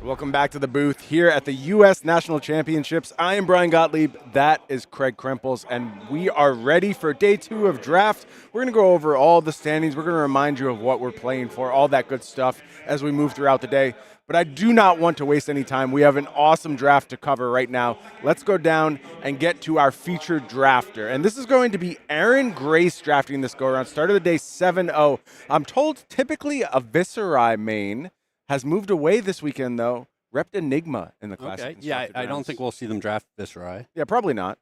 Welcome back to the booth here at the U.S. National Championships. I am Brian Gottlieb. That is Craig Krempels, and we are ready for day 2 of draft. We're going to go over all the standings. We're going to remind you of what we're playing for, all that good stuff as we move throughout the day. But I do not want to waste any time. We have an awesome draft to cover right now. Let's go down and get to our featured drafter. And this is going to be Aaron Grace drafting this go-around. Start of the day 7-0. I'm told typically a Viserai main has moved away this weekend, though. Repped Enigma in the classic. Okay. Yeah, I don't think we'll see them draft Viserai. Yeah, probably not.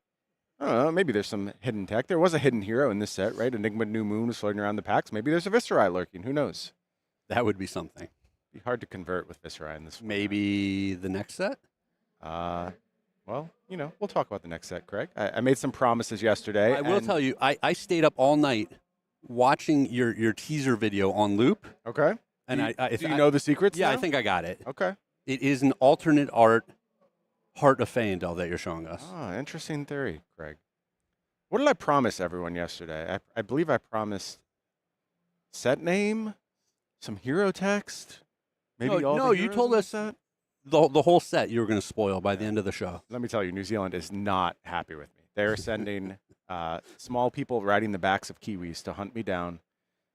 I don't know. Maybe there's some hidden tech. There was a hidden hero in this set, right? Enigma New Moon was floating around the packs. Maybe there's a Viserai lurking. Who knows? That would be something. Be hard to convert with Viserai in this. Maybe the next set? Well, we'll talk about the next set, Craig. I made some promises yesterday. I will tell you, I stayed up all night watching your teaser video on loop. Okay. And do you know the secrets? Yeah, now? I think I got it. Okay. It is an alternate art Heart of Feyendel that you're showing us. Oh, interesting theory, Craig. What did I promise everyone yesterday? I believe I promised set name, some hero text, maybe all the heroes you told us set? the whole set you were going to spoil by the end of the show. Let me tell you, New Zealand is not happy with me. They're sending small people riding the backs of Kiwis to hunt me down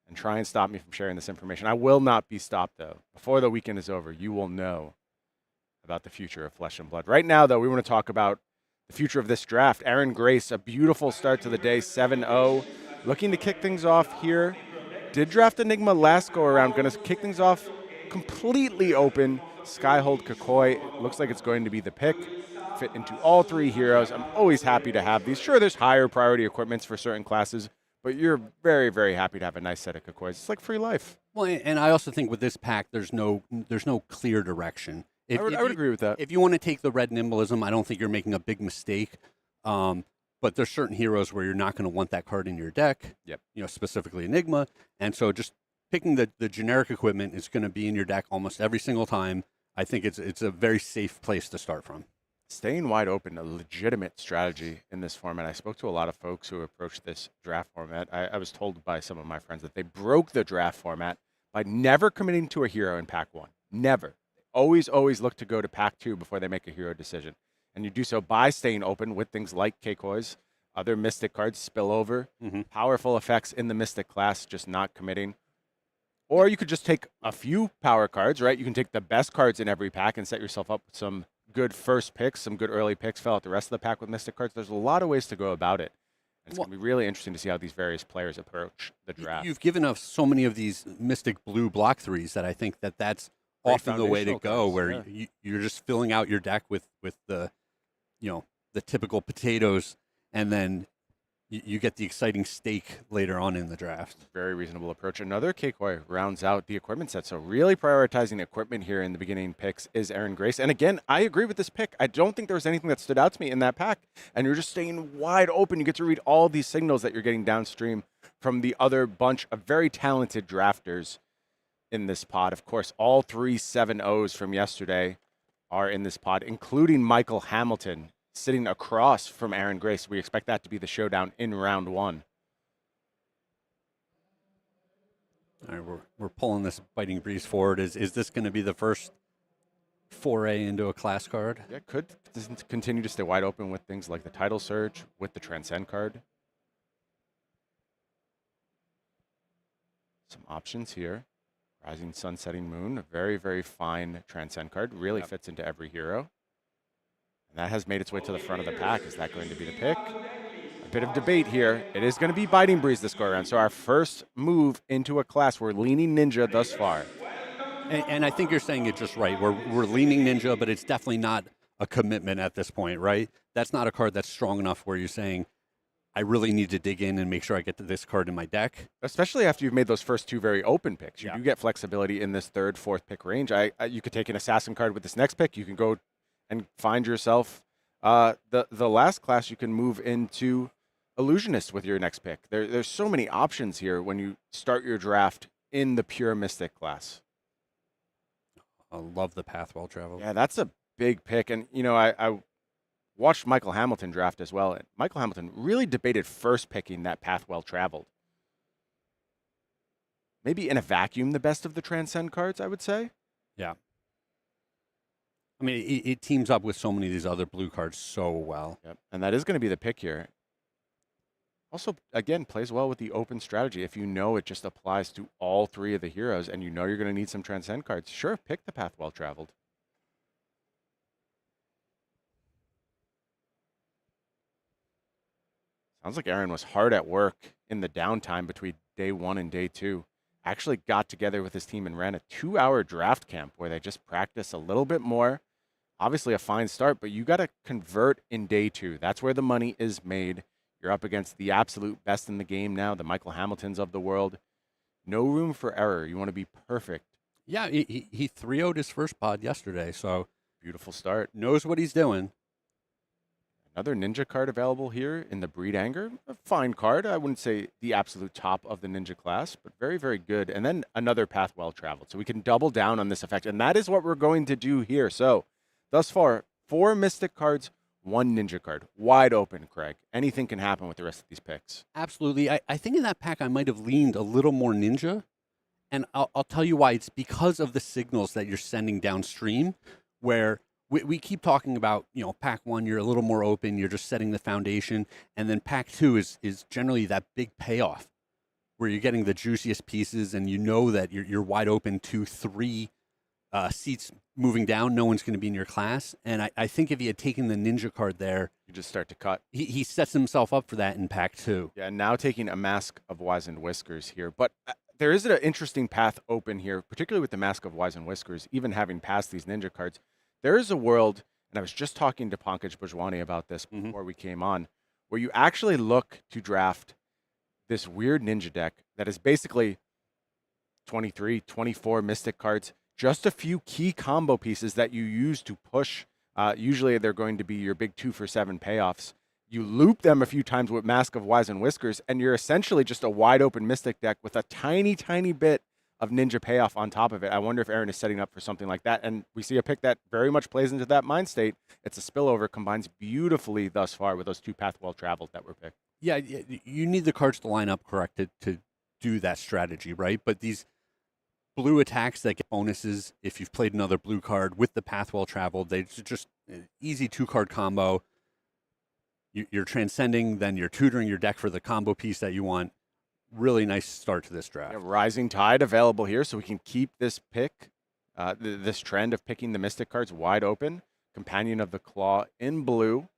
and try and stop me from sharing this information. I will not be stopped, though. Before the weekend is over, you will know about the future of Flesh and Blood. Right now, though, we want to talk about the future of this draft. Aaron Grace, a beautiful start to the day, 7-0. Looking to kick things off here. Did draft Enigma last go-around. Going to kick things off completely open. Skyhold Kakoi. Looks like it's going to be the pick. Fit into all 3 heroes. I'm always happy to have these. Sure, there's higher priority equipments for certain classes, but you're very, very happy to have a nice set of Kakois. It's like free life. Well, and I also think with this pack, there's no clear direction. I would agree with that. If you want to take the red Nimblism, I don't think you're making a big mistake. But there's certain heroes where you're not going to want that card in your deck. Yep. Specifically Enigma. And so just picking the generic equipment is going to be in your deck almost every single time. I think it's a very safe place to start from. Staying wide open, a legitimate strategy in this format. I spoke to a lot of folks who approached this draft format. I was told by some of my friends that they broke the draft format by never committing to a hero in pack 1. Never. Always look to go to pack 2 before they make a hero decision. And you do so by staying open with things like Keikois, other Mystic cards, spillover, powerful effects in the Mystic class, just not committing. Or you could just take a few power cards, right? You can take the best cards in every pack and set yourself up with some good first picks, some good early picks, fill out the rest of the pack with Mystic cards. There's a lot of ways to go about it. And it's going to be really interesting to see how these various players approach the draft. You've given us so many of these Mystic Blue block 3s that I think that's often the way to go, where you're just filling out your deck with the typical potatoes, and then you get the exciting stake later on in the draft. Very reasonable approach. Another Keikoi rounds out the equipment set. So really prioritizing equipment here in the beginning picks is Aaron Grace. And again, I agree with this pick. I don't think there was anything that stood out to me in that pack. And you're just staying wide open. You get to read all these signals that you're getting downstream from the other bunch of very talented drafters in this pod. Of course, all 3 7-0s from yesterday are in this pod, including Michael Hamilton sitting across from Aaron Grace. We expect that to be the showdown in round 1. All right, we're pulling this Biting Breeze forward. Is this going to be the first foray into a class card? Yeah, could continue to stay wide open with things like the Title Surge, with the Transcend card. Some options here. Rising Sun, Setting Moon, a very, very fine Transcend card. Really fits into every hero. And that has made its way to the front of the pack. Is that going to be the pick? A bit of debate here. It is going to be Biting Breeze this go around. So our first move into a class. We're leaning Ninja thus far. And I think you're saying it just right. We're leaning Ninja, but it's definitely not a commitment at this point, right? That's not a card that's strong enough where you're saying, I really need to dig in and make sure I get to this card in my deck. Especially after you've made those first 2 very open picks. You do get flexibility in this 3rd, 4th pick range. You could take an Assassin card with this next pick. You can go and find yourself the last class. You can move into Illusionist with your next pick. There's so many options here when you start your draft in the pure Mystic class. I love the path well traveled. Yeah, that's a big pick. And, I watched Michael Hamilton draft as well. And Michael Hamilton really debated first picking that path well traveled. Maybe in a vacuum, the best of the Transcend cards, I would say. Yeah. I mean, it teams up with so many of these other blue cards so well. Yep. And that is going to be the pick here. Also, again, plays well with the open strategy. If you know it just applies to all three of the heroes and you know you're going to need some Transcend cards, sure, pick the path well traveled. Sounds like Aaron was hard at work in the downtime between day 1 and day 2. Actually got together with his team and ran a 2-hour draft camp where they just practice a little bit more. Obviously a fine start, but you got to convert in day 2. That's where the money is made. You're up against the absolute best in the game now, the Michael Hamiltons of the world. No room for error. You want to be perfect. Yeah, he 3-0'd his first pod yesterday, so beautiful start. Knows what he's doing. Another ninja card available here in the Breed Anger. A fine card. I wouldn't say the absolute top of the ninja class, but very, very good. And then another path well traveled. So we can double down on this effect. And that is what we're going to do here. So thus far, 4 Mystic cards, 1 ninja card. Wide open, Craig. Anything can happen with the rest of these picks. Absolutely. I think in that pack I might have leaned a little more ninja. And I'll tell you why. It's because of the signals that you're sending downstream, where we keep talking about, pack 1, you're a little more open, you're just setting the foundation. And then pack 2 is generally that big payoff where you're getting the juiciest pieces and you know that you're wide open to 3 seats moving down. No one's going to be in your class. And I think if he had taken the ninja card there, you just start to cut. He sets himself up for that in pack 2. Yeah, and now taking a Mask of Wizened Whiskers here. But there is an interesting path open here, particularly with the Mask of Wizened Whiskers, even having passed these ninja cards. There is a world, and I was just talking to Pankaj Bhojwani about this before we came on, where you actually look to draft this weird ninja deck that is basically 23, 24 Mystic cards, just a few key combo pieces that you use to push. Usually they're going to be your big 2-for-7 payoffs. You loop them a few times with Mask of Wizened Whiskers, and you're essentially just a wide open Mystic deck with a tiny, tiny bit of ninja payoff on top of it. I wonder if Aaron is setting up for something like that. And we see a pick that very much plays into that mind state. It's a spillover, combines beautifully thus far with those 2 path well traveled that were picked. Yeah, you need the cards to line up correct to do that strategy, right? But these blue attacks that get bonuses, if you've played another blue card with the path well traveled, they just easy 2-card combo. You're transcending, then you're tutoring your deck for the combo piece that you want. Really nice start to this draft. Yeah, Rising Tide available here, so we can keep this pick, this trend of picking the Mystic cards wide open. Companion of the Claw in blue.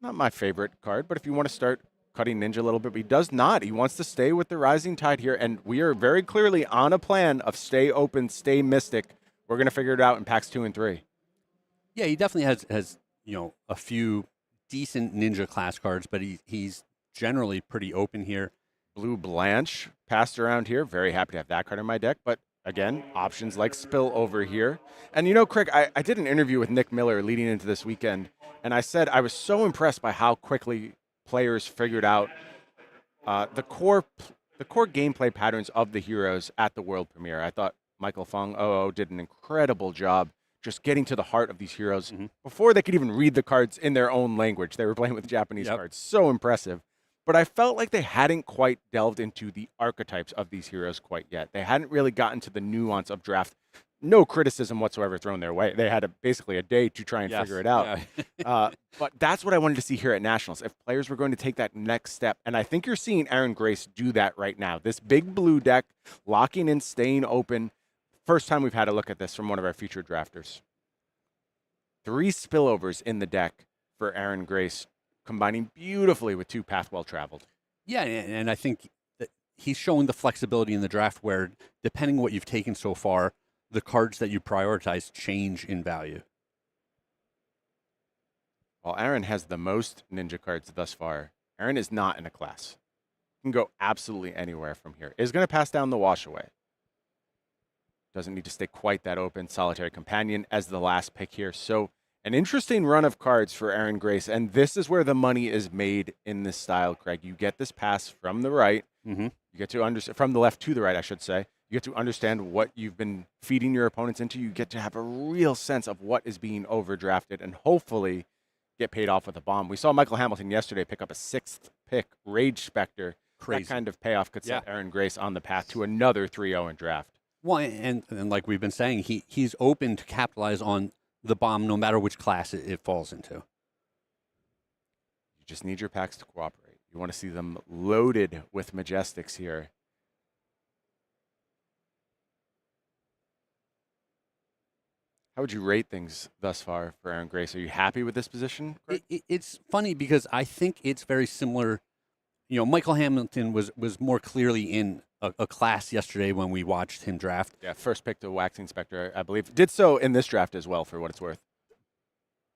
Not my favorite card, but if you want to start cutting ninja a little bit, but he does not. He wants to stay with the Rising Tide here, and we are very clearly on a plan of stay open, stay Mystic. We're going to figure it out in packs 2 and 3. Yeah, he definitely has a few decent ninja class cards, but he's generally pretty open here. Blue Blanche passed around here. Very happy to have that card in my deck. But again, options like Spill over here. And Craig, I did an interview with Nick Miller leading into this weekend, and I said I was so impressed by how quickly players figured out the core gameplay patterns of the heroes at the world premiere. I thought Michael Fung did an incredible job just getting to the heart of these heroes before they could even read the cards in their own language. They were playing with Japanese cards. So impressive. But I felt like they hadn't quite delved into the archetypes of these heroes quite yet. They hadn't really gotten to the nuance of draft. No criticism whatsoever thrown their way. They had basically a day to try and figure it out. Yeah. But that's what I wanted to see here at Nationals. If players were going to take that next step, and I think you're seeing Aaron Grace do that right now. This big blue deck, locking in, staying open. First time we've had a look at this from one of our featured drafters. 3 spillovers in the deck for Aaron Grace, combining beautifully with 2 path well traveled. Yeah, and I think that he's showing the flexibility in the draft where, depending on what you've taken so far, the cards that you prioritize change in value. While Aaron has the most ninja cards thus far, Aaron is not in a class. He can go absolutely anywhere from here. Is going to pass down the wash away. Doesn't need to stay quite that open. Solitary Companion as the last pick here. So an interesting run of cards for Aaron Grace, and this is where the money is made in this style, Craig. You get this pass from the right. You get to understand from the left to the right, I should say. You get to understand what you've been feeding your opponents into. You get to have a real sense of what is being overdrafted, and hopefully get paid off with a bomb. We saw Michael Hamilton yesterday pick up a 6th pick, Rage Spectre. Crazy. That kind of payoff could set Aaron Grace on the path to another 3-0 in draft. Well, and like we've been saying, he's open to capitalize on the bomb, no matter which class it falls into. You just need your packs to cooperate. You want to see them loaded with Majestics here. How would you rate things thus far for Aaron Grace? Are you happy with this position? It's funny because I think it's very similar. You know, Michael Hamilton was more clearly in a class yesterday when we watched him draft. Yeah, first pick to Waxing Spectre, I believe. Did so in this draft as well, for what it's worth.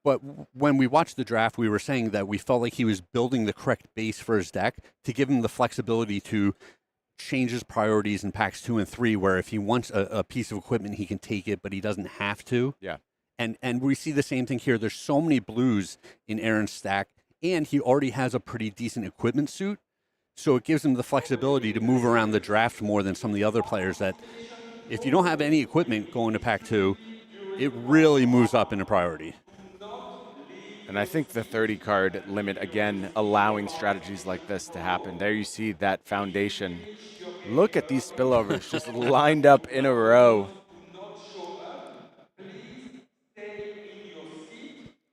But when we watched the draft, we were saying that we felt like he was building the correct base for his deck to give him the flexibility to change his priorities in packs 2 and 3, where if he wants a piece of equipment, he can take it, but he doesn't have to. Yeah. And we see the same thing here. There's so many blues in Aaron's stack, and he already has a pretty decent equipment suit. So it gives him the flexibility to move around the draft more than some of the other players that if you don't have any equipment going to pack 2, it really moves up in a priority. And I think the 30 card limit, again, allowing strategies like this to happen. There you see that foundation. Look at these spillovers just lined up in a row.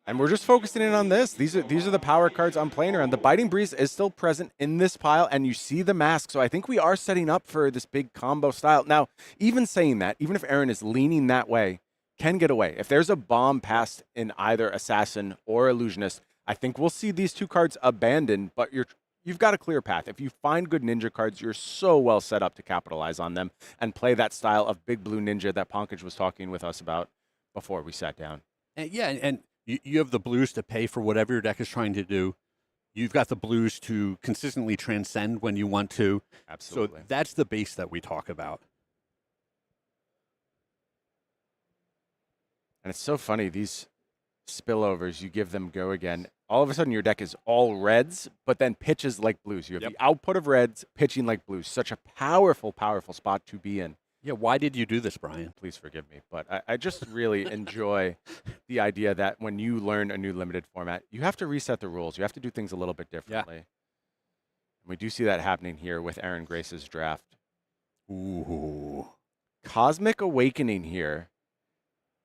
And we're just focusing in on this. These are the power cards I'm playing around. The Biting Breeze is still present in this pile, and you see the mask. So I think we are setting up for this big combo style. Now, even saying that, even if Aaron is leaning that way, can get away. If there's a bomb passed in either Assassin or Illusionist, I think we'll see these two cards abandoned, but you've got a clear path. If you find good ninja cards, you're so well set up to capitalize on them and play that style of big blue ninja that Pankaj was talking with us about before we sat down. And you have the blues to pay for whatever your deck is trying to do. You've got the blues to consistently transcend when you want to. Absolutely. So that's the base that we talk about. And it's so funny, these spillovers, you give them go again. All of a sudden, your deck is all reds, but then pitches like blues. You have the output of reds, pitching like blues. Such a powerful, powerful spot to be in. Yeah, why did you do this, Brian? Please forgive me, but I just really enjoy the idea that when you learn a new limited format, you have to reset the rules. You have to do things a little bit differently. And we do see that happening here with Aaron Grace's draft. Ooh. Cosmic Awakening here.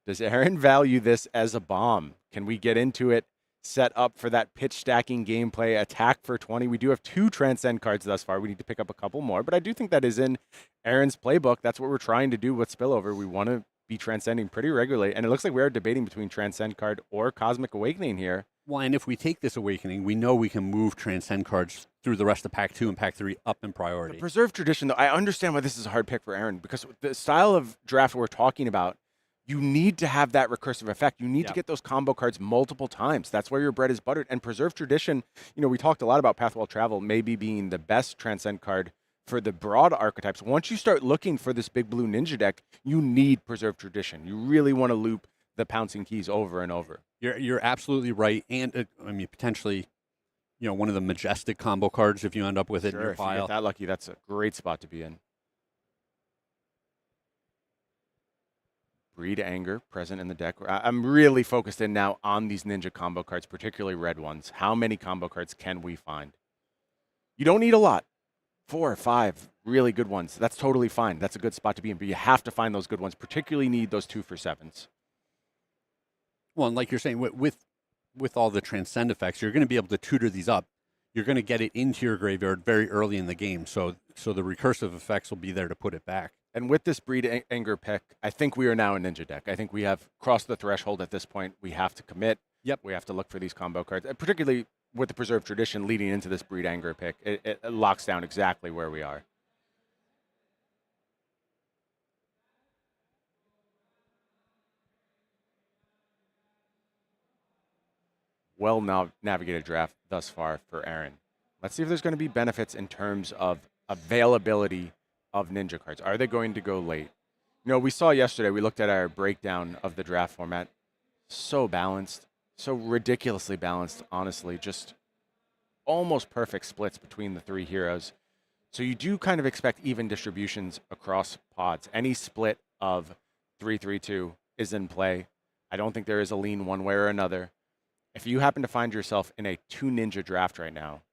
Does Aaron value this as a bomb? Can we get into it, set up for that pitch stacking gameplay, attack for 20? We do have 2 Transcend cards thus far. We need to pick up a couple more, but I do think that is in Aaron's playbook. That's what we're trying to do with Spillover. We want to be transcending pretty regularly, and it looks like we are debating between Transcend card or Cosmic Awakening here. Well, and if we take this Awakening, we know we can move Transcend cards through the rest of Pack 2 and Pack 3 up in priority. The Preserved Tradition, though, I understand why this is a hard pick for Aaron, because the style of draft we're talking about, you need to have that recursive effect. You need to get those combo cards multiple times. That's where your bread is buttered. And Preserved Tradition, you know, we talked a lot about Pathwell Travel maybe being the best Transcend card for the broad archetypes. Once you start looking for this big blue ninja deck, you need Preserved Tradition. You really want to loop the Pouncing Keys over and over. You're absolutely right. And, I mean, potentially, you know, one of the Majestic combo cards if you end up with it in your pile. If you get that lucky, that's a great spot to be in. Breed Anger present in the deck. I'm really focused in now on these ninja combo cards, particularly red ones. How many combo cards can we find? You don't need a lot. 4 or 5 really good ones. That's totally fine. That's a good spot to be in, but you have to find those good ones, particularly need those 2 for 7s. Well, and like you're saying, with all the Transcend effects, you're going to be able to tutor these up. You're going to get it into your graveyard very early in the game, so the recursive effects will be there to put it back. And with this Breed Anger pick, I think we are now a ninja deck. I think we have crossed the threshold at this point. We have to commit. Yep. We have to look for these combo cards, particularly with the Preserved Tradition leading into this Breed Anger pick. It locks down exactly where we are. Well navigated draft thus far for Aaron. Let's see if there's going to be benefits in terms of availability of ninja cards. Are they going to go late? You know, we saw yesterday, we looked at our breakdown of the draft format. So balanced, so ridiculously balanced, honestly. Just almost perfect splits between the 3 heroes. So you do kind of expect even distributions across pods. Any split of 3-3-2 is in play. I don't think there is a lean one way or another. If you happen to find yourself in a 2 ninja draft right now,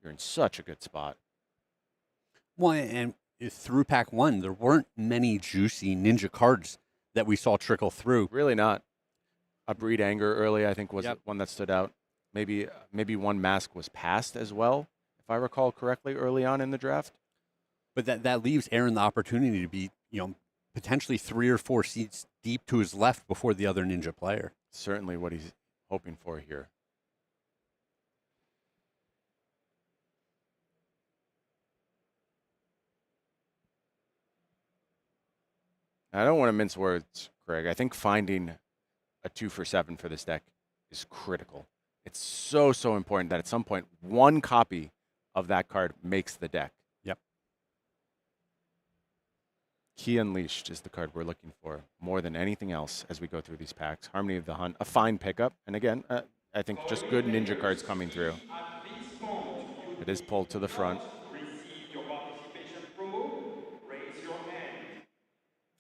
you're in such a good spot. Well, and through Pack 1, there weren't many juicy ninja cards that we saw trickle through. Really not. A Breed Anger early, I think, was Yep. one that stood out. Maybe one mask was passed as well, if I recall correctly, early on in the draft. But that leaves Aaron the opportunity to be, potentially 3 or 4 seats deep to his left before the other Ninja player. Certainly what he's hoping for here. I don't want to mince words, Craig. I think finding a 2 for 7 for this deck is critical. It's so important that at some point one copy of that card makes the deck. Yep. Key Unleashed is the card we're looking for more than anything else as we go through these packs. Harmony of the Hunt, a fine pickup. And again, I think just good Ninja cards coming through. It is pulled to the front.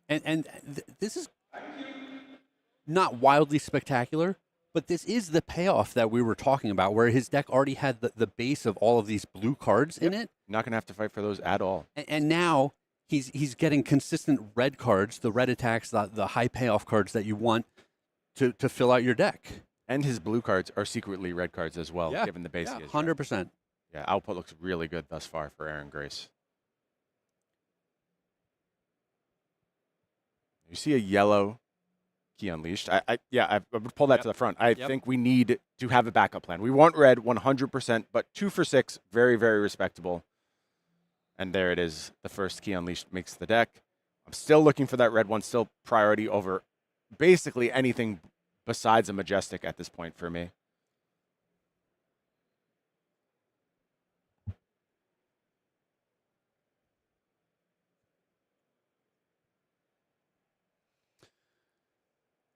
And this is not wildly spectacular, but this is the payoff that we were talking about, where his deck already had the base of all of these blue cards in it. Not going to have to fight for those at all. And now he's getting consistent red cards, the red attacks, the high payoff cards that you want to fill out your deck. And his blue cards are secretly red cards as well, given the base he is. 100%. Yeah, output looks really good thus far for Aaron Grace. You see a yellow Key Unleashed. I would pull that to the front. I think we need to have a backup plan. We want red 100%, but 2 for 6, very, very respectable. And there it is. The first Key Unleashed makes the deck. I'm still looking for that red one, still priority over basically anything besides a Majestic at this point for me.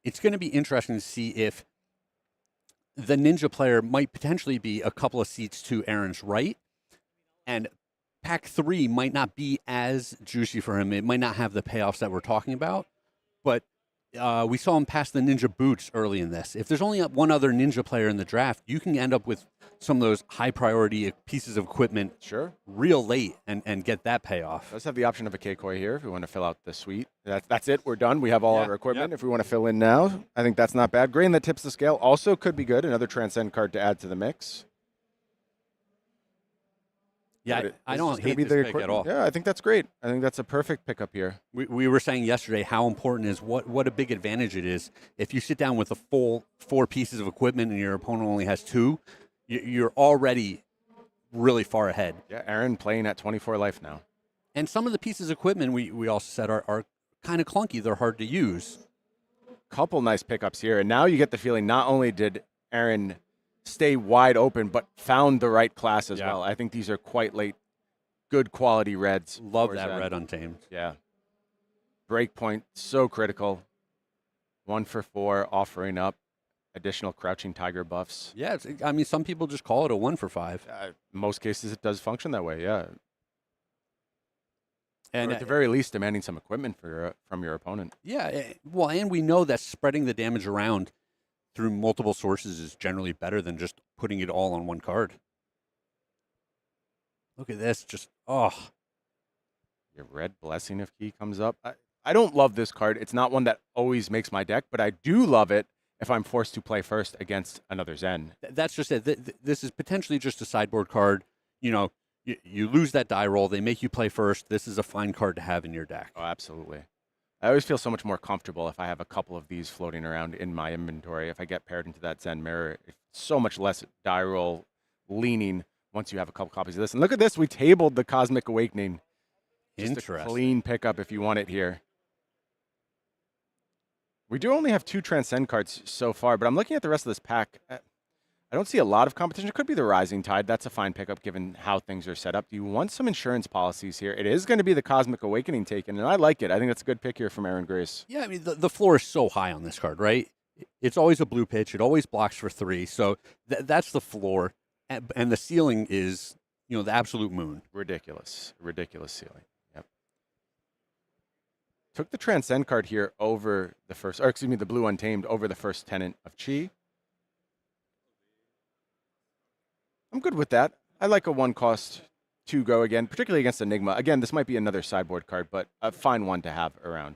It's going to be interesting to see if the Ninja player might potentially be a couple of seats to Aaron's right, and Pack 3 might not be as juicy for him. It might not have the payoffs that we're talking about, but we saw him pass the Ninja Boots early in this. If there's only one other Ninja player in the draft, you can end up with some of those high-priority pieces of equipment real late and get that payoff. Let's have the option of a K-Koi here if we want to fill out the suite. That's it. We're done. We have all our equipment. If we want to fill in now, I think that's not bad. Grain that tips the scale also could be good. Another Transcend card to add to the mix. Yeah, I don't hate this pick at all. Yeah, I think that's great. I think that's a perfect pickup here. We were saying yesterday how important is what a big advantage it is. If you sit down with a full 4 pieces of equipment and your opponent only has 2, you're already really far ahead. Yeah, Aaron playing at 24 life now. And some of the pieces of equipment we also said are kind of clunky. They're hard to use. Couple nice pickups here. And now you get the feeling not only did Aaron stay wide open, but found the right class as well. I think these are quite late, good quality reds. Love that red Untamed. Yeah. Breakpoint, so critical. 1 for 4, offering up additional Crouching Tiger buffs. Yeah, some people just call it a 1 for 5. Most cases it does function that way, yeah. And or at the very least, demanding some equipment from your opponent. Yeah, well, and we know that spreading the damage around through multiple sources is generally better than just putting it all on one card. Look at this, Your red Blessing of Key comes up. I don't love this card. It's not one that always makes my deck, but I do love it if I'm forced to play first against another Zen. That's just it. This is potentially just a sideboard card. You lose that die roll. They make you play first. This is a fine card to have in your deck. Oh, absolutely. I always feel so much more comfortable if I have a couple of these floating around in my inventory. If I get paired into that Zen Mirror, it's so much less die roll leaning once you have a couple copies of this. And look at this. We tabled the Cosmic Awakening. Just Interesting. A clean pickup if you want it here. We do only have 2 Transcend cards so far, but I'm looking at the rest of this pack. I don't see a lot of competition. It could be the Rising Tide. That's a fine pickup given how things are set up. Do you want some insurance policies here? It is going to be the Cosmic Awakening taken, and I like it. I think that's a good pick here from Aaron Grace. Yeah, the floor is so high on this card, right? It's always a blue pitch. It always blocks for 3. So that's the floor, and the ceiling is, the absolute moon. Ridiculous ceiling. Yep. Took the Transcend card here over the blue Untamed over the first Tenant of Chi. I'm good with that. I like a 1-cost 2 go again, particularly against Enigma. Again, this might be another sideboard card, but a fine one to have around.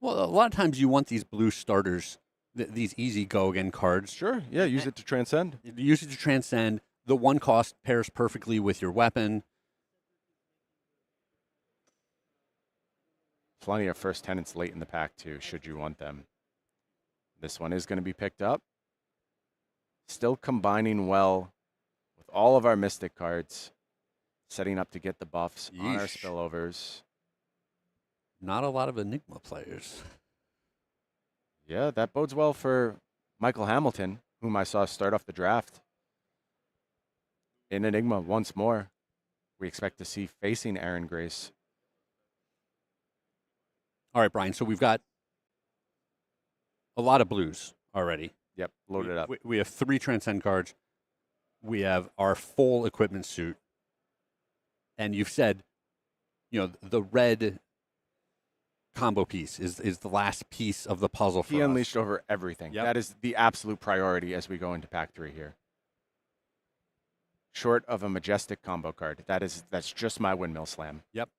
Well, a lot of times you want these blue starters these easy go again cards. Sure, yeah, use it to transcend. Use it to transcend. The one cost pairs perfectly with your weapon. Plenty of first tenants late in the pack, too, should you want them. This one is going to be picked up. Still combining well with all of our Mystic cards. Setting up to get the buffs on our spillovers. Not a lot of Enigma players. Yeah, that bodes well for Michael Hamilton, whom I saw start off the draft in Enigma once more. We expect to see facing Aaron Grace. All right, Brian, so we've got a lot of blues already. Yep, loaded up. We have 3 Transcend cards. We have our full equipment suit. And you've said, the red combo piece is the last piece of the puzzle for He us. unleashed over everything. Yep. That is the absolute priority as we go into pack 3 here. Short of a majestic combo card. That's just my windmill slam. Yep.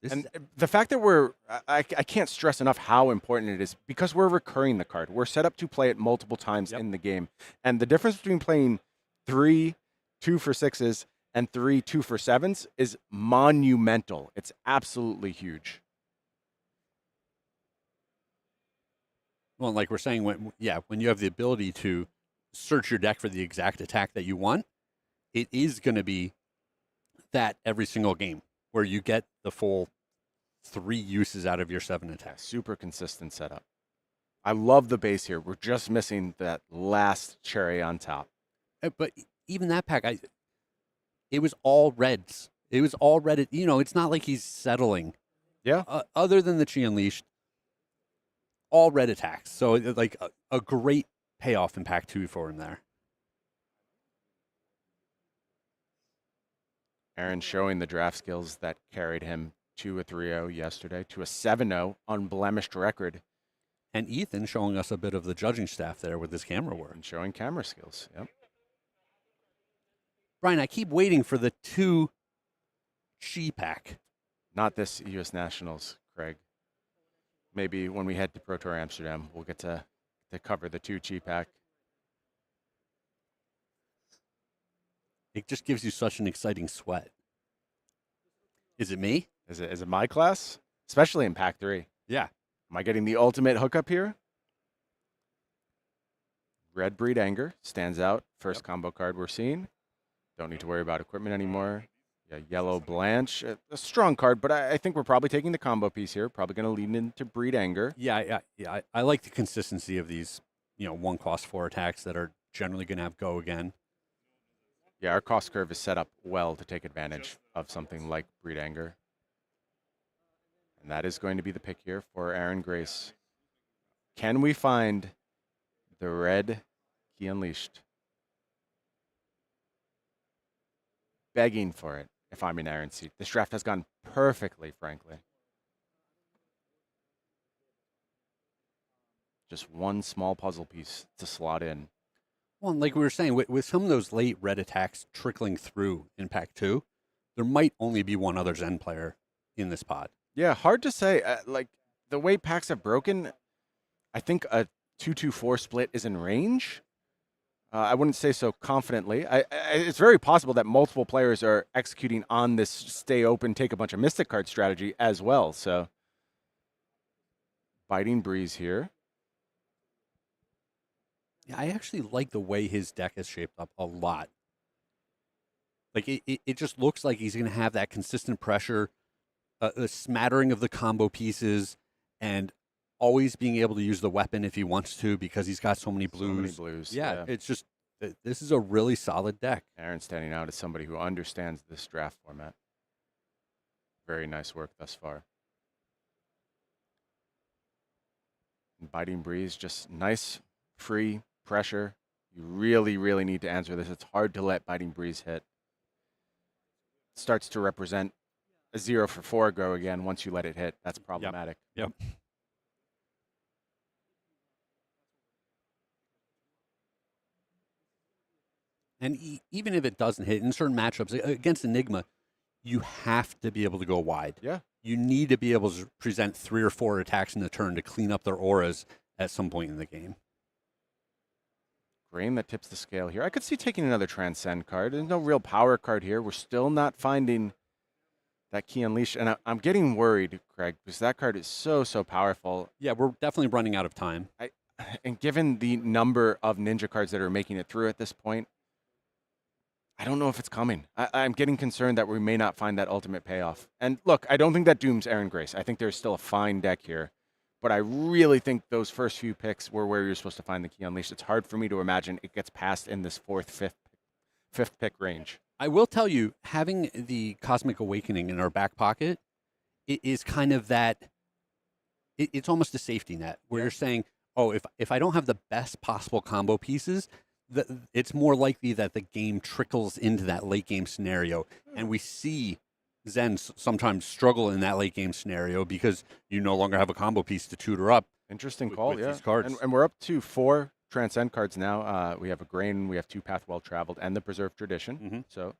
The fact that I can't stress enough how important it is because we're recurring the card. We're set up to play it multiple times in the game. And the difference between playing 3 2-for-6s and 3 2-for-7s is monumental. It's absolutely huge. Well, like we're saying, when you have the ability to search your deck for the exact attack that you want, it is going to be that every single game where you get the full 3 uses out of your 7 attacks. Super consistent setup. I love the base here. We're just missing that last cherry on top. But even that pack, it was all reds. It was all red. It's not like he's settling. Yeah. Other than the Chi Unleashed, all red attacks. So like a great payoff in pack 2 for him there. Aaron showing the draft skills that carried him to a 3-0 yesterday, to a 7-0 unblemished record. And Ethan showing us a bit of the judging staff there with his camera work. And showing camera skills, yep. Brian, I keep waiting for the 2 Chi pack. Not this U.S. Nationals, Craig. Maybe when we head to Pro Tour Amsterdam, we'll get to cover the 2 Chi pack. It just gives you such an exciting sweat. Is it me? Is it my class? Especially in pack 3. Yeah. Am I getting the ultimate hookup here? Red Breed Anger stands out. First combo card we're seeing. Don't need to worry about equipment anymore. Yeah, Yellow Blanche. A strong card, but I think we're probably taking the combo piece here. Probably going to lead into Breed Anger. Yeah. I like the consistency of these, 1 cost 4 attacks that are generally going to have go again. Yeah, our cost curve is set up well to take advantage of something like Breed Anger. And that is going to be the pick here for Aaron Grace. Can we find the red He Unleashed? Begging for it if I'm in Aaron's seat. This draft has gone perfectly, frankly. Just one small puzzle piece to slot in. Well, and like we were saying, with some of those late red attacks trickling through in pack 2, there might only be one other Zen player in this pod. Yeah, hard to say. Like, the way packs have broken, I think a 2-2-4 split is in range. I wouldn't say so confidently. It's very possible that multiple players are executing on this stay open, take a bunch of Mystic card strategy as well. So, Biting Breeze here. Yeah, I actually like the way his deck is shaped up a lot. Like, it just looks like he's going to have that consistent pressure, a smattering of the combo pieces, and always being able to use the weapon if he wants to because he's got so many blues. So many blues. Yeah, it's just, this is a really solid deck. Aaron standing out as somebody who understands this draft format. Very nice work thus far. And Biting Breeze, just nice, free pressure. You really, really need to answer this. It's hard to let Biting Breeze hit. It starts to represent a 0-for-4 go again once you let it hit. That's problematic. Yep. And even if it doesn't hit in certain matchups against Enigma, you have to be able to go wide. Yeah. You need to be able to present 3 or 4 attacks in the turn to clean up their auras at some point in the game. Grain that tips the scale here. I could see taking another Transcend card. There's no real power card here. We're still not finding that Key Unleashed. And I'm getting worried, Craig, because that card is so powerful. Yeah, we're definitely running out of time. And given the number of ninja cards that are making it through at this point, I don't know if it's coming. I'm getting concerned that we may not find that ultimate payoff. And look, I don't think that dooms Aaron Grace. I think there's still a fine deck here. But I really think those first few picks were where you're supposed to find the Key Unleashed. It's hard for me to imagine it gets past in this fifth pick range. I will tell you, having the Cosmic Awakening in our back pocket, it is kind of that, it's almost a safety net where you're saying, oh, if I don't have the best possible combo pieces, it's more likely that the game trickles into that late game scenario. And we see Zen sometimes struggle in that late game scenario because you no longer have a combo piece to tutor up. Interesting call, with yeah. These cards. And we're up to 4 Transcend cards now. We have a Grain, we have 2 Path Well Traveled, and the Preserved Tradition. So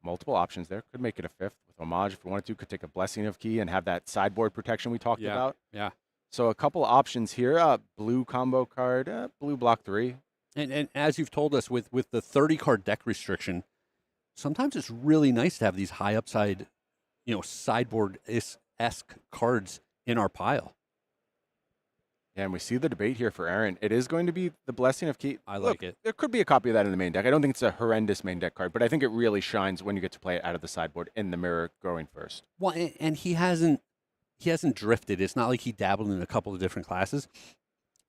multiple options there. Could make it a 5th with Homage if we wanted to. Could take a Blessing of Key and have that sideboard protection we talked about. Yeah. So a couple options here. Blue combo card, blue block 3. And as you've told us, with the 30-card deck restriction, sometimes it's really nice to have these high upside, sideboard-esque cards in our pile. Yeah, and we see the debate here for Aaron. It is going to be the Blessing of Key. I like it. There could be a copy of that in the main deck. I don't think it's a horrendous main deck card, but I think it really shines when you get to play it out of the sideboard in the mirror going first. Well, and he hasn't drifted. It's not like he dabbled in a couple of different classes.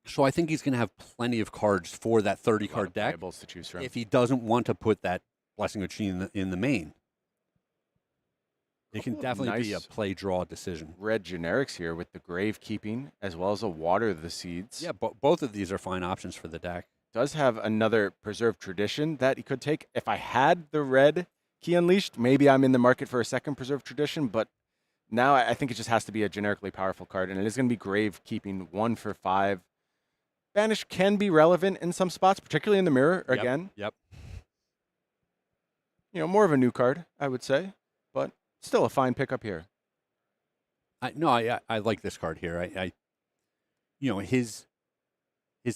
So I think he's going to have plenty of cards for that 30-card deck to choose from. if he doesn't want to put that Blessing of Chi in the main. It can definitely be a play-draw decision. Red generics here with the Gravekeeping as well as a Water the Seeds. Yeah, both of these are fine options for the deck. Does have another Preserved Tradition that he could take. If I had the red Key Unleashed, maybe I'm in the market for a second Preserved Tradition, but now I think it just has to be a generically powerful card, and it is going to be Gravekeeping 1 for 5. Banish can be relevant in some spots, particularly in the mirror again. Yep. More of a new card, I would say, but still a fine pickup here. I like this card here. His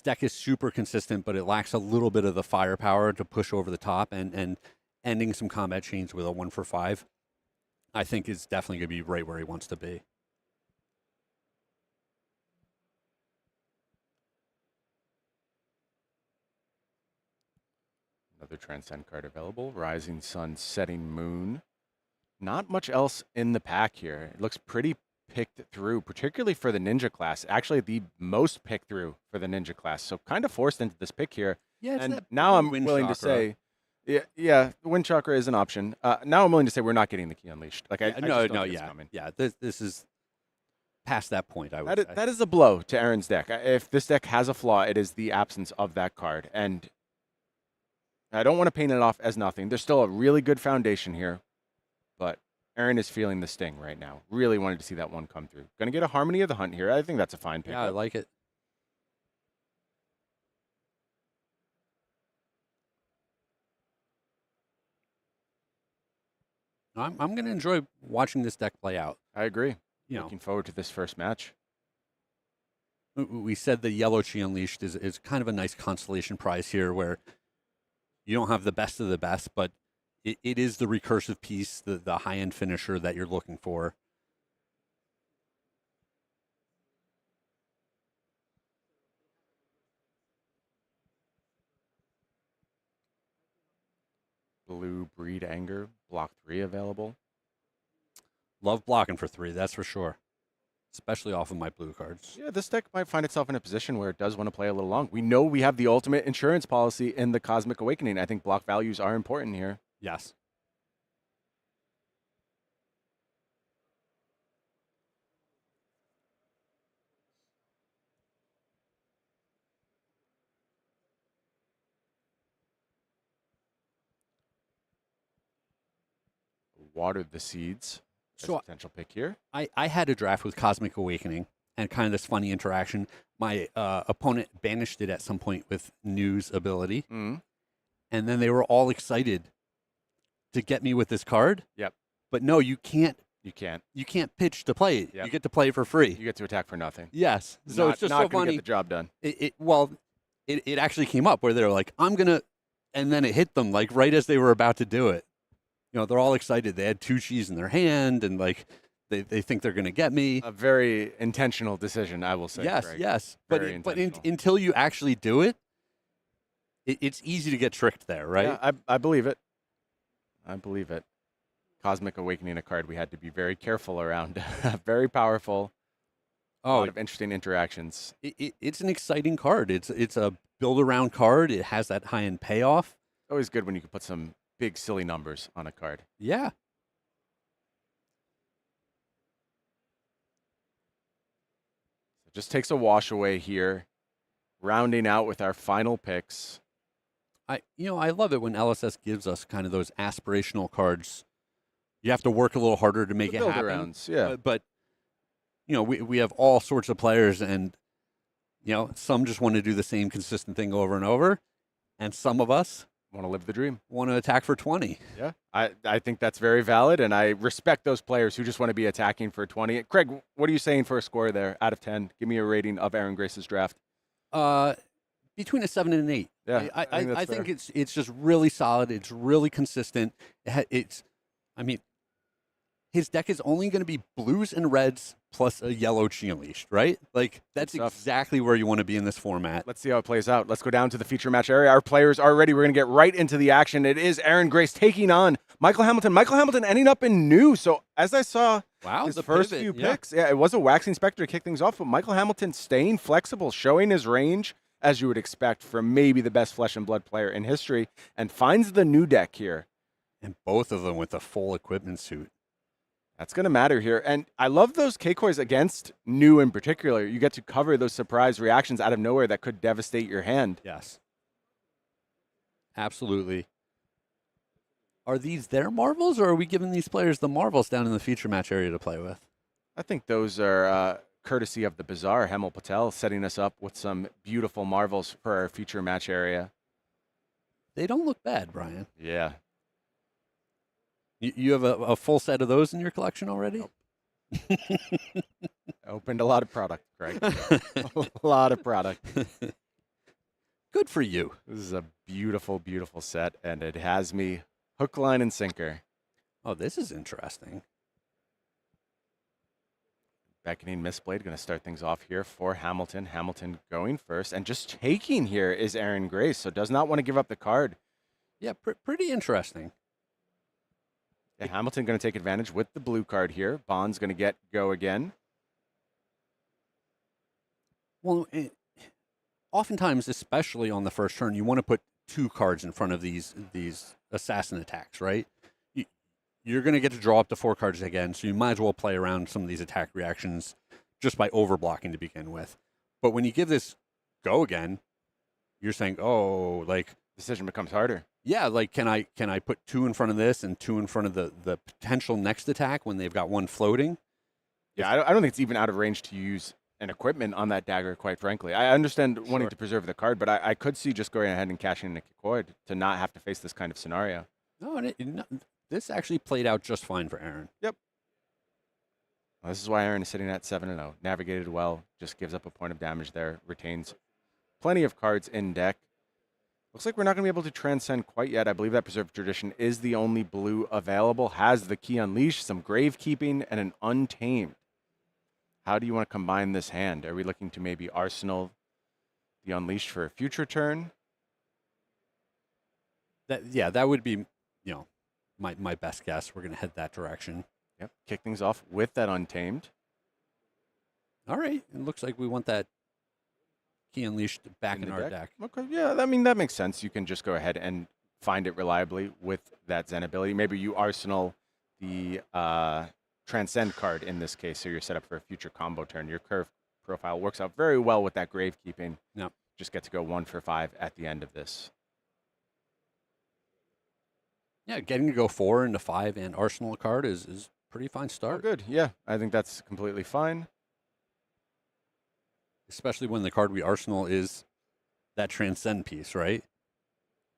deck is super consistent, but it lacks a little bit of the firepower to push over the top, and ending some combat chains with a 1 for 5, I think is definitely going to be right where he wants to be. Another Transcend card available. Rising Sun, Setting Moon. Not much else in the pack here. It looks pretty picked through, particularly for the Ninja class. Actually, the most picked through for the Ninja class. So kind of forced into this pick here. Yeah, and now I'm willing to say, the Wind Chakra is an option. Now I'm willing to say we're not getting the Key Unleashed. This is past that point. I would say that is a blow to Aaron's deck. If this deck has a flaw, it is the absence of that card. And I don't want to paint it off as nothing. There's still a really good foundation here, but Aaron is feeling the sting right now. Really wanted to see that one come through. Going to get a Harmony of the Hunt here. I think that's a fine pick. Yeah, I like it. I'm going to enjoy watching this deck play out. I agree. Looking forward to this first match. We said the Yellow Chi Unleashed is kind of a nice consolation prize here where you don't have the best of the best, but it is the recursive piece, the high-end finisher that you're looking for. Blue Breed Anger, block 3 available. Love blocking for 3, that's for sure. Especially off of my blue cards. Yeah, this deck might find itself in a position where it does want to play a little long. We know we have the ultimate insurance policy in the Cosmic Awakening. I think block values are important here. Yes. Watered the Seeds. So potential pick here. I had a draft with Cosmic Awakening and kind of this funny interaction. My opponent banished it at some point with News ability. Mm. And then they were all excited to get me with this card. Yep. But no, you can't You can't pitch to play it. Yep. You get to play it for free. You get to attack for nothing. Yes. So it's just not so funny. Get the job done. It actually came up where they're like, I'm gonna, and then it hit them like right as they were about to do it. You know, they're all excited. They had 2 cheese in their hand, and like they think they're gonna get me. A very intentional decision, I will say. Yes, Greg. yes. But until you actually do it, it's easy to get tricked there, right? Yeah, I believe it. I believe it. Cosmic Awakening, a card we had to be very careful around. Very powerful. A lot of interesting interactions. It's an exciting card. It's a build-around card. It has that high-end payoff. Always good when you can put some big, silly numbers on a card. Yeah. So it just takes a wash away here. Rounding out with our final picks. I love it when LSS gives us kind of those aspirational cards. You have to work a little harder to make it happen. Build-arounds, yeah. But we have all sorts of players, and some just want to do the same consistent thing over and over, and some of us want to live the dream. Want to attack for 20. Yeah, I think that's very valid, and I respect those players who just want to be attacking for 20. Craig, what are you saying for a score there out of 10? Give me a rating of Aaron Grace's draft. Between a 7 and an 8. Yeah, I think it's just really solid. It's really consistent. His deck is only going to be blues and reds plus a yellow Chi Unleashed, right? Like, that's exactly where you want to be in this format. Let's see how it plays out. Let's go down to the feature match area. Our players are ready. We're going to get right into the action. It is Aaron Grace taking on Michael Hamilton. Michael Hamilton ending up in new. So as I saw his first few picks, it was a Waxing Spectre to kick things off, but Michael Hamilton staying flexible, showing his range, as you would expect from maybe the best Flesh and Blood player in history, and finds the new deck here. And both of them with a full equipment suit. That's going to matter here. And I love those K-Kois against new in particular. You get to cover those surprise reactions out of nowhere that could devastate your hand. Yes. Absolutely. Are these their marvels, or are we giving these players the marvels down in the feature match area to play with? I think those are courtesy of the Bazaar, Hemel Patel, setting us up with some beautiful marvels for our feature match area. They don't look bad, Brian. Yeah. You have a full set of those in your collection already? Nope. Opened a lot of product, Greg. A lot of product. Good for you. This is a beautiful, beautiful set, and it has me hook, line, and sinker. Oh, this is interesting. Beckoning Mistblade going to start things off here for Hamilton. Hamilton going first, and just taking here is Aaron Grace, so does not want to give up the card. Yeah, pretty interesting. Yeah, Hamilton going to take advantage with the blue card here. Bond's going to go again. Well, oftentimes, especially on the first turn, you want to put 2 cards in front of these assassin attacks, right? You're going to get to draw up to 4 cards again, so you might as well play around some of these attack reactions just by overblocking to begin with. But when you give this go again, you're saying, oh, like... Decision becomes harder. Yeah, like, can I put 2 in front of this and 2 in front of the potential next attack when they've got 1 floating? Yeah, I don't think it's even out of range to use an equipment on that dagger, quite frankly. I understand wanting to preserve the card, but I could see just going ahead and cashing in a Kikoi to not have to face this kind of scenario. No, this actually played out just fine for Aaron. Yep. Well, this is why Aaron is sitting at 7-0. Navigated well, just gives up a point of damage there, retains plenty of cards in deck. Looks like we're not going to be able to transcend quite yet. I believe that Preserved Tradition is the only blue available. Has the Key Unleashed, some Gravekeeping, and an Untamed. How do you want to combine this hand? Are we looking to maybe Arsenal the Unleashed for a future turn? That would be, my best guess. We're going to head that direction. Yep. Kick things off with that Untamed. All right. It looks like we want that Key Unleashed back in our deck. Okay, yeah, I mean, that makes sense. You can just go ahead and find it reliably with that Zen ability. Maybe you Arsenal the Transcend card in this case, so you're set up for a future combo turn. Your curve profile works out very well with that Gravekeeping. Yep. Just get to go 1 for 5 at the end of this. Yeah, getting to go 4 into 5 and Arsenal a card is pretty fine start. Oh, good, yeah. I think that's completely fine. Especially when the card we Arsenal is that Transcend piece, right?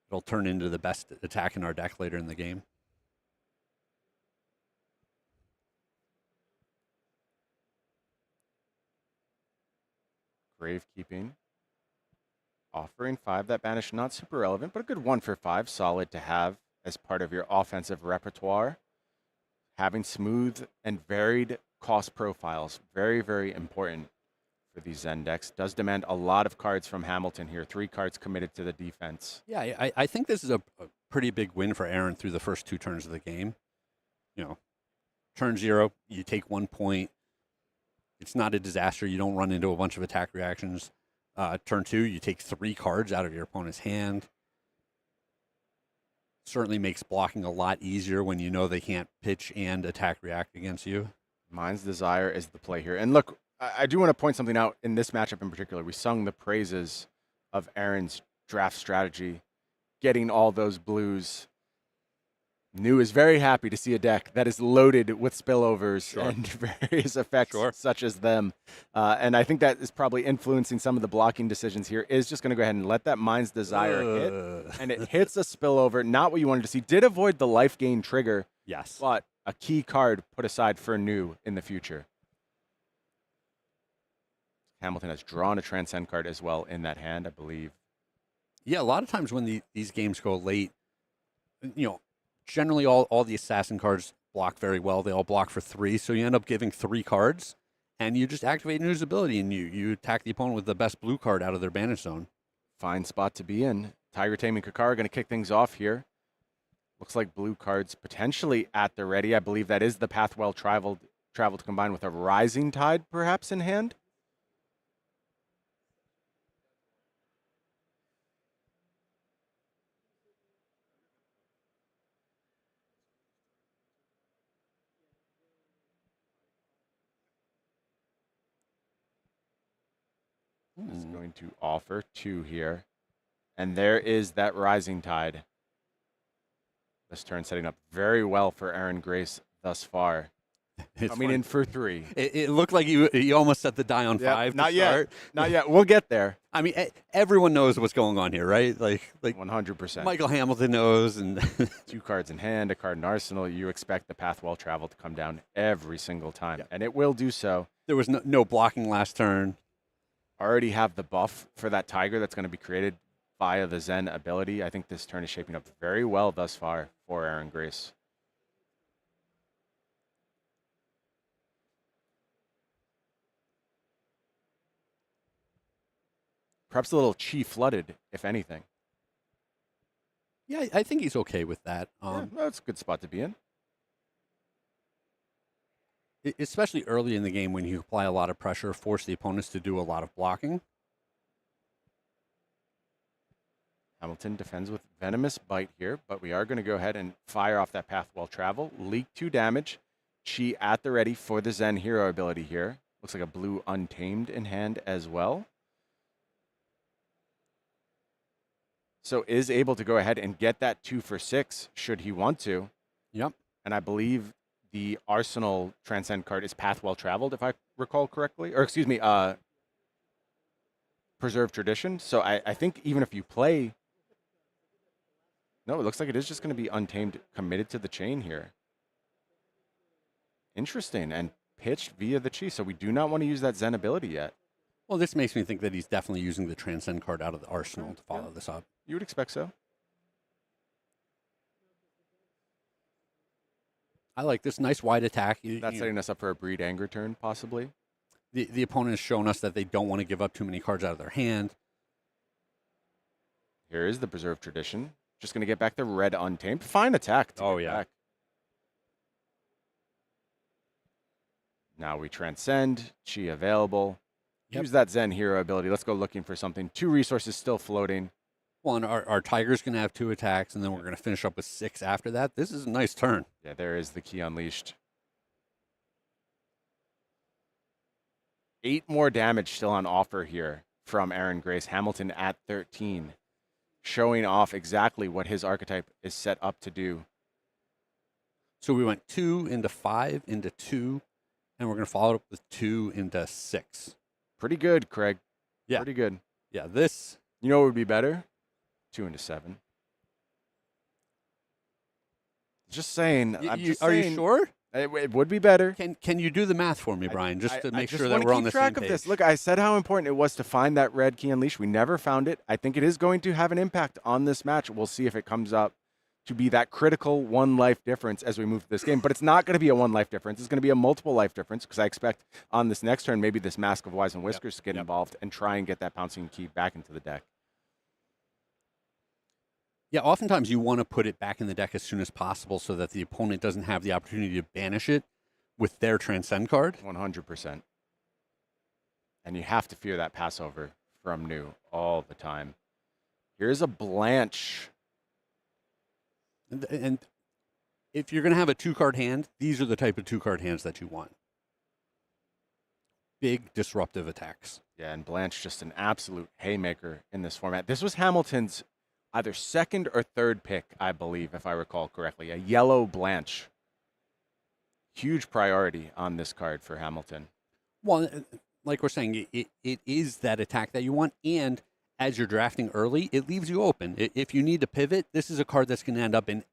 It'll turn into the best attack in our deck later in the game. Gravekeeping. Offering 5. That banish, not super relevant, but a good 1 for 5. Solid to have as part of your offensive repertoire. Having smooth and varied cost profiles. Very, very important for these Zen decks. Does demand a lot of cards from Hamilton here. 3 cards committed to the defense. Yeah, I think this is a pretty big win for Aaron through the first 2 turns of the game. You know, turn 0, you take 1 point. It's not a disaster. You don't run into a bunch of attack reactions. Turn 2, you take 3 cards out of your opponent's hand. Certainly makes blocking a lot easier when you know they can't pitch and attack react against you. Mind's Desire is the play here. And look, I do want to point something out in this matchup in particular. We sung the praises of Aaron's draft strategy, getting all those blues. New is very happy to see a deck that is loaded with spillovers and various effects such as them. And I think that is probably influencing some of the blocking decisions here. Is just going to go ahead and let that Mind's Desire hit. And it hits a spillover, not what you wanted to see. Did avoid the life gain trigger. Yes. But a key card put aside for New in the future. Hamilton has drawn a Transcend card as well in that hand, I believe. Yeah, a lot of times when these games go late, you know, generally all the assassin cards block very well. They all block for 3, so you end up giving 3 cards, and you just activate New's ability, and you attack the opponent with the best blue card out of their banish zone. Fine spot to be in. Tiger Taming Kakar going to kick things off here. Looks like blue cards potentially at the ready. I believe that is the path well traveled combined with a Rising Tide perhaps in hand. Is going to offer 2 here. And there is that Rising Tide. This turn setting up very well for Aaron Grace thus far. Coming in for 3. It looked like you almost set the die on 5 Not to yet. start. Not yet. We'll get there. I mean, everyone knows what's going on here, right? Like 100%. Michael Hamilton knows. And 2 cards in hand, a card in arsenal. You expect the path well traveled to come down every single time. And it will do so. There was no blocking last turn. Already have the buff for that Tiger that's going to be created via the Zen ability. I think this turn is shaping up very well thus far for Aaron Grace. Perhaps a little chi flooded, if anything. Yeah, I think he's okay with that. That's a good spot to be in. Especially early in the game when you apply a lot of pressure, force the opponents to do a lot of blocking. Hamilton defends with Venomous Bite here, but we are going to go ahead and fire off that path well travel. Leak 2 damage. Chi at the ready for the Zen hero ability here. Looks like a blue Untamed in hand as well. So is able to go ahead and get that 2 for 6 should he want to. Yep. And I believe the Arsenal Transcend card is Path Well Traveled, if I recall correctly. Or excuse me, Preserved Tradition. So I think even if you play... No, it looks like it is just going to be Untamed, committed to the chain here. Interesting. And pitched via the Chi. So we do not want to use that Zen ability yet. Well, this makes me think that he's definitely using the Transcend card out of the arsenal to follow this up. You would expect so. I like this nice wide attack. That's setting us up for a Breed Anger turn, possibly. The opponent has shown us that they don't want to give up too many cards out of their hand. Here is the Preserved Tradition. Just going to get back the red Untamed. Fine attack. Back. Now we Transcend. Chi available. Yep. Use that Zen hero ability. Let's go looking for something. 2 resources still floating. Well, and our Tiger's going to have 2 attacks, and then we're going to finish up with 6 after that. This is a nice turn. Yeah, there is the Key Unleashed. 8 more damage still on offer here from Aaron Grace. Hamilton at 13. Showing off exactly what his archetype is set up to do. So we went 2 into 5 into 2, and we're going to follow it up with 2 into 6. Pretty good, Craig. Yeah. Pretty good. Yeah, this... You know what would be better? 2 into 7. Just saying. Are you sure? It would be better. Can you do the math for me, Brian, just to make sure that wanna we're on keep the same track of page? this. Look, I said how important it was to find that red key unleash. We never found it. I think it is going to have an impact on this match. We'll see if it comes up to be that critical one life difference as we move through this game. But it's not going to be a one life difference. It's going to be a multiple life difference because I expect on this next turn maybe this Mask of Wise and Whiskers to get involved and try and get that pouncing key back into the deck. Yeah, oftentimes you want to put it back in the deck as soon as possible so that the opponent doesn't have the opportunity to banish it with their Transcend card. 100%. And you have to fear that passover from New all the time. Here's a Blanche. And if you're going to have a 2-card hand, these are the type of 2-card hands that you want. Big disruptive attacks. Yeah, and Blanche just an absolute haymaker in this format. This was Hamilton's either second or third pick, I believe, if I recall correctly. A yellow Blanche. Huge priority on this card for Hamilton. Well, like we're saying, it is that attack that you want, and as you're drafting early, it leaves you open. If you need to pivot, this is a card that's going to end up in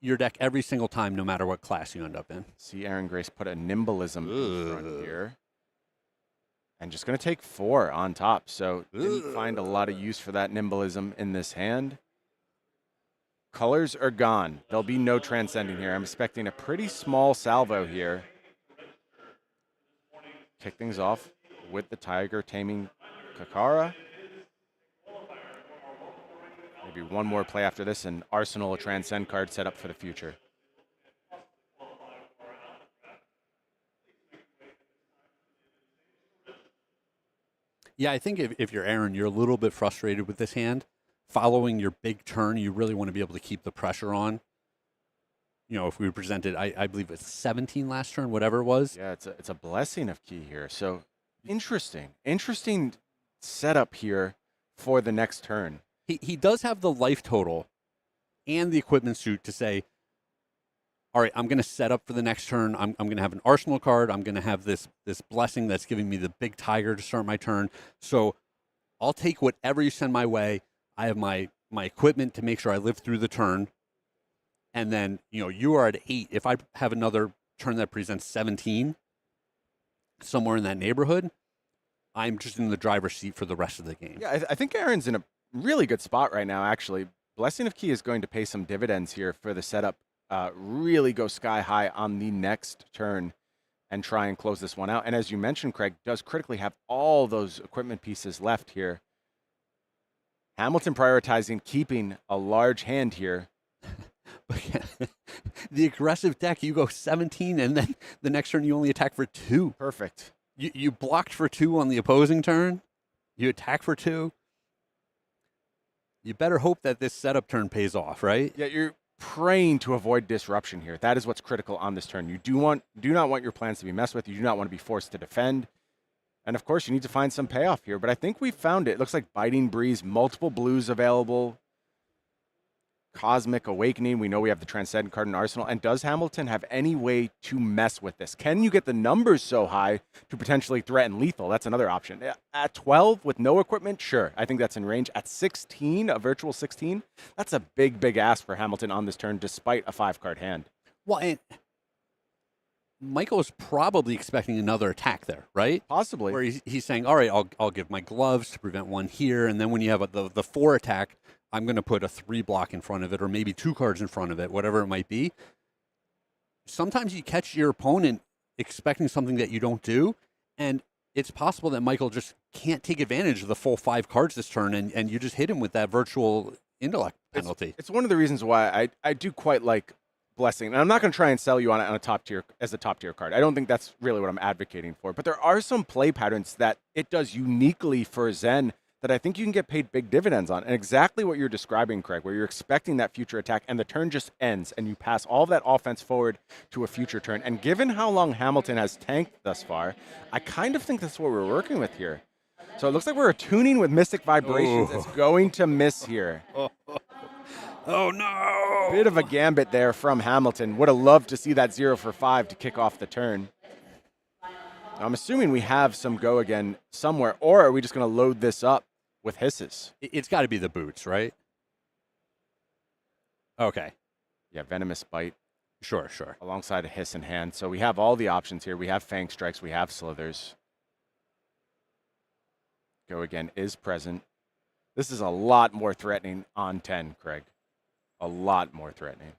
your deck every single time, no matter what class you end up in. See Aaron Grace put a Nimblism in front here. And just going to take 4 on top. So didn't find a lot of use for that Nimblism in this hand. Colors are gone. There'll be no transcending here. I'm expecting a pretty small salvo here. Kick things off with the Tiger taming Kakara. Maybe one more play after this, and Arsenal a Transcend card set up for the future. Yeah, I think if you're Aaron, you're a little bit frustrated with this hand. Following your big turn, you really want to be able to keep the pressure on. You know, if we presented, I believe it's 17 last turn, whatever it was. Yeah, it's a blessing of key here. So interesting setup here for the next turn. He does have the life total and the equipment suit to say, all right, I'm going to set up for the next turn. I'm going to have an Arsenal card. I'm going to have this blessing that's giving me the big tiger to start my turn. So I'll take whatever you send my way. I have my equipment to make sure I live through the turn. And then, you know, you are at 8. If I have another turn that presents 17, somewhere in that neighborhood, I'm just in the driver's seat for the rest of the game. Yeah, I think Aaron's in a really good spot right now, actually. Blessing of Key is going to pay some dividends here for the setup. Really go sky high on the next turn and try and close this one out. And as you mentioned, Craig, does critically have all those equipment pieces left here. Hamilton prioritizing keeping a large hand here. The aggressive deck, you go 17, and then the next turn you only attack for 2. Perfect. You blocked for 2 on the opposing turn. You attack for 2. You better hope that this setup turn pays off, right? Yeah, you're praying to avoid disruption here. That is what's critical on this turn. You do not want your plans to be messed with. You do not want to be forced to defend. And of course, you need to find some payoff here. But I think we found it. It looks like Biting Breeze, multiple blues available. Cosmic Awakening. We know we have the Transcend card in Arsenal. And does Hamilton have any way to mess with this? Can you get the numbers so high to potentially threaten lethal? That's another option. At 12 with no equipment, sure. I think that's in range. At 16, a virtual 16, that's a big ask for Hamilton on this turn, despite a 5-card hand. Well, and Michael is probably expecting another attack there, right? Possibly. Where he's saying, all right, I'll give my gloves to prevent one here. And then when you have the 4 attack, I'm going to put a 3 block in front of it, or maybe 2 cards in front of it, whatever it might be. Sometimes you catch your opponent expecting something that you don't do, and it's possible that Michael just can't take advantage of the full 5 cards this turn, and you just hit him with that virtual intellect penalty. It's one of the reasons why I do quite like Blessing. And I'm not going to try and sell you on it on a top tier card. I don't think that's really what I'm advocating for. But there are some play patterns that it does uniquely for Zen that I think you can get paid big dividends on. And exactly what you're describing, Craig, where you're expecting that future attack and the turn just ends and you pass all of that offense forward to a future turn. And given how long Hamilton has tanked thus far, I kind of think that's what we're working with here. So it looks like we're attuning with Mystic Vibrations. It's going to miss here. Oh, no! Bit of a gambit there from Hamilton. Would have loved to see that 0 for 5 to kick off the turn. I'm assuming we have some go again somewhere, or are we just going to load this up with hisses? It's got to be the boots, right? Okay. Yeah, Venomous Bite. Sure, sure. alongside a hiss in hand. So we have all the options here. We have Fang Strikes. We have Slithers. Go again is present. This is a lot more threatening on 10, Craig. A lot more threatening.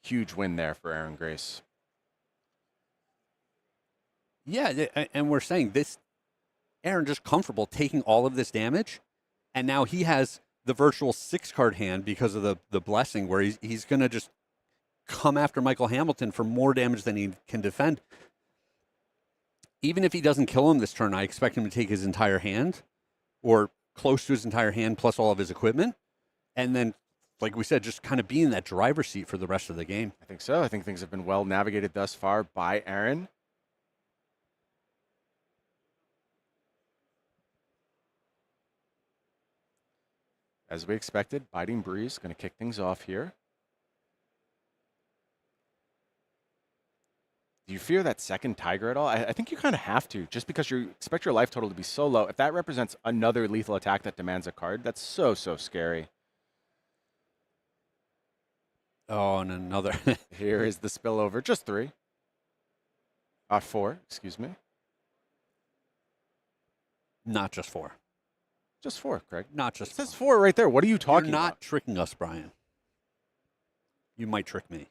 Huge win there for Aaron Grace. Yeah, and we're saying this, Aaron just comfortable taking all of this damage, and now he has the virtual 6-card hand because of the blessing, where he's going to just come after Michael Hamilton for more damage than he can defend. Even if he doesn't kill him this turn, I expect him to take his entire hand, or close to his entire hand plus all of his equipment, and then, like we said, just kind of be in that driver's seat for the rest of the game. I think so. I think things have been well navigated thus far by Aaron. As we expected, Biting Breeze going to kick things off here. Do you fear that second Tiger at all? I think you kind of have to, just because you expect your life total to be so low. If that represents another lethal attack that demands a card, that's so scary. Oh, and another. Here is the spillover. Just 3. 4, excuse me. Not just 4. Just 4, Craig. Not just It says 4 right there. What are you talking You're not about? tricking us, Brian. You might trick me.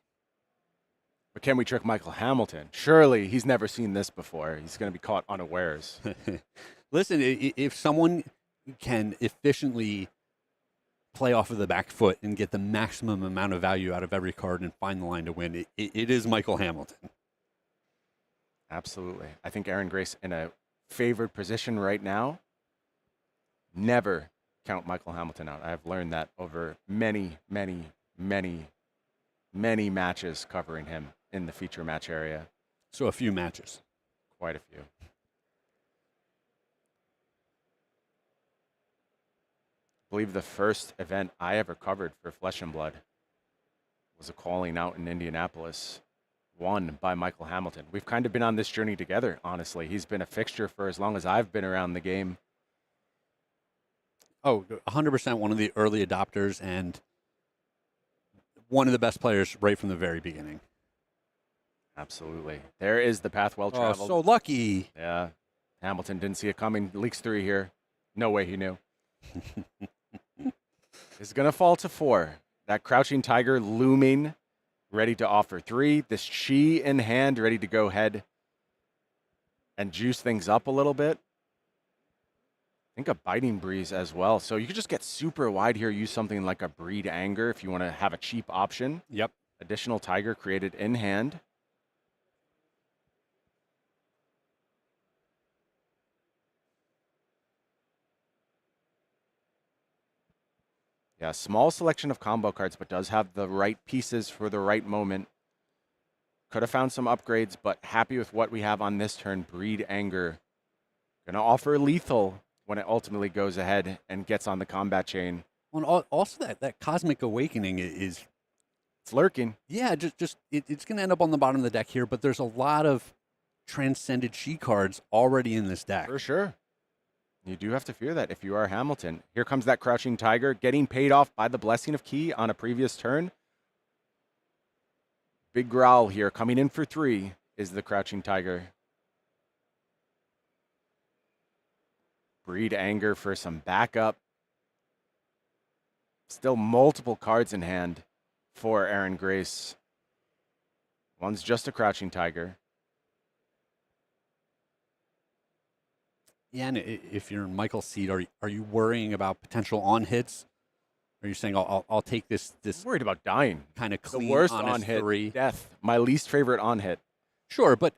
But can we trick Michael Hamilton? Surely he's never seen this before. He's going to be caught unawares. Listen, if someone can efficiently play off of the back foot and get the maximum amount of value out of every card and find the line to win, it is Michael Hamilton. Absolutely. I think Aaron Grace in a favored position right now. Never count Michael Hamilton out. I have learned that over many matches covering him in the feature match area. So a few matches. Quite a few. I believe the first event I ever covered for Flesh and Blood was a calling out in Indianapolis, won by Michael Hamilton. We've kind of been on this journey together, honestly. He's been a fixture for as long as I've been around the game. Oh, 100% one of the early adopters and one of the best players right from the very beginning. Absolutely. There is the path well traveled. Oh, so lucky. Yeah. Hamilton didn't see it coming. Leaks 3 here. No way he knew. Is going to fall to 4. That Crouching Tiger looming, ready to offer 3. This Chi in hand, ready to go ahead and juice things up a little bit. I think a Biting Breeze as well. So you could just get super wide here, use something like a Breed Anger if you want to have a cheap option. Yep. Additional Tiger created in hand. Yeah, small selection of combo cards, but does have the right pieces for the right moment. Could have found some upgrades, but happy with what we have on this turn. Breed Anger. Going to offer lethal when it ultimately goes ahead and gets on the combat chain. Well, also that Cosmic Awakening is... It's lurking. Yeah, it's going to end up on the bottom of the deck here, but there's a lot of Transcended Chi cards already in this deck. For sure. You do have to fear that if you are Hamilton. Here comes that Crouching Tiger, getting paid off by the Blessing of Ki on a previous turn. Big growl here, coming in for 3 is the Crouching Tiger. Breed Anger for some backup. Still multiple cards in hand for Aaron Grace. One's just a Crouching Tiger. Yeah, and if you're in Michael's seat, are you worrying about potential on hits? Are you saying I'll take this I'm worried about dying. kind of clean The worst honest on hit, 3? death. My least favorite on hit. Sure, but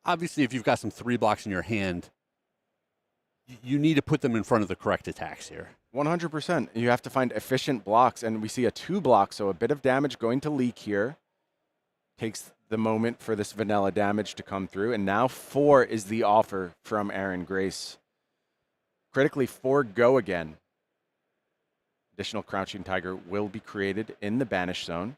obviously if you've got some 3 blocks in your hand, you need to put them in front of the correct attacks here. 100%. You have to find efficient blocks, and we see a 2 block, so a bit of damage going to leak here. Takes the moment for this vanilla damage to come through, and now 4 is the offer from Aaron Grace. Critically 4 go again. Additional Crouching Tiger will be created in the Banish Zone.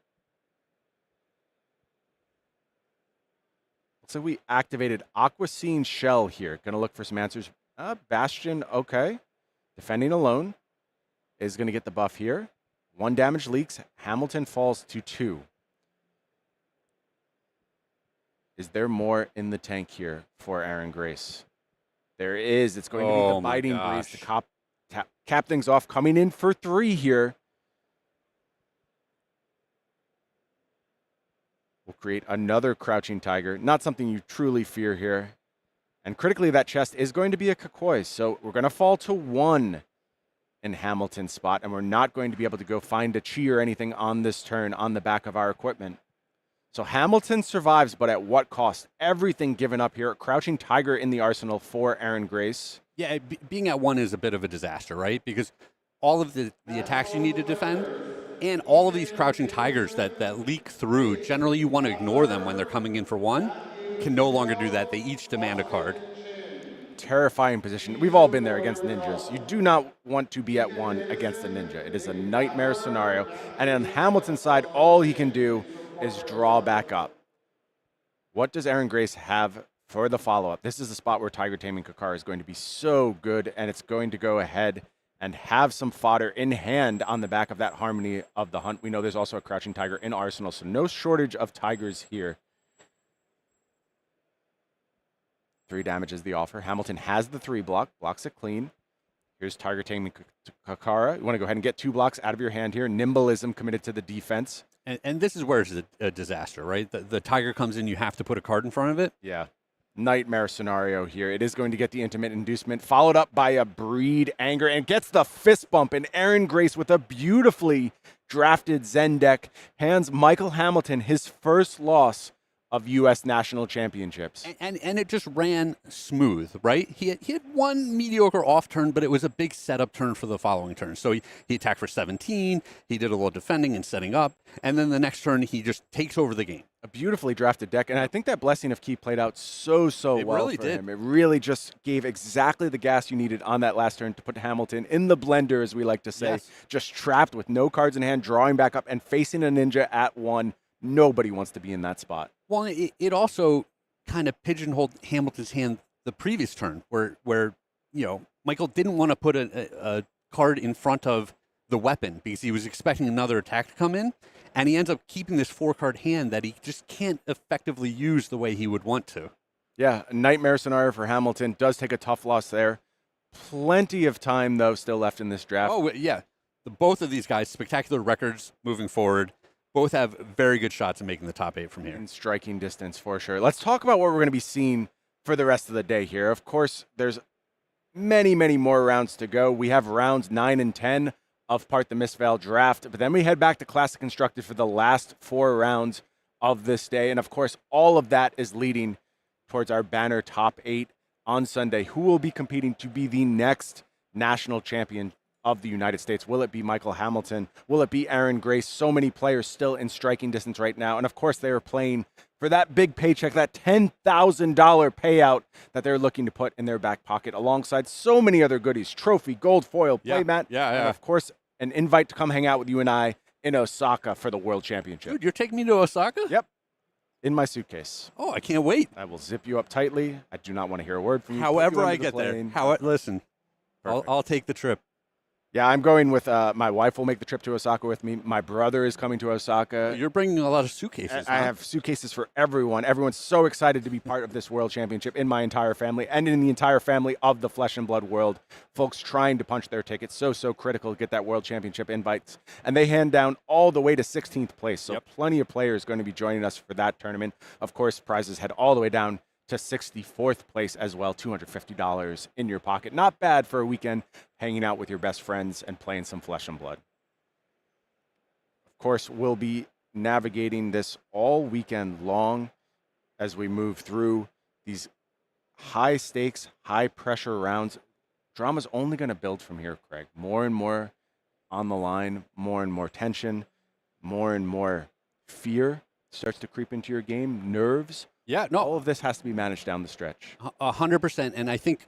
Looks like we activated Aquasine Shell here. Going to look for some answers. Bastion, okay. Defending alone is going to get the buff here. 1 damage leaks. Hamilton falls to 2. Is there more in the tank here for Aaron Grace? There is. It's going to be the biting breeze to cap things off, coming in for 3 here. We'll create another Crouching Tiger. Not something you truly fear here. And critically, that chest is going to be a Kakoi. So we're going to fall to 1 in Hamilton's spot, and we're not going to be able to go find a Chi or anything on this turn on the back of our equipment. So Hamilton survives, but at what cost? Everything given up here. Crouching Tiger in the arsenal for Aaron Grace. Yeah, being at 1 is a bit of a disaster, right? Because all of the attacks you need to defend and all of these Crouching Tigers that leak through, generally you want to ignore them when they're coming in for 1, can no longer do that. They each demand a card. Terrifying position. We've all been there against ninjas. You do not want to be at 1 against a ninja. It is a nightmare scenario. And on Hamilton's side, all he can do is draw back up. What does Aaron Grace have for the follow-up? This is the spot where Tiger Taming Kakar is going to be so good, and it's going to go ahead and have some fodder in hand on the back of that Harmony of the Hunt. We know there's also a Crouching Tiger in arsenal, so no shortage of tigers here. 3 damage is the offer. Hamilton has the 3 block, blocks it clean. Here's Tiger Taming Kakara. You want to go ahead and get 2 blocks out of your hand here. Nimbleism committed to the defense. And this is where it's a disaster, right? The Tiger comes in, you have to put a card in front of it. Yeah. Nightmare scenario here. It is going to get the Intimate Inducement, followed up by a Breed Anger, and gets the fist bump. And Aaron Grace with a beautifully drafted Zen deck hands Michael Hamilton his first loss of U.S. national championships. And it just ran smooth, right? He had 1 mediocre off turn, but it was a big setup turn for the following turn. So he attacked for 17, he did a little defending and setting up, and then the next turn he just takes over the game. A beautifully drafted deck, and I think that Blessing of Ki played out so well really for did. him. It really just gave exactly the gas you needed on that last turn to put Hamilton in the blender, as we like to say. Yes. Just trapped with no cards in hand, drawing back up, and facing a ninja at 1. Nobody wants to be in that spot. Well, it also kind of pigeonholed Hamilton's hand the previous turn, where Michael didn't want to put a card in front of the weapon because he was expecting another attack to come in, and he ends up keeping this 4-card hand that he just can't effectively use the way he would want to. Yeah, a nightmare scenario for Hamilton. Does take a tough loss there. Plenty of time, though, still left in this draft. Oh, yeah. Both of these guys, spectacular records moving forward. Both have very good shots at making the top 8 from here. In striking distance, for sure. Let's talk about what we're going to be seeing for the rest of the day here. Of course, there's many more rounds to go. We have rounds 9 and 10 of Part the Mistveil draft, but then we head back to Classic Constructed for the last 4 rounds of this day. And of course, all of that is leading towards our banner top 8 on Sunday. Who will be competing to be the next national champion of the United States? Will it be Michael Hamilton? Will it be Aaron Grace? So many players still in striking distance right now. And of course, they are playing for that big paycheck, that $10,000 payout that they're looking to put in their back pocket alongside so many other goodies, trophy, gold foil, playmat, and of course, an invite to come hang out with you and I in Osaka for the World Championship. Dude, you're taking me to Osaka? Yep. In my suitcase. Oh, I can't wait. I will zip you up tightly. I do not want to hear a word from you. However I get there. Listen, I'll take the trip. Yeah, I'm going with my wife will make the trip to Osaka with me. My brother is coming to Osaka. You're bringing a lot of suitcases. I have suitcases for everyone. Everyone's so excited to be part of this World Championship in my entire family and in the entire family of the Flesh and Blood world. Folks trying to punch their tickets. So critical to get that World Championship invites. And they hand down all the way to 16th place. So plenty of players going to be joining us for that tournament. Of course, prizes head all the way down to 64th place as well, $250 in your pocket. Not bad for a weekend hanging out with your best friends and playing some Flesh and Blood. Of course, we'll be navigating this all weekend long as we move through these high stakes, high pressure rounds. Drama's only going to build from here, Craig. More and more on the line, more and more tension, more and more fear starts to creep into your game, nerves. Yeah, no. All of this has to be managed down the stretch. 100%. And I think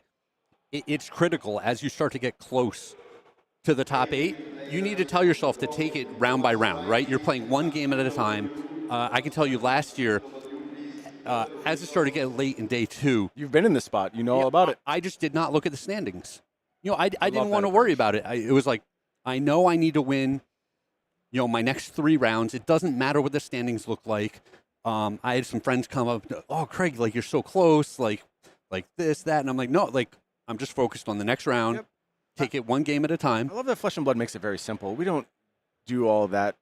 it's critical as you start to get close to the top 8. You need to tell yourself to take it round by round, right? You're playing one game at a time. I can tell you last year, as it started to get late in day 2. You've been in this spot. You know all about it. I just did not look at the standings. I didn't want to worry about it. It was like, I know I need to win, my next 3 rounds. It doesn't matter what the standings look like. I had some friends come up, oh, Craig, like, you're so close, like this, that. And I'm like, no, like, I'm just focused on the next round. Yep. Take it one game at a time. I love that Flesh and Blood makes it very simple. We don't do all that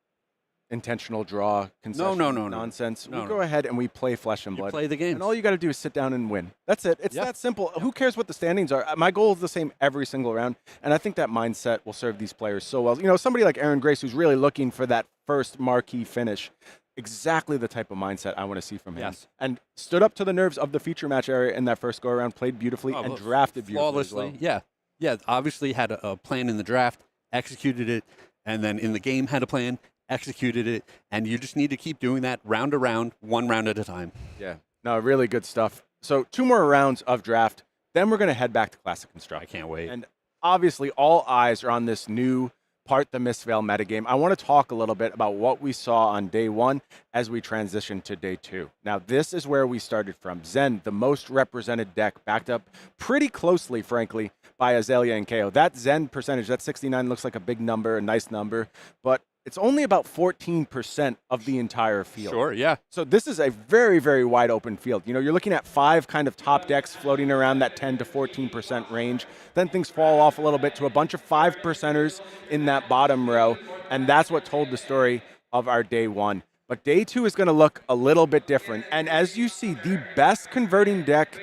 intentional draw concession nonsense. We go ahead and we play Flesh and Blood. Play the games. And all you got to do is sit down and win. That's it. It's that simple. Who cares what the standings are? My goal is the same every single round, and I think that mindset will serve these players so well. You know, somebody like Aaron Grace, who's really looking for that first marquee finish, exactly the type of mindset I want to see from him. Yes. And stood up to the nerves of the feature match area in that first go-around, played beautifully, and drafted beautifully flawlessly. as well. Yeah, obviously had a plan in the draft, executed it, and then in the game had a plan, executed it, and you just need to keep doing that round to round, one round at a time. Yeah, no, really good stuff. So 2 more rounds of draft, then we're going to head back to Classic Construct. I can't wait. And obviously, all eyes are on this new Part the Mistveil metagame. I want to talk a little bit about what we saw on day 1 as we transition to day 2. Now, this is where we started from. Zen, the most represented deck, backed up pretty closely, frankly, by Azalea and Kayo. That Zen percentage, that 69, looks like a big number, a nice number, but it's only about 14% of the entire field. Sure, yeah. So this is a very, very wide open field. You know, you're looking at 5 kind of top decks floating around that 10 to 14% range. Then things fall off a little bit to a bunch of 5%ers in that bottom row. And that's what told the story of our day 1. But day 2 is going to look a little bit different. And as you see, the best converting deck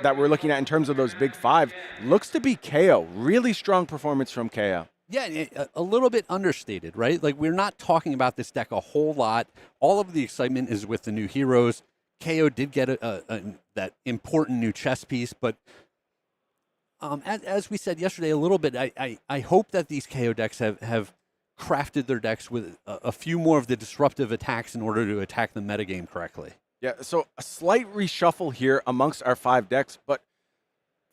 that we're looking at in terms of those big 5 looks to be Kayo. Really strong performance from Kayo. Yeah, a little bit understated, right? Like, we're not talking about this deck a whole lot. All of the excitement is with the new heroes. Kayo did get that important new chess piece, but as we said yesterday a little bit, I hope that these Kayo decks have crafted their decks with a few more of the disruptive attacks in order to attack the metagame correctly. Yeah, so a slight reshuffle here amongst our 5 decks, but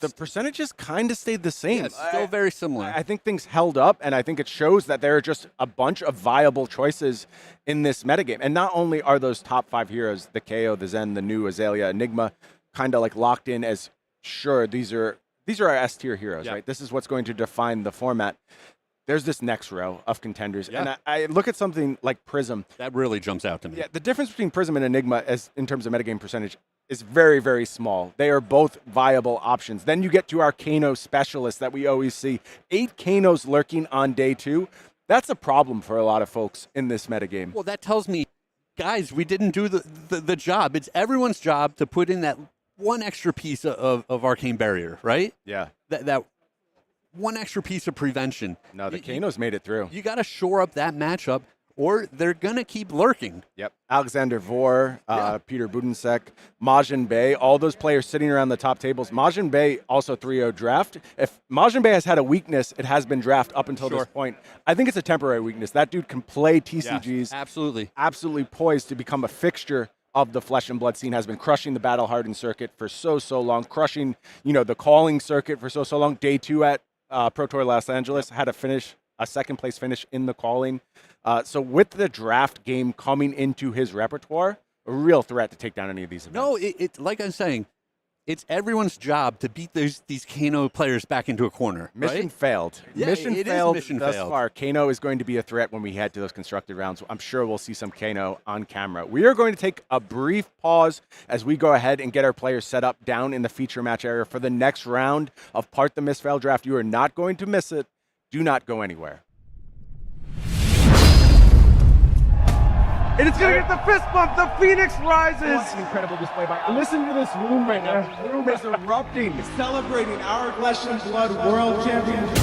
the percentages kind of stayed the same. Yeah, still very similar. I think things held up, and I think it shows that there are just a bunch of viable choices in this metagame. And not only are those top 5 heroes, the Kayo, the Zen, the new Azalea, Enigma, kind of like locked in as, sure, these are our S-tier heroes, right? This is what's going to define the format. There's this next row of contenders. Yeah. And I look at something like Prism. That really jumps out to me. Yeah, the difference between Prism and Enigma in terms of metagame percentage is very, very small. They are both viable options. Then you get to our Kano specialists that we always see. 8 Kanos lurking on day 2. That's a problem for a lot of folks in this metagame. Well, that tells me, guys, we didn't do the job. It's everyone's job to put in that one extra piece of Arcane Barrier, right? Yeah. That one extra piece of prevention. No, the Kanos made it through. You got to shore up that matchup, or they're going to keep lurking. Yep. Alexander Vore, Peter Budensek, Majin Bey, all those players sitting around the top tables. Majin Bey also 3-0 draft. If Majin Bey has had a weakness, it has been draft up until this point. I think it's a temporary weakness. That dude can play TCGs. Yes, absolutely. Absolutely poised to become a fixture of the Flesh and Blood scene, has been crushing the Battle Hardened circuit for so long, crushing, the calling circuit for so long. Day 2 at Pro Tour Los Angeles had a second place finish in the calling. So with the draft game coming into his repertoire, a real threat to take down any of these events. No, it's like I'm saying, it's everyone's job to beat these Kano players back into a corner. Mission right? failed. Yeah, mission it failed is mission thus failed. far. Kano is going to be a threat when we head to those constructed rounds. I'm sure we'll see some Kano on camera. We are going to take a brief pause as we go ahead and get our players set up down in the feature match area for the next round of Part the Mistveil draft. You are not going to miss it. Do not go anywhere. And it's going to get the fist bump. The Phoenix rises. What an incredible display by. Listen to this room right now. This room is erupting, celebrating our Flesh and Blood World Championship.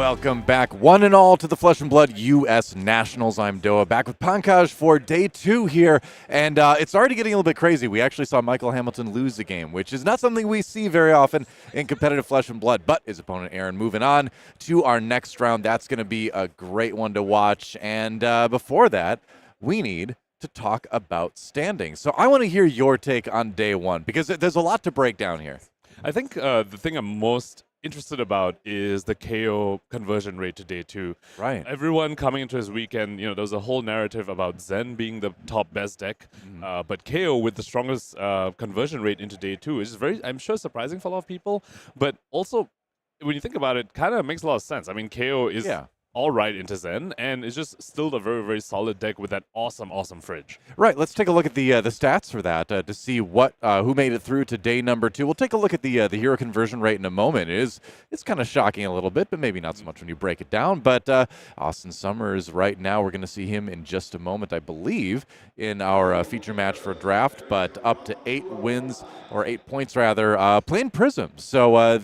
Welcome back, one and all, to the Flesh and Blood U.S. Nationals. I'm Doa, back with Pankaj for day 2 here, and it's already getting a little bit crazy. We actually saw Michael Hamilton lose the game, which is not something we see very often in competitive Flesh and Blood, but his opponent Aaron moving on to our next round. That's going to be a great one to watch, and before that, we need to talk about standings. So I want to hear your take on day 1, because there's a lot to break down here. I think the thing I'm most interested about is the Kayo conversion rate to day 2. Right. Everyone coming into his weekend, there was a whole narrative about Zen being the top best deck, but Kayo with the strongest conversion rate into day 2 is very, I'm sure, surprising for a lot of people, but also when you think about it, kind of makes a lot of sense. I mean, Kayo is all right into Zen, and it's just still a very, very solid deck with that awesome, awesome fridge. Right. Let's take a look at the stats for that to see what who made it through to day number 2. We'll take a look at the hero conversion rate in a moment. It's kind of shocking a little bit, but maybe not so much when you break it down. But Austin Summers, right now, we're going to see him in just a moment, I believe, in our feature match for draft. But up to 8 wins, or 8 points rather, playing Prism. So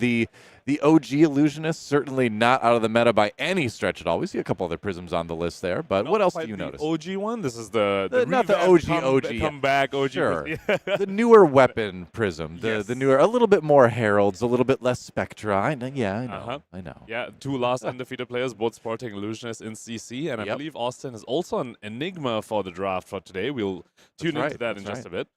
the OG Illusionist, certainly not out of the meta by any stretch at all. We see a couple other Prisms on the list there, but what else do you notice? OG one? This is the not the OG. Comeback OG. Sure. The newer weapon Prism. The newer, a little bit more Heralds, a little bit less Spectra. I know. I know. Yeah, 2 last undefeated players, both sporting Illusionist in CC, and I believe Austin is also an Enigma for the draft for today. We'll tune into that in just a bit.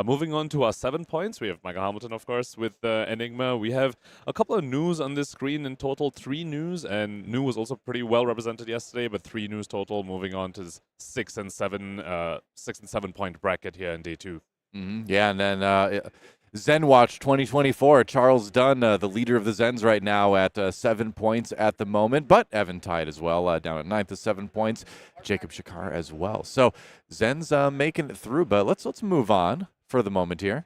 Moving on to our 7 points, we have Michael Hamilton, of course, with Enigma. We have a couple of news on this screen, in total 3 news, and new was also pretty well represented yesterday, but 3 news total. Moving on to this 6 and 7 point bracket here in day 2. Yeah, and then Zen Watch 2024, Charles Dunn, the leader of the Zens right now at 7 points at the moment, but Eventide as well, down at 9th with 7 points. Jacob Shakar as well. So Zen's making it through, but let's move on for the moment here.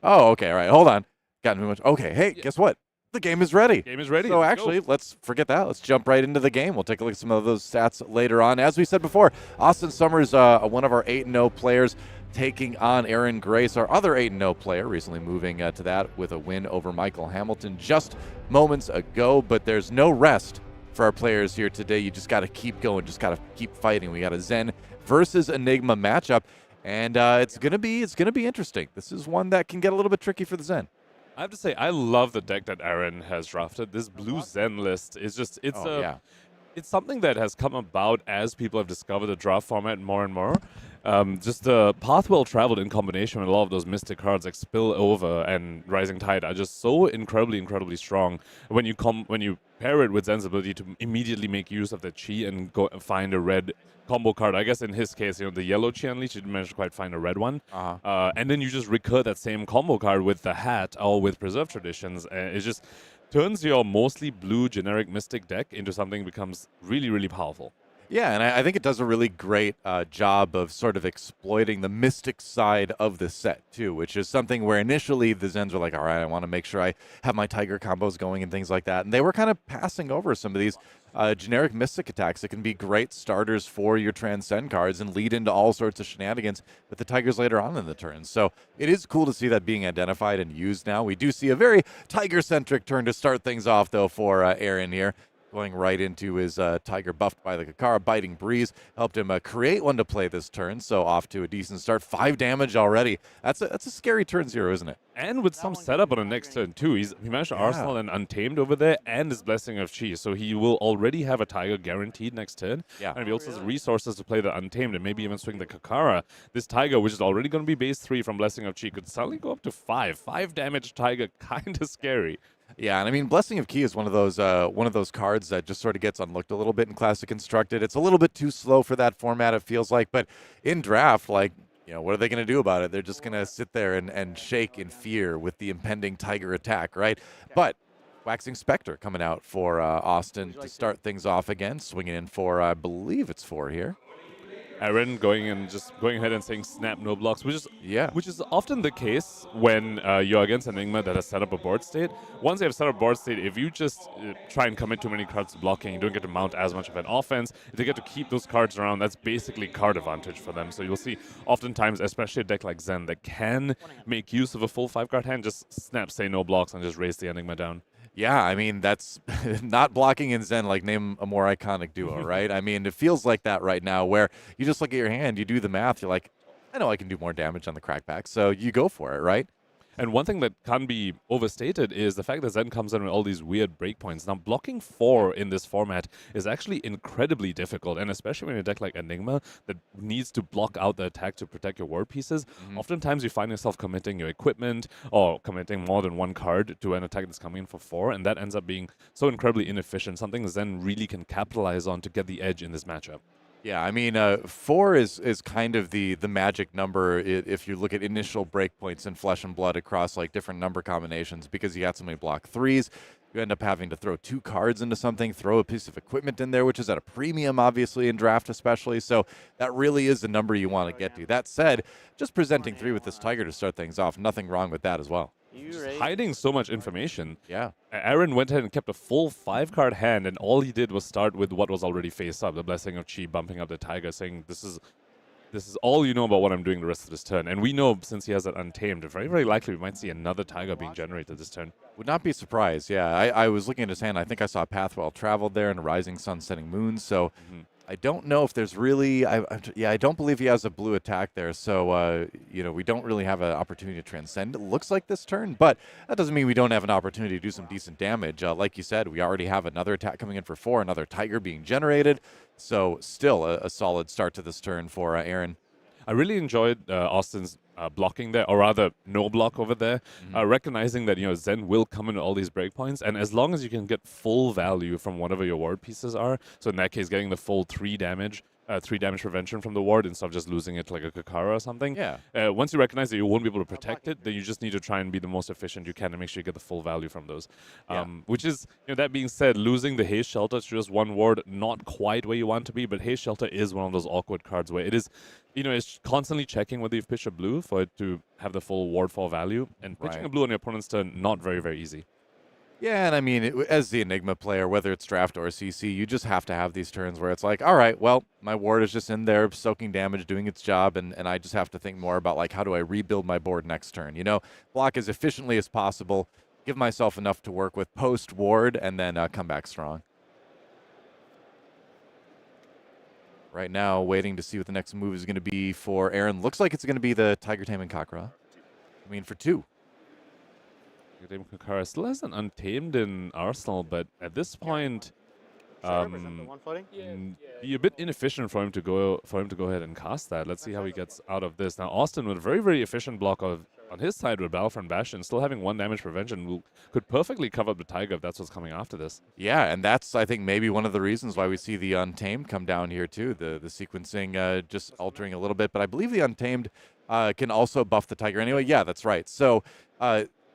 Oh, okay, all right, hold on. Got too much. Okay, hey, guess what? The game is ready. Game is ready. So actually, let's forget that. Let's jump right into the game. We'll take a look at some of those stats later on. As we said before, Austin Summers, one of our 8-0 players, taking on Aaron Grace, our other 8-0 player, recently moving to that with a win over Michael Hamilton just moments ago. But there's no rest for our players here today. You just got to keep going, just got to keep fighting. We got a Zen versus Enigma matchup, and it's gonna be interesting. This is one that can get a little bit tricky for the Zen. I have to say, I love the deck that Aaron has drafted. This blue Zen list is just, it's something that has come about as people have discovered the draft format more and more. Just the path well traveled in combination with a lot of those mystic cards like Spill Over and Rising Tide are just so incredibly strong. When you pair it with Zen's ability to immediately make use of the Chi and go find a red combo card. I guess in his case, the yellow Chi Unleashed, he didn't manage to quite find a red one. And then you just recur that same combo card with the Hat or with Preserved Traditions. And it just turns your mostly blue generic mystic deck into something that becomes really powerful. Yeah, and I think it does a really great job of sort of exploiting the mystic side of the set, too, which is something where initially the Zens were like, all right, I want to make sure I have my Tiger combos going and things like that. And they were kind of passing over some of these generic mystic attacks that can be great starters for your Transcend cards and lead into all sorts of shenanigans with the Tigers later on in the turn. So it is cool to see that being identified and used now. We do see a very Tiger-centric turn to start things off, though, for Aaron here. Going right into his Tiger buffed by the Kakara. Biting Breeze helped him create one to play this turn, so off to a decent start. 5 damage already. That's a scary turn 0, isn't it? And with some setup on the next turn, too. He managed to Arsenal and Untamed over there and his Blessing of Chi, so he will already have a Tiger guaranteed next turn. Yeah. And he also has resources to play the Untamed and maybe even swing the Kakara. This Tiger, which is already going to be base 3 from Blessing of Chi, could suddenly go up to 5. 5 damage Tiger, kind of scary. Yeah, and I mean, Blessing of Ki is one of those cards that just sort of gets unlooked a little bit in Classic Constructed. It's a little bit too slow for that format, it feels like. But in Draft, what are they going to do about it? They're just going to sit there and shake in fear with the impending Tiger attack, right? But Waxing Spectre coming out for Austin to start things off again, swinging in for, I believe it's 4 here. Aaron going ahead and saying snap no blocks, which is often the case when you're against Enigma that has set up a board state. Once you have set up board state, if you just try and commit too many cards to blocking, you don't get to mount as much of an offense. If they get to keep those cards around, that's basically card advantage for them. So you'll see oftentimes, especially a deck like Zen that can make use of a full 5-card hand, just snap say no blocks and just raise the Enigma down. Yeah, I mean, that's not blocking in Zen, like name a more iconic duo, right? I mean, it feels like that right now where you just look at your hand, you do the math, you're like, I know I can do more damage on the crackback, so you go for it, right? And one thing that can't be overstated is the fact that Zen comes in with all these weird breakpoints. Now, blocking 4 in this format is actually incredibly difficult, and especially when you're a deck like Enigma that needs to block out the attack to protect your ward pieces, oftentimes you find yourself committing your equipment or committing more than one card to an attack that's coming in for 4, and that ends up being so incredibly inefficient, something Zen really can capitalize on to get the edge in this matchup. Yeah, I mean, 4 is kind of the magic number if you look at initial breakpoints in Flesh and Blood across like different number combinations, because you got so many block 3s. You end up having to throw 2 cards into something, throw a piece of equipment in there, which is at a premium, obviously, in draft especially. So that really is the number you want to get to. That said, just presenting 3 with this Tiger to start things off, nothing wrong with that as well. Hiding so much information. Yeah. Aaron went ahead and kept a full 5-card hand, and all he did was start with what was already face up, the Blessing of Chi, bumping up the Tiger, saying, this is all you know about what I'm doing the rest of this turn. And we know, since he has that Untamed, very, very likely we might see another Tiger being generated this turn. Would not be surprised, yeah. I was looking at his hand. I think I saw Path Well Traveled there and a Rising Sun, Setting Moon, so I don't know if there's really, I don't believe he has a blue attack there, so, we don't really have an opportunity to transcend, it looks like this turn, but that doesn't mean we don't have an opportunity to do some decent damage. Like you said, we already have another attack coming in for 4, another Tiger being generated, so still a solid start to this turn for Aaron. I really enjoyed Austin's blocking there, or rather no block over there, recognizing that Zen will come into all these breakpoints, and as long as you can get full value from whatever your ward pieces are, so in that case getting the full 3 damage prevention from the ward instead of just losing it to like a Kakara or something. Yeah. Once you recognize that you won't be able to protect it, then you just need to try and be the most efficient you can to make sure you get the full value from those. Which is, that being said, losing the Haze Shelter to just 1 ward, not quite where you want to be, but Haze Shelter is one of those awkward cards where it is, it's constantly checking whether you've pitched a blue for it to have the full ward fall value, and pitching a blue on your opponent's turn, not very, very easy. Yeah, and I mean, as the Enigma player, whether it's draft or CC, you just have to have these turns where it's like, all right, well, my ward is just in there soaking damage, doing its job, and I just have to think more about, like, how do I rebuild my board next turn? Block as efficiently as possible, give myself enough to work with post-ward, and then come back strong. Right now, waiting to see what the next move is going to be for Aaron. Looks like it's going to be the Tiger Tame and Kakra. I mean, for 2. Kakara still has an Untamed in Arsenal, but at this point, be a bit inefficient for him to go ahead and cast that. Let's see how he gets out of this. Now, Austin with a very, very efficient block on his side with Battlefront Bastion, still having 1 damage prevention, could perfectly cover up the Tiger if that's what's coming after this. Yeah, and that's, I think, maybe one of the reasons why we see the Untamed come down here, too. The sequencing just altering a little bit, but I believe the Untamed can also buff the Tiger anyway. Yeah, that's right. So,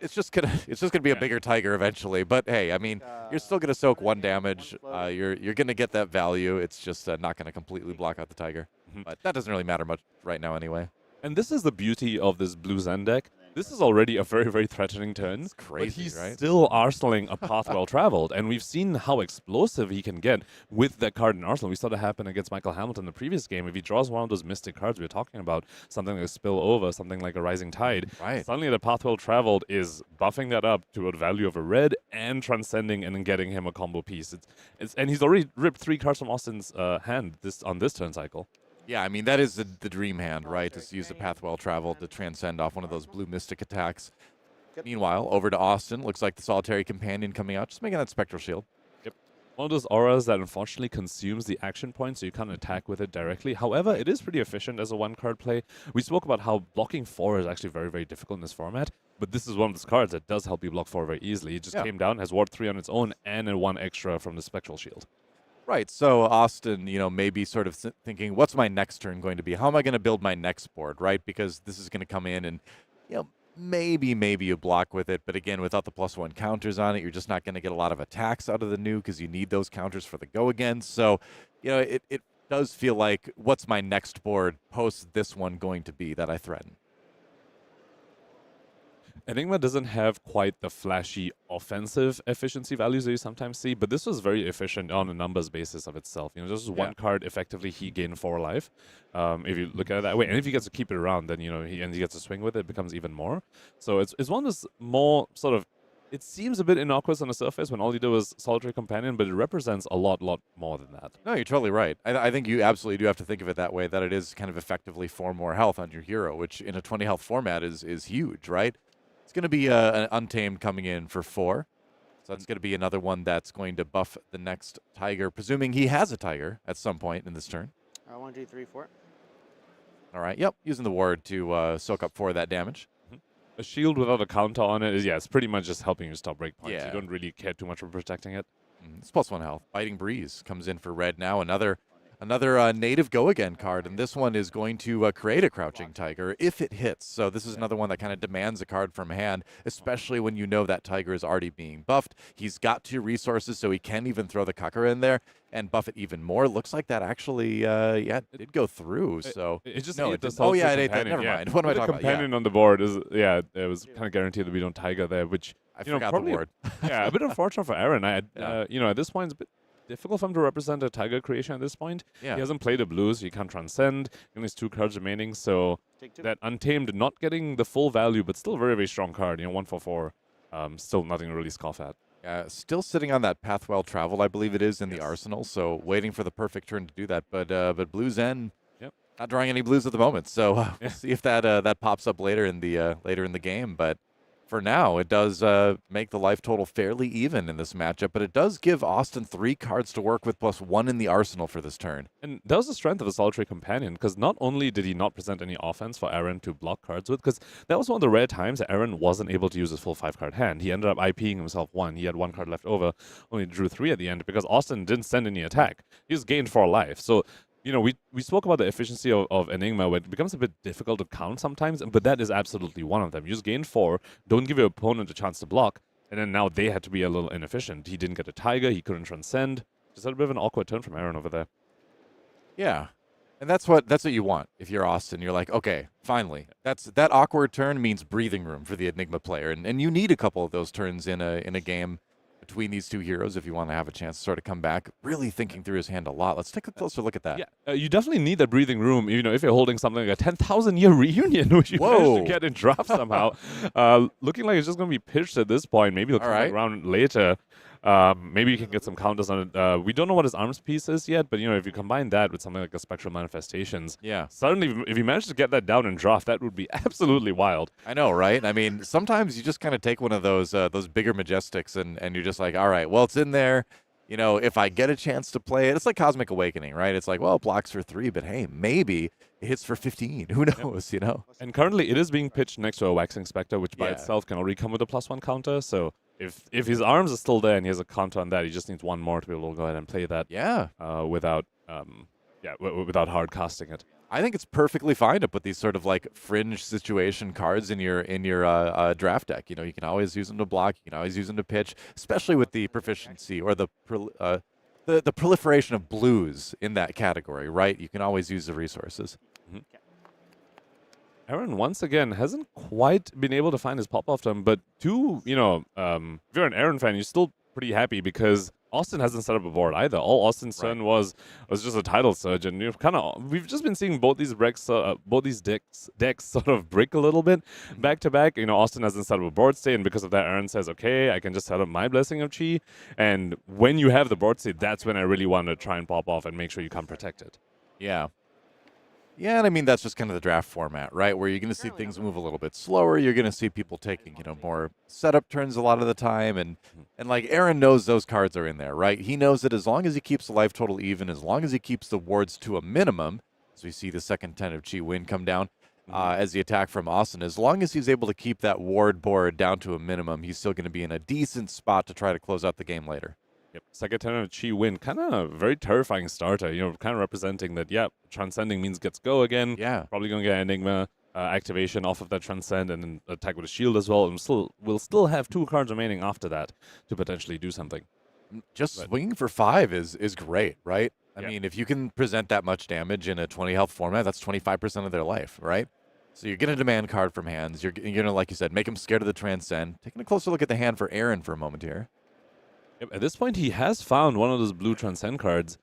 it's just gonna be a bigger Tiger eventually. But hey, I mean, you're still gonna soak 1 damage. You're gonna get that value. It's just not gonna completely block out the Tiger. But that doesn't really matter much right now anyway. And this is the beauty of this blue Zen deck. This is already a very, very threatening turn. It's crazy, but he's right? still arsenaling a path well traveled, and we've seen how explosive he can get with that card in Arsenal. We saw that happen against Michael Hamilton in the previous game. If he draws one of those mystic cards we were talking about, something like a Spill Over, something like a Rising Tide, suddenly the path well traveled is buffing that up to a value of a red and transcending and then getting him a combo piece. And he's already ripped 3 cards from Austin's hand on this turn cycle. Yeah, I mean, that is the dream hand, right? To use the path well traveled to transcend off one of those blue mystic attacks. Meanwhile, over to Austin. Looks like the Solitary Companion coming out, just making that Spectral Shield. Yep. One of those auras that unfortunately consumes the action point, so you can't attack with it directly. However, it is pretty efficient as a 1-card play. We spoke about how blocking 4 is actually very, very difficult in this format, but this is one of those cards that does help you block 4 very easily. It just came down, has Ward 3 on its own, and a 1 extra from the Spectral Shield. Right, so Austin, maybe sort of thinking, what's my next turn going to be? How am I going to build my next board, right? Because this is going to come in and, maybe you block with it. But again, without the +1 counters on it, you're just not going to get a lot of attacks out of the new because you need those counters for the go again. So, it does feel like, what's my next board post this one going to be that I threaten? Enigma doesn't have quite the flashy offensive efficiency values that you sometimes see, but this was very efficient on a numbers basis of itself. You know, this is one card, effectively, he gained 4 life, if you look at it that way. And if he gets to keep it around, then, you know, he gets to swing with it, it becomes even more. So it's one that's more sort of, it seems a bit innocuous on the surface when all you do is Solitary Companion, but it represents a lot more than that. No, you're totally right. I think you absolutely do have to think of it that way, that it is kind of effectively 4 more health on your hero, which in a 20 health format is huge, right? It's going to be an Untamed coming in for 4. So that's going to be another one that's going to buff the next Tiger, presuming he has a Tiger at some point in this turn. 1, 2, 3, 4. All right, yep, using the ward to soak up 4 of that damage. A shield without a counter on it is, it's pretty much just helping you stop breakpoints. Yeah. You don't really care too much for protecting it. It's +1 health. Biting Breeze comes in for red now. Another native Go Again card, and this one is going to create a Crouching Tiger if it hits. So this is another one that kind of demands a card from hand, especially when you know that Tiger is already being buffed. He's got 2 resources, so he can even throw the Cucker in there and buff it even more. Looks like that actually, it did go through. So it just no, ate it the didn't. Oh yeah, it ate that. companion, Never mind. What am I talking about? Companion on the board is, it was kind of guaranteed that we don't Tiger there, which I you know, forgot probably the word. a bit unfortunate for Aaron. Yeah. You know, at this point, it's a bit difficult for him to represent a Tiger creation at this point. Yeah. He hasn't played the blues. He can't transcend. He only has 2 cards remaining, so that Untamed not getting the full value, but still very, very strong card. You know, 1 for 4. Still nothing to really scoff at. Still sitting on that path well traveled, I believe it is, in the arsenal. So waiting for the perfect turn to do that. But Blue Zen, not drawing any blues at the moment. So we'll see if that pops up later in the game. But for now, it does make the life total fairly even in this matchup, but it does give Austin 3 cards to work with +1 in the arsenal for this turn. And that was the strength of the Solitary Companion, because not only did he not present any offense for Aaron to block cards with, because that was one of the rare times that Aaron wasn't able to use his full 5-card hand. He ended up IPing himself 1. He had 1 card left over, only drew 3 at the end, because Austin didn't send any attack. He just gained 4 life. So, you know, we spoke about the efficiency of Enigma, where it becomes a bit difficult to count sometimes, but that is absolutely one of them. You just gain 4, don't give your opponent a chance to block, and then now they had to be a little inefficient. He didn't get a Tiger, he couldn't transcend. Just had a bit of an awkward turn from Aaron over there. Yeah. And that's what you want if you're Austin. You're like, okay, finally. That awkward turn means breathing room for the Enigma player, and you need a couple of those turns in a game between these 2 heroes if you want to have a chance to sort of come back. Really thinking through his hand a lot. Let's take a closer look at that. Yeah, you definitely need that breathing room. You know, if you're holding something like a 10,000-year reunion, which you managed to get in draft somehow, looking like it's just going to be pitched at this point. Maybe he'll come back around later. Maybe you can get some counters on it. We don't know what his arms piece is yet, but you know, if you combine that with something like a Spectral Manifestations, suddenly if you manage to get that down in draft, that would be absolutely wild. I know, right? I mean, sometimes you just kind of take one of those bigger Majestics and you're just like, all right, well, it's in there. You know, if I get a chance to play it, it's like Cosmic Awakening, right? It's like, well, it blocks for 3, but hey, maybe it hits for 15. Who knows, you know? And currently, it is being pitched next to a Waxing Spectre, which by itself can already come with a +1 counter. So if his arms are still there and he has a counter on that, he just needs 1 more to be able to go ahead and play that. Without hard casting it. I think it's perfectly fine to put these sort of like fringe situation cards in your draft deck. You know, you can always use them to block. You can always use them to pitch, especially with the proficiency or the proliferation of blues in that category, right? You can always use the resources. Aaron, once again, hasn't quite been able to find his pop-off turn, but if you're an Aaron fan, you're still pretty happy because Austin hasn't set up a board either. All Austin's turn was just a title surge, and we've just been seeing both these decks sort of break a little bit back to back. You know, Austin hasn't set up a board state, and because of that, Aaron says, "Okay, I can just set up my Blessing of Chi." And when you have the board state, that's when I really want to try and pop off and make sure you can protect it. Yeah. Yeah, and I mean, that's just kind of the draft format, right? Where you're going to see things move a little bit slower. You're going to see people taking, more setup turns a lot of the time. And like, Aaron knows those cards are in there, right? He knows that as long as he keeps the life total even, as long as he keeps the wards to a minimum, as we see the second 10 of Chi Win come down as the attack from Austin, as long as he's able to keep that ward board down to a minimum, he's still going to be in a decent spot to try to close out the game later. Yep. Second 10 of Chi Win, kind of a very terrifying starter, kind of representing that, transcending means gets go again. Yeah. Probably going to get Enigma activation off of that transcend and then attack with a shield as well. And we'll still have 2 cards remaining after that to potentially do something. Just swinging for 5 is great, right? I mean, if you can present that much damage in a 20 health format, that's 25% of their life, right? So you're going to demand card from hands. You're going to, like you said, make them scared of the Transcend. Taking a closer look at the hand for Aaron for a moment here. Yep, at this point, he has found one of those blue Transcend cards.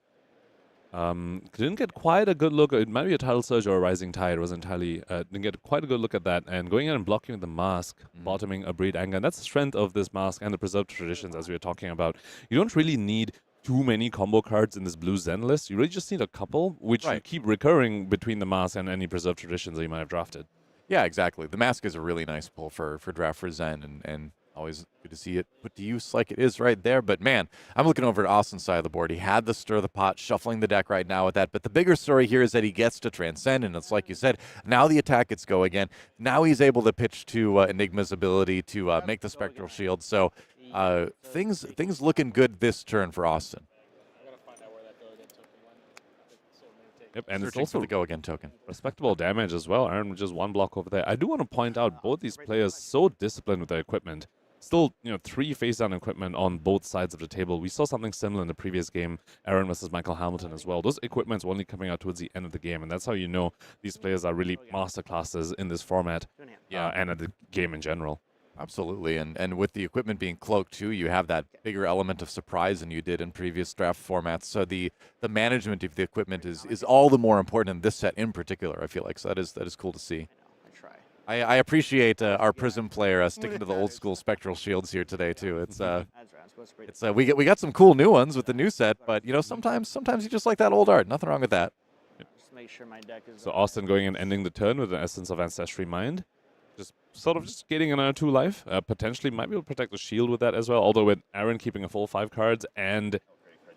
Didn't get quite a good look. It might be a Tidal Surge or a Rising Tide. Was entirely didn't get quite a good look at that. And going in and blocking with the Mask, bottoming a Breed Anger. And that's the strength of this Mask and the Preserved Traditions, as we were talking about. You don't really need too many combo cards in this blue Zen list. You really just need a couple, which you keep recurring between the Mask and any Preserved Traditions that you might have drafted. Yeah, exactly. The Mask is a really nice pull for draft for Zen, and always good to see it put to use like it is right there. But man, I'm looking over at Austin's side of the board. He had the Stir the Pot, shuffling the deck right now with that. But the bigger story here is that he gets to Transcend, and it's like you said, now the attack gets go again. Now he's able to pitch to Enigma's ability to make the Spectral Shield. So things looking good this turn for Austin. Yep, and Searching it's also for the go again token. Respectable damage as well. Aaron, just one block over there. I do want to point out both these players so disciplined with their equipment. Still, 3 face-down equipment on both sides of the table. We saw something similar in the previous game, Aaron versus Michael Hamilton as well. Those equipments were only coming out towards the end of the game, and that's how you know these players are really masterclasses in this format and at the game in general. Absolutely, and with the equipment being cloaked too, you have that bigger element of surprise than you did in previous draft formats. So the management of the equipment is all the more important in this set in particular, I feel like. So that is cool to see. I appreciate our Prism player sticking to the old school Spectral Shields here today too. It's we got some cool new ones with the new set, but sometimes you just like that old art. Nothing wrong with that. Make sure my deck is so Austin going and ending the turn with an Essence of Ancestry Mind. Just getting another 2 life. Potentially might be able to protect the shield with that as well. Although with Aaron keeping a full 5 cards and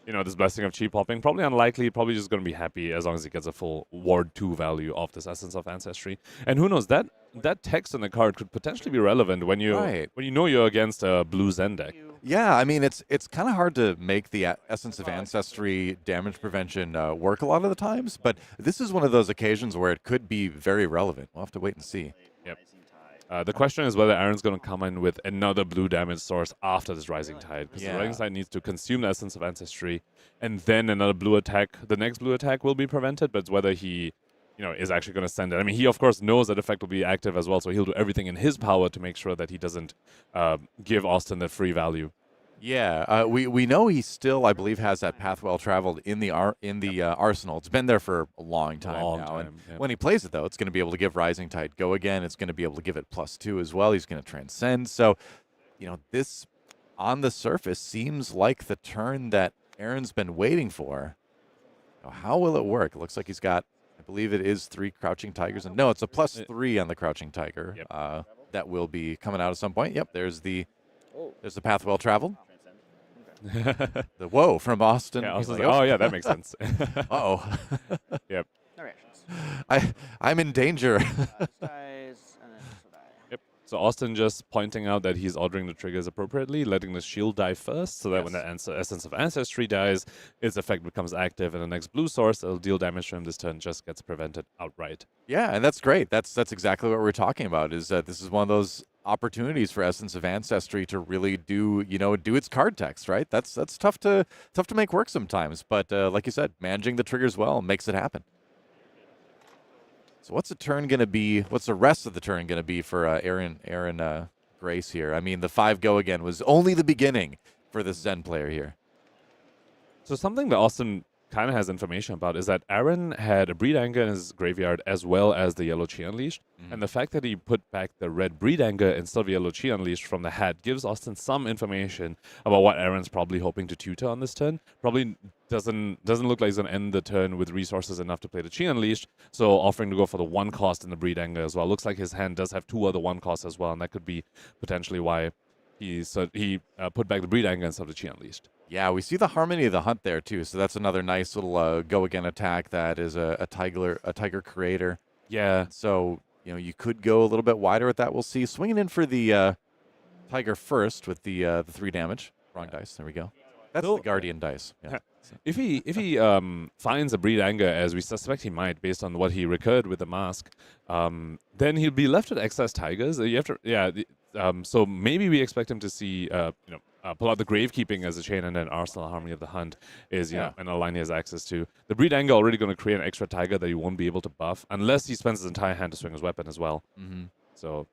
this Blessing of Chi popping, probably unlikely. Probably just going to be happy as long as he gets a full Ward 2 value of this Essence of Ancestry. And who knows, that text in the card could potentially be relevant when you know you're against a blue Zen deck. Yeah, I mean it's kind of hard to make the Essence of Ancestry damage prevention work a lot of the times, but this is one of those occasions where it could be very relevant. We'll have to wait and see. Yep. The question is whether Aaron's going to come in with another blue damage source after this Rising Tide. Because the Rising Tide needs to consume the Essence of Ancestry, and then another blue attack. The next blue attack will be prevented, but it's whether he is actually going to send it. I mean, he, of course, knows that effect will be active as well, so he'll do everything in his power to make sure that he doesn't give Austin the free value. Yeah, we know he still, I believe, has that path well traveled in the arsenal. It's been there for a long time now. And when he plays it, though, it's going to be able to give Rising Tide go again. It's going to be able to give it +2 as well. He's going to transcend. So, this on the surface seems like the turn that Aaron's been waiting for. How will it work? It looks like he's got, I believe it is 3 Crouching Tigers. And no, it's a +3 on the Crouching Tiger. Yep. That will be coming out at some point. Yep, there's the path well traveled. The whoa from Austin. Yeah, oh yeah, that makes sense. Uh-oh. Yep. No reactions. I'm in danger. Yep. So Austin just pointing out that he's ordering the triggers appropriately, letting the shield die first, so that when the Essence of Ancestry dies, its effect becomes active, and the next blue source that'll deal damage to him this turn just gets prevented outright. Yeah, and that's great. That's exactly what we're talking about. Is that this is one of those opportunities for Essence of Ancestry to really do its card text, right? That's tough to make work sometimes, but like you said, managing the triggers well makes it happen. So what's the turn going to be? What's the rest of the turn going to be for Aaron Grace here? I mean, the 5 go again was only the beginning for this Zen player here. So something that Austin kind of has information about is that Aaron had a Breed Anger in his graveyard as well as the yellow Chi Unleashed. And the fact that he put back the red Breed Anger instead of yellow Chi Unleashed from the hat gives Austin some information about what Aaron's probably hoping to tutor on this turn. Probably doesn't look like he's going to end the turn with resources enough to play the Chi Unleashed, so offering to go for the 1 cost in the Breed Anger as well. Looks like his hand does have 2 other 1 costs as well, and that could be potentially why he put back the Breed Anger instead of the Chi Unleashed. Yeah, we see the Harmony of the Hunt there too, so that's another nice little go again attack that is a tiger creator. Yeah. So you could go a little bit wider with that. We'll see. Swinging in for the Tiger first with the 3 damage. Wrong dice. There we go. That's the Guardian dice. Yeah. If he finds a Breed Anger, as we suspect he might, based on what he recurred with the Mask, then he'll be left with excess Tigers. You have to, so maybe we expect him to see, pull out the Gravekeeping as a chain, and then Arsenal Harmony of the Hunt is an line he has access to. The Breed Anger already going to create an extra Tiger that he won't be able to buff unless he spends his entire hand to swing his weapon as well. So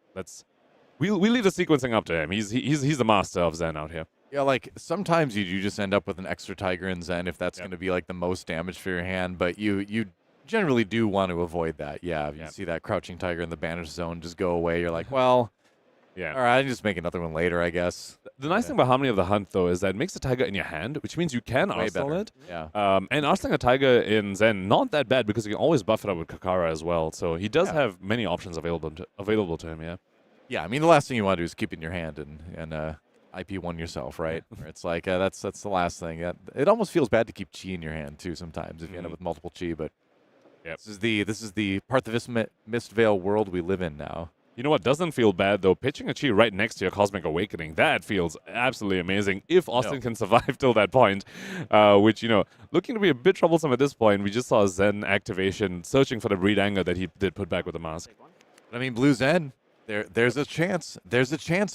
we leave the sequencing up to him. He's the master of Zen out here. Yeah, like sometimes you just end up with an extra Tiger in Zen if that's going to be like the most damage for your hand, but you generally do want to avoid that. Yeah, if you see that Crouching Tiger in the banish zone just go away, you're like, well, all right, I can just make another one later, I guess. The nice thing about Harmony of the Hunt, though, is that it makes the Tiger in your hand, which means you can Arsenal it. Yeah. And Arsenaling a Tiger in Zen, not that bad because you can always buff it up with Kakara as well. So he does have many options available to him, yeah. Yeah, I mean, the last thing you want to do is keep it in your hand and IP1 yourself, right? Where it's like, that's the last thing. It almost feels bad to keep Chi in your hand, too, sometimes, if you end up with multiple Chi, but this is the Parthivist Mistveil world we live in now. You know what doesn't feel bad, though? Pitching a Chi right next to your Cosmic Awakening, that feels absolutely amazing if Austin can survive till that point, which, looking to be a bit troublesome at this point. We just saw Zen activation, searching for the Breed Anger that he did put back with the mask. I mean, Blue Zen, there's a chance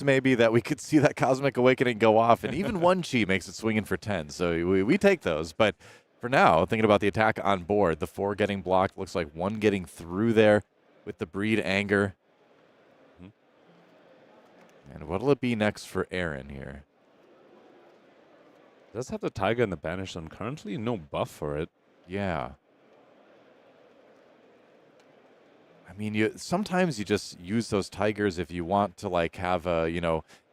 maybe that we could see that Cosmic Awakening go off, and even one Chi makes it swinging for 10, so we take those. But for now, thinking about the attack on board, the 4 getting blocked, looks like 1 getting through there with the Breed Anger. And what'll it be next for Aaron here? Does have the Tiger in the banish zone currently? No buff for it. Yeah. I mean, sometimes you just use those Tigers if you want to, like, have a,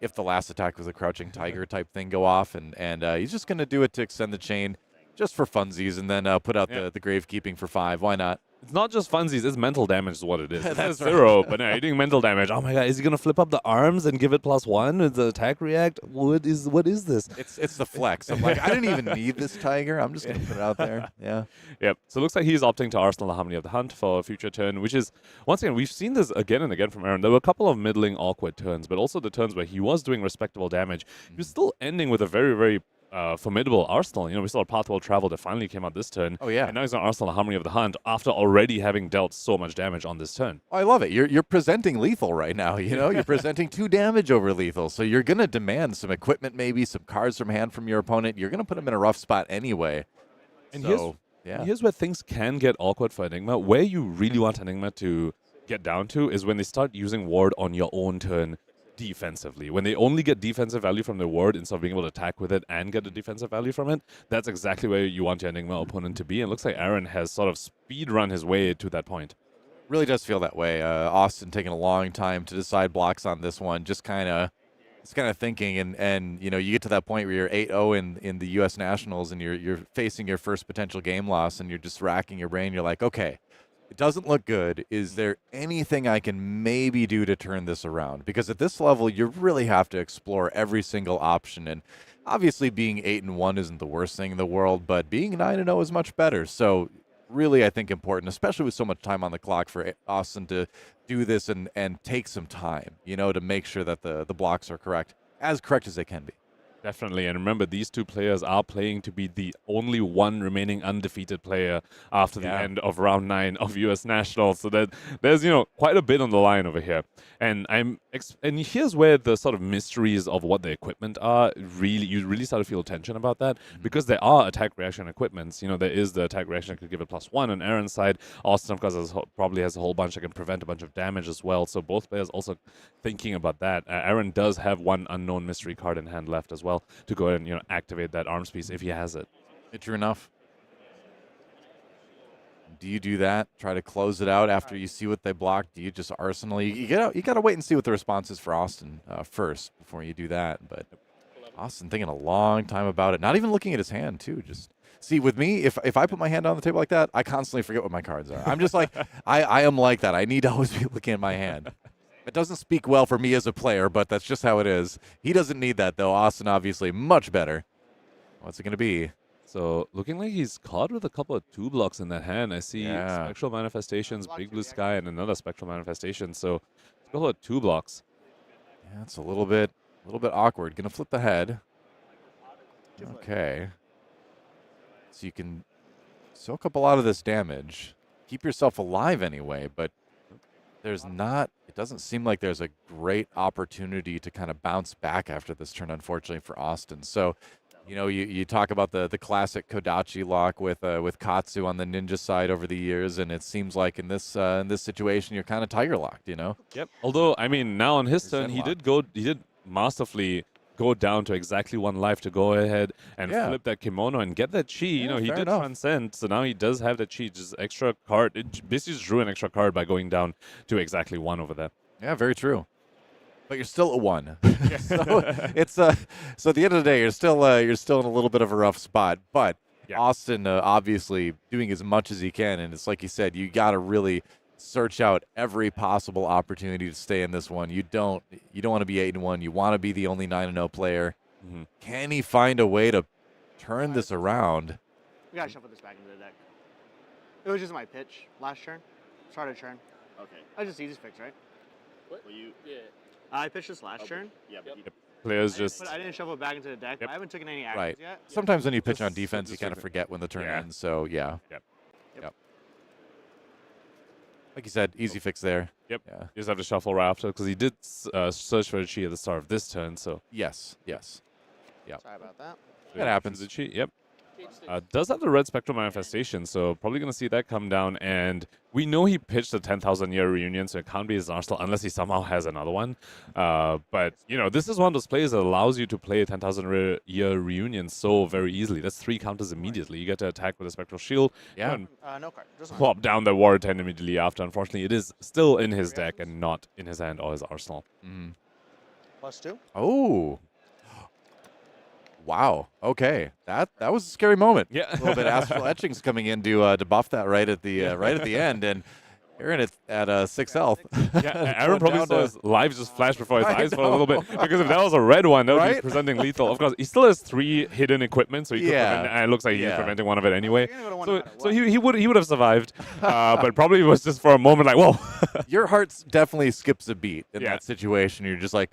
if the last attack was a Crouching Tiger type thing go off, and he's just going to do it to extend the chain just for funsies, and then put out the Gravekeeping for 5. Why not? It's not just funsies, it's mental damage is what it is. That's 0, but no, you're doing mental damage. Oh my god, is he gonna flip up the arms and give it +1 with the attack react? What is this? It's the flex. I'm like, I didn't even need this Tiger. I'm just gonna put it out there. Yeah. Yep. So it looks like he's opting to Arsenal the Harmony of the Hunt for a future turn, which is, once again, we've seen this again and again from Aaron. There were a couple of middling awkward turns, but also the turns where he was doing respectable damage. He was still ending with a very, very formidable Arsenal. We saw a Pathwell Travel that finally came out this turn. Oh, yeah. And now he's on Arsenal the Harmony of the Hunt after already having dealt so much damage on this turn. Oh, I love it. You're presenting lethal right now, You're presenting 2 damage over lethal. So you're going to demand some equipment, maybe some cards from hand from your opponent. You're going to put him in a rough spot anyway. And here's where things can get awkward for Enigma. Where you really want Enigma to get down to is when they start using Ward on your own turn defensively. When they only get defensive value from the ward instead of being able to attack with it and get the defensive value from it, that's exactly where you want your Enigma opponent to be. And it looks like Aaron has sort of speed run his way to that point. Really does feel that way. Austin taking a long time to decide blocks on this one. Just kind of thinking, and you get to that point where you're 8-0 in the U.S. Nationals, and you're facing your first potential game loss, and you're just racking your brain. You're like, okay, it doesn't look good. Is there anything I can maybe do to turn this around? Because at this level, you really have to explore every single option. And obviously being 8-1 isn't the worst thing in the world, but being 9-0 is much better. So really, I think important, especially with so much time on the clock for Austin to do this and take some time, to make sure that the blocks are correct as they can be. Definitely, and remember, these 2 players are playing to be the only one remaining undefeated player after the end of round 9 of U.S. Nationals. So that there's quite a bit on the line over here, and here's where the sort of mysteries of what the equipment are you really start to feel tension about that, because there are attack reaction equipments. There is the attack reaction that could give it +1 on Aaron's side. Austin, of course, probably has a whole bunch that can prevent a bunch of damage as well. So both players also thinking about that. Aaron does have one unknown mystery card in hand left as well, to go ahead and activate that arms piece if he has it. True enough. Do you do that? Try to close it out after you see what they block? Do you just arsenal? You got to wait and see what the response is for Austin first before you do that. But Austin thinking a long time about it, not even looking at his hand too. Just see, with me, if I put my hand on the table like that, I constantly forget what my cards are. I'm just like I am like that. I need to always be looking at my hand. It doesn't speak well for me as a player, but that's just how it is. He doesn't need that, though. Austin, obviously, much better. What's it going to be? So, looking like he's caught with a couple of 2 blocks in that hand. I see Spectral Manifestations, Big Blue Sky, and another Spectral Manifestation. So, a couple of 2 blocks. Yeah, it's a little bit awkward. Going to flip the head. Okay. So you can soak up a lot of this damage. Keep yourself alive anyway, but there's not. It doesn't seem like there's a great opportunity to kind of bounce back after this turn, unfortunately for Austin. So, you talk about the classic Kodachi lock with Katsu on the ninja side over the years, and it seems like in this situation you're kind of tiger locked. Yep. Although I mean, now on his turn, he did masterfully go down to exactly 1 life to go ahead and flip that kimono and get that chi. He did transcend, so now he does have that chi, just extra card. It basically just drew an extra card by going down to exactly 1 over there. Yeah, very true. But you're still a 1. So it's so at the end of the day, you're still in a little bit of a rough spot. But Austin obviously doing as much as he can, and it's like you said, you got to really search out every possible opportunity to stay in this one. You don't want to be 8-1. You want to be the only 9-0 player. Mm-hmm. Can he find a way to turn this around? We gotta shuffle this back into the deck. It was just my pitch last turn. Started turn. Okay. I just easy fix, right? Well, yeah. I pitched this last turn. Yeah, but Players just. But I didn't shuffle it back into the deck. I haven't taken any actions Right. yet. Sometimes when you pitch on Just- defense, you just kind of forget when the turn ends. So Yep. like you said, easy fix there. Yep. Yeah. You just have to shuffle right after because he did search for a chi at the start of this turn. So Yes. Sorry about that. That happens. The chi. Yep. Does have the red spectral manifestation, so probably going to see that come down. And we know he pitched the 10,000 year reunion, so it can't be his arsenal unless he somehow has another one. But this is one of those plays that allows you to play a 10,000 year reunion so very easily. That's 3 counters immediately. You get to attack with a spectral shield. Yeah. And No card. Just one. plop down the War 10 immediately after. Unfortunately, it is still in his deck and not in his hand or his arsenal. +2. Oh. Wow. Okay. That was a scary moment. Yeah. A little bit astral etchings coming in to buff that right at the end, and Aaron at 6 health. Yeah, Aaron probably down saw to- his life just flash before his I eyes for a little know. bit. Because if that was a red one, that would be Right? presenting lethal. Of course, he still has 3 hidden equipment, so he could Yeah. prevent, and it looks like he's Yeah. preventing one of it anyway. You're gonna go to one So, no matter so what. he would have survived, but probably was just for a moment like, whoa. Your heart definitely skips a beat in Yeah. that situation. You're just like,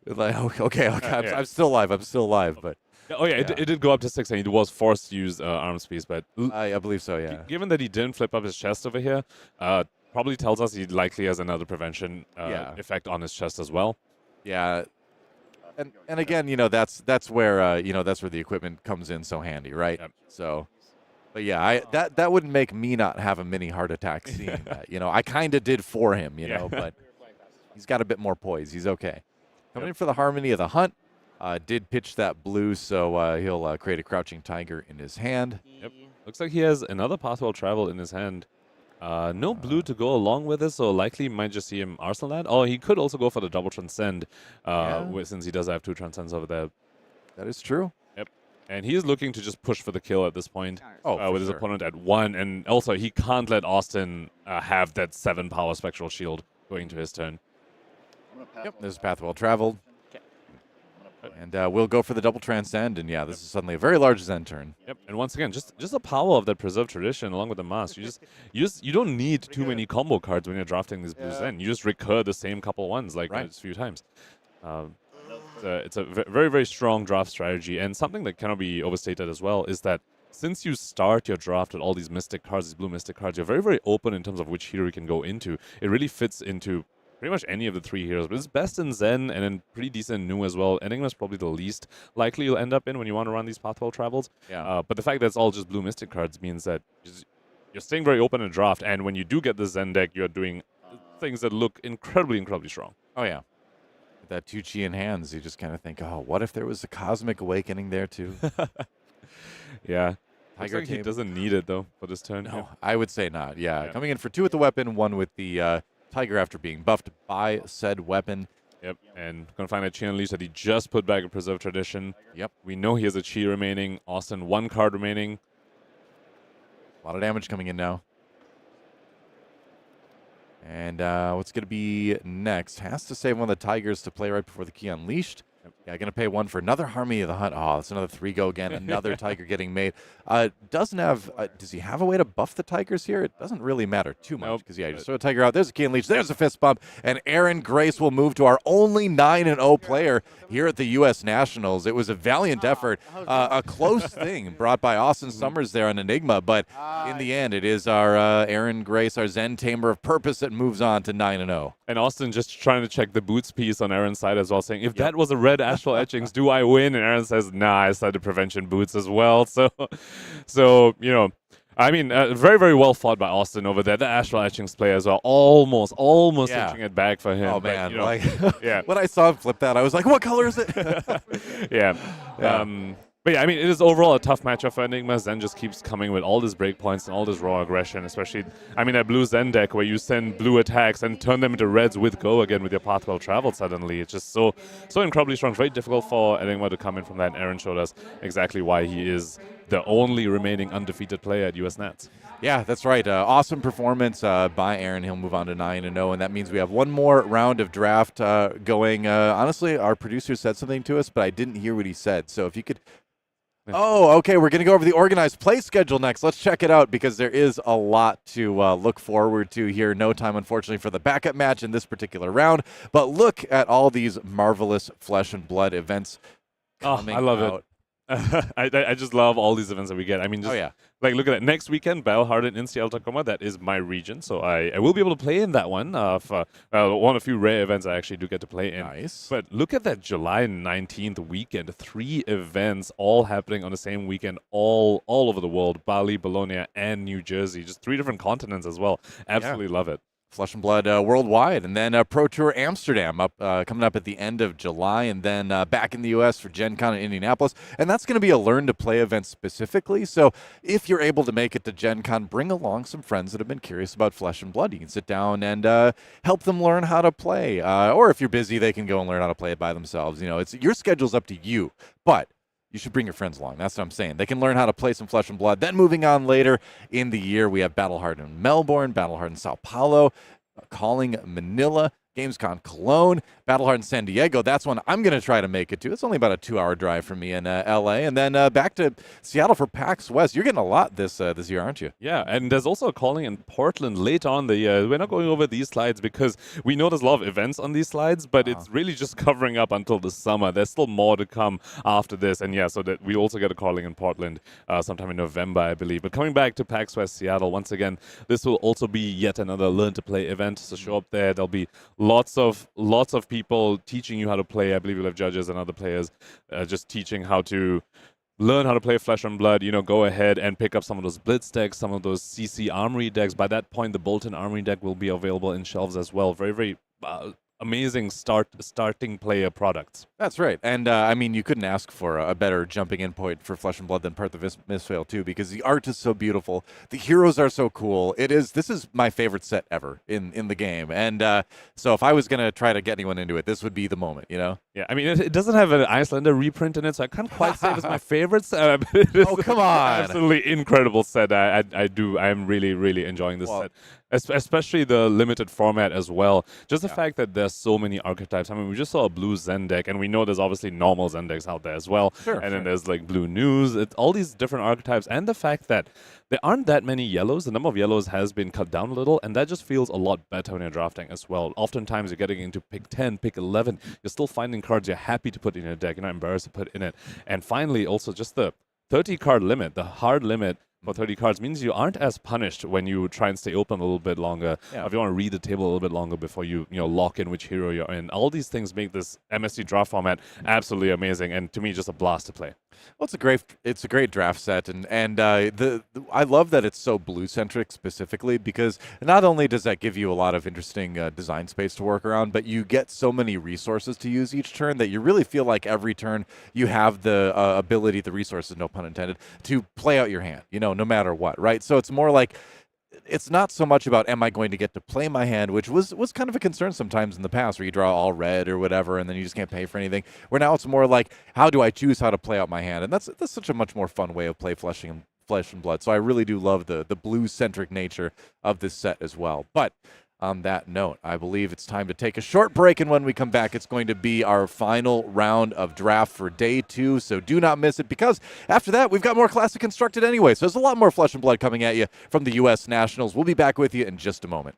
like okay, Yeah. I'm still alive, but Oh yeah, it did go up to 6, and he was forced to use arms piece, but I believe so. Yeah. given that he didn't flip up his chest over here, probably tells us he likely has another prevention effect on his chest as well. Yeah. And again, that's where that's where the equipment comes in so handy, right? Yep. So, but yeah, that wouldn't make me not have a mini heart attack seeing that. I kind of did for him, but he's got a bit more poise. He's okay. Coming in for the harmony of the hunt. Did pitch that blue, so he'll create a crouching tiger in his hand. Yep. Looks like he has another Pathwell Travel in his hand. No blue to go along with it, so likely might just see him arsenal that. Oh, he could also go for the double transcend, since he does have 2 transcends over there. That is true. Yep. And he is looking to just push for the kill at this point. Oh, with his opponent at 1, and also he can't let Austin have that 7 power spectral shield going to his turn. Yep. There's a path well traveled. And we'll go for the double transcend, and this is suddenly a very large Zen turn. Yep, and once again, just the power of that preserved tradition along with the mask. You don't need too many combo cards when you're drafting these blues Zen. You just recur the same couple ones like a few times. It's a very, very strong draft strategy, and something that cannot be overstated as well is that since you start your draft with all these mystic cards, these blue mystic cards, you're very, very open in terms of which hero you can go into. It really fits into pretty much any of the 3 heroes, but it's best in Zen and then pretty decent in Nu as well. Enigma is probably the least likely you'll end up in when you want to run these Pathwell Travels. Yeah. But the fact that it's all just blue mystic cards means that you're staying very open in draft, and when you do get the Zen deck, you're doing things that look incredibly, incredibly strong. Oh, yeah. With that 2 chi in hands, you just kind of think, oh, what if there was a Cosmic Awakening there, too? Yeah. Tiger Looks like he Tape. doesn't need it, though, for this turn. No, I would say not. Yeah. Coming in for 2 with the weapon, 1 with the Tiger after being buffed by said weapon. Yep, and going to find a Chi Unleashed that he just put back in Preserved Tradition. Yep. We know he has a Chi remaining. Austin, 1 card remaining. A lot of damage coming in now. And what's going to be next? Has to save one of the Tigers to play right before the Key Unleashed. Yeah, going to pay 1 for another Harmony of the Hunt. Oh, that's another 3 go again. Another Tiger getting made. Doesn't have. Does he have a way to buff the Tigers here? It doesn't really matter too much because you just throw a Tiger out. There's a Key Unleash. There's a fist bump, and Aaron Grace will move to our only 9-0 player here at the U.S. Nationals. It was a valiant effort, a close thing brought by Austin Summers there on Enigma, but in the end, it is our Aaron Grace, our Zen Tamer of Purpose, that moves on to 9-0. And Austin just trying to check the boots piece on Aaron's side as well, saying, if that was a red Astral Etchings, do I win? And Aaron says, nah, I started prevention boots as well. So I mean, very, very well fought by Austin over there. The Astral Etchings play as well, almost inching it back for him. Oh, man. Yeah. When I saw him flip that, I was like, what color is it? Yeah. But yeah, I mean, it is overall a tough matchup for Enigma. Zen just keeps coming with all these breakpoints and all this raw aggression, especially, I mean, that blue Zen deck where you send blue attacks and turn them into reds with go again with your path well traveled suddenly. It's just so incredibly strong. It's very difficult for Enigma to come in from that, and Aaron showed us exactly why he is the only remaining undefeated player at US Nats. Yeah, that's right. Awesome performance by Aaron. He'll move on to 9-0, and that means we have one more round of draft going. Honestly, our producer said something to us, but I didn't hear what he said. So if you could... Oh, okay. We're going to go over the organized play schedule next. Let's check it out because there is a lot to look forward to here. No time, unfortunately, for the backup match in this particular round. But look at all these marvelous Flesh and Blood events coming I love out. it. I just love all these events that we get. I mean, just like look at it. Next weekend, Battle in Seattle, Tacoma. That is my region, so I will be able to play in that one. For one of a few rare events I actually do get to play in. Nice. But look at that July 19th weekend. 3 events all happening on the same weekend, all over the world. Bali, Bologna, and New Jersey. Just 3 different continents as well. Absolutely love it. Flesh and Blood worldwide, and then Pro Tour Amsterdam coming up at the end of July, and then back in the U.S. for Gen Con in Indianapolis, and that's going to be a learn-to-play event specifically, so if you're able to make it to Gen Con, bring along some friends that have been curious about Flesh and Blood. You can sit down and help them learn how to play, or if you're busy, they can go and learn how to play it by themselves. You know, it's your schedule's up to you, but you should bring your friends along. That's what I'm saying. They can learn how to play some Flesh and Blood. Then moving on later in the year, we have Battle in Melbourne, Battle in Sao Paulo, Calling Manila, Gamescom Cologne, Battle in San Diego. That's one I'm going to try to make it to. It's only about a 2-hour drive from me in L.A. And then back to Seattle for PAX West. You're getting a lot this year, aren't you? Yeah, and there's also a calling in Portland later on the year. We're not going over these slides because we know there's a lot of events on these slides, but it's really just covering up until the summer. There's still more to come after this. And yeah, so that we also get a calling in Portland sometime in November, I believe. But coming back to PAX West Seattle, once again, this will also be yet another learn-to-play event. So show up there. There'll be lots of people teaching you how to play. I believe you'll have judges and other players just teaching how to learn how to play Flesh and Blood. You know, go ahead and pick up some of those Blitz decks, some of those CC Armory decks. By that point, the Boltyn Armory deck will be available in shelves as well. Very, very amazing starting player products. That's right. And, I mean, you couldn't ask for a better jumping in point for Flesh and Blood than Part of Misfail, too, because the art is so beautiful. The heroes are so cool. This is my favorite set ever in the game. And so if I was going to try to get anyone into it, this would be the moment, you know? Yeah, I mean, it doesn't have an Icelander reprint in it, so I can't quite say it's my favorite set. Oh, come on. Absolutely incredible set. I'm really, really enjoying this set. Especially the limited format as well. Just the fact that there's so many archetypes. I mean, we just saw a blue Zen deck, and we know there's obviously normal Zen decks out there as well. Then there's like blue news. It's all these different archetypes, and the fact that there aren't that many yellows. The number of yellows has been cut down a little, and that just feels a lot better when you're drafting as well. Oftentimes, you're getting into pick 10, pick 11. You're still finding cards you're happy to put in your deck. You're not embarrassed to put in it. And finally, also just the 30-card limit, the hard limit for 30 cards means you aren't as punished when you try and stay open a little bit longer. If you want to read the table a little bit longer before you lock in which hero you're in. All these things make this MSC draft format absolutely amazing, and to me, just a blast to play. Well, it's a great draft set, and I love that it's so blue centric specifically, because not only does that give you a lot of interesting design space to work around, but you get so many resources to use each turn that you really feel like every turn you have the ability, the resources, no pun intended, to play out your hand. No matter what, right? So it's more like, it's not so much about am I going to get to play my hand, which was kind of a concern sometimes in the past, where you draw all red or whatever, and then you just can't pay for anything. Where now it's more like, how do I choose how to play out my hand? And that's such a much more fun way of play Flesh and Blood. So I really do love the blue-centric nature of this set as well. But on that note, I believe it's time to take a short break, and when we come back, it's going to be our final round of draft for day 2, so do not miss it, because after that, we've got more Classic Constructed anyway, so there's a lot more Flesh and Blood coming at you from the U.S. Nationals. We'll be back with you in just a moment.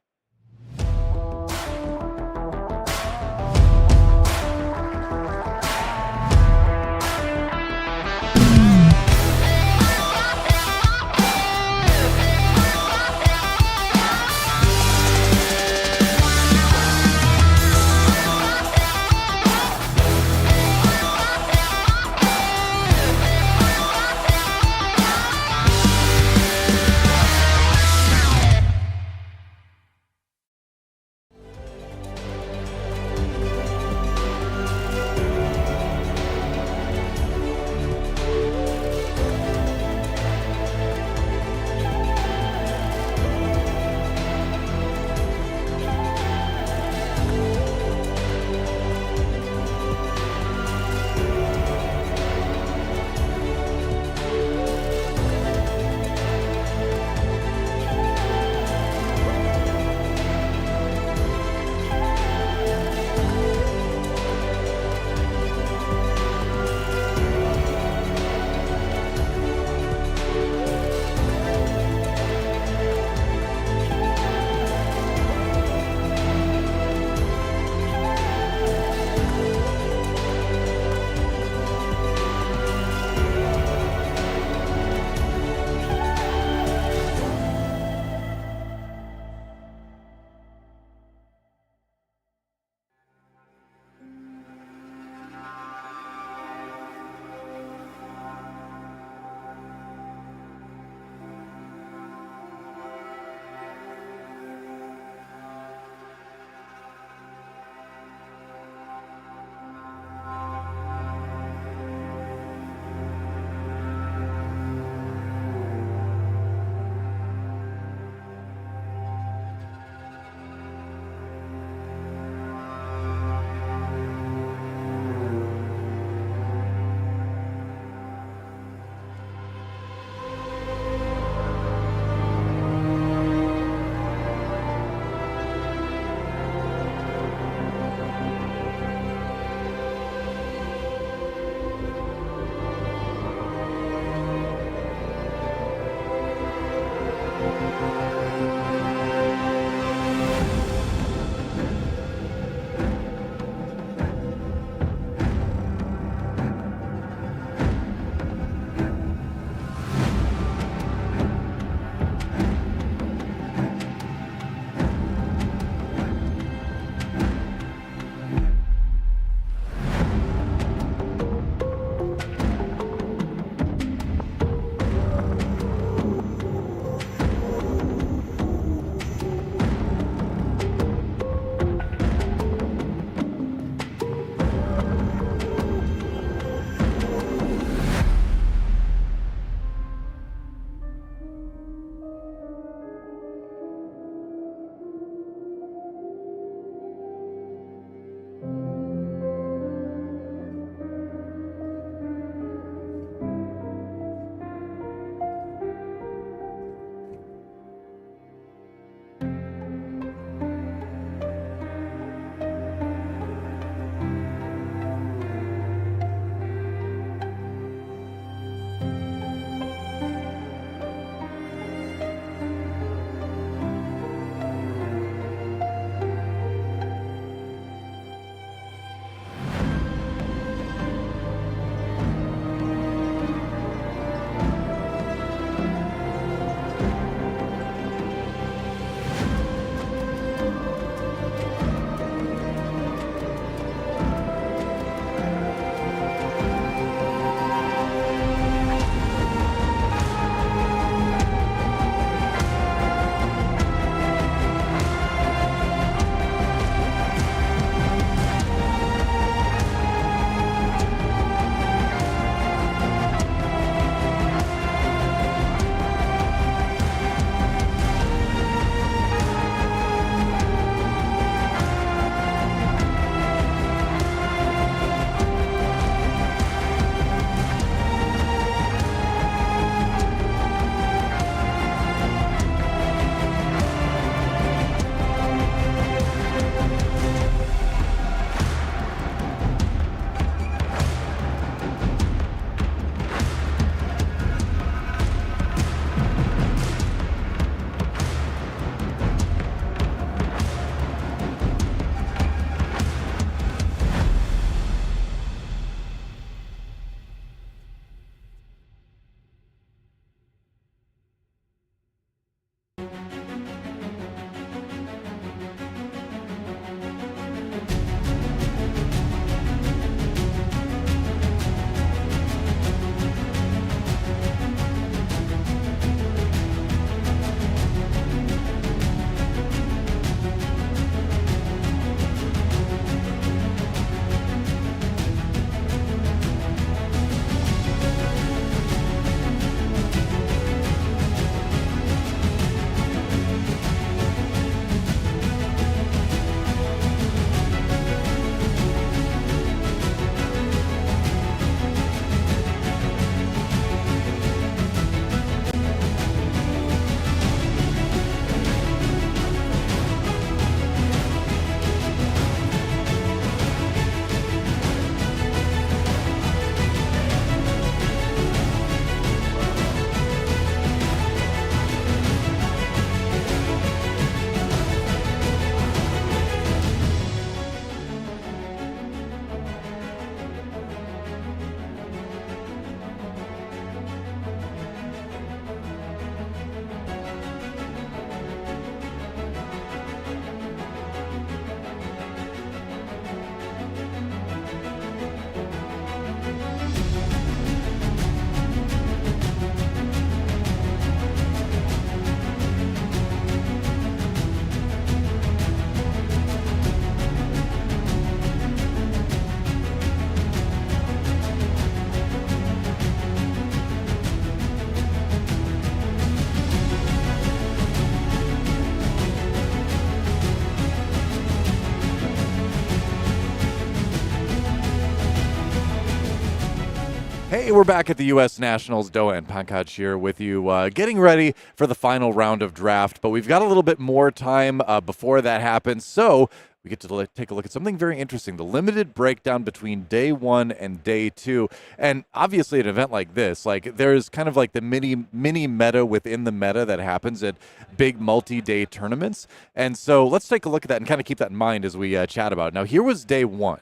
we're back at the U.S. Nationals. Doa and Pankaj here with you, getting ready for the final round of draft. But we've got a little bit more time before that happens, so we get to take a look at something very interesting, the limited breakdown between day 1 and day 2. And obviously an event like this, like there's kind of like the mini meta within the meta that happens at big multi-day tournaments. And so let's take a look at that and kind of keep that in mind as we chat about it. Now, here was day 1.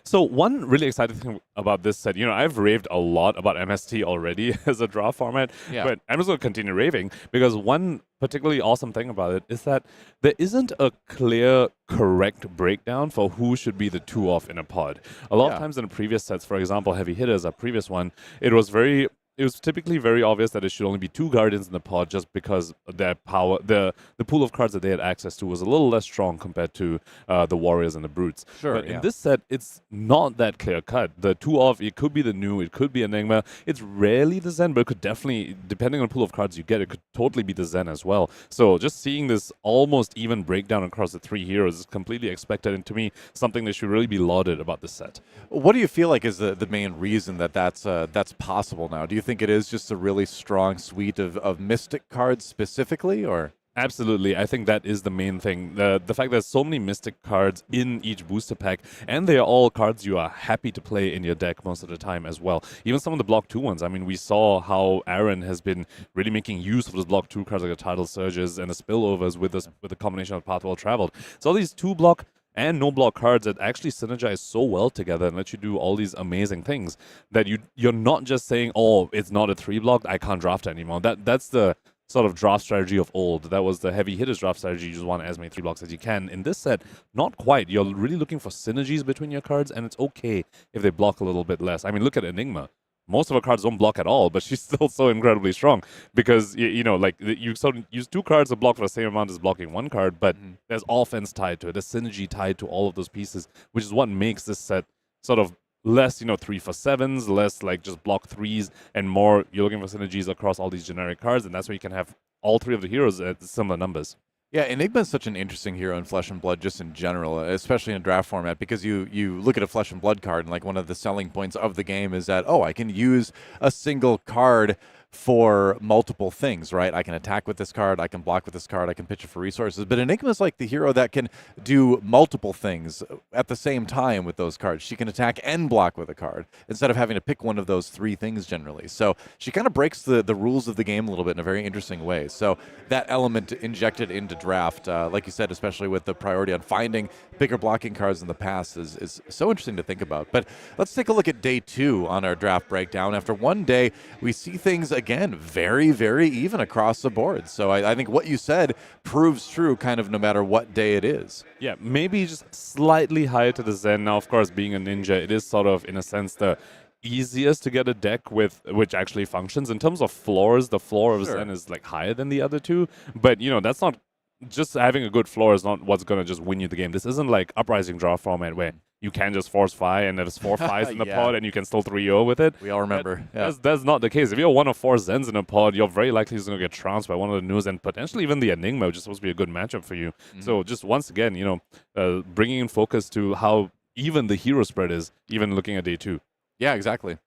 So one really exciting thing about this set, I've raved a lot about MST already as a draw format, but I'm just going to continue raving because one particularly awesome thing about it is that there isn't a clear, correct breakdown for who should be the 2-off in a pod. A lot of times in the previous sets, for example, Heavy Hitters, our previous one, it was typically very obvious that it should only be 2 Guardians in the pod just because their power, the pool of cards that they had access to was a little less strong compared to the Warriors and the Brutes. But in this set, it's not that clear cut. The 2-off, it could be the Nu, it could be Enigma. It's rarely the Zen, but it could definitely, depending on the pool of cards you get, it could totally be the Zen as well. So just seeing this almost even breakdown across the 3 heroes is completely expected, and to me, something that should really be lauded about this set. What do you feel like is the main reason that's possible now? Do you think it is just a really strong suite of Mystic cards specifically, or? Absolutely. I think that is the main thing. The fact there's so many Mystic cards in each booster pack, and they are all cards you are happy to play in your deck most of the time as well. Even some of the Block 2 ones. I mean, we saw how Aaron has been really making use of those Block 2 cards like the Tidal Surges and the Spillovers with the combination of Path Well Traveled. So all these 2-block and no-block cards that actually synergize so well together and let you do all these amazing things that you're not just saying, oh, it's not a 3-block, I can't draft anymore. That's the sort of draft strategy of old. That was the Heavy Hitters draft strategy. You just want as many 3-blocks as you can. In this set, not quite. You're really looking for synergies between your cards, and it's okay if they block a little bit less. I mean, look at Enigma. Most of her cards don't block at all, but she's still so incredibly strong because, you sort of use 2 cards to block for the same amount as blocking 1 card, but there's offense tied to it, there's synergy tied to all of those pieces, which is what makes this set sort of less, 3-for-7s, less like just block 3s, and more you're looking for synergies across all these generic cards, and that's where you can have all 3 of the heroes at similar numbers. Yeah, Enigma is such an interesting hero in Flesh and Blood just in general, especially in a draft format, because you look at a Flesh and Blood card, and like one of the selling points of the game is that, I can use a single card for multiple things, right? I can attack with this card, I can block with this card, I can pitch it for resources. But Enigma is like the hero that can do multiple things at the same time with those cards. She can attack and block with a card instead of having to pick one of those 3 things generally. So she kind of breaks the rules of the game a little bit in a very interesting way. So that element injected into draft, like you said, especially with the priority on finding bigger blocking cards in the past is so interesting to think about. But let's take a look at day 2 on our draft breakdown. After one day, we see things again very, very even across the board. So I think what you said proves true kind of no matter what day it is. Yeah, maybe just slightly higher to the Zen. Now, of course, being a ninja, it is sort of, in a sense, the easiest to get a deck with which actually functions. In terms of floors, the floor of Zen is like higher than the other 2. But, that's not just having a good floor is not what's going to just win you the game. This isn't like Uprising draw format where you can just force 5 and there's 4 5s in the pod and you can still 3-0 with it. We all remember. That's not the case. If you're 1 of 4 Zens in a pod, you're very likely going to get trounced by one of the Nus and potentially even the Enigma, which is supposed to be a good matchup for you. So just once again, bringing in focus to how even the hero spread is, even looking at day 2. Yeah, exactly.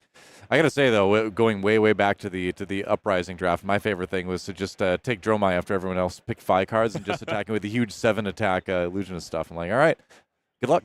I gotta say though, going way back to the Uprising draft, my favorite thing was to just take Dromai after everyone else picked 5 cards and just attacking with the huge 7 attack illusionist stuff. I'm like, all right, good luck.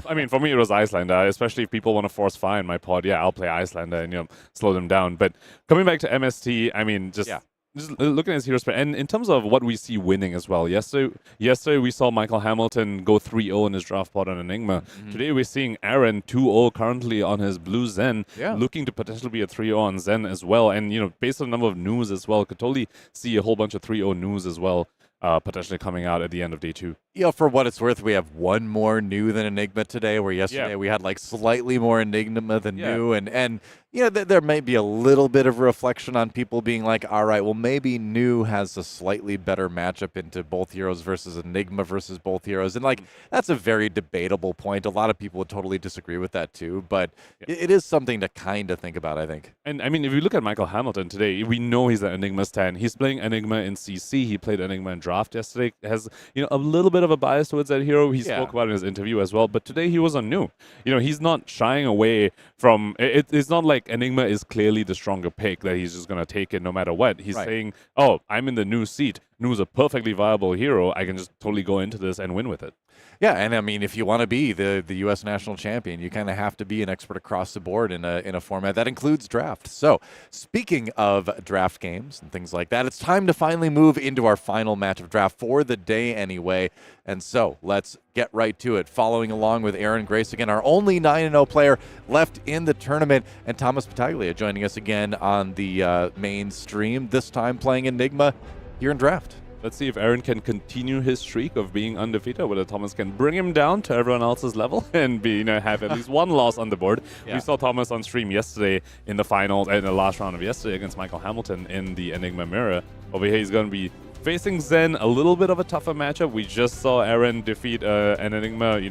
I mean, for me it was Icelander, especially if people want to force 5 in my pod. Yeah, I'll play Icelander and slow them down. But coming back to MST, I mean, just looking at his hero spread, and in terms of what we see winning as well, yesterday we saw Michael Hamilton go 3-0 in his draft pod on Enigma. Today we're seeing Aaron 2-0 currently on his blue Zen, looking to potentially be a 3-0 on Zen as well. And, based on the number of news as well, could totally see a whole bunch of 3-0 news as well, potentially coming out at the end of day 2. For what it's worth, we have one more new than Enigma today, where yesterday we had like slightly more Enigma than new, and there may be a little bit of reflection on people being like, all right, well, maybe new has a slightly better matchup into both heroes versus Enigma versus both heroes, and like that's a very debatable point. A lot of people would totally disagree with that too, but it is something to kind of think about, I think. And I mean, if you look at Michael Hamilton today, we know he's an Enigma stan. He's playing Enigma in CC. He played Enigma in draft yesterday. Has a little bit of a bias towards that hero. He spoke about it in his interview as well. But today he was on new. He's not shying away from it. It's not like like Enigma is clearly the stronger pick, that he's just going to take it no matter what. He's Right. saying, oh, I'm in the new seat. Nu's a perfectly viable hero. I can just totally go into this and win with it. Yeah, and I mean, if you want to be the U.S. national champion, you kind of have to be an expert across the board in a format that includes draft. So, speaking of draft games and things like that, it's time to finally move into our final match of draft for the day anyway. And so, let's get right to it. Following along with Aaron Grace again, our only 9-0 player left in the tournament, and Thomas Battaglia joining us again on the main stream, this time playing Enigma here in draft. Let's see if Aaron can continue his streak of being undefeated, whether Thomas can bring him down to everyone else's level and have at least one loss on the board. Yeah. We saw Thomas on stream yesterday in the finals, in the last round of yesterday against Michael Hamilton in the Enigma Mirror. Over here, he's going to be facing Zen, a little bit of a tougher matchup. We just saw Aaron defeat an Enigma,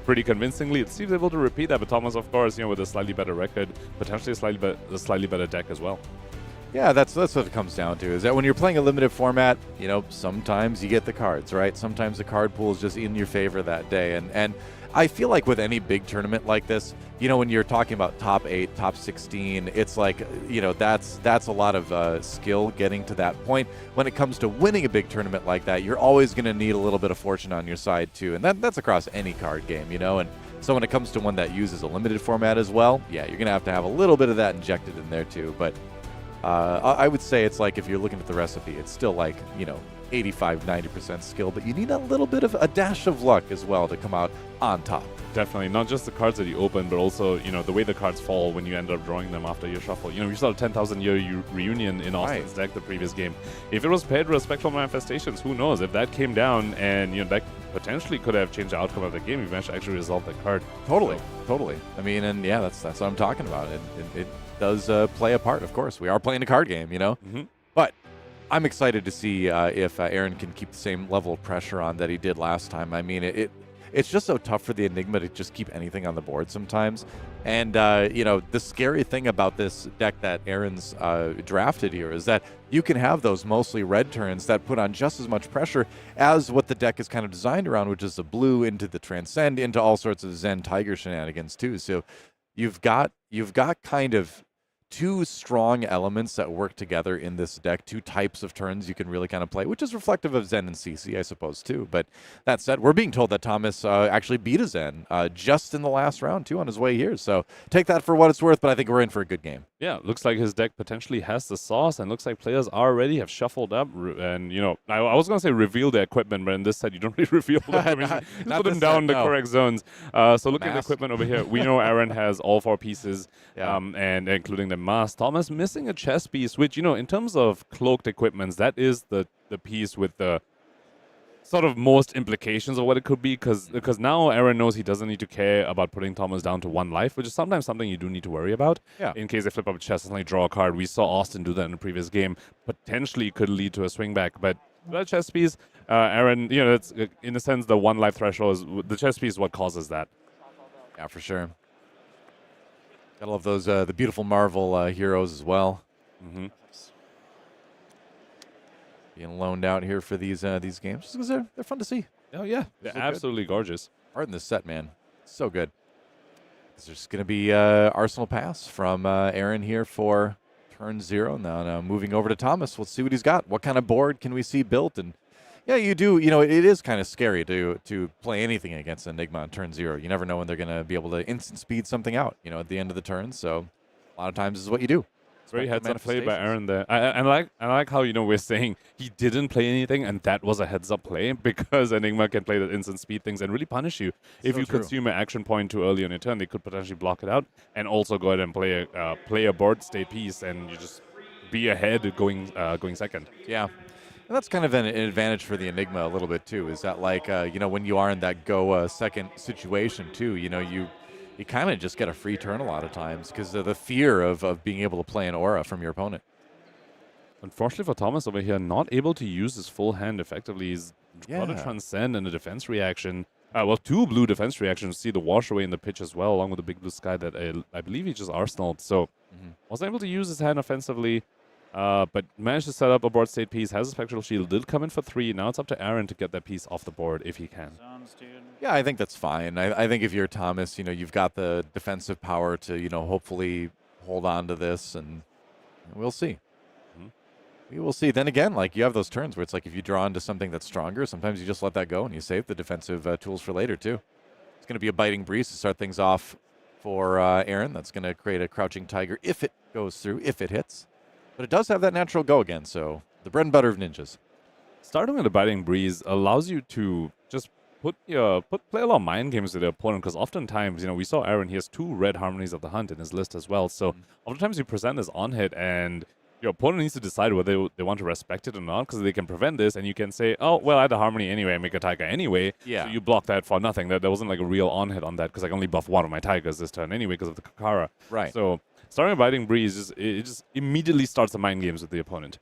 pretty convincingly. It seems able to repeat that, but Thomas, of course, with a slightly better record, potentially a slightly better deck as well. Yeah, that's what it comes down to, is that when you're playing a limited format, sometimes you get the cards, right? Sometimes the card pool is just in your favor that day. And I feel like with any big tournament like this, when you're talking about top 8, top 16, it's like, that's a lot of skill getting to that point. When it comes to winning a big tournament like that, you're always going to need a little bit of fortune on your side too. And that's across any card game, and so when it comes to one that uses a limited format as well, yeah, you're going to have a little bit of that injected in there too. But I would say it's like, if you're looking at the recipe, it's still like, 85-90% skill, but you need a little bit of a dash of luck as well to come out on top. Definitely, not just the cards that you open, but also, the way the cards fall when you end up drawing them after your shuffle. We saw a 10,000-year reunion in Austin's deck the previous game. If it was paired with Spectral Manifestations, who knows? If that came down and, that potentially could have changed the outcome of the game, you managed to actually resolve that card. Totally. I mean, and yeah, that's what I'm talking about. It does play a part, of course. We are playing a card game, Mm-hmm. But I'm excited to see if Aaron can keep the same level of pressure on that he did last time. I mean, it's just so tough for the Enigma to just keep anything on the board sometimes. And, the scary thing about this deck that Aaron's drafted here is that you can have those mostly red turns that put on just as much pressure as what the deck is kind of designed around, which is the blue into the Transcend, into all sorts of Zen Tiger shenanigans too. So you've got kind of two strong elements that work together in this deck, two types of turns you can really kind of play, which is reflective of Zen and CC, I suppose, too. But that said, we're being told that Thomas actually beat a Zen just in the last round, too, on his way here. So take that for what it's worth, but I think we're in for a good game. Yeah, looks like his deck potentially has the sauce, and looks like players already have shuffled up. And, I was going to say reveal the equipment, but in this set, you don't really reveal them. I mean, just put them down in the correct zones. So look at the equipment over here. We know Aaron has all 4 pieces, and including the mask. Thomas missing a chess piece, which, in terms of cloaked equipments, that is the piece with the sort of most implications of what it could be, because now Aaron knows he doesn't need to care about putting Thomas down to 1 life, which is sometimes something you do need to worry about. Yeah. In case they flip up a chest and suddenly draw a card. We saw Austin do that in the previous game. Potentially could lead to a swing back, but that chess piece, Aaron, it's in a sense the 1 life threshold is the chess piece is what causes that. Yeah, for sure. Gotta love those the beautiful Marvel heroes as well. Mm-hmm. Being loaned out here for these games just because they're fun to see. Oh yeah, they're absolutely gorgeous. Art in this set, man, so good. There's going to be Arsenal Pass from Aaron here for turn 0. Now moving over to Thomas. Let's see what he's got. What kind of board can we see built? And yeah, you do. It is kind of scary to play anything against Enigma on turn 0. You never know when they're going to be able to instant speed something out, at the end of the turn. So a lot of times this is what you do. Very heads-up play by Aaron there. I like how, we're saying he didn't play anything, and that was a heads-up play, because Enigma can play the instant speed things and really punish you. If you consume an action point too early on your turn, they could potentially block it out, and also go ahead and play a board state piece, and you just be ahead going second. Yeah. And that's kind of an advantage for the Enigma a little bit, too, is that, like, when you are in that go second situation, too, you kind of just get a free turn a lot of times because of the fear of being able to play an aura from your opponent. Unfortunately for Thomas over here, not able to use his full hand effectively. He's got a Transcend and a defense reaction. 2 blue defense reactions. See the wash away in the pitch as well, along with the big blue sky that I believe he just arsenaled. So wasn't able to use his hand offensively. But managed to set up a board state piece, has a Spectral Shield, did come in for 3. Now it's up to Aaron to get that piece off the board if he can. Yeah, I think that's fine. I think if you're Thomas, you've got the defensive power to, hopefully hold on to this, and we'll see. We will see. Then again, like you have those turns where it's like if you draw into something that's stronger, sometimes you just let that go and you save the defensive tools for later too. It's going to be a biting breeze to start things off for Aaron. That's going to create a crouching tiger if it goes through, if it hits. But it does have that natural go again, so the bread and butter of ninjas. Starting with a biting breeze allows you to just play a lot of mind games with the opponent, because oftentimes, we saw Aaron, he has 2 red Harmonies of the Hunt in his list as well. So oftentimes you present this on hit and your opponent needs to decide whether they want to respect it or not, because they can prevent this, and you can say, oh, well, I had a Harmony anyway, I make a Tiger anyway, yeah. So you block that for nothing. There wasn't like a real on-hit on that, because I can only buff one of my Tigers this turn anyway because of the Kakara. Right. So starting a Biting Breeze, it just immediately starts the mind games with the opponent.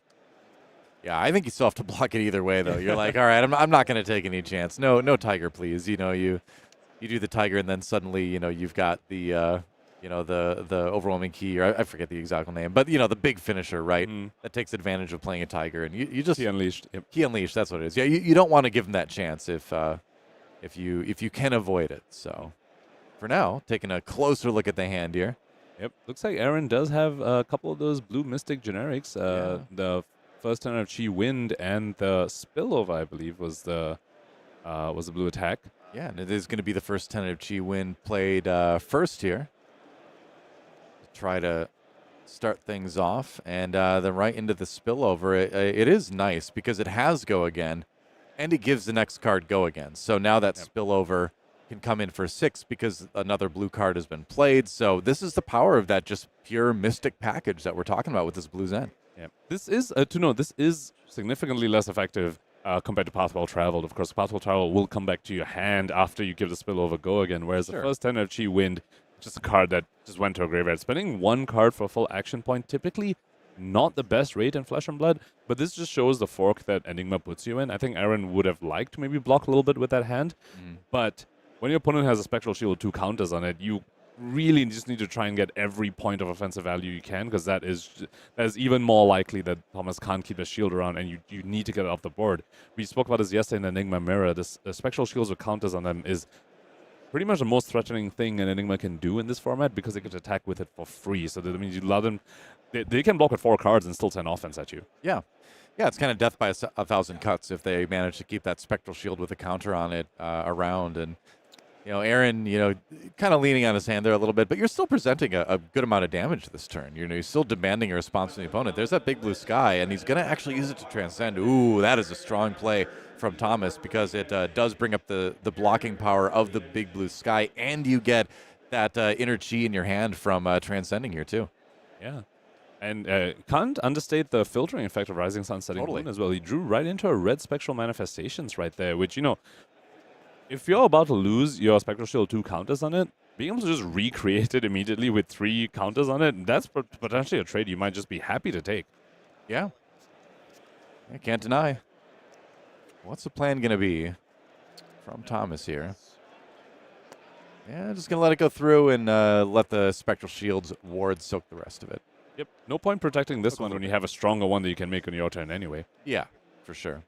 Yeah, I think you still have to block it either way, though. You're like, all right, I'm not going to take any chance. No Tiger, please. You do the Tiger, and then suddenly, you've got the... the overwhelming key, or I forget the exact name, but the big finisher, right? That takes advantage of playing a Tiger, and you just He Unleashed. Yep. He Unleashed. That's what it is. Yeah, you don't want to give him that chance if you can avoid it. So, for now, taking a closer look at the hand here. Yep. Looks like Aaron does have a couple of those blue Mystic generics. The first turn of Chi Wind and the Spillover, I believe, was the blue attack. Yeah, and it is going to be the first turn of Chi Wind played first here. Try to start things off, and then right into the Spillover. It is nice because it has go again, and it gives the next card go again. So now that Spillover can come in for 6 because another blue card has been played. So this is the power of that just pure Mystic package that we're talking about with this Blue Zen. Yeah, this is this is significantly less effective compared to Pathwell Traveled. Of course, Pathwell Travel will come back to your hand after you give the Spillover go again, whereas the first 10 of Chi Wind, just a card that just went to a graveyard. Spending 1 card for a full action point, typically not the best rate in Flesh and Blood, but this just shows the fork that Enigma puts you in. I think Aaron would have liked to maybe block a little bit with that hand, but when your opponent has a Spectral Shield with 2 counters on it, you really just need to try and get every point of offensive value you can, because that is even more likely that Thomas can't keep a shield around, and you need to get it off the board. We spoke about this yesterday in Enigma Mirror. The Spectral Shields with counters on them is pretty much the most threatening thing an Enigma can do in this format, because they can attack with it for free. So that means you allow them, they can block with 4 cards and still send offense at you. Yeah. Yeah, it's kind of death by a thousand cuts if they manage to keep that Spectral Shield with a counter on it around. And, Aaron, kind of leaning on his hand there a little bit, but you're still presenting a good amount of damage this turn. You're still demanding a response from the opponent. There's that big blue sky, and he's going to actually use it to transcend. Ooh, that is a strong play from Thomas, because it does bring up the blocking power of the big blue sky, and you get that inner chi in your hand from transcending here too. Yeah, and can't understate the filtering effect of Rising Sun, Setting Moon as well. He drew right into a red Spectral Manifestations right there, which, if you're about to lose your Spectral Shield 2 counters on it, being able to just recreate it immediately with 3 counters on it, that's potentially a trade you might just be happy to take. Yeah, I can't deny. What's the plan going to be from Thomas here? Yeah, just going to let it go through and let the Spectral Shield's ward soak the rest of it. Yep. No point protecting this one when you have a stronger one that you can make on your turn anyway. Yeah, for sure.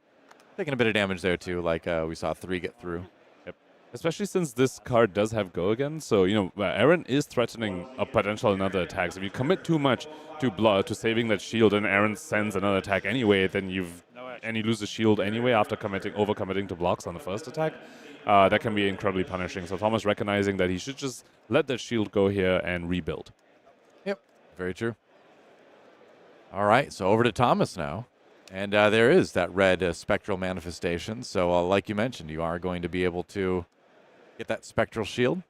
Taking a bit of damage there, too, like we saw 3 get through. Yep. Especially since this card does have go again. So, Aaron is threatening a potential another attack. So if you commit too much to saving that shield and Aaron sends another attack anyway, then you lose the shield anyway after overcommitting to blocks on the first attack. That can be incredibly punishing. So Thomas recognizing that he should just let that shield go here and rebuild. Yep, very true. All right, so over to Thomas now. And there is that red Spectral Manifestation. So like you mentioned, you are going to be able to get that Spectral Shield.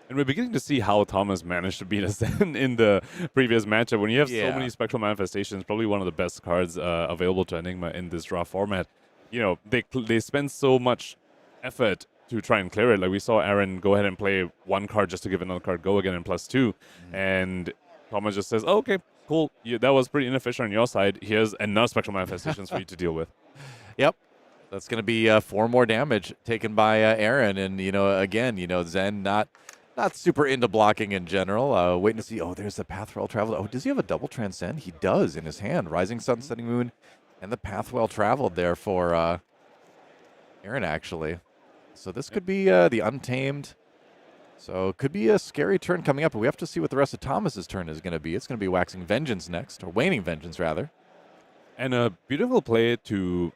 And we're beginning to see how Thomas managed to beat us in the previous matchup. When you have so many Spectral Manifestations, probably one of the best cards available to Enigma in this draw format. They spend so much effort to try and clear it. Like we saw Aaron go ahead and play 1 card just to give another card go again in +2. And Thomas just says, oh, okay, cool. That was pretty inefficient on your side. Here's another Spectral Manifestations for you to deal with. Yep. That's going to be 4 more damage taken by Aaron. And, again, Zen not super into blocking in general. Waiting to see, there's the Pathwell Traveled. Oh, does he have a double Transcend? He does in his hand. Rising Sun, Setting Moon, and the Pathwell Traveled there for Aaron, actually. So this could be the Untamed So it could be a scary turn coming up, but we have to see what the rest of Thomas's turn is going to be. It's going to be Waxing Vengeance next, or Waning Vengeance, rather. And a beautiful play to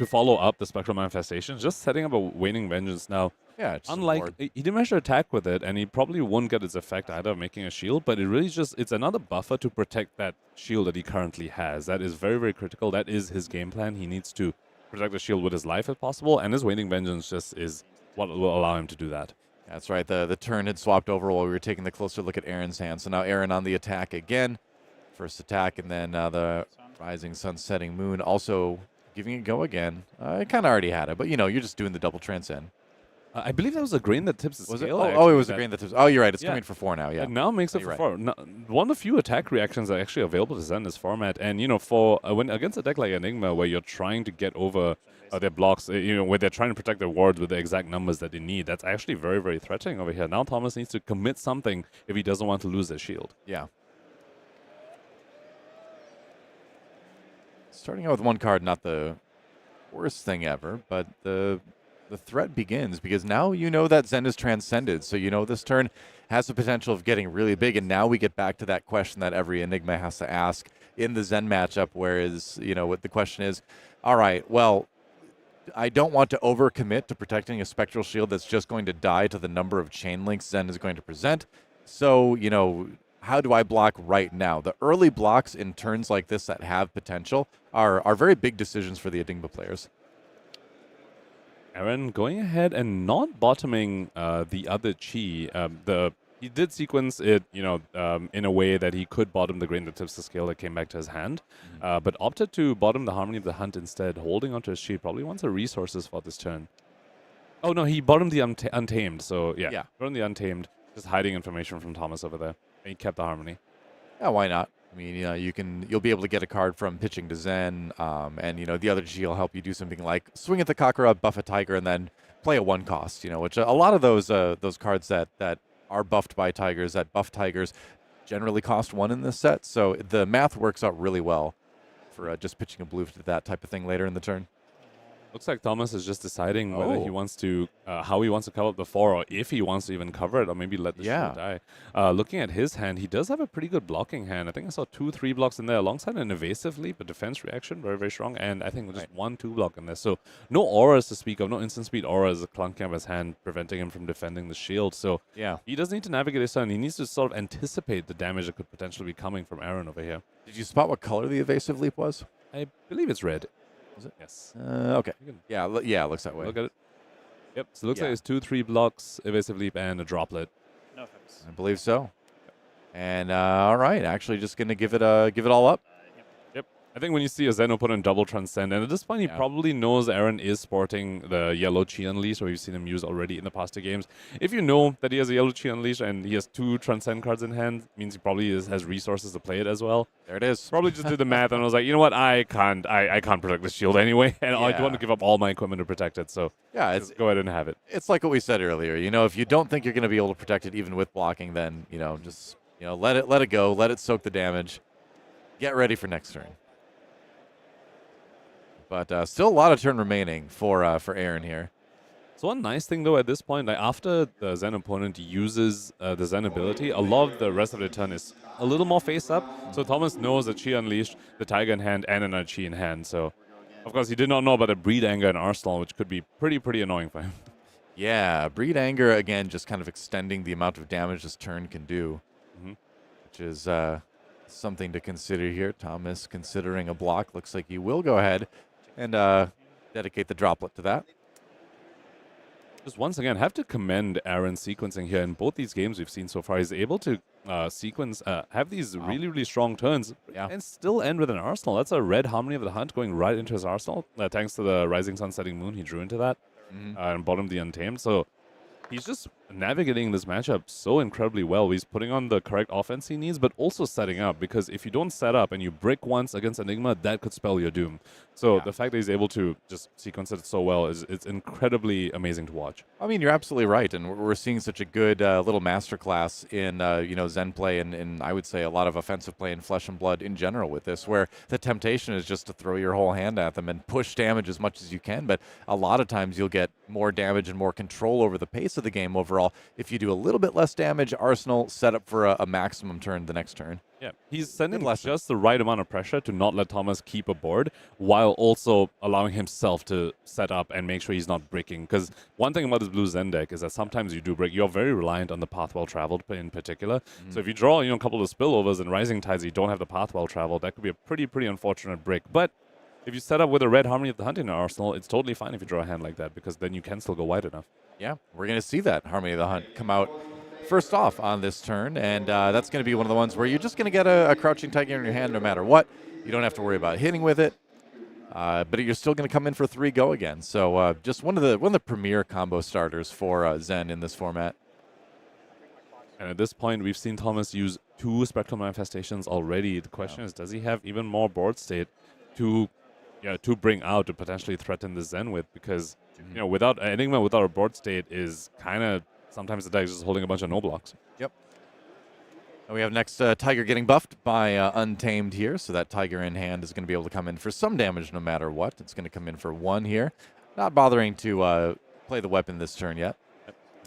follow up the Spectral Manifestation, just setting up a Waning Vengeance now. Yeah, it's unlike, he didn't manage to attack with it, and he probably won't get its effect either of making a shield, but it really just, it's another buffer to protect that shield that he currently has. That is very, very critical. That is his game plan. He needs to protect the shield with his life if possible, and his Waning Vengeance just is what will allow him to do that. That's right. The turn had swapped over while we were taking the closer look at Aaron's hand. So now Aaron on the attack again. First attack, and then the Rising Sun, Setting Moon also giving it a go again. I kind of already had it, but you're just doing the double transcend. I believe that was a grain that tips the Was scale. it? Oh, it was a grain that tips. Oh, you're right. It's coming for 4 now. Yeah. It now makes it for You're 4. Now, one of the few attack reactions that are actually available to Zen in this format, and for when against a deck like Enigma, where you're trying to get over their blocks, where they're trying to protect their wards with the exact numbers that they need, that's actually very, very threatening over here. Now Thomas needs to commit something if he doesn't want to lose their shield. Yeah. Starting out with 1 card, not the worst thing ever, but the threat begins because now that Zen is transcended. So this turn has the potential of getting really big, and now we get back to that question that every Enigma has to ask in the Zen matchup, whereas, what the question is, all right, well, I don't want to overcommit to protecting a Spectral Shield that's just going to die to the number of chain links Zen is going to present. So, how do I block right now? The early blocks in turns like this that have potential are very big decisions for the Enigma players. Aaron going ahead and not bottoming the other Chi. He did sequence it, in a way that he could bottom the grain that tips the scale that came back to his hand, but opted to bottom the Harmony of the Hunt instead, holding onto his Chi. Probably wants the resources for this turn. Oh no, he bottomed the Untamed. So yeah, bottomed the Untamed, just hiding information from Thomas over there. And he kept the Harmony. Yeah, why not? I mean, you'll be able to get a card from pitching to Zen, and the other G will help you do something like swing at the Kakura, buff a Tiger, and then play a 1 cost. Which a lot of those cards that are buffed by Tigers, that buff Tigers, generally cost 1 in this set. So the math works out really well for just pitching a blue to that type of thing later in the turn. Looks like Thomas is just deciding whether he wants to, how he wants to cover up the 4, or if he wants to even cover it, or maybe let the shield die. Looking at his hand, he does have a pretty good blocking hand. I think I saw 2-3 blocks in there, alongside an evasive leap, a defense reaction, very, very strong, and I think just 1-2 block in there. So no auras to speak of, no instant speed auras clunking up his hand, preventing him from defending the shield. So he does need to navigate his turn. He needs to sort of anticipate the damage that could potentially be coming from Aaron over here. Did you spot what color the evasive leap was? I believe it's red. Is it? Yes. Okay. Yeah, it looks that way. Look at it. Yep. So it looks like it's 2-3 blocks, evasive leap, and a droplet. No offense. I believe so. And all right, actually just going to give it all up. Yep. I think when you see a Zen opponent double transcend, and at this point he probably knows Aaron is sporting the yellow Chi Unleash, or you've seen him use already in the past 2 games. If you know that he has a yellow Chi Unleash and he has 2 transcend cards in hand, means he probably has resources to play it as well. There it is. Probably just did the math and I was like, you know what, I can't protect this shield anyway, and I don't want to give up all my equipment to protect it. So just go ahead and have it. It's like what we said earlier. If you don't think you're going to be able to protect it even with blocking, then just let it go, let it soak the damage, get ready for next turn. But still a lot of turn remaining for Aaron here. So one nice thing though at this point, like after the Zen opponent uses the Zen ability, a lot of the rest of the turn is a little more face up. So Thomas knows that Chi Unleashed, the Tiger in hand, and another Chi in hand. So of course he did not know about the Breed Anger in Arsenal, which could be pretty annoying for him. Yeah, Breed Anger again, just kind of extending the amount of damage this turn can do, which is something to consider here. Thomas considering a block. Looks like he will go ahead and dedicate the droplet to that. Just once again, have to commend Aaron's sequencing here. In both these games we've seen so far, he's able to sequence, have these really strong turns and still end with an arsenal. That's a red Harmony of the Hunt going right into his arsenal. Thanks to the Rising Sun, Setting Moon, he drew into that and bottomed the Untamed. So he's just navigating this matchup so incredibly well. He's putting on the correct offense he needs, but also setting up, because if you don't set up and you brick once against Enigma, that could spell your doom. So the fact that he's able to just sequence it so well it's incredibly amazing to watch. I mean, you're absolutely right, and we're seeing such a good little masterclass in Zen play and I would say a lot of offensive play in Flesh and Blood in general with this, where the temptation is just to throw your whole hand at them and push damage as much as you can, but a lot of times you'll get more damage and more control over the pace of the game over overall, if you do a little bit less damage, Arsenal set up for a maximum turn the next turn. Yeah, he's sending just the right amount of pressure to not let Thomas keep a board, while also allowing himself to set up and make sure he's not breaking. Because one thing about this blue Zen deck is that sometimes you do break. You're very reliant on the path well traveled in particular. So if you draw, a couple of spillovers and Rising Tides, you don't have the path well traveled. That could be a pretty unfortunate break. But if you set up with a red Harmony of the Hunt in your arsenal, it's totally fine if you draw a hand like that, because then you can still go wide enough. Yeah, we're going to see that Harmony of the Hunt come out first off on this turn, and that's going to be one of the ones where you're just going to get a Crouching Tiger in your hand no matter what. You don't have to worry about hitting with it, but you're still going to come in for 3 go again. So just one of the premier combo starters for Zen in this format. And at this point, we've seen Thomas use 2 Spectral Manifestations already. The question is, does he have even more board state to bring out, to potentially threaten the Zen with? Because without Enigma, without a board state, is kind of sometimes the deck is just holding a bunch of no blocks. Yep. And we have next Tiger getting buffed by Untamed here, so that Tiger in hand is going to be able to come in for some damage no matter what. It's going to come in for 1 here. Not bothering to play the weapon this turn yet.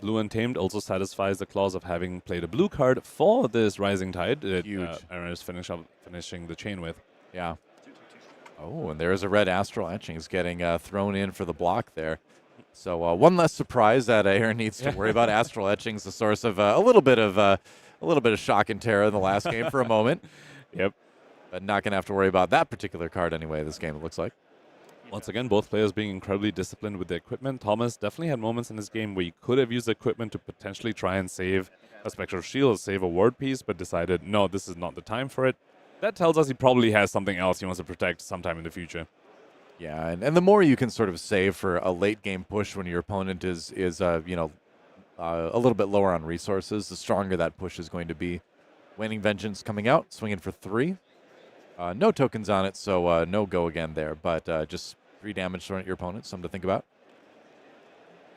Blue Untamed also satisfies the clause of having played a blue card for this Rising Tide that Aaron is finishing the chain with. Yeah. Oh, and there's a red Astral Etchings getting thrown in for the block there. So one less surprise that Aaron needs to worry about. Astral Etchings, the source of a little bit of shock and terror in the last game for a moment. Yep. But not going to have to worry about that particular card anyway this game, it looks like. Once again, both players being incredibly disciplined with the equipment. Thomas definitely had moments in this game where he could have used the equipment to potentially try and save a Spectral Shield, save a ward piece, but decided, no, this is not the time for it. That tells us he probably has something else he wants to protect sometime in the future. Yeah, and the more you can sort of save for a late game push when your opponent is a little bit lower on resources, the stronger that push is going to be. Waning Vengeance coming out, swinging for 3. No tokens on it, so no go again there, but just 3 damage thrown at your opponent, something to think about.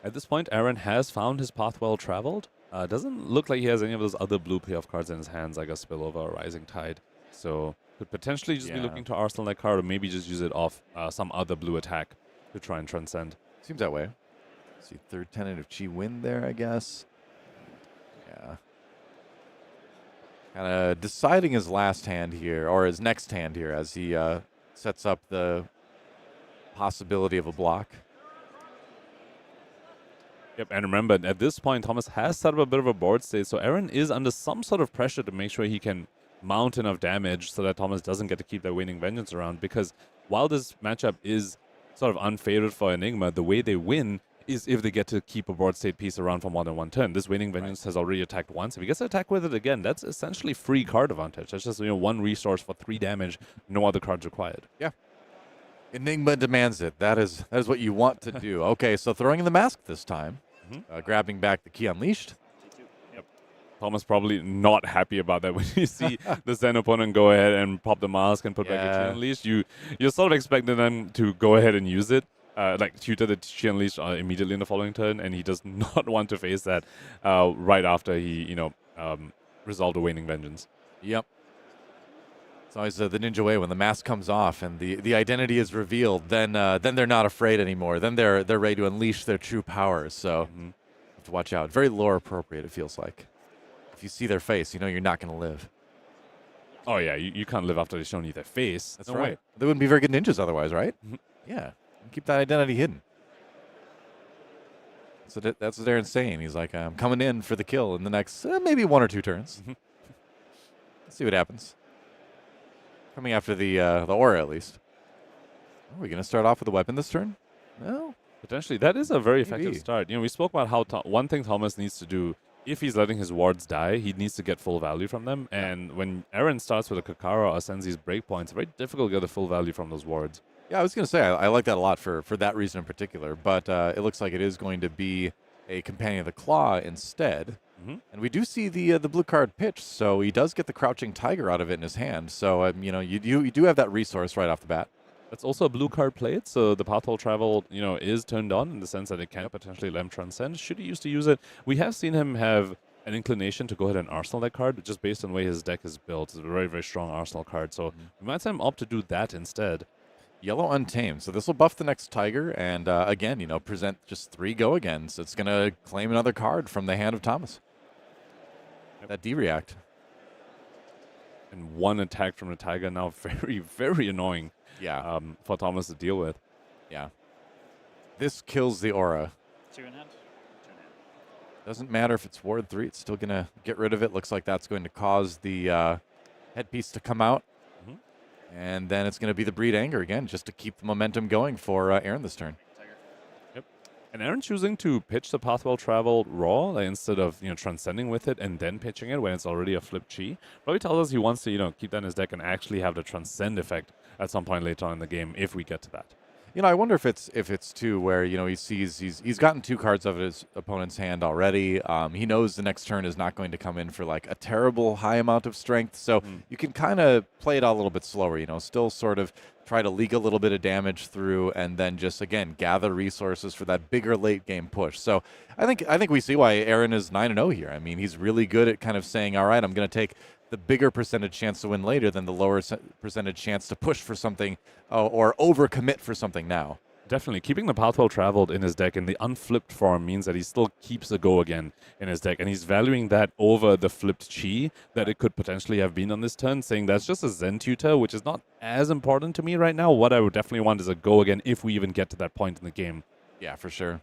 At this point, Aaron has found his path well traveled. Doesn't look like he has any of those other blue payoff cards in his hands, like a Spillover or Rising Tide. So could potentially just be looking to arsenal that card, or maybe just use it off some other blue attack to try and transcend. Seems that way. See, 3rd Tenant of Chi Win there, I guess. Yeah. Kind of deciding his last hand here, or his next hand here, as he sets up the possibility of a block. Yep, and remember, at this point, Thomas has set up a bit of a board state, so Aaron is under some sort of pressure to make sure he can mount enough damage so that Thomas doesn't get to keep that Waning Vengeance around, because while this matchup is sort of unfavored for Enigma, the way they win is if they get to keep a board state piece around for more than 1 turn. This Waning Vengeance has already attacked once. If he gets to attack with it again, that's essentially free card advantage. That's just 1 resource for 3 damage, no other cards required. Yeah. Enigma demands it. That is what you want to do. Okay, so throwing in the mask this time, grabbing back the Key Unleashed. Thomas probably not happy about that when you see the Zen opponent go ahead and pop the mask and put back the Chi Unleashed. You're sort of expecting them to go ahead and use it, like tutor the Chi Unleashed immediately in the following turn, and he does not want to face that right after he, resolved a Waning Vengeance. Yep. It's always the ninja way. When the mask comes off and the identity is revealed, then they're not afraid anymore. Then they're ready to unleash their true powers. So have to watch out. Very lore appropriate, it feels like. If you see their face, you know you're not going to live. Oh, yeah. You can't live after they've shown you their face. That's right. They wouldn't be very good ninjas otherwise, right? Yeah. Keep that identity hidden. So that's what Aaron's saying. He's like, I'm coming in for the kill in the next maybe 1 or 2 turns. Let's see what happens. Coming after the aura, at least. Are we going to start off with a weapon this turn? No. Potentially. That is a very effective start. We spoke about how one thing Thomas needs to do, if he's letting his wards die, he needs to get full value from them. And when Aaron starts with a Kakara or sends these breakpoints, it's very difficult to get the full value from those wards. Yeah, I was going to say, I like that a lot for that reason in particular. But it looks like it is going to be a Companion of the Claw instead. And we do see the blue card pitch, so he does get the Crouching Tiger out of it in his hand. So, you do have that resource right off the bat. That's also a blue card played, so the Pathwell Travel, is turned on in the sense that it can potentially let him transcend. Should he used to use it, we have seen him have an inclination to go ahead and arsenal that card, just based on the way his deck is built. It's a very, very strong arsenal card, so we might see him opt to do that instead. Yellow Untamed. So this will buff the next Tiger, and again, present just 3 go-agains. It's going to claim another card from the hand of Thomas. That D-React. And 1 attack from the Tiger now very, very annoying for Thomas to deal with. Yeah. This kills the aura. 2 in hand. Doesn't matter if it's Ward 3, it's still going to get rid of it. Looks like that's going to cause the headpiece to come out. And then it's going to be the Breed Anger again, just to keep the momentum going for Aaron this turn. Yep. And Aaron choosing to pitch the Pathwell Traveled raw instead of transcending with it and then pitching it when it's already a flip chi. Probably tells us he wants to keep that in his deck and actually have the transcend effect at some point later on in the game if we get to that. I wonder if it's too where he sees he's gotten 2 cards of his opponent's hand already. He knows the next turn is not going to come in for like a terrible high amount of strength, so you can kind of play it out a little bit slower. Still sort of try to leak a little bit of damage through, and then just again gather resources for that bigger late game push. So I think we see why Aaron is 9-0 here. I mean, he's really good at kind of saying, all right, I'm going to take the bigger percentage chance to win later than the lower percentage chance to push for something or overcommit for something now. Definitely. Keeping the Pathwell Traveled in his deck in the unflipped form means that he still keeps a go again in his deck, and he's valuing that over the flipped chi that it could potentially have been on this turn, saying that's just a Zen tutor, which is not as important to me right now. What I would definitely want is a go again if we even get to that point in the game. Yeah, for sure.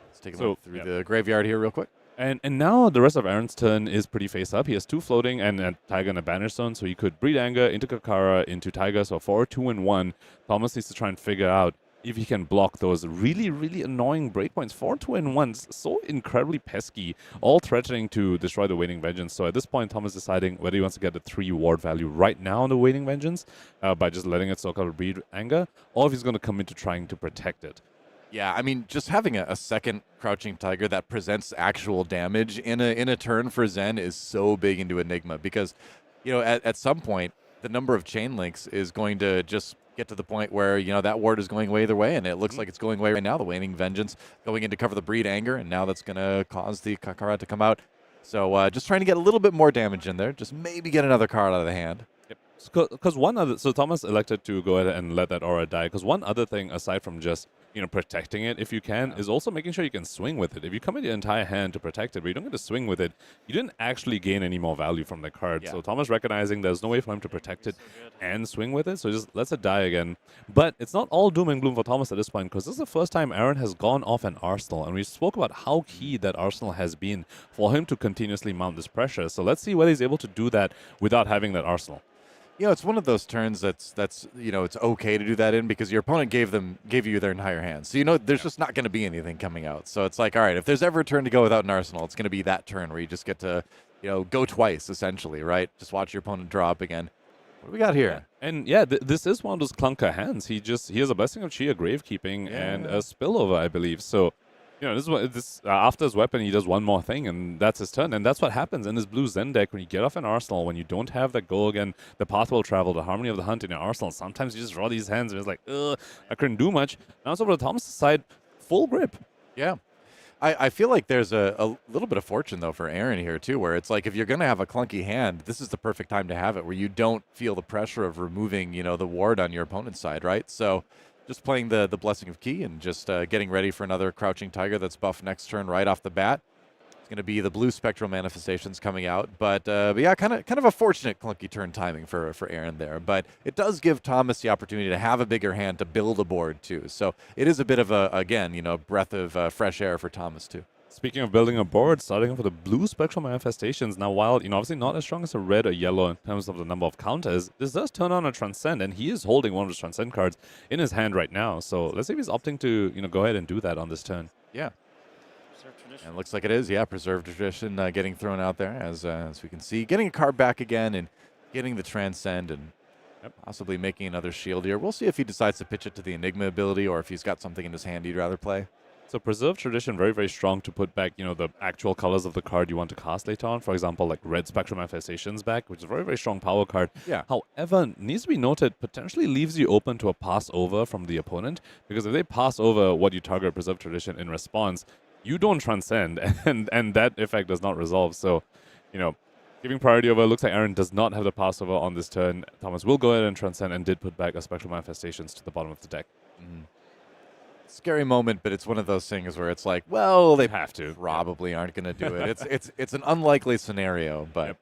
Let's take a look through the graveyard here real quick. And now the rest of Aaron's turn is pretty face up. He has 2 floating and a Tiger and a Banner Stone, so he could Breed Anger into Kakara, into Tiger, so 4, 2, and 1. Thomas needs to try and figure out if he can block those really, really annoying breakpoints. 4, 2, and 1, so incredibly pesky, all threatening to destroy the Waning Vengeance. So at this point, Thomas is deciding whether he wants to get the 3 ward value right now on the Waning Vengeance by just letting it soak out Breed Anger, or if he's going to commit to trying to protect it. Yeah, I mean, just having a second Crouching Tiger that presents actual damage in a turn for Zen is so big into Enigma because, at some point, the number of chain links is going to just get to the point where, that ward is going away either way, and it looks like it's going away right now. The Waning Vengeance going in to cover the Breed Anger, and now that's going to cause the Kakara to come out. So just trying to get a little bit more damage in there, just maybe get another card out of the hand. Because so Thomas elected to go ahead and let that aura die. Because one other thing, aside from just protecting it if you can, is also making sure you can swing with it. If you commit your entire hand to protect it, but you don't get to swing with it, you didn't actually gain any more value from the card. Yeah. So Thomas recognizing there's no way for him to protect it and swing with it, so just lets it die again. But it's not all doom and gloom for Thomas at this point, because this is the first time Aaron has gone off an Arsenal, and we spoke about how key that Arsenal has been for him to continuously mount this pressure. So let's see whether he's able to do that without having that Arsenal. It's one of those turns that's it's okay to do that in because your opponent gave you their entire hand. So there's just not going to be anything coming out. So it's like, all right, if there's ever a turn to go without an Arsenal, it's going to be that turn where you just get to go twice essentially, right? Just watch your opponent draw up again. What do we got here? Yeah. And this is one of those clunker hands. He has a Blessing of Chi, a Gravekeeping, and a Spillover, I believe. So. After his weapon, he does one more thing, and that's his turn. And that's what happens in his blue Zen deck when you get off an Arsenal, when you don't have that go again, the Pathwell Travel, the Harmony of the Hunt in your Arsenal. Sometimes you just draw these hands, and it's like, I couldn't do much. Now it's over to Thomas' side, full grip. Yeah. I feel like there's a little bit of fortune, though, for Aaron here, too, where it's like if you're going to have a clunky hand, this is the perfect time to have it, where you don't feel the pressure of removing, the ward on your opponent's side, right? So just playing the Blessing of Ki and just getting ready for another Crouching Tiger that's buffed next turn right off the bat. It's going to be the blue Spectral Manifestations coming out. But yeah, kind of a fortunate clunky turn timing for Aaron there. But it does give Thomas the opportunity to have a bigger hand to build a board, too. So it is a bit of a breath of fresh air for Thomas, too. Speaking of building a board, starting off with the blue Spectral Manifestations. Now, while, obviously not as strong as a red or yellow in terms of the number of counters, this does turn on a Transcend, and he is holding one of his Transcend cards in his hand right now. So let's see if he's opting to, go ahead and do that on this turn. Yeah. And it looks like it is, yeah. Preserved Tradition getting thrown out there, as we can see. Getting a card back again and getting the Transcend and possibly making another shield here. We'll see if he decides to pitch it to the Enigma ability or if he's got something in his hand he'd rather play. So Preserved Tradition, very, very strong to put back, the actual colors of the card you want to cast later on. For example, like red Spectral Manifestations back, which is a very, very strong power card. Yeah. However, needs to be noted, potentially leaves you open to a pass over from the opponent, because if they pass over what you target Preserved Tradition in response, you don't transcend, and that effect does not resolve. So, Giving priority over. Looks like Aaron does not have the pass over on this turn. Thomas will go ahead and transcend and did put back a Spectral Manifestations to the bottom of the deck. Scary moment, but it's one of those things where it's like, well, they have to. Probably aren't going to do it. It's an unlikely scenario, but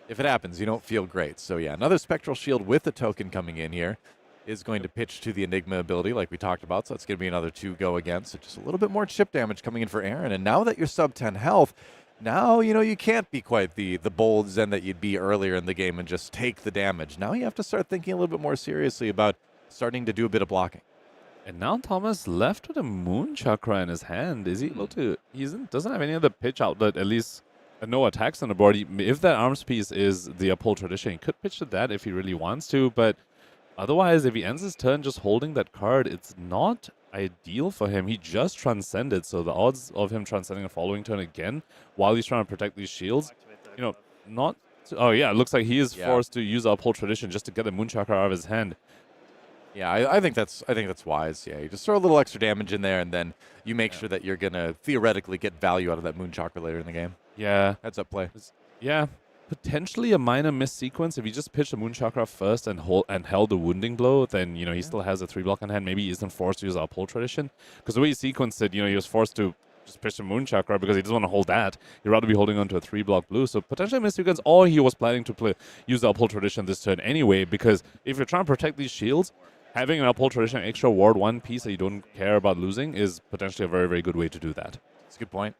if it happens, you don't feel great. So yeah, another Spectral Shield with a token coming in here is going to pitch to the Enigma ability like we talked about, so that's going to be another 2 go again. So just a little bit more chip damage coming in for Aaron. And now that you're sub 10 health, now, you can't be quite the bold Zen that you'd be earlier in the game and just take the damage. Now you have to start thinking a little bit more seriously about starting to do a bit of blocking. And now Thomas left with a Moon Chakra in his hand. Is he able to... doesn't have any other pitch outlet, at least no attacks on the board. If that arms piece is the Uphold Tradition, he could pitch to that if he really wants to, but otherwise, if he ends his turn just holding that card, it's not ideal for him. He just transcended, so the odds of him transcending the following turn again while he's trying to protect these shields, not... Oh yeah, it looks like he is forced to use Uphold Tradition just to get the Moon Chakra out of his hand. Yeah, I think that's wise. Yeah, you just throw a little extra damage in there, and then you make sure that you're gonna theoretically get value out of that Moon Chakra later in the game. Yeah, heads up play. Yeah, potentially a minor miss sequence. If you just pitch the Moon Chakra first and held the Wounding Blow, then he still has a 3-block on hand. Maybe he isn't forced to use Uphold Tradition, because the way he sequenced it, he was forced to just pitch the Moon Chakra because he doesn't want to hold that. He'd rather be holding on to a 3-block blue. So potentially miss sequence, or he was planning to use the Uphold Tradition this turn anyway, because if you're trying to protect these shields, having an Uphold Tradition extra ward 1 piece that you don't care about losing is potentially a very, very good way to do that. That's a good point.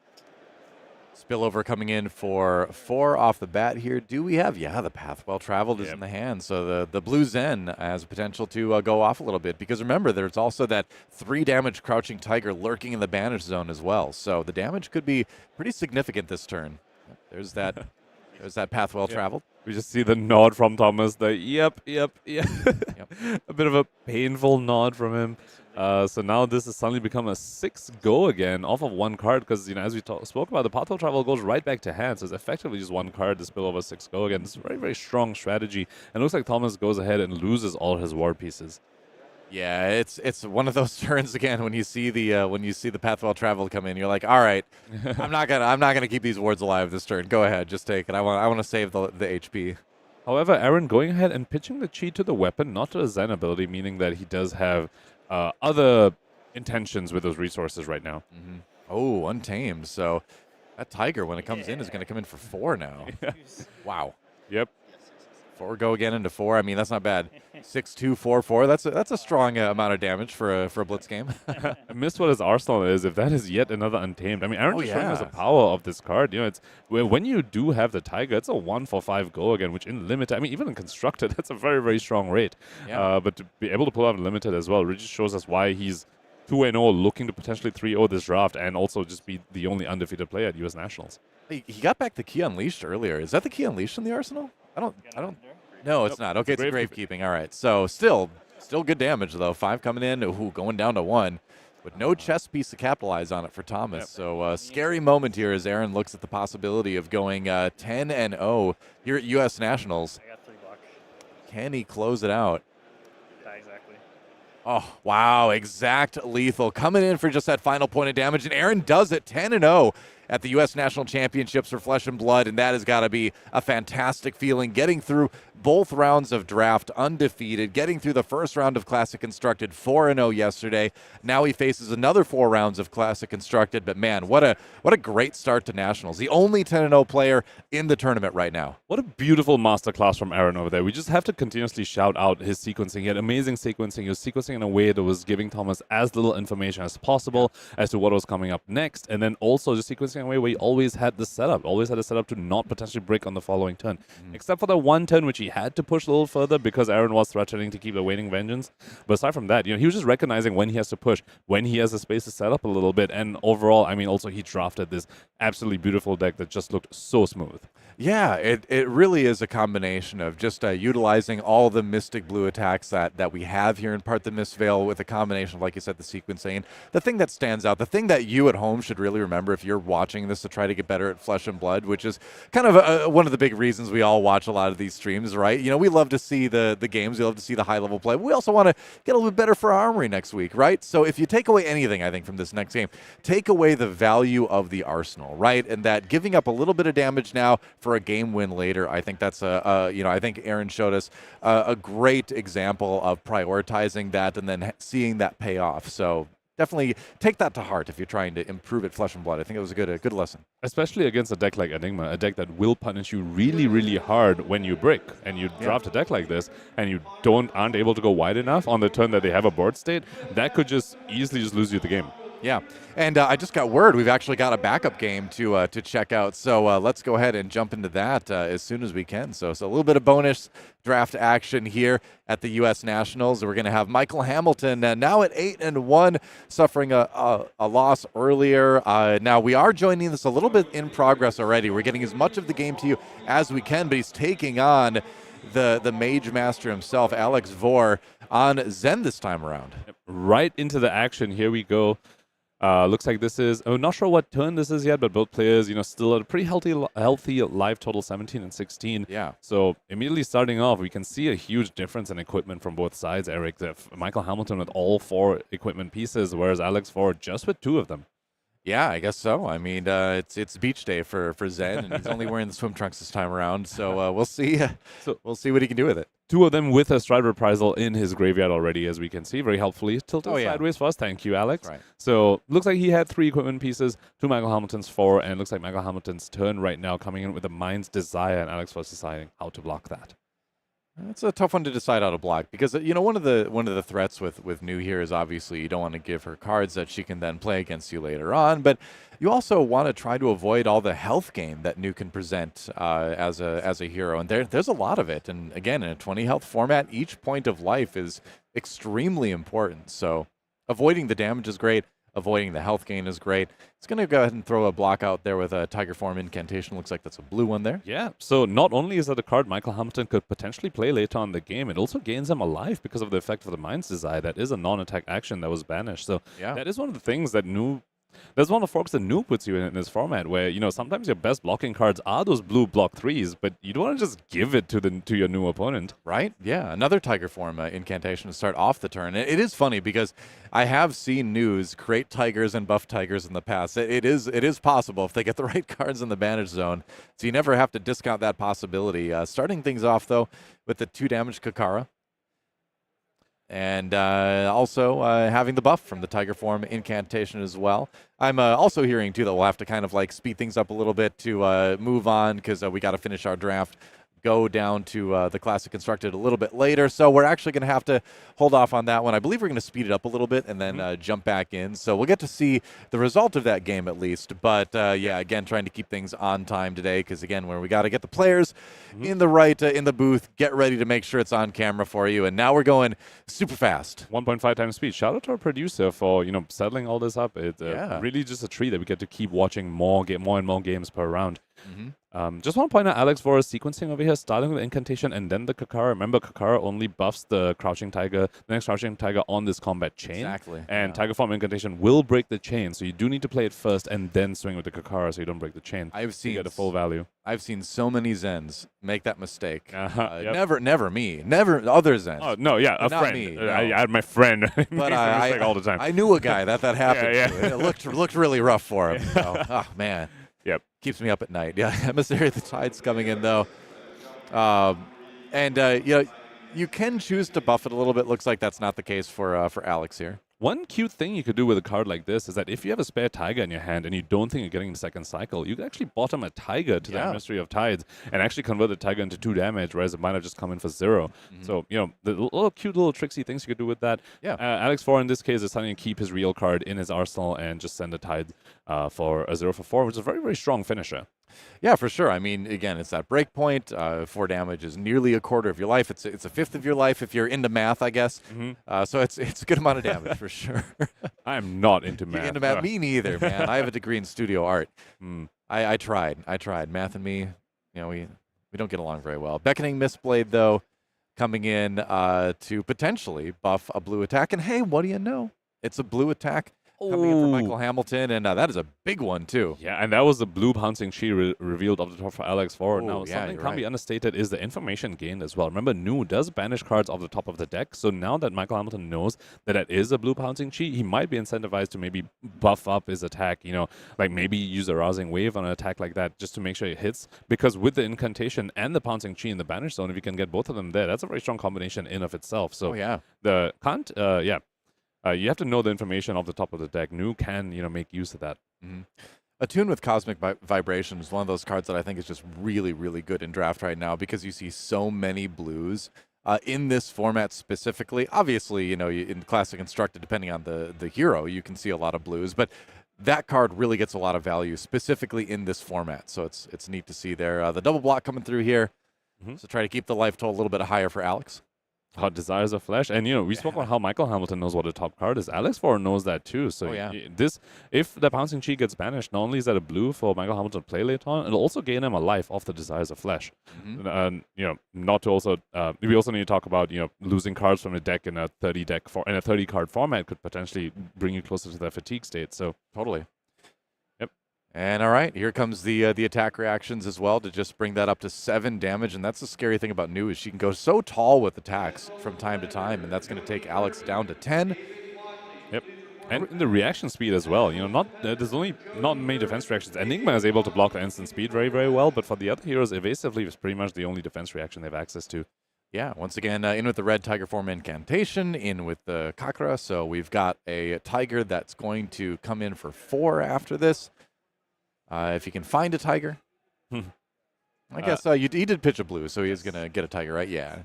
Spillover coming in for 4 off the bat here. Do we have... Yeah, the Path Well Traveled is in the hand, so the Blue Zen has potential to go off a little bit, because remember, there's also that 3 damage Crouching Tiger lurking in the Banish Zone as well, so the damage could be pretty significant this turn. There's that... There's that Path Well Traveled. We just see the nod from Thomas. The yep. A bit of a painful nod from him. So now this has suddenly become a 6 go again off of 1 card, because as we spoke about, the Path Well Travel goes right back to hand. So it's effectively just 1 card to spill over 6 go again. It's a very, very strong strategy. And it looks like Thomas goes ahead and loses all his ward pieces. Yeah, it's one of those turns again when you see the Path Well Traveled come in. You're like, all right, I'm not gonna keep these wards alive this turn. Go ahead, just take it. I want to save the HP. However, Aaron going ahead and pitching the Chi to the weapon, not to the Zen ability, meaning that he does have other intentions with those resources right now. Oh, Untamed. So that Tiger, when it comes in, is going to come in for 4 now. Wow. Yep. 4 go again into 4. I mean, that's not bad. 6-2, 4-4. That's a strong amount of damage for a blitz game. I missed what his arsenal is. If that is yet another Untamed, I mean, Aaron just showing us the power of this card. It's when you do have the Tiger, it's a 1-for-5 go again, which in limited, I mean, even in constructed, that's a very, very strong rate. Yeah. But to be able to pull out in limited as well, really just shows us why he's 2-0, looking to potentially 3-0 this draft, and also just be the only undefeated player at U.S. Nationals. He got back the Key Unleashed earlier. Is that the Key Unleashed in the arsenal? I don't. No, it's not. Okay, it's Gravekeeping. All right. So still good damage though. 5 coming in. Ooh, going down to 1, but no chess piece to capitalize on it for Thomas. Yep. So scary moment here as Aaron looks at the possibility of going 10-0 here at U.S. Nationals. I got 3 blocks. Can he close it out? Yeah, exactly. Oh, wow. Exact lethal coming in for just that final point of damage, and Aaron does it 10-0 at the U.S. National Championships for Flesh and Blood, and that has got to be a fantastic feeling, getting through both rounds of draft undefeated, getting through the first round of Classic Constructed 4-0 yesterday. Now he faces another 4 rounds of Classic Constructed, but man, what a great start to Nationals. The only 10-0 player in the tournament right now. What a beautiful masterclass from Aaron over there. We just have to continuously shout out his sequencing. He had amazing sequencing. He was sequencing in a way that was giving Thomas as little information as possible as to what was coming up next, and then also just sequencing in a way where he always had the setup, to not potentially break on the following turn. Except for the one turn which he had to push a little further because Aaron was threatening to keep awaiting vengeance. But aside from that, he was just recognizing when he has to push, when he has the space to set up a little bit, and overall, I mean, also he drafted this absolutely beautiful deck that just looked so smooth. Yeah, it really is a combination of just utilizing all the Mystic Blue attacks that we have here in Part the Mistveil with a combination of, like you said, the sequencing. The thing that stands out, the thing that you at home should really remember if you're watching watching this to try to get better at Flesh and Blood, which is kind of one of the big reasons we all watch a lot of these streams, right? You know, we love to see the games, we love to see the high-level play. We also want to get a little bit better for our Armory next week, right? So if you take away anything, I think, from this next game, take away the value of the arsenal, right? And that giving up a little bit of damage now for a game win later, I think that's I think Aaron showed us a great example of prioritizing that and then seeing that pay off. So definitely take that to heart if you're trying to improve at Flesh and Blood. I think it was a good lesson. Especially against a deck like Enigma, a deck that will punish you really, really hard when you brick and you draft a deck like this and you aren't able to go wide enough on the turn that they have a board state. That could just easily lose you the game. Yeah, and I just got word we've actually got a backup game to check out. So let's go ahead and jump into that as soon as we can. So a little bit of bonus draft action here at the U.S. Nationals. We're going to have Michael Hamilton now at 8-1, suffering a loss earlier. Now we are joining this a little bit in progress already. We're getting as much of the game to you as we can, but he's taking on the Mage Master himself, Alex Vore, on Zen this time around. Right into the action. Here we go. Looks like this is, I'm not sure what turn this is yet, but both players, still at a pretty healthy live total, 17 and 16. Yeah. So immediately starting off, we can see a huge difference in equipment from both sides, Eric. Michael Hamilton with all 4 equipment pieces, whereas Alex Ford just with 2 of them. Yeah, I guess so. I mean, it's beach day for Zen, and he's only wearing the swim trunks this time around. So we'll see. We'll see what he can do with it. 2 of them with a Stride Reprisal in his graveyard already, as we can see, very helpfully. Tilted sideways for us. Thank you, Alex. Right. So looks like he had 3 equipment pieces, 2 Michael Hamilton's 4, and it looks like Michael Hamilton's turn right now coming in with a Mind's Desire, and Alex was deciding how to block that. It's a tough one to decide how to block because one of the threats with New here is obviously you don't want to give her cards that she can then play against you later on, but you also want to try to avoid all the health gain that New can present as a hero, and there's a lot of it. And again, in a 20 health format, each point of life is extremely important. So avoiding the damage is great. Avoiding the health gain is great. It's going to go ahead and throw a block out there with a Tiger Form Incantation. Looks like that's a blue one there. Yeah, so not only is that a card Michael Hamilton could potentially play later on in the game, it also gains him a life because of the effect of the Mind's Desire. That is a non-attack action that was banished. So that is one of the things that that's one of the forks that New puts you in this format where, sometimes your best blocking cards are those blue block 3s, but you don't want to just give it to your New opponent. Right? Yeah, another Tiger Form Incantation to start off the turn. It is funny because I have seen News create Tigers and buff Tigers in the past. It is possible if they get the right cards in the banish zone, so you never have to discount that possibility. Starting things off, though, with the 2 damage Kakara. And also having the buff from the Tiger Form Incantation as well. I'm also hearing, too, that we'll have to kind of speed things up a little bit to move on because we got to finish our draft. Go down to the Classic Constructed a little bit later. So we're actually going to have to hold off on that one. I believe we're going to speed it up a little bit and then jump back in. So we'll get to see the result of that game at least. But, again, trying to keep things on time today because, again, where we got to get the players in the booth, get ready to make sure it's on camera for you. And now we're going super fast. 1.5 times speed. Shout out to our producer for, settling all this up. It's really just a treat that we get to keep watching more and more games per round. Just want to point out Alex Vore's sequencing over here, starting with the Incantation and then the Kakara. Remember, Kakara only buffs the Crouching Tiger, the next Crouching Tiger on this combat chain. Exactly. And Tiger Form Incantation will break the chain, so you do need to play it first and then swing with the Kakara so you don't break the chain. I've seen to get the full value. I've seen so many Zens make that mistake. Yep. Never me. Never other Zens. Oh, no, yeah, a Not friend. me, no. I had my friend. But I all the time. I knew a guy that happened Yeah. to. It looked really rough for him. So, oh, man. Yep. Keeps me up at night. Yeah, Emissary of the Tide's coming in, though. You can choose to buff it a little bit. Looks like that's not the case for Alex here. One cute thing you could do with a card like this is that if you have a spare Tiger in your hand and you don't think you're getting the second cycle, you can actually bottom a Tiger to that Mystery of Tides and actually convert the Tiger into 2 damage, whereas it might have just come in for 0. So, the little cute little tricksy things you could do with that. Yeah. Alex Vore, in this case, is starting to keep his real card in his arsenal and just send a Tide for a 0 for 4, which is a very, very strong finisher. Yeah, for sure. I mean, again, it's that break point. 4 damage is nearly a quarter of your life. It's a fifth of your life if you're into math, I guess. So it's a good amount of damage for sure. I am not into math. Into math? Me neither, man. I have a degree in studio art. I tried. Math and me, we don't get along very well. Beckoning Mistblade, though, coming in to potentially buff a blue attack. And hey, what do you know? It's a blue attack coming in for Michael Hamilton, and that is a big one, too. Yeah, and that was the blue pouncing chi revealed off the top for Alex Vore. Now, yeah, something can't be understated is the information gained as well. Remember, Nu does banish cards off the top of the deck, so now that Michael Hamilton knows that that is a blue pouncing chi, he might be incentivized to maybe buff up his attack, you know, like maybe use a rousing wave on an attack like that just to make sure it hits, because with the incantation and the pouncing chi in the banish zone, if you can get both of them there, that's a very strong combination in of itself. So the can't, you have to know the information off the top of the deck. Nu can, you know, make use of that. Attune with Cosmic Vibration is one of those cards that I think is just really, really good in draft right now because you see so many blues in this format specifically. Obviously, you know, in Classic Constructed, depending on the hero, you can see a lot of blues, but that card really gets a lot of value specifically in this format. So it's neat to see there. The double block coming through here. So try to keep the life total a little bit higher for Alex. How Desires of Flesh, and you know, we spoke about how Michael Hamilton knows what a top card is. Alex Vore knows that too. So if the pouncing chi gets banished, not only is that a blue for Michael Hamilton to play later on, it'll also gain him a life off the Desires of Flesh. And you know, not to also we also need to talk about, you know, losing cards from the deck in a 30 card format could potentially bring you closer to that fatigue state. So totally. And all right, here comes the attack reactions as well to just bring that up to 7 damage. And that's the scary thing about Nu is she can go so tall with attacks from time to time, and that's going to take Alex down to 10. And the reaction speed as well. You know, there's only not many defense reactions. Enigma is able to block the instant speed very, very well, but for the other heroes, evasively is pretty much the only defense reaction they have access to. Yeah, once again, in with the red tiger form incantation, in with the Kakra. So we've got a tiger that's going to come in for 4 after this. If you can find a tiger. I guess he did pitch a blue, so he is going to get a tiger, right? Yeah.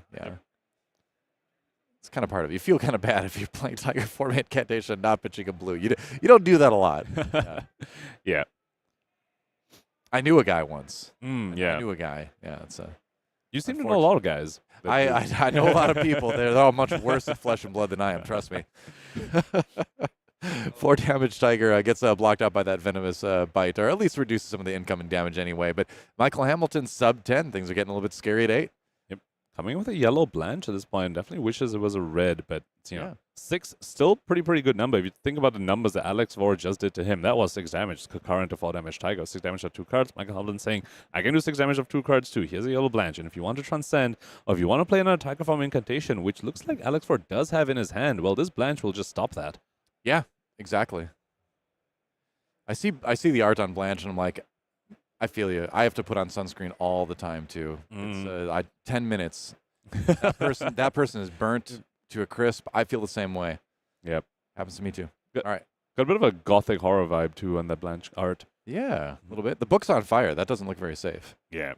It's kind of part of it. You feel kind of bad if you're playing tiger form incantation and not pitching a blue. You don't do that a lot. Yeah. I knew a guy once. I knew a guy. Yeah, you seem to know a lot of guys. I know a lot of people. They're all much worse at Flesh and Blood than I am, trust me. 4 damage tiger gets blocked out by that venomous bite, or at least reduces some of the incoming damage anyway. But Michael Hamilton sub 10. Things are getting a little bit scary at 8. Yep. Coming with a yellow Blanche at this point. Definitely wishes it was a red, but you know, 6 still pretty good number. If you think about the numbers that Alex Vore just did to him, that was 6 damage. Current to 4 damage tiger, 6 damage of 2 cards. Michael Hamilton saying, I can do 6 damage of 2 cards too. Here's a yellow Blanche, and if you want to transcend, or if you want to play another tiger form incantation, which looks like Alex Vore does have in his hand, well, this Blanche will just stop that. Yeah. Exactly. I see the art on Blanche, and I'm like, I feel you. I have to put on sunscreen all the time too. It's 10 minutes. That person is burnt to a crisp. I feel the same way. Yep. Happens to me too. All right. Got a bit of a gothic horror vibe too on that Blanche art. Yeah, a little bit. The book's on fire. That doesn't look very safe. Yeah.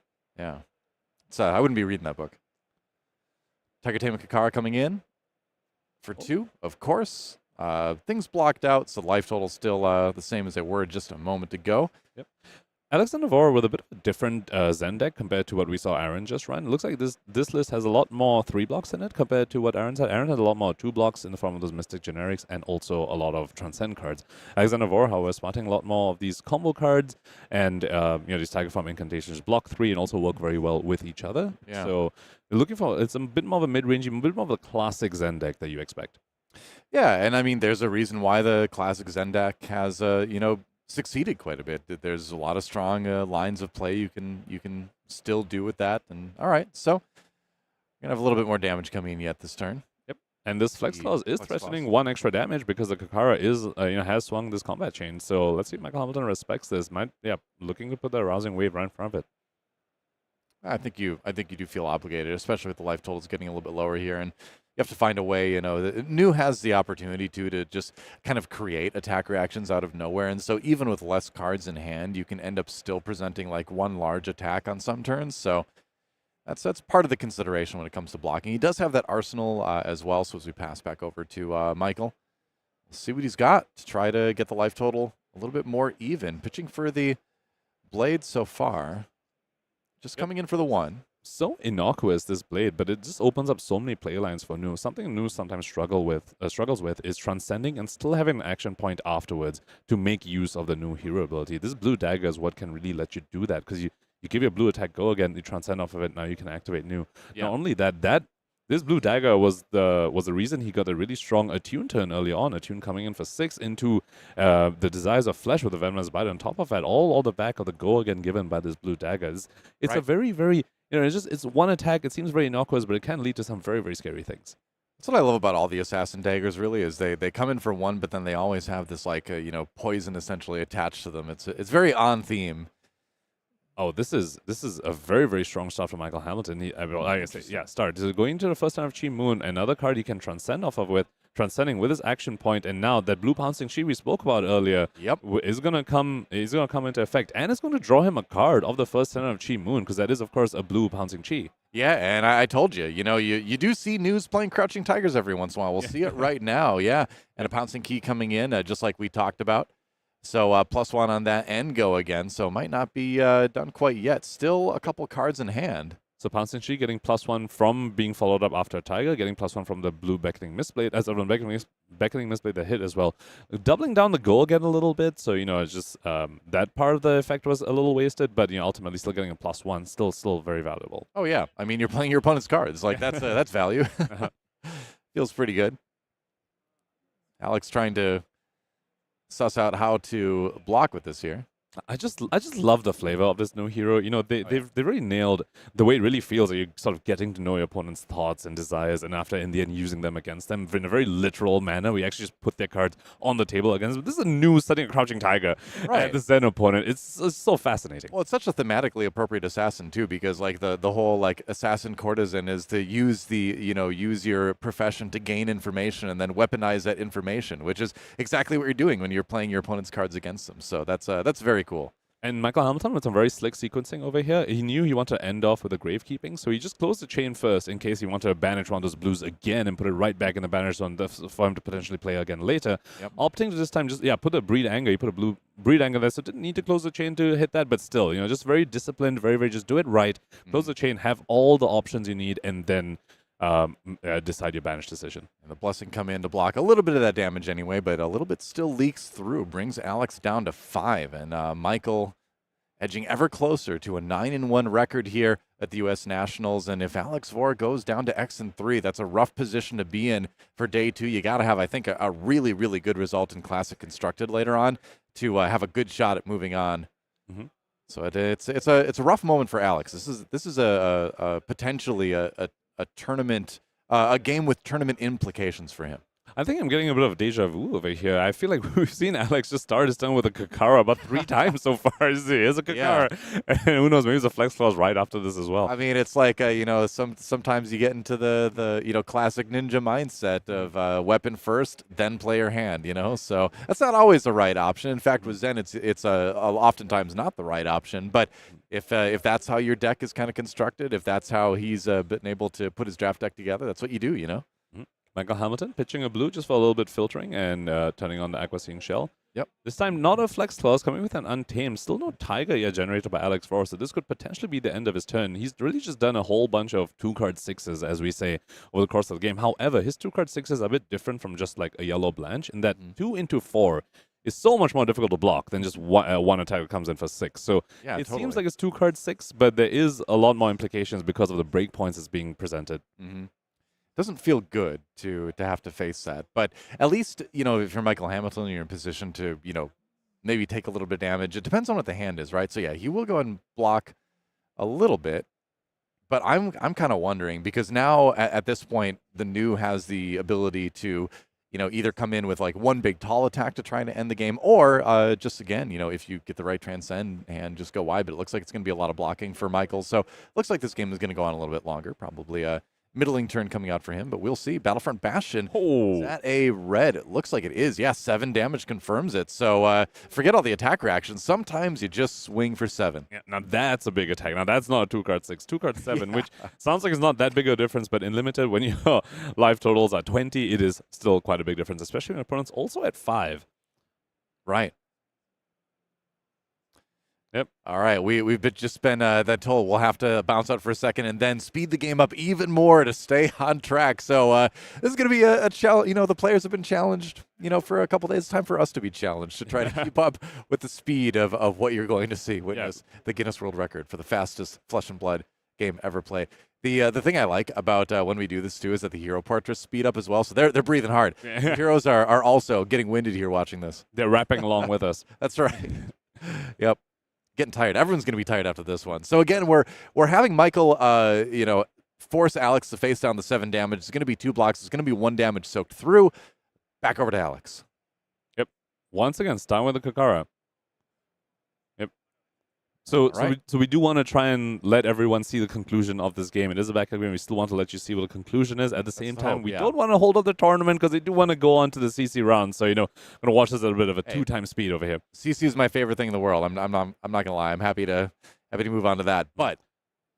So I wouldn't be reading that book. Tiger Tame Kakara coming in for 2, of course. Things blocked out, so life total still the same as they were just a moment ago. Yep. Alexander Vore with a bit of a different Zen deck compared to what we saw Aaron just run. It looks like this list has a lot more 3 blocks in it compared to what Aaron's had. Aaron had a lot more 2 blocks in the form of those Mystic generics and also a lot of Transcend cards. Alexander Vore, however, is spotting a lot more of these combo cards and you know, these Tiger Form incantations block 3 and also work very well with each other. Yeah. So looking for, it's a bit more of a mid-range, a bit more of a classic Zen deck that you expect. Yeah, and I mean, there's a reason why the classic Zen deck has, you know, succeeded quite a bit. There's a lot of strong lines of play you can still do with that. And all right, so we're gonna have a little bit more damage coming in yet this turn. Yep, and this Flex Clause is threatening 1 extra damage because the Kakara is, you know, has swung this combat chain. So let's see if Michael Hamilton respects this. Looking to put the rousing wave right in front of it. I think you do feel obligated, especially with the life totals getting a little bit lower here, and you have to find a way, you know, Nu has the opportunity to just kind of create attack reactions out of nowhere. And so even with less cards in hand, you can end up still presenting like 1 large attack on some turns. So that's part of the consideration when it comes to blocking. He does have that arsenal as well. So as we pass back over to Michael, we'll see what he's got to try to get the life total a little bit more even. Pitching for the blade so far, just coming in for the 1. So innocuous, this blade, but it just opens up so many play lines for Nu. Something Nu sometimes struggles with is transcending and still having an action point afterwards to make use of the Nu hero ability. This blue dagger is what can really let you do that, because you give your blue attack go again, you transcend off of it, now you can activate Nu. Yeah. Not only that This blue dagger was the reason he got a really strong attune turn early on. Attune coming in for 6 into the Desires of Flesh with the Venomous Bite on top of that. All the back of the go again given by this blue dagger. It's a very, very, it's one attack. It seems very innocuous, but it can lead to some very, very scary things. That's what I love about all the assassin daggers. Really, is they come in for 1, but then they always have this like poison essentially attached to them. It's very on theme. Oh, this is a very, very strong start for Michael Hamilton. Start. Going into the first turn of Chi Moon, another card he can transcend off of transcending with his action point, and now that blue pouncing Chi we spoke about earlier is gonna come into effect, and it's gonna draw him a card of the first turn of Chi Moon, because that is of course a blue pouncing Chi. Yeah, and I told you, you do see news playing Crouching Tigers every once in a while. We'll see it right now, yeah, and a pouncing key coming in, just like we talked about. So +1 on that and go again. So might not be done quite yet. Still a couple cards in hand. So pouncing Chi getting +1 from being followed up after a Tiger, getting +1 from the blue Beckoning Mistblade, as well Beckoning Mistblade that hit as well. Doubling down the goal again a little bit. So, it's just that part of the effect was a little wasted, but, ultimately still getting a +1, still very valuable. Oh, yeah. I mean, you're playing your opponent's cards. Like, that's value. Feels pretty good. Alex trying to suss out how to block with this here. I just love the flavor of this new hero. They really nailed the way it really feels that you're sort of getting to know your opponent's thoughts and desires, and after in the end using them against them in a very literal manner. We actually just put their cards on the table against them. This is a new setting, a Crouching Tiger at the Zen opponent. It's so fascinating. Well, it's such a thematically appropriate assassin too, because like the whole like assassin courtesan is to use use your profession to gain information and then weaponize that information, which is exactly what you're doing when you're playing your opponent's cards against them. So that's very cool. And Michael Hamilton with some very slick sequencing over here. He knew he wanted to end off with a Gravekeeping, so he just closed the chain first in case he wanted to banish one of those blues again and put it right back in the banish zone for him to potentially play again later. Opting to this time just, put a Breed Anger. He put a blue Breed Anger there, so didn't need to close the chain to hit that, but still, just very disciplined, very, very just do it right. Close the chain, have all the options you need, and then decide your banish decision. And the Blessing come in to block a little bit of that damage anyway, but a little bit still leaks through, brings Alex down to 5, and Michael edging ever closer to a 9-1 record here at the U.S. Nationals. And if Alex Vore goes down to X3, that's a rough position to be in for day 2. You got to have, I think, a really, really good result in Classic Constructed later on to have a good shot at moving on. So it's a rough moment for Alex. This is a potentially a tournament, a game with tournament implications for him. I think I'm getting a bit of deja vu over here. I feel like we've seen Alex just start his turn with a Kakara about 3 times so far. Here's a Kakara. And who knows, maybe it's a Flex Clause right after this as well. I mean, it's like, sometimes you get into the classic ninja mindset of weapon first, then play your hand, So that's not always the right option. In fact, with Zen, it's oftentimes not the right option. But if that's how your deck is kind of constructed, if that's how he's been able to put his draft deck together, that's what you do, Michael Hamilton pitching a blue just for a little bit filtering and turning on the Aqua Seeing Shell. Yep. This time not a Flex Clause, coming with an Untamed. Still no Tiger yet generated by Alex Vore, so this could potentially be the end of his turn. He's really just done a whole bunch of 2-card 6s, as we say, over the course of the game. However, his 2-card 6s are a bit different from just like a yellow Blanche, in that 2 into 4 is so much more difficult to block than just one attack that comes in for 6. So it seems like it's 2-card 6, but there is a lot more implications because of the breakpoints that's being presented. Doesn't feel good to have to face that, but at least if you're Michael Hamilton, you're in position to maybe take a little bit of damage. It depends on what the hand is, right? So yeah, he will go ahead and block a little bit, but I'm kind of wondering, because now at this point the new has the ability to either come in with like one big tall attack to try to end the game, or just again if you get the right transcend and just go wide. But it looks like it's going to be a lot of blocking for Michael, so looks like this game is going to go on a little bit longer, probably middling turn coming out for him, but we'll see. Battlefront Bastion. Is that a red? It looks like it is. Yeah, 7 damage confirms it. So forget all the attack reactions. Sometimes you just swing for 7. Yeah, now that's a big attack. Now that's not a 2-card 6, 2-card 7, which sounds like it's not that big a difference, but in limited, when your life totals are 20, it is still quite a big difference, especially when opponent's also at 5. Right. Yep. All right, we've just been that told we'll have to bounce out for a second and then speed the game up even more to stay on track. So this is going to be a challenge. The players have been challenged, for a couple days. It's time for us to be challenged to try to keep up with the speed of what you're going to see. Witness the Guinness World Record for the fastest Flesh and Blood game ever played. The thing I like about when we do this too is that the hero portraits speed up as well, so they're breathing hard. The heroes are also getting winded here watching this. They're rapping along with us. That's right. Yep, getting tired. Everyone's gonna be tired after this one. So again, we're having Michael, force Alex to face down the 7 damage. It's gonna be 2 blocks. It's gonna be 1 damage soaked through. Back over to Alex. Yep. Once again, starting with the Kakara. So we do want to try and let everyone see the conclusion of this game. It is a backup game. We still want to let you see what the conclusion is. At the same time, we don't want to hold up the tournament because they do want to go on to the CC round. So, I'm going to watch this at a bit of a 2-time speed over here. CC is my favorite thing in the world. I'm not going to lie. I'm happy to move on to that. But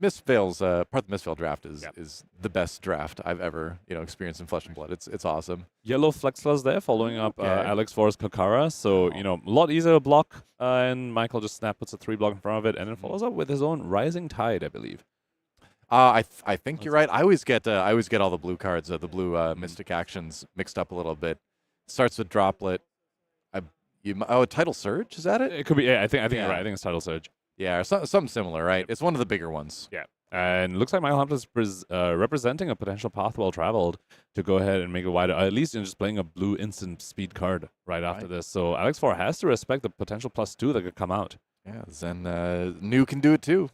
Mistfail's part of the Mistfail draft is the best draft I've ever experienced in Flesh and Blood. It's awesome. Yellow Flexless there, following up Alex Vore's Kakara. So a lot easier to block, and Michael just puts a 3 block in front of it, and then follows up with his own Rising Tide, I believe. I think you're right. I always get all the blue cards, the blue Mystic actions mixed up a little bit. Starts with Droplet. Tidal Surge, is that it? It could be. Yeah, I think you're right. I think it's Tidal Surge. Yeah, or something similar, right? It's one of the bigger ones. Yeah. And looks like Michael Hampton is representing a potential path well traveled to go ahead and make it wider. At least just playing a blue instant speed card right after this. So Alex Vore has to respect the potential +2 that could come out. Yeah, then New can do it too.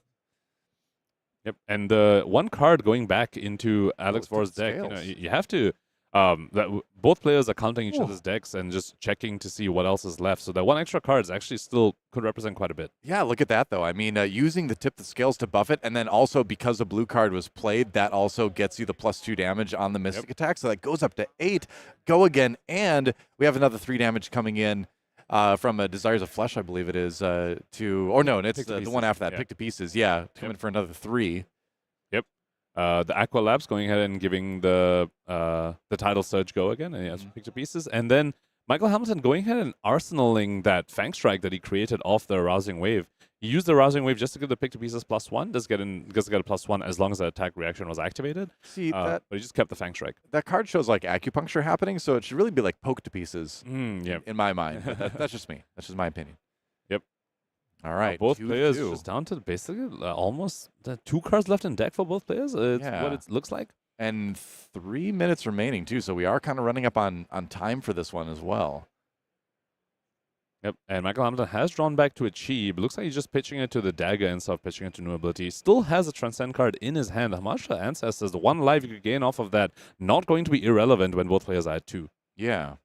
Yep. And one card going back into Alex Vore's deck, you have to. Both players are counting each other's decks and just checking to see what else is left. So that one extra card is actually still could represent quite a bit. Yeah, look at that, though. I mean, using the tip the scales to buff it, and then also because the blue card was played, that also gets you the +2 damage on the Mystic attack. So that goes up to 8. Go again, and we have another 3 damage coming in from Desires of Flesh, I believe it is, it's the one after that, Pick to Pieces. Yeah, coming for another 3. The Aqua Labs going ahead and giving the Tidal Surge go again, and he has Pick to Pieces. And then Michael Hamilton going ahead and arsenaling that Fang Strike that he created off the Rousing Wave. He used the Rousing Wave just to give the Pick to Pieces +1. Does get a +1 as long as the attack reaction was activated. See, but he just kept the Fang Strike. That card shows like acupuncture happening, so it should really be like Poke to Pieces in my mind. That's just me. That's just my opinion. All right. Both players just down to basically almost 2 cards left in deck for both players. It's what it looks like. And 3 minutes remaining, too. So we are kind of running up on time for this one as well. Yep. And Michael Hamilton has drawn back to a Chi, but looks like he's just pitching it to the Dagger instead of pitching it to New Ability. Still has a Transcend card in his hand. Hamasha Ancestors, the 1 life you could gain off of that, not going to be irrelevant when both players are at 2. Yeah.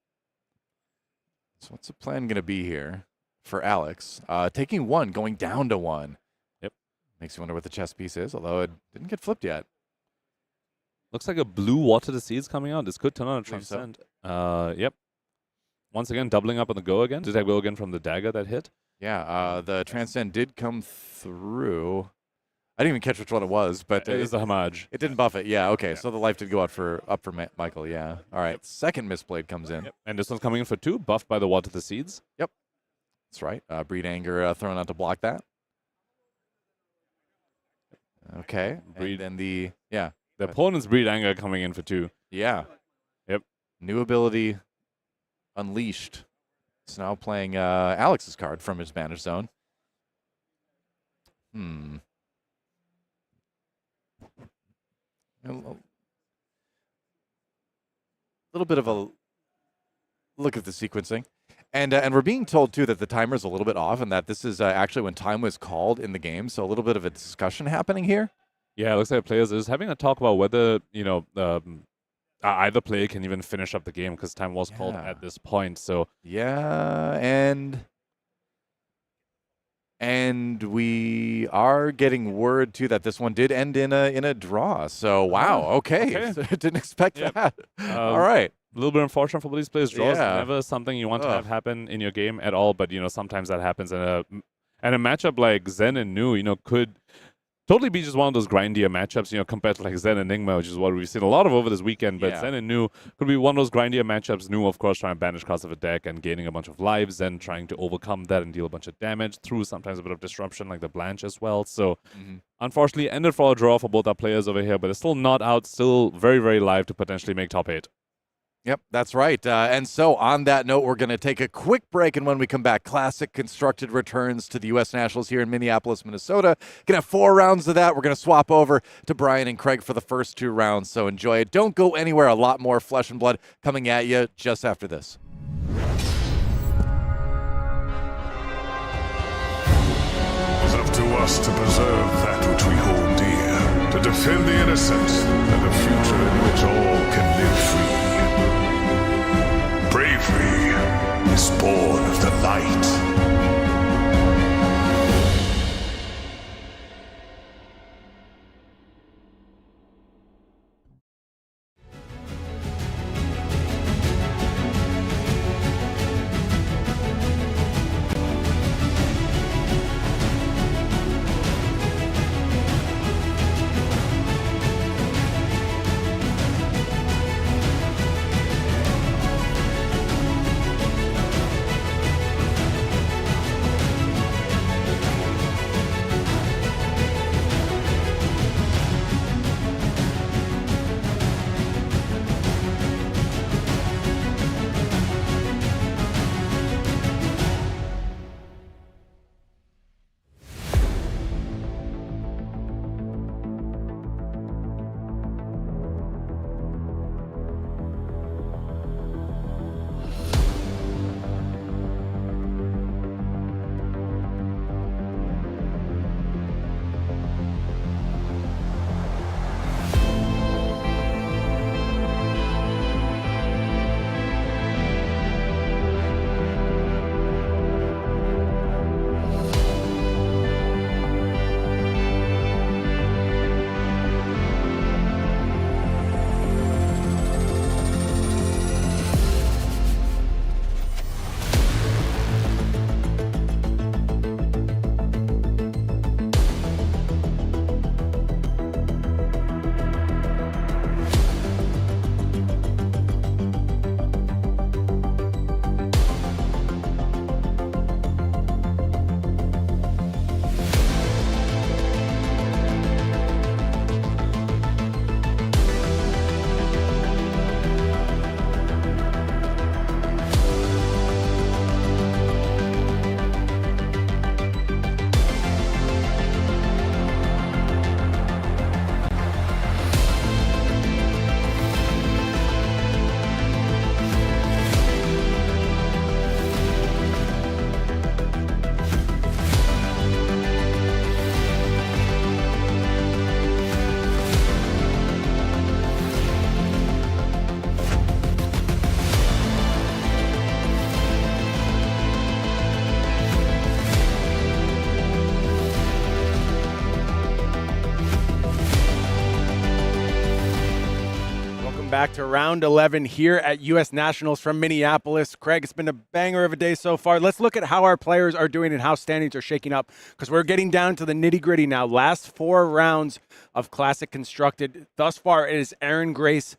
So what's the plan going to be here? For Alex, taking 1, going down to 1. Yep. Makes you wonder what the chess piece is, although it didn't get flipped yet. Looks like a blue Water the Seeds coming out. This could turn on a Transcend. Yep. Once again, doubling up on the go again. Did that go again from the Dagger that hit? Yeah, the Transcend did come through. I didn't even catch which one it was, but it is the Homage. It didn't buff it. Yeah, okay. So the life did go up for Michael, yeah. All right, second Mistblade comes in. Yep. And this one's coming in for 2, buffed by the Water the Seeds. Yep. That's right. Breed Anger thrown out to block that. Okay. Breed. And then the opponent's Breed Anger coming in for 2. Yeah. Yep. New ability unleashed. It's now playing Alex's card from his Banish Zone. A little bit of a look at the sequencing. And we're being told, too, that the timer's a little bit off and that this is actually when time was called in the game. So a little bit of a discussion happening here. Yeah, it looks like players is having a talk about whether, either player can even finish up the game because time was called at this point. So yeah, and we are getting word, too, that this one did end in a draw. So, wow, okay. Didn't expect that. All right. A little bit unfortunate for these players. Draws never something you want to have happen in your game at all, but sometimes that happens. And a matchup like Zen and Nu, could totally be just one of those grindier matchups, compared to like Zen and Enigma, which is what we've seen a lot of over this weekend. But Zen and Nu could be one of those grindier matchups. Nu, of course, trying to banish cards of a deck and gaining a bunch of lives, Zen trying to overcome that and deal a bunch of damage through sometimes a bit of disruption like the Blanche as well. So unfortunately, ended for a draw for both our players over here, but it's still not out, still very, very live to potentially make top 8. Yep, that's right. And so on that note, we're going to take a quick break. And when we come back, Classic Constructed returns to the U.S. Nationals here in Minneapolis, Minnesota. Going to have 4 rounds of that. We're going to swap over to Brian and Craig for the first 2 rounds. So enjoy it. Don't go anywhere. A lot more Flesh and Blood coming at you just after this. It's up to us to preserve that which we hold dear, to defend the innocent, and a future in which all can live free. Bravery is born of the light. Back to round 11 here at U.S. Nationals from Minneapolis. Craig, it's been a banger of a day so far. Let's look at how our players are doing and how standings are shaking up, because we're getting down to the nitty-gritty now. Last 4 rounds of Classic Constructed. Thus far, it is Aaron Grace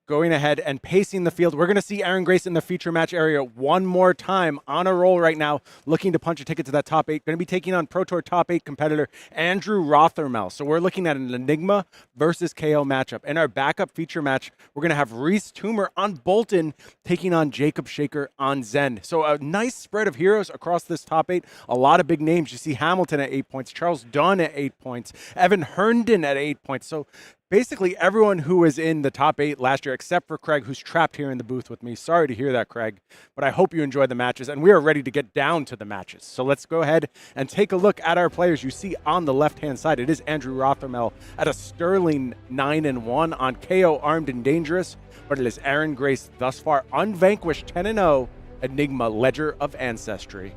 going ahead and pacing the field. We're going to see Aaron Grace in the feature match area one more time, on a roll right now, looking to punch a ticket to that top 8. Going to be taking on Pro Tour top 8 competitor Andrew Rothermel. So we're looking at an Enigma versus Kayo matchup. In our backup feature match, we're going to have Reese Toomre on Boltyn taking on Jacob Shaker on Zen. So a nice spread of heroes across this top 8. A lot of big names. You see Hamilton at 8 points, Charles Dunn at 8 points, Evan Herndon at 8 points. So basically everyone who was in the top 8 last year, except for Craig, who's trapped here in the booth with me. Sorry to hear that, Craig, but I hope you enjoy the matches, and we are ready to get down to the matches. So let's go ahead and take a look at our players. You see on the left-hand side, it is Andrew Rothermel at a sterling 9-1 on Kayo, armed and dangerous, but it is Aaron Grace, thus far unvanquished, 10-0, Enigma, Ledger of Ancestry.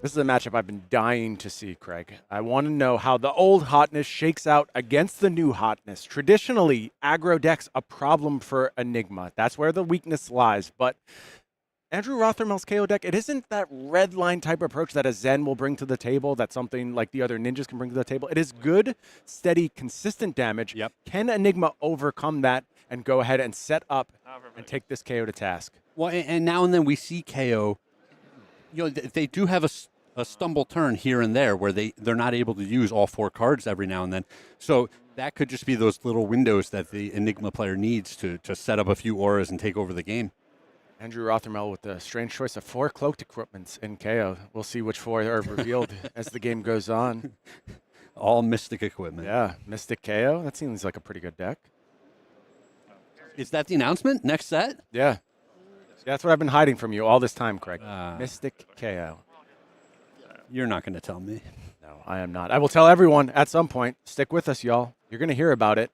This is a matchup I've been dying to see, Craig. I want to know how the old hotness shakes out against the new hotness. Traditionally, aggro decks a problem for Enigma. That's where the weakness lies. But Andrew Rothermel's KO deck, it isn't that red line type approach that a Zen will bring to the table, that's something like the other ninjas can bring to the table. It is good, steady, consistent damage. Yep. Can Enigma overcome that and go ahead and set up and take this KO to task? Well, and now and then we see KO. You know, they do have a stumble turn here and there where they're not able to use all 4 cards every now and then. So that could just be those little windows that the Enigma player needs to set up a few auras and take over the game. Andrew Rothermel with the strange choice of 4 cloaked equipments in Kayo. We'll see which 4 are revealed as the game goes on. All Mystic equipment. Yeah, Mystic Kayo. That seems like a pretty good deck. Is that the announcement? Next set? Yeah. That's what I've been hiding from you all this time, Craig. Mystic Kayo. You're not going to tell me. No, I am not. I will tell everyone at some point. Stick with us, y'all. You're going to hear about it.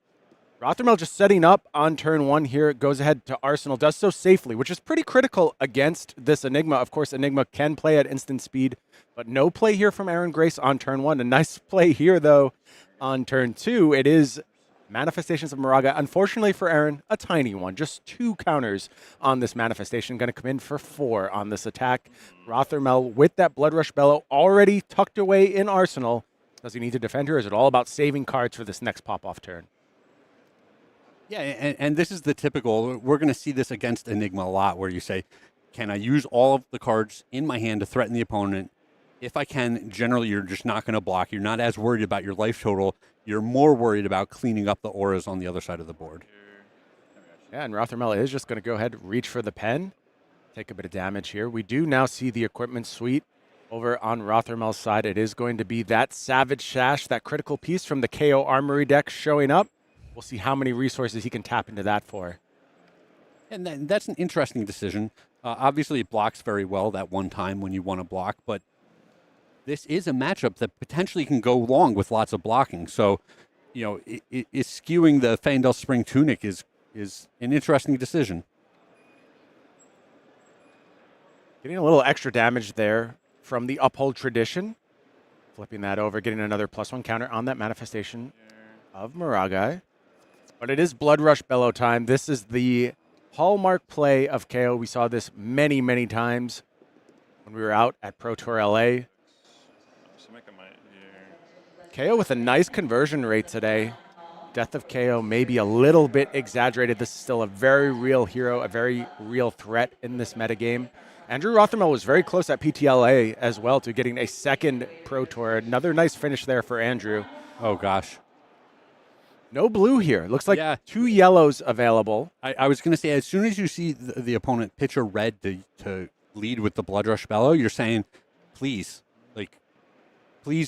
Rothermel just setting up on turn 1 here. Goes ahead to Arsenal. Does so safely, which is pretty critical against this Enigma. Of course, Enigma can play at instant speed, but no play here from Aaron Grace on turn 1. A nice play here, though, on turn 2. It is Manifestations of Moraga. Unfortunately for Aaron, a tiny one. Just 2 counters on this manifestation. Going to come in for 4 on this attack. Rothermel with that Blood Rush Bellow already tucked away in Arsenal. Does he need to defend her? Or is it all about saving cards for this next pop-off turn? Yeah, and this is the typical, we're going to see this against Enigma a lot, where you say, can I use all of the cards in my hand to threaten the opponent? If I can, generally you're just not going to block. You're not as worried about your life total. You're more worried about cleaning up the auras on the other side of the board. Yeah, and Rothermel is just going to go ahead and reach for the pen. Take a bit of damage here. We do now see the equipment suite over on Rothermel's side. It is going to be that Savage Sash, that critical piece from the KO Armory deck showing up. We'll see how many resources he can tap into that for. And that's an interesting decision. Obviously, it blocks very well that one time when you want to block, but this is a matchup that potentially can go long with lots of blocking. So, you know, skewing the Feyendel Spring Tunic is an interesting decision. Getting a little extra damage there from the Uphold Tradition. Flipping that over, getting another +1 counter on that manifestation of Moragai. But it is Blood Rush Bellow time. This is the hallmark play of KO. We saw this many, many times when we were out at Pro Tour LA. KO with a nice conversion rate today. Death of KO maybe a little bit exaggerated. This is still a very real hero, a very real threat in this metagame. Andrew Rothermel was very close at PTLA as well to getting a second Pro Tour. Another nice finish there for Andrew. Oh, gosh. No blue here. Looks like 2 yellows available. I was going to say, as soon as you see the opponent pitch a red to lead with the Blood Rush Bellow, you're saying, please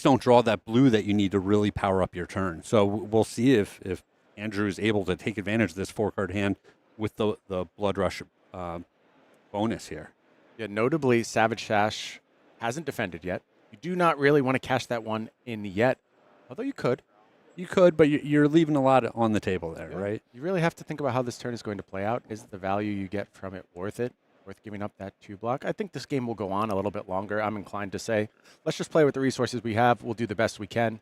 don't draw that blue that you need to really power up your turn. So we'll see if Andrew is able to take advantage of this 4-card hand with the Blood Rush bonus here. Yeah, notably, Savage Sash hasn't defended yet. You do not really want to cash that one in yet, although you could. You could, but you're leaving a lot on the table there, right? You really have to think about how this turn is going to play out. Is the value you get from it worth it? Worth giving up that 2 block? I think this game will go on a little bit longer. I'm inclined to say, let's just play with the resources we have. We'll do the best we can.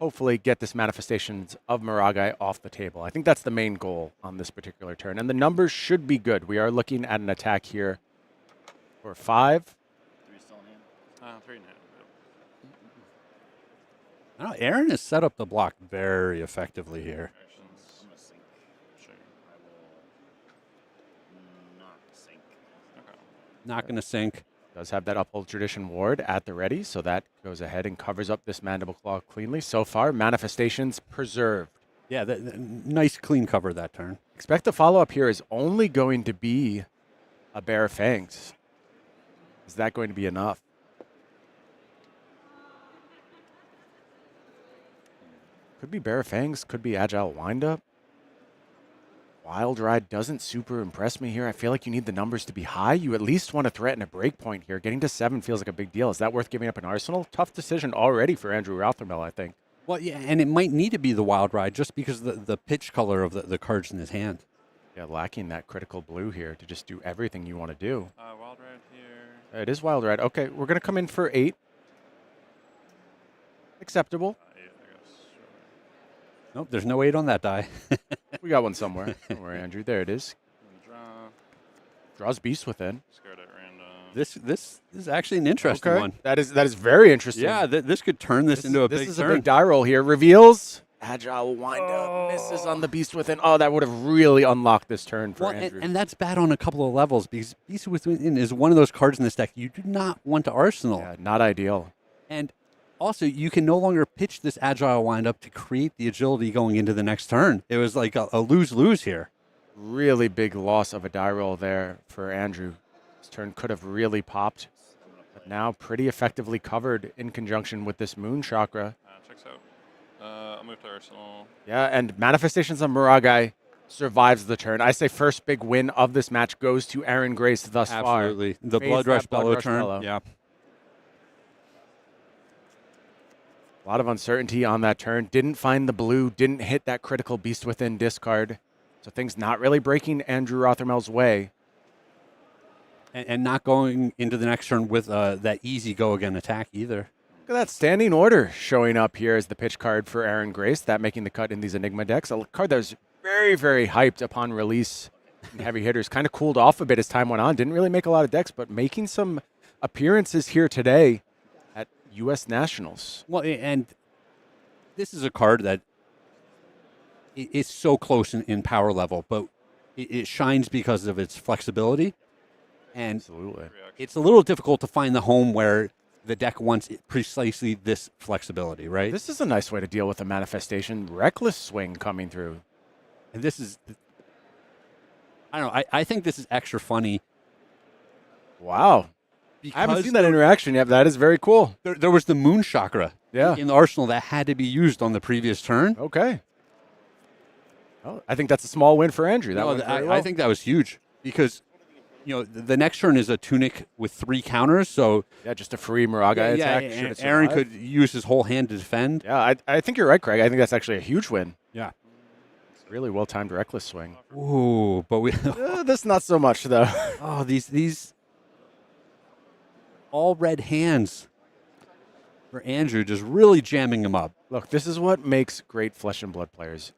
Hopefully get this Manifestations of Moragai off the table. I think that's the main goal on this particular turn. And the numbers should be good. We are looking at an attack here for 5. 3 still in hand? 3 in hand. Now, Aaron has set up the block very effectively here. I'm going to sink. Sure. I will not sink. Okay. Not going to sink. Does have that Uphold Tradition ward at the ready, so that goes ahead and covers up this Mandible Claw cleanly. So far, Manifestations preserved. Yeah, nice clean cover that turn. Expect the follow-up here is only going to be a Bare Fangs. Is that going to be enough? Could be Bare Fangs, could be Agile Windup. Wild Ride doesn't super impress me here. I feel like you need the numbers to be high. You at least want to threaten a breakpoint here. Getting to 7 feels like a big deal. Is that worth giving up an Arsenal? Tough decision already for Andrew Rothermel, I think. Well, yeah, and it might need to be the Wild Ride just because of the pitch color of the cards in his hand. Yeah, lacking that critical blue here to just do everything you want to do. Wild Ride here. It is Wild Ride. Okay, we're going to come in for 8. Acceptable. Nope, there's no 8 on that die. We got one somewhere. Don't worry, Andrew. There it is. Draw. Draws Beast Within. Scared at random. This is actually an interesting one. That is very interesting. Yeah, this could turn this into a big turn. This is a big die roll here. Reveals Agile wind-up, misses on the Beast Within. Oh, that would have really unlocked this turn for Andrew. And that's bad on a couple of levels because Beast Within is one of those cards in this deck you do not want to arsenal. Yeah, not ideal. And also, you can no longer pitch this Agile wind-up to create the agility going into the next turn. It was like a lose-lose here. Really big loss of a die roll there for Andrew. This turn could have really popped, but now pretty effectively covered in conjunction with this Moon Chakra. Checks out. I'll move to Arsenal. Yeah, and Manifestations of Miragai survives the turn. I say first big win of this match goes to Aaron Grace thus far. Absolutely. The Fades Blood that Rush Blood Bellow Rush turn. Bellow. Yeah. A lot of uncertainty on that turn. Didn't find the blue, didn't hit that critical Beast Within discard. So things not really breaking Andrew Rothermel's way. And not going into the next turn with that easy go-again attack either. Look at that standing order showing up here as the pitch card for Aaron Grace. That making the cut in these Enigma decks. A card that was very, very hyped upon release in heavy hitters. Kind of cooled off a bit as time went on. Didn't really make a lot of decks, but making some appearances here today at U.S. Nationals. Well, and this is a card that is so close in power level, but it shines because of its flexibility. And Absolutely. it's a little difficult to find the home where the deck wants precisely this flexibility, right? This is a nice way to deal with a manifestation. Reckless swing coming through. And this is, I don't know, I think this is extra funny. Wow. I haven't seen that interaction yet, but that is very cool. There was the Moon Chakra in the arsenal that had to be used on the previous turn. Okay. Well, I think that's a small win for Andrew. I think that was huge because, the next turn is a Tunic with 3 counters, so yeah, just a free Miragai attack. And Aaron could use his whole hand to defend. Yeah, I think you're right, Craig. I think that's actually a huge win. Yeah, really well-timed reckless swing. Ooh, but we this not so much though. Oh, these all red hands for Andrew, just really jamming him up. Look, this is what makes great Flesh and Blood players.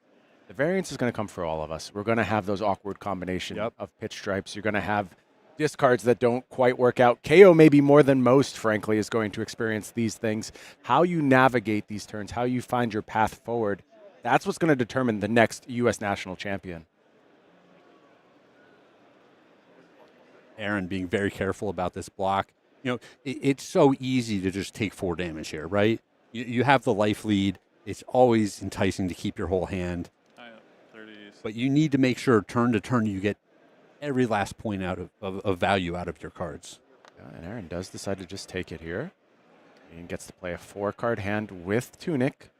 The variance is going to come for all of us. We're going to have those awkward combinations of pitch stripes. You're going to have discards that don't quite work out. Kayo, maybe more than most, frankly, is going to experience these things. How you navigate these turns, how you find your path forward, that's what's going to determine the next U.S. national champion. Aaron being very careful about this block. It's so easy to just take 4 damage here, right? You have the life lead. It's always enticing to keep your whole hand. But you need to make sure turn to turn you get every last point out of value out of your cards. Yeah, and Aaron does decide to just take it here. He gets to play a 4-card hand with Tunic.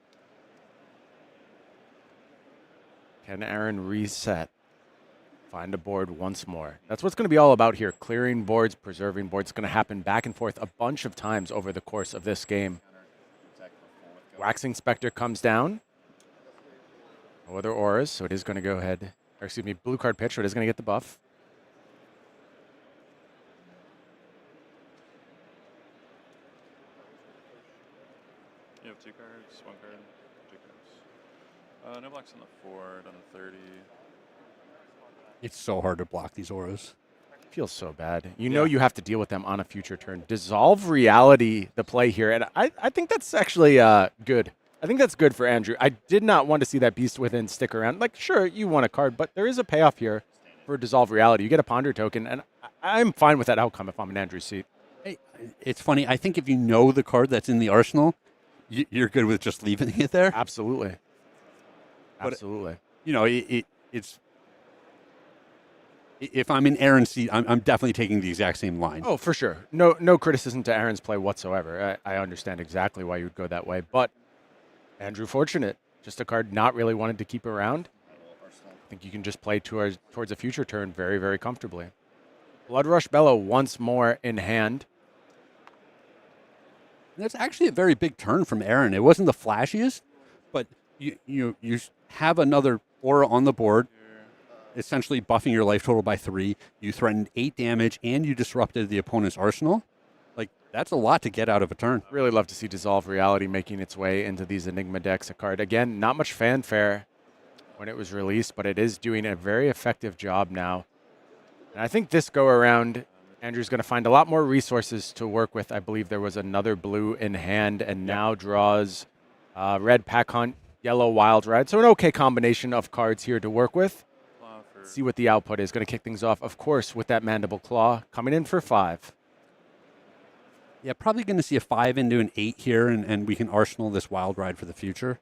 Can Aaron reset? Find a board once more. That's what's going to be all about here. Clearing boards, preserving boards. It's going to happen back and forth a bunch of times over the course of this game. Waxing Spectre comes down. No other auras, so it is going to go ahead. Or excuse me, blue card pitch, so it is going to get the buff. You have 2 cards, 1 card, 2 cards. No blocks on the 4, on the 30. It's so hard to block these auras. Feels so bad. You know you have to deal with them on a future turn. Dissolve Reality, the play here, and I think that's actually good. I think that's good for Andrew. I did not want to see that Beast Within stick around. Like, sure, you want a card, but there is a payoff here for Dissolve Reality. You get a Ponder token, and I'm fine with that outcome if I'm in Andrew's seat. Hey, it's funny. I think if you know the card that's in the arsenal, you're good with just leaving it there. Absolutely. Absolutely. It's... If I'm in Aaron's seat, I'm definitely taking the exact same line. Oh, for sure. No criticism to Aaron's play whatsoever. I understand exactly why you would go that way, but Andrew fortunate. Just a card not really wanted to keep around. I think you can just play towards a future turn very, very comfortably. Blood Rush Bellow once more in hand. That's actually a very big turn from Aaron. It wasn't the flashiest, but you have another aura on the board, essentially buffing your life total by 3. You threatened 8 damage, and you disrupted the opponent's arsenal. Like, that's a lot to get out of a turn. Really love to see Dissolve Reality making its way into these Enigma decks. A card, again, not much fanfare when it was released, but it is doing a very effective job now. And I think this go-around, Andrew's going to find a lot more resources to work with. I believe there was another blue in hand, and now draws Red Pack Hunt. yellow Wild Ride. So an okay combination of cards here to work with. Claw for See what the output is. Going to kick things off, of course, with that Mandible Claw coming in for 5. Yeah, probably going to see a 5 into an 8 here, and we can arsenal this Wild Ride for the future.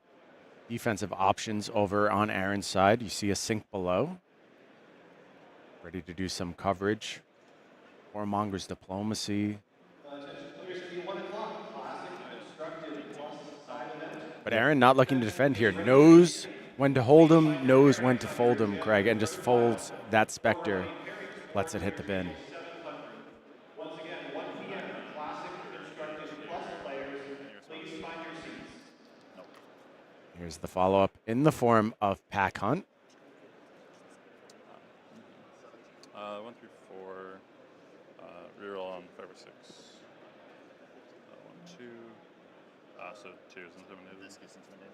Defensive options over on Aaron's side. You see a sink below. Ready to do some coverage. Warmonger's Diplomacy. But Aaron not looking to defend here. Knows when to hold him, knows when to fold him, Craig, and just folds that Spectre. Lets it hit the bin. Here's the follow-up in the form of Pack Hunt. 1 through 4. Reroll on 5 or 6. 1, 2. So 2 is intimidated. This gets intimidated.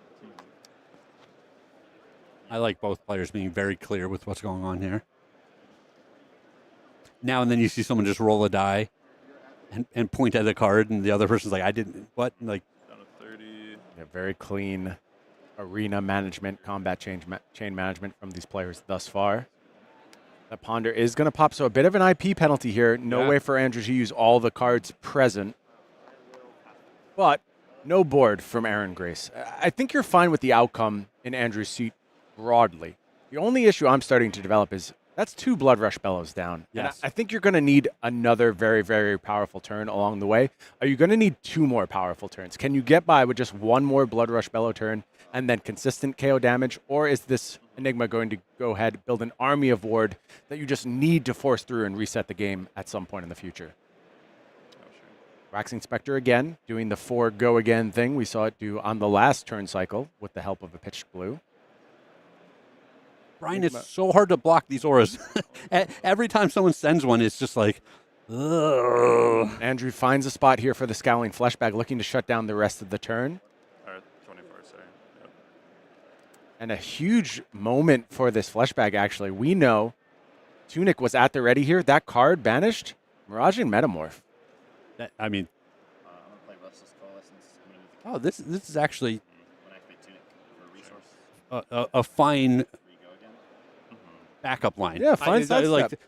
I like both players being very clear with what's going on here. Now and then you see someone just roll a die and point at a card, and the other person's like, I didn't, what? Like, Down to 30. Yeah, very clean arena management, combat chain management from these players thus far. The Ponder is going to pop, so a bit of an IP penalty here. No way for Andrew to use all the cards present. But no board from Aaron Grace. I think you're fine with the outcome in Andrew's seat broadly. The only issue I'm starting to develop is that's 2 Blood Rush Bellows down. Yes. And I think you're going to need another very, very powerful turn along the way. Are you going to need 2 more powerful turns? Can you get by with just 1 more Blood Rush Bellow turn and then consistent KO damage? Or is this Enigma going to go ahead, build an army of ward that you just need to force through and reset the game at some point in the future? Waxing Spectre again, doing the 4 go again thing we saw it do on the last turn cycle with the help of a pitched blue. Brian, it's so hard to block these auras. Every time someone sends one, it's just like, ugh. Andrew finds a spot here for the Scowling Fleshbag, looking to shut down the rest of the turn. 24, sorry. Yep. And a huge moment for this Fleshbag, actually. We know Tunic was at the ready here. That card banished, Mirage and Metamorph. I mean, I'm going to play Restless Coalescence. oh, this is actually a fine backup line. Yeah, fine sidestep.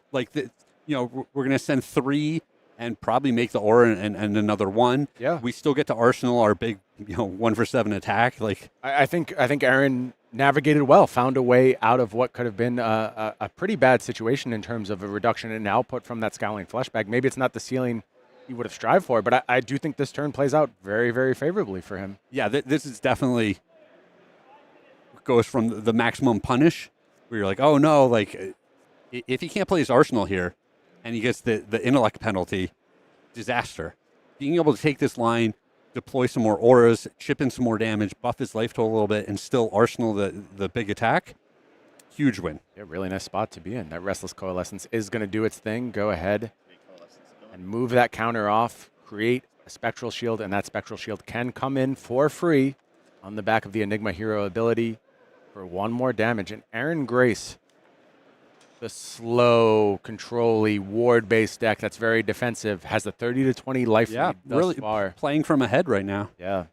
We're going to send 3 and probably make the aura and another 1. Yeah. We still get to arsenal our big, 1 for 7 attack. Like, I think Aaron navigated well, found a way out of what could have been a pretty bad situation in terms of a reduction in output from that Scowling Fleshbag. Maybe it's not the ceiling he would have strived for, but I do think this turn plays out very, very favorably for him. Yeah, this is definitely goes from the maximum punish, where you're like, oh no, like if he can't play his arsenal here, and he gets the intellect penalty, disaster. Being able to take this line, deploy some more auras, chip in some more damage, buff his life total a little bit, and still arsenal the big attack, huge win. Yeah, really nice spot to be in. That Restless Coalescence is going to do its thing. Go ahead and move that counter off, create a Spectral Shield, and that Spectral Shield can come in for free on the back of the Enigma hero ability for 1 more damage. And Aaron Grace, the slow, control-y, ward-based deck that's very defensive, has a 30 to 20 life lead thus really far. Playing from ahead right now. Yeah.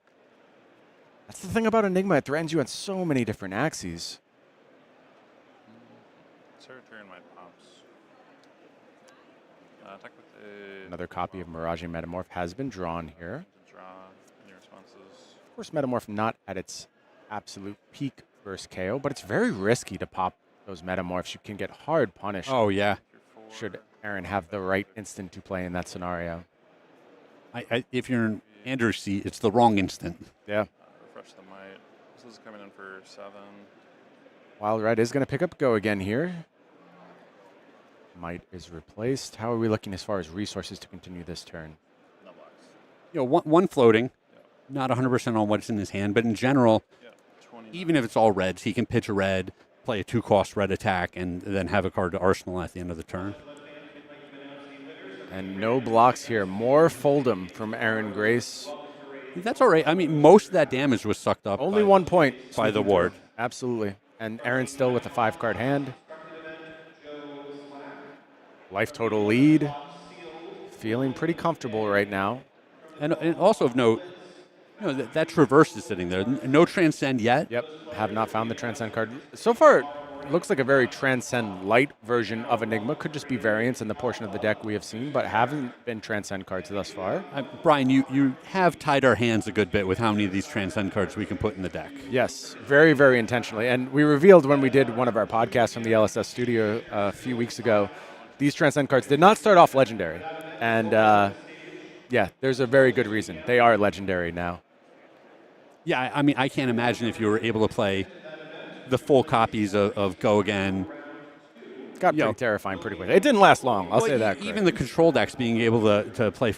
That's the thing about Enigma. It threatens you on so many different axes. It's her turn, my pops. Attack with a... Another copy of Mirage and Metamorph has been drawn here. Draw any responses. Of course, Metamorph not at its absolute peak versus KO, but it's very risky to pop those Metamorphs. You can get hard punished. Oh, yeah. Should Aaron have the right instant to play in that scenario. If you're in Andrew's seat, it's the wrong instant. Yeah. Refresh the might. This is coming in for 7. Wild Red is going to pick up go again here. Might is replaced. How are we looking as far as resources to continue this turn? No blocks. One floating, not 100% on what's in his hand, but in general, even if it's all reds, he can pitch a red, play a 2-cost red attack, and then have a card to arsenal at the end of the turn. And no blocks here. More Fold'em from Aaron Grace. That's all right. I mean, most of that damage was sucked up. Only 1 point by the ward. Absolutely. And Aaron still with a 5-card hand. Life total lead. Feeling pretty comfortable right now. And also of note, that Traverse is sitting there. No Transcend yet. Yep, have not found the Transcend card. So far, it looks like a very Transcend light version of Enigma. Could just be variants in the portion of the deck we have seen, but haven't been Transcend cards thus far. Brian, you have tied our hands a good bit with how many of these Transcend cards we can put in the deck. Yes, very, very intentionally. And we revealed when we did one of our podcasts from the LSS studio a few weeks ago, these Transcend cards did not start off legendary. And yeah, there's a very good reason. They are legendary now. Yeah, I mean, I can't imagine if you were able to play the full copies of Go Again. It got pretty terrifying pretty quickly. It didn't last long, I'll say that. Even the control decks being able to play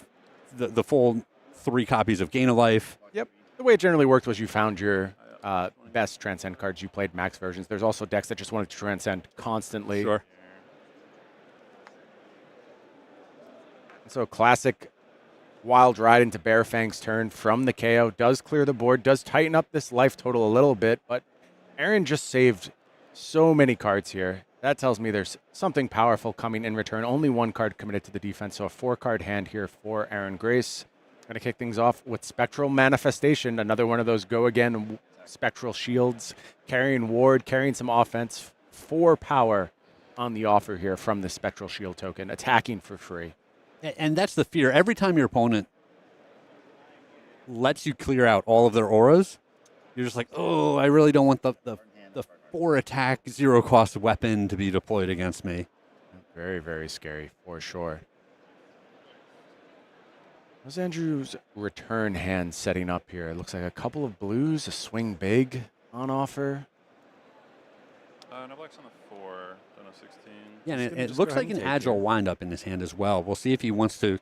the full 3 copies of Gain of Life. Yep. The way it generally worked was you found your best Transcend cards. You played max versions. There's also decks that just wanted to Transcend constantly. Sure. So classic Wild Ride into Bearfang's turn from the Kayo. Does clear the board, does tighten up this life total a little bit, but Aaron just saved so many cards here. That tells me there's something powerful coming in return. Only 1 card committed to the defense, so a 4-card hand here for Aaron Grace. Going to kick things off with Spectral Manifestation, another one of those Go Again Spectral Shields, carrying ward, carrying some offense. 4 power on the offer here from the Spectral Shield token, attacking for free. And that's the fear. Every time your opponent lets you clear out all of their auras, you're just like, oh, I really don't want the 4 attack, 0 cost weapon to be deployed against me. Very, very scary for sure. How's Andrew's return hand setting up here? It looks like a couple of blues, a swing big on offer. No blacks on the 4, then a 16. Yeah, and it looks like an agile windup in his hand as well. We'll see if he wants to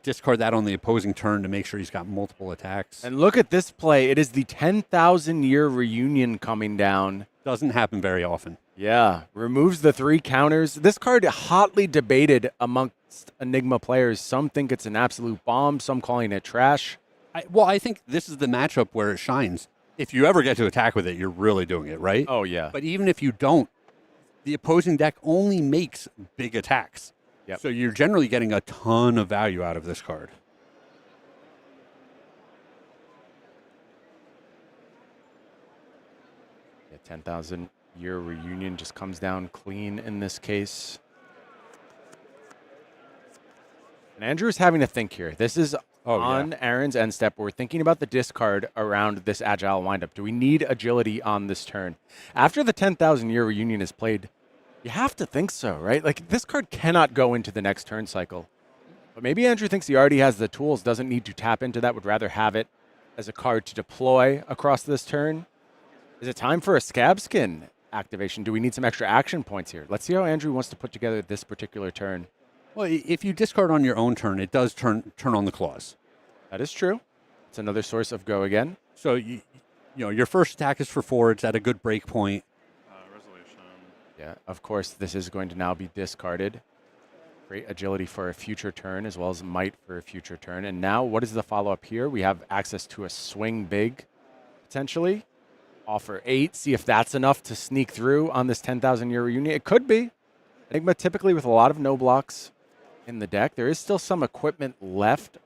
discard that on the opposing turn to make sure he's got multiple attacks. And look at this play. It is the 10,000-year reunion coming down. Doesn't happen very often. Yeah, removes the 3 counters. This card hotly debated amongst Enigma players. Some think it's an absolute bomb, some calling it trash. I think this is the matchup where it shines. If you ever get to attack with it, you're really doing it, right? Oh, yeah. But even if you don't, the opposing deck only makes big attacks. Yep. So you're generally getting a ton of value out of this card. Yeah, 10,000-year reunion just comes down clean in this case. And Andrew's having to think here. This is on Aaron's end step. We're thinking about the discard around this agile windup. Do we need agility on this turn? After the 10,000-year reunion is played, you have to think so, right? Like, this card cannot go into the next turn cycle. But maybe Andrew thinks he already has the tools, doesn't need to tap into that, would rather have it as a card to deploy across this turn. Is it time for a Scab Skin activation? Do we need some extra action points here? Let's see how Andrew wants to put together this particular turn. Well, if you discard on your own turn, it does turn on the claws. That is true. It's another source of Go Again. So, your first attack is for 4. It's at a good break point. Resolution. Yeah, of course, this is going to now be discarded. Great agility for a future turn, as well as might for a future turn. And now, what is the follow-up here? We have access to a swing big, potentially. Offer 8, see if that's enough to sneak through on this 10,000-year reunion. It could be. Enigma typically with a lot of no blocks in the deck. There is still some equipment left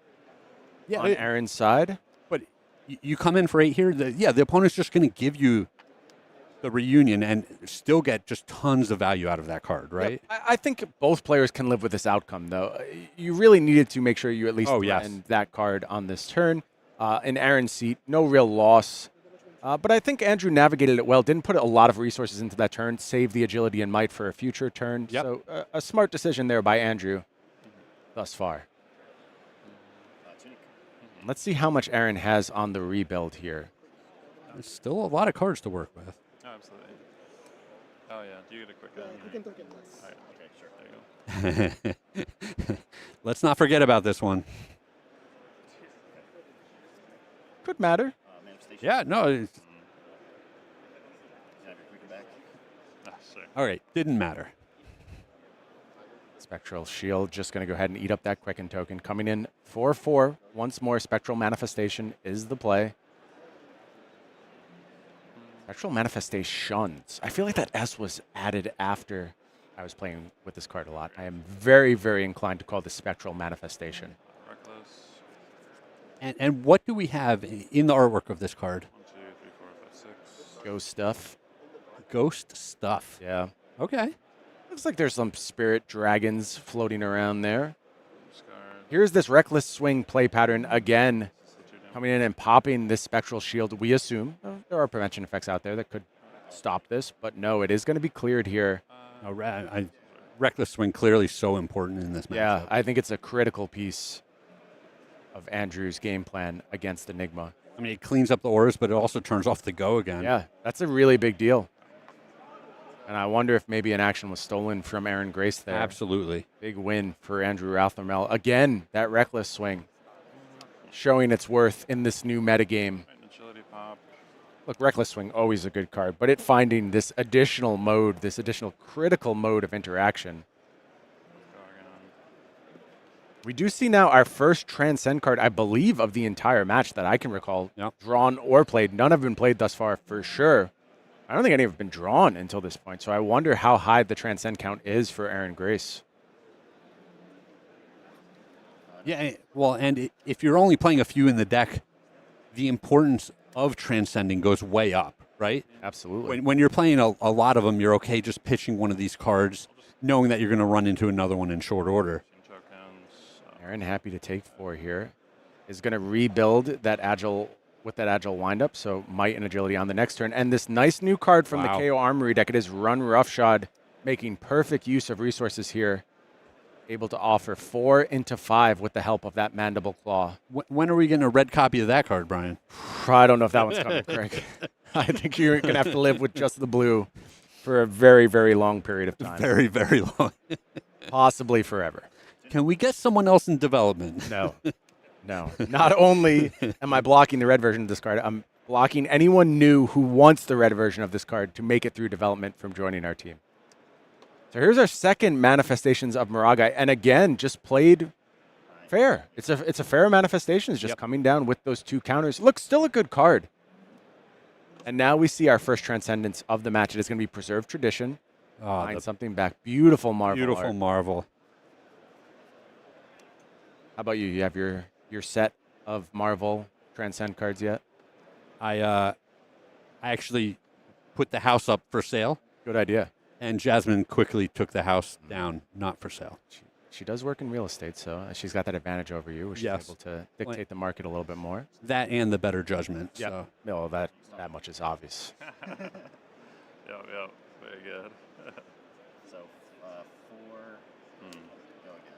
on Aaron's side. But you come in for 8 here, the opponent's just going to give you the reunion and still get just tons of value out of that card, right? Yep. I think both players can live with this outcome, though. You really needed to make sure you at least end that card on this turn. In Aaron's seat, no real loss. But I think Andrew navigated it well, didn't put a lot of resources into that turn, save the agility and might for a future turn. Yep. So a smart decision there by Andrew thus far. Let's see how much Aaron has on the rebuild here. There's still a lot of cards to work with. Oh, absolutely. Oh, yeah. Do you get a quick Quick and this. All right. Okay, sure. There you go. Let's not forget about this one. Could matter. Manifestation. Yeah, no. You have your quick and back. Ah, sure. All right, didn't matter. Spectral Shield just going to go ahead and eat up that Quicken token. Coming in 4/4. Once more, Spectral Manifestation is the play. Spectral Manifestations. I feel like that S was added after I was playing with this card a lot. I am very, very inclined to call this Spectral Manifestation. Reckless. And what do we have in the artwork of this card? 1, 2, 3, 4, 5, 6. Ghost stuff. Ghost stuff. Yeah. Okay. Looks like there's some spirit dragons floating around there. Scar. Here's this reckless swing play pattern again, coming in and popping this spectral shield. We assume there are prevention effects out there that could stop this, but no, it is going to be cleared here. Reckless swing clearly so important in this matchup. Yeah, I think it's a critical piece of Andrew's game plan against Enigma. I mean, it cleans up the auras, but it also turns off the go again. Yeah, that's a really big deal. And I wonder if maybe an action was stolen from Aaron Grace there. Absolutely. Big win for Andrew Rothermel. Again, that reckless swing showing its worth in this new metagame. Agility pop. Look, reckless swing, always a good card, but it finding this additional mode, this additional critical mode of interaction. We do see now our first Transcend card, I believe, of the entire match that I can recall, drawn or played. None have been played thus far for sure. I don't think any have been drawn until this point, so I wonder how high the Transcend count is for Aaron Grace. Yeah, well, and if you're only playing a few in the deck, the importance of transcending goes way up, right? Absolutely. When you're playing a lot of them, you're okay just pitching one of these cards, knowing that you're going to run into another one in short order. Aaron, happy to take 4 here, is going to rebuild that agile with that agile windup, so might and agility on the next turn. And this nice new card from the Kayo Armory deck, it is Run Roughshod, making perfect use of resources here. Able to offer 4 into 5 with the help of that Mandible Claw. When are we getting a red copy of that card, Brian? I don't know if that one's coming, Craig. I think you're going to have to live with just the blue for a very, very long period of time. Very, very long. Possibly forever. Can we get someone else in development? No. No. Not only am I blocking the red version of this card, I'm blocking anyone new who wants the red version of this card to make it through development from joining our team. So here's our second Manifestations of Moragai, and again, just played fair. It's a fair manifestation. It's just coming down with those 2 counters. Look, still a good card. And now we see our first Transcendence of the match. It is going to be Preserved Tradition. Find something back. Beautiful Marvel Beautiful art. Marvel. How about you? You have your set of Marvel Transcend cards yet? I actually put the house up for sale. Good idea. And Jasmine quickly took the house down, not for sale. She does work in real estate, so she's got that advantage over you, where she's able to dictate the market a little bit more. That and the better judgment. Yeah. So. No, that much is obvious. Yep, very good. So, 4. Go again.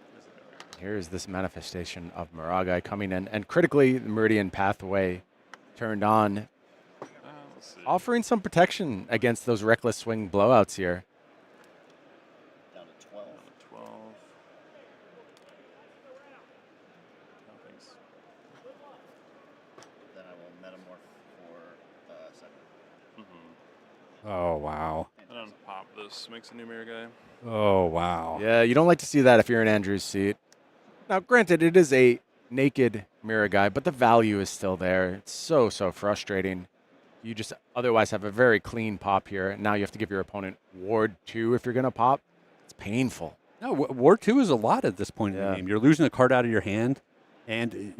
Here's this Manifestation of Moragai coming in, and critically, the Meridian Pathway turned on, offering some protection against those reckless swing blowouts here. Down to 12. Down to 12. Then I will metamorph for 7. Oh, wow. And then pop this. Makes a new mirror guy. Oh, wow. Yeah, you don't like to see that if you're in Andrew's seat. Now, granted, it is a naked mirror guy, but the value is still there. It's so frustrating. You just otherwise have a very clean pop here. Now you have to give your opponent Ward 2 if you're going to pop. It's painful. No, Ward 2 is a lot at this point in the game. You're losing a card out of your hand, and,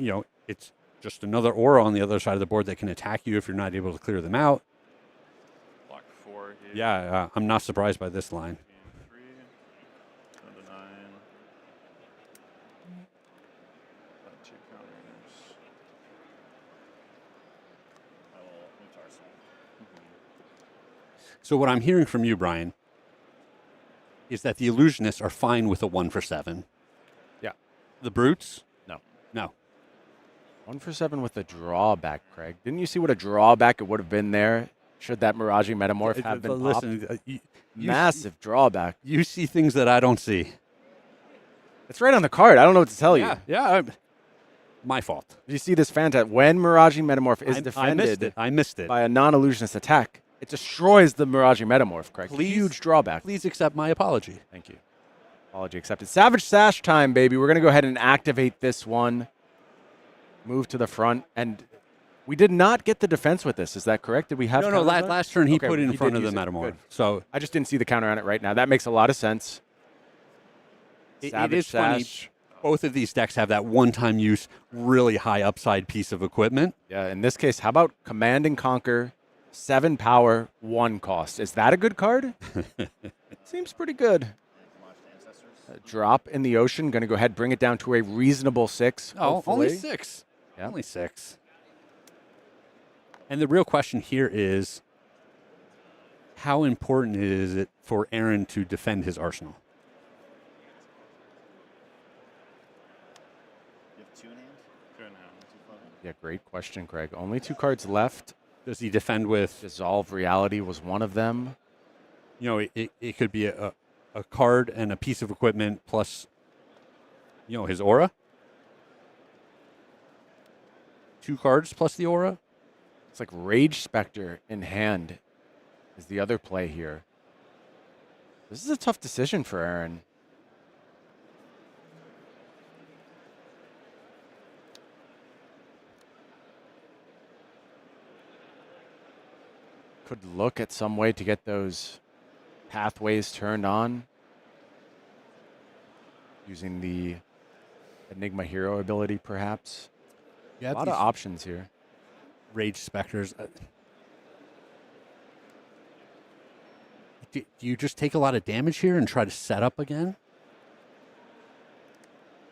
it's just another aura on the other side of the board that can attack you if you're not able to clear them out. Block 4 here. Yeah, I'm not surprised by this line. 3. Down to 9. 2 counters. I will move to Arsenal. So what I'm hearing from you, Brian, is that the illusionists are fine with a 1 for 7. Yeah. The brutes? No. 1 for 7 with a drawback, Craig. Didn't you see what a drawback it would have been there should that Miraging Metamorph have been popped? Listen, Massive drawback. You see things that I don't see. It's right on the card. I don't know what to tell you. Yeah. My fault. You see this fantastic. When Miraging Metamorph is defended I missed it. by a non-illusionist attack, it destroys the Miraging Metamorph, Craig. Please, huge drawback. Please accept my apology. Thank you. Apology accepted. Savage Sash time, baby. We're going to go ahead and activate this one. Move to the front. And we did not get the defense with this. Is that correct? Did we have No, last turn he put it in front of the Metamorph. So I just didn't see the counter on it right now. That makes a lot of sense. It is Sash. Oh, Both of these decks have that one-time use, really high upside piece of equipment. Yeah, in this case, how about Command and Conquer, 7 power, 1 cost? Is that a good card? Seems pretty good. Drop in the ocean, going to go ahead, bring it down to a reasonable 6. Oh, hopefully. only 6. Yeah. Only 6. And the real question here is, how important is it for Aaron to defend his arsenal? You have 2 in hand? 2 in hand. Yeah, great question, Craig. Only 2 cards left. Does he defend with? Dissolve Reality was one of them. You know, it could be a card and a piece of equipment plus, you know, his aura. 2 cards plus the aura. It's like Rage Spectre in hand is the other play here. This is a tough decision for Aaron. Could look at some way to get those pathways turned on using the Enigma Hero ability, perhaps. Yeah, a lot of options here. Rage Specters. Do you just take a lot of damage here and try to set up again?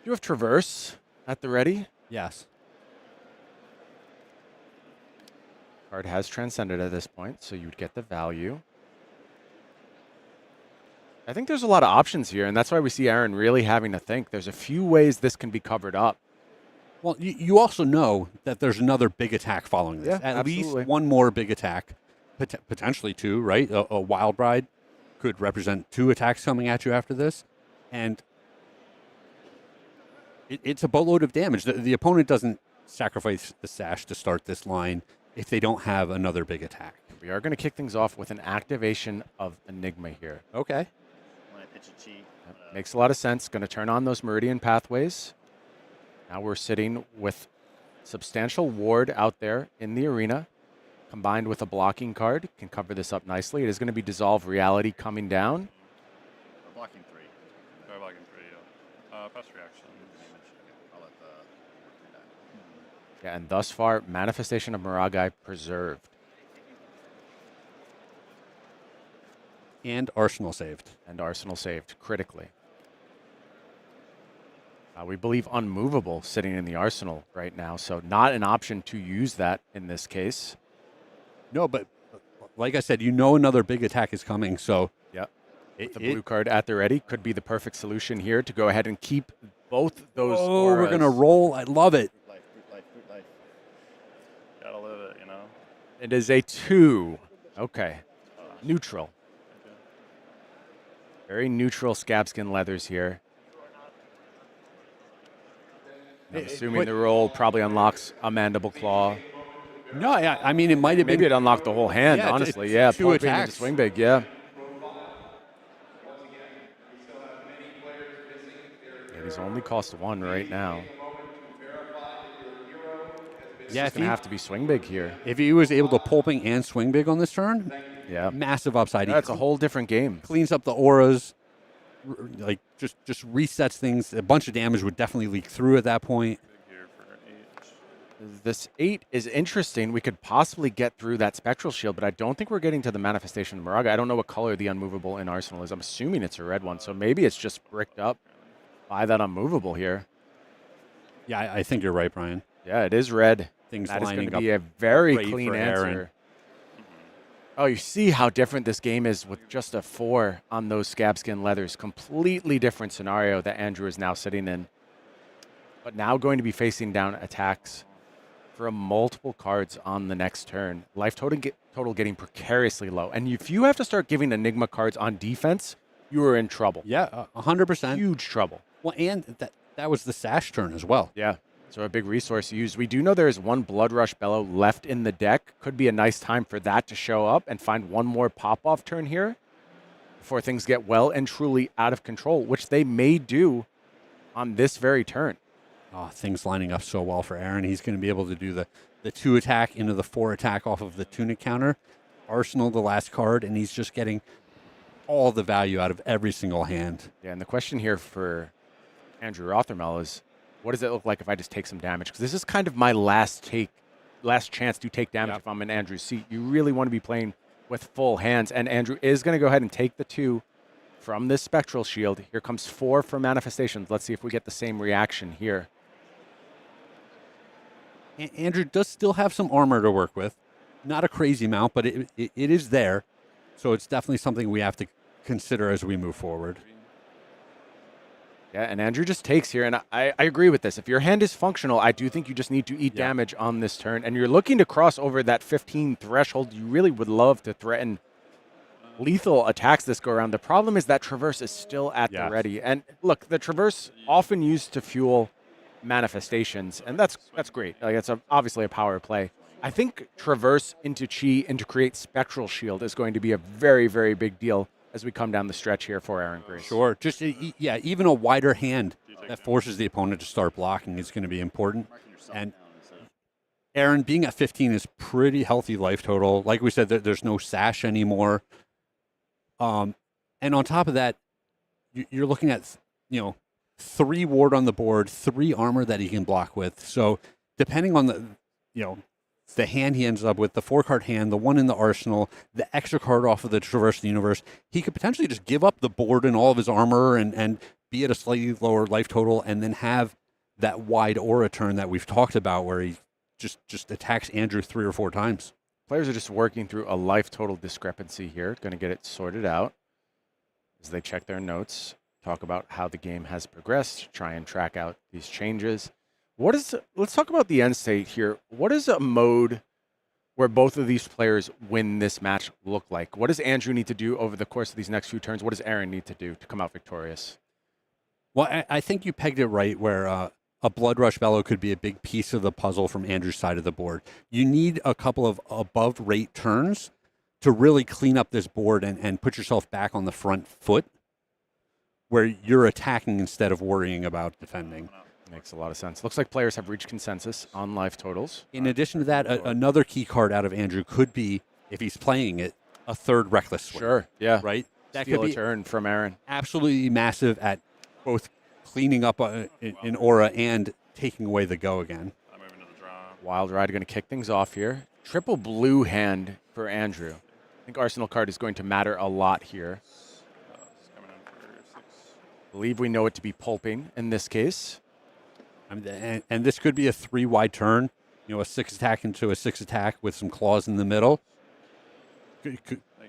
You have Traverse at the ready. Yes. Card has transcended at this point, so you'd get the value. I think there's a lot of options here, and that's why we see Aaron really having to think. There's a few ways this can be covered up. Well, you also know that there's another big attack following this. Yeah, At absolutely. least one more big attack, potentially 2, right? A Wild Bride could represent 2 attacks coming at you after this. And it's a boatload of damage. The opponent doesn't sacrifice the sash to start this line if they don't have another big attack. We are going to kick things off with an activation of Enigma here. Okay. When I pitch a chi, Makes a lot of sense. Going to turn on those Meridian pathways. Now we're sitting with substantial ward out there in the arena, combined with a blocking card. Can cover this up nicely. It is going to be Dissolve Reality coming down. we're blocking 3. We're blocking 3, yeah. Fast reaction. I'll let the. Yeah, and thus far, Manifestation of Miragai preserved. And Arsenal saved. And Arsenal saved critically. We believe Unmovable sitting in the Arsenal right now, so not an option to use that in this case. No, but like I said, you know another big attack is coming, so... Yep. The blue card at the ready could be the perfect solution here to go ahead and keep both those auras. We're going to roll. I love it. Fruit life. Gotta live it, you know? It is a 2. Okay. Neutral. Very neutral Scabskin Leathers here. I'm assuming the roll probably unlocks a Mandible Claw. No, I mean, it might have Maybe been... it unlocked the whole hand, Yeah, honestly. it's Yeah, 2 pull beam into attacks. Swing Big, yeah. Yeah, these only cost 1 right now. Yeah, It's going to have to be Swing Big here. If he was able to pulping and swing big on this turn, yeah, massive upside. That's a whole different game. Cleans up the auras, like just resets things. A bunch of damage would definitely leak through at that point. This 8 is interesting. We could possibly get through that Spectral Shield, but I don't think we're getting to the Manifestation of Miraga. I don't know what color the Unmovable in Arsenal is. I'm assuming it's a red one, so maybe it's just bricked up by that Unmovable here. Yeah, I think you're right, Brian. Yeah, it is red. Things that is going lining to be up a very great clean for answer. Aaron. Oh, you see how different this game is with just a 4 on those Scabskin Leathers. Completely different scenario that Andrew is now sitting in. But now going to be facing down attacks for multiple cards on the next turn. Life total getting precariously low. And if you have to start giving Enigma cards on defense, you are in trouble. Yeah, 100%. Huge trouble. Well, and that was the Sash turn as well. Yeah. So a big resource used. We do know there is 1 Blood Rush Bellow left in the deck. Could be a nice time for that to show up and find 1 more pop-off turn here before things get well and truly out of control, which they may do on this very turn. Oh, things lining up so well for Aaron. He's going to be able to do the 2 attack into the 4 attack off of the Tunic counter. Arsenal, the last card, and he's just getting all the value out of every single hand. Yeah, and the question here for Andrew Rothermel is, what does it look like if I just take some damage? Because this is kind of my last chance to take damage if I'm in Andrew's seat. You really want to be playing with full hands, and Andrew is going to go ahead and take the 2 from this Spectral Shield. Here comes 4 for Manifestations. Let's see if we get the same reaction here. Andrew does still have some armor to work with. Not a crazy amount, but it is there. So it's definitely something we have to consider as we move forward. Yeah, and Andrew just takes here, and I agree with this. If your hand is functional, I do think you just need to eat damage on this turn, and you're looking to cross over that 15 threshold. You really would love to threaten lethal attacks this go around. The problem is that Traverse is still at the ready. And look, the Traverse often used to fuel Manifestations, and that's great. Like, it's obviously a power play. I think Traverse into Chi into create Spectral Shield is going to be a very, very big deal as we come down the stretch here for Aaron Grace. Sure. Just, even a wider hand that forces the opponent to start blocking is going to be important. And Aaron, being at 15 is pretty healthy life total. Like we said, there's no sash anymore. And on top of that, you're looking at, 3 ward on the board, 3 armor that he can block with. So depending on the hand he ends up with, the 4-card hand, the one in the arsenal, the extra card off of the Traverse of the Universe, he could potentially just give up the board and all of his armor and be at a slightly lower life total, and then have that wide aura turn that we've talked about where he just attacks Andrew 3 or 4 times. Players are just working through a life total discrepancy here. Going to get it sorted out as they check their notes, talk about how the game has progressed, try and track out these changes. Let's talk about the end state here. What does a mode where both of these players win this match look like? What does Andrew need to do over the course of these next few turns? What does Aaron need to do to come out victorious? Well, I think you pegged it right where a Blood Rush Bellow could be a big piece of the puzzle from Andrew's side of the board. You need a couple of above rate turns to really clean up this board and put yourself back on the front foot where you're attacking instead of worrying about defending. Makes a lot of sense. Looks like players have reached consensus on life totals. In addition to that, another key card out of Andrew could be, if he's playing it, a 3rd Reckless Swing. Sure, yeah. Right? That Steal could be a turn from Aaron. Absolutely massive at both cleaning up an aura and taking away the go again. I'm moving to the draw. Wild Ride going to kick things off here. Triple blue hand for Andrew. I think Arsenal card is going to matter a lot here. It's coming in for 6. I believe we know it to be pulping in this case. And this could be a 3 wide turn, a 6 attack into a 6 attack with some claws in the middle.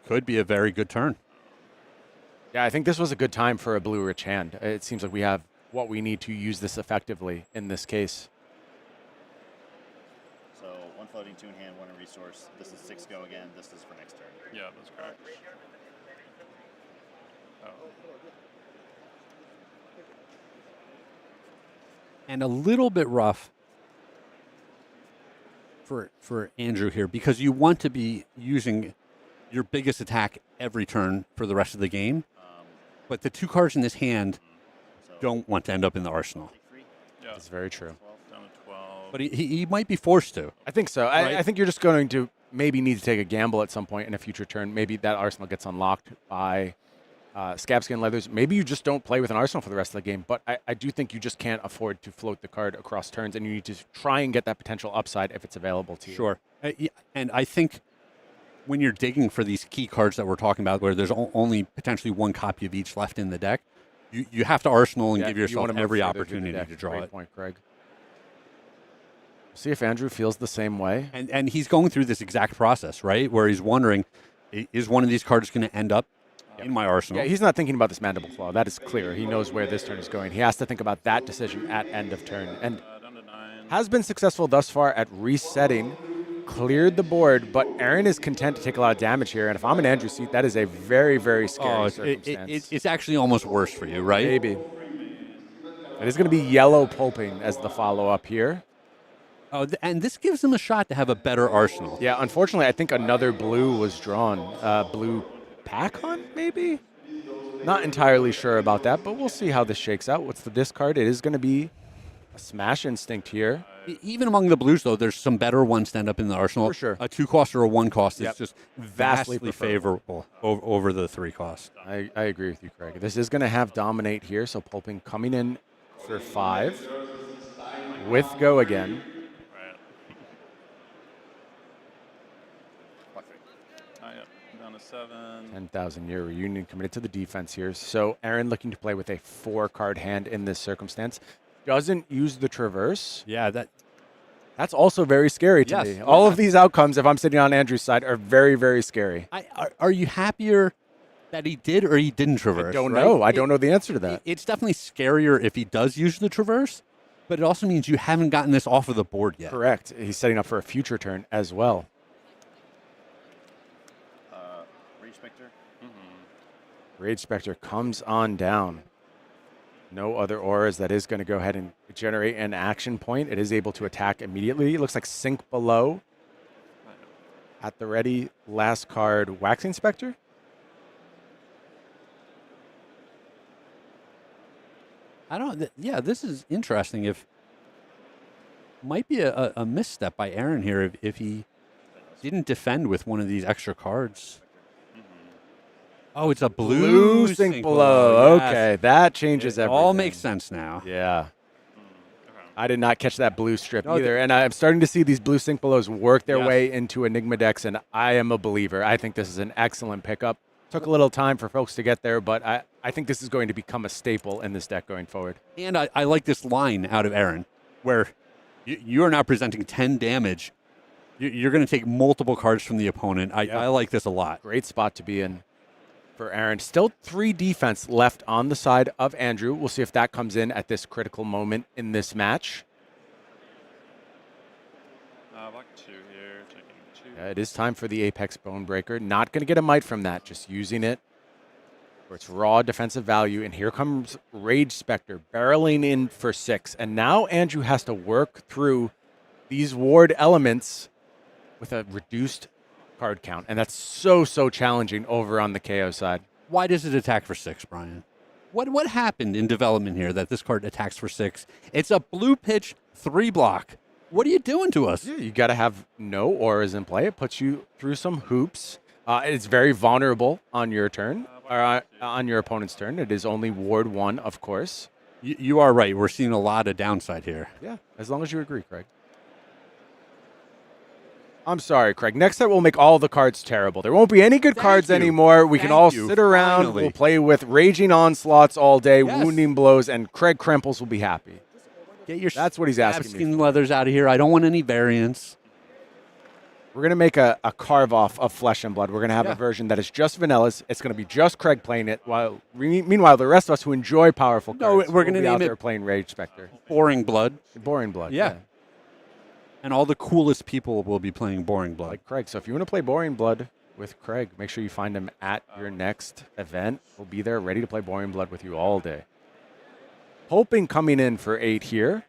Could be a very good turn. Yeah, I think this was a good time for a blue rich hand. It seems like we have what we need to use this effectively in this case. So 1 floating, 2 in hand, 1 in resource. This is 6 go again. This is for next turn. Yeah, that's correct. Oh. And a little bit rough for Andrew here because you want to be using your biggest attack every turn for the rest of the game. But the 2 cards in this hand don't want to end up in the arsenal. Yeah. That's very true. Down to 12. But he might be forced to. I think so. Right? I think you're just going to maybe need to take a gamble at some point in a future turn. Maybe that arsenal gets unlocked by Scabskin Leathers. Maybe you just don't play with an arsenal for the rest of the game. But I do think you just can't afford to float the card across turns, and you need to try and get that potential upside if it's available to you. Sure. And I think when you're digging for these key cards that we're talking about, where there's only potentially 1 copy of each left in the deck, you have to arsenal and give yourself every opportunity to draw Great it. point, Craig. See if Andrew feels the same way. And he's going through this exact process, right? Where he's wondering, is one of these cards going to end up in my arsenal? Yeah, he's not thinking about this Mandible Claw. That is clear. He knows where this turn is going. He has to think about that decision at end of turn. And Down to 9. has been successful thus far at resetting, cleared the board, but Aaron is content to take a lot of damage here. And if I'm in Andrew's seat, that is a very, very scary circumstance. It's actually almost worse for you, right? Maybe. It is going to be yellow pulping as the follow-up here. Oh, and this gives him a shot to have a better arsenal. Yeah, unfortunately, I think another blue was drawn. Blue pack hunt, maybe? Not entirely sure about that, but we'll see how this shakes out. What's the discard? It is going to be a Smash Instinct here. Even among the blues, though, there's some better ones that end up in the arsenal. For sure. A 2-cost or a 1-cost is just Vastly vastly favorable over the 3-cost. I agree with you, Craig. This is going to have Dominate here, so Pulping coming in for 5 with go again. Down to 7. 10,000-year reunion committed to the defense here. So Aaron looking to play with a 4-card hand in this circumstance. Doesn't use the traverse. Yeah, that's also very scary to me. All of these outcomes, if I'm sitting on Andrew's side, are very, very scary. Are you happier that he did or he didn't traverse? I don't know. I don't know the answer to that. It's definitely scarier if he does use the traverse, but it also means you haven't gotten this off of the board yet. Correct. He's setting up for a future turn as well. Rage Spectre. Rage Spectre comes on down. No other auras. That is going to go ahead and generate an action point. It is able to attack immediately. It looks like Sink Below. At the ready, last card, Waxing Spectre. This is interesting. If might be a misstep by Aaron here if he didn't defend with one of these extra cards. Oh, it's a blue Sink Below. Yes. Okay, that changes everything. All makes sense now. Yeah. I did not catch that blue strip either, and I'm starting to see these blue Sink Belows work their way into Enigma decks, and I am a believer. I think this is an excellent pickup. Took a little time for folks to get there, but I think this is going to become a staple in this deck going forward. And I like this line out of Aaron, where you are now presenting 10 damage. You're going to take multiple cards from the opponent. I like this a lot. Great spot to be in for Aaron. Still 3 defense left on the side of Andrew. We'll see if that comes in at this critical moment in this match. Block 2 here, taking 2. It is time for the Apex Bonebreaker. Not going to get a mite from that, just using it for its raw defensive value. And here comes Rage Spectre barreling in for 6. And now Andrew has to work through these ward elements with a reduced card count, and that's so challenging over on the Kayo side. Why does it attack for 6, Brian? What happened in development here that this card attacks for 6? It's a blue pitch 3 block. What are you doing to us? Yeah, you got to have no auras in play. It puts you through some hoops. It's very vulnerable on your turn, or on your opponent's turn. It is only ward 1, of course. You are right. We're seeing a lot of downside here. Yeah, as long as you agree, Craig. I'm sorry, Craig. Next time we'll make all the cards terrible. There won't be any good cards anymore. We can all sit around. Finally. We'll play with Raging Onslaughts all day, Wounding Blows, and Craig Krempels will be happy. Get your That's what he's asking me. skin leathers out of here. I don't want any variants. We're going to make a carve-off of Flesh and Blood. We're going to have a version that is just vanillas. It's going to be just Craig playing it, while meanwhile, the rest of us who enjoy powerful cards we're going to be out name there playing Rage Spectre. Boring Blood. Boring Blood, Yeah. And all the coolest people will be playing Boring Blood. Like Craig. So if you want to play Boring Blood with Craig, make sure you find him at your next event. We'll be there ready to play Boring Blood with you all day. Hoping coming in for 8 here.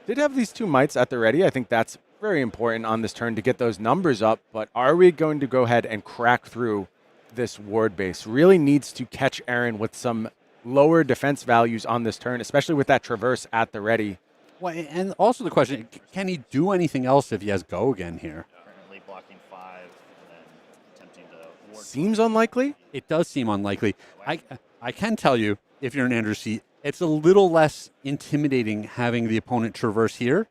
Did have these 2 mites at the ready. I think that's very important on this turn to get those numbers up. But are we going to go ahead and crack through this ward base? Really needs to catch Aaron with some lower defense values on this turn, especially with that traverse at the ready. Well, and also the question, can he do anything else if he has go again here? Currently blocking 5 and then attempting to ward. Seems unlikely. It does seem unlikely. I can tell you, if you're in Andrew's seat, it's a little less intimidating having the opponent traverse here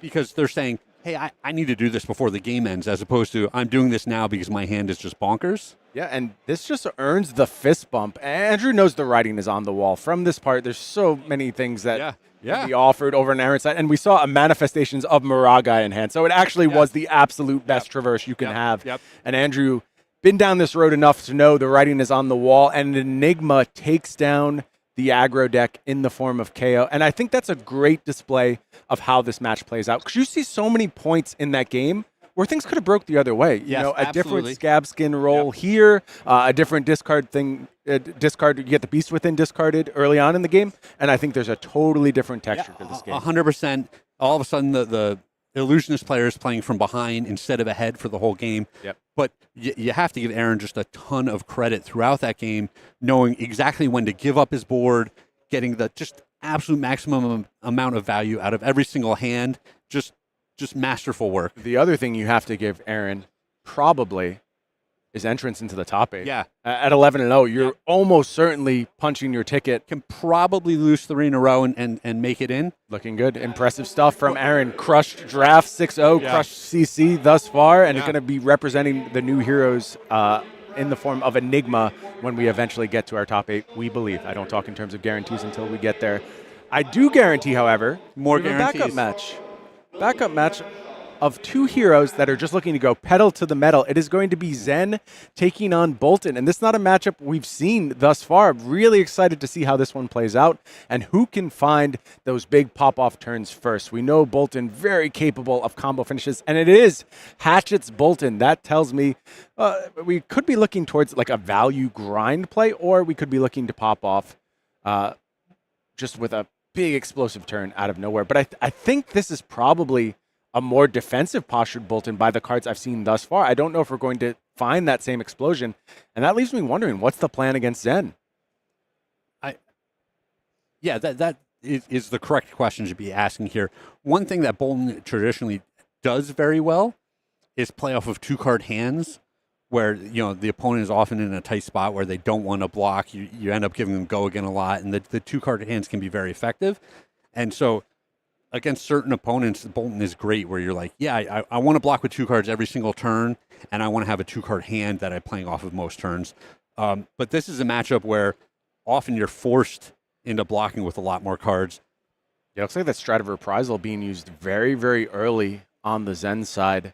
because they're saying, hey, I need to do this before the game ends, as opposed to I'm doing this now because my hand is just bonkers. Yeah, and this just earns the fist bump. Andrew knows the writing is on the wall. From this part, there's so many things that can be offered over on Aaron's side. And we saw a manifestations of Maragai in hand. So it actually was the absolute best traverse you can have. And Andrew, been down this road enough to know the writing is on the wall. And Enigma takes down the aggro deck in the form of Kayo. And I think that's a great display of how this match plays out. Because you see so many points in that game where things could have broke the other way. You know, a different scab skin roll here, a different discard thing. Discard, you get the Beast Within discarded early on in the game, and I think there's a totally different texture to this game. 100%. All of a sudden, the Illusionist player is playing from behind instead of ahead for the whole game. But you have to give Aaron just a ton of credit throughout that game, knowing exactly when to give up his board, getting the just absolute maximum amount of value out of every single hand. Just masterful work. The other thing you have to give Aaron, probably is entrance into the top 8. Yeah. At 11-0, you're almost certainly punching your ticket. Can probably lose 3 in a row and make it in. Looking good. Impressive stuff from Aaron. Crushed draft 6-0, crushed CC thus far, and is going to be representing the new heroes in the form of Enigma when we eventually get to our top 8, we believe. I don't talk in terms of guarantees until we get there. I do guarantee, however, more guarantees. Backup match of 2 heroes that are just looking to go pedal to the metal. It is going to be Zen taking on Boltyn, and this is not a matchup we've seen thus far. I'm really excited to see how this one plays out and who can find those big pop-off turns first. We know Boltyn very capable of combo finishes, and it is Hatchet's Boltyn. That tells me we could be looking towards like a value grind play, or we could be looking to pop off just with a big explosive turn out of nowhere. But I think this is probably a more defensive postured Boltyn by the cards I've seen thus far. I don't know if we're going to find that same explosion. And that leaves me wondering, what's the plan against Zen? That is the correct question to be asking here. One thing that Boltyn traditionally does very well is play off of 2-card hands where, the opponent is often in a tight spot where they don't want to block. You end up giving them go again a lot, and the 2-card hands can be very effective. And so against certain opponents, Boltyn is great where you're like, I want to block with 2 cards every single turn, and I want to have a 2-card hand that I'm playing off of most turns. But this is a matchup where often you're forced into blocking with a lot more cards. Yeah, it looks like that Strata of Reprisal being used very, very early on the Zen side.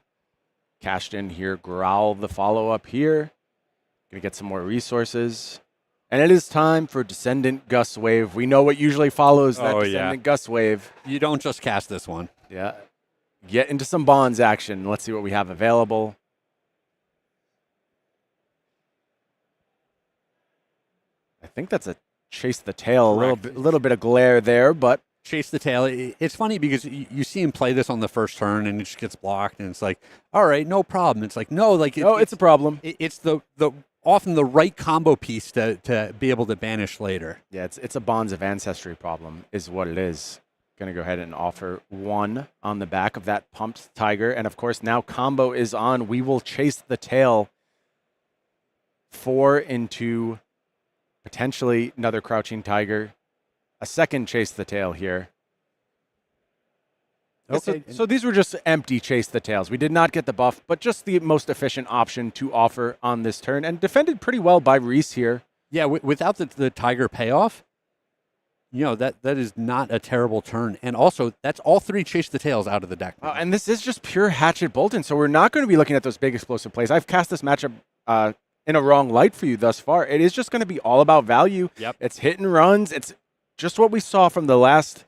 Cashed in here, Growl the follow-up here. Gonna get some more resources. And it is time for Descendant Gust Wave. We know what usually follows that Descendant Gust Wave. You don't just cast this one. Yeah. Get into some bonds action. Let's see what we have available. I think that's a Chase the Tail. A little bit of glare there, but Chase the Tail. It's funny because you see him play this on the first turn and it just gets blocked, and it's like, all right, no problem. It's like, no, like it's a problem. It's the often the right combo piece to be able to banish later. Yeah, it's a Bonds of Ancestry problem is what it is. Going to go ahead and offer 1 on the back of that pumped Tiger. And, of course, now combo is on. We will Chase the Tail 4 into potentially another Crouching Tiger. A second Chase the Tail here. Okay. So these were just empty Chase the Tails. We did not get the buff, but just the most efficient option to offer on this turn, and defended pretty well by Reese here. Yeah, without the Tiger payoff, that is not a terrible turn. And also, that's all 3 Chase the Tails out of the deck. And this is just pure Hatchet Boltyn, so we're not going to be looking at those big explosive plays. I've cast this matchup in a wrong light for you thus far. It is just going to be all about value. Yep. It's hit and runs. It's just what we saw from the last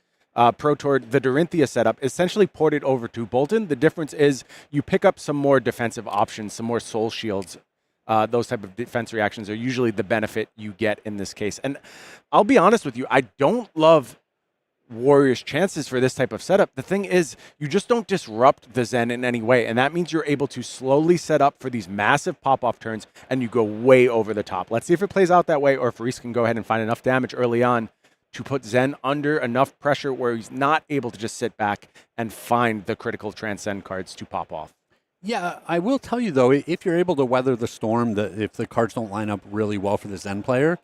Pro Tour, the Dorinthia setup, essentially ported over to Boltyn. The difference is you pick up some more defensive options, some more soul shields. Those type of defense reactions are usually the benefit you get in this case. And I'll be honest with you, I don't love Warrior's chances for this type of setup. The thing is, you just don't disrupt the Zen in any way, and that means you're able to slowly set up for these massive pop-off turns, and you go way over the top. Let's see if it plays out that way, or if Reese can go ahead and find enough damage early on to put Zen under enough pressure where he's not able to just sit back and find the critical Transcend cards to pop off. Yeah, I will tell you, though, if you're able to weather the storm, if the cards don't line up really well for the Zen player,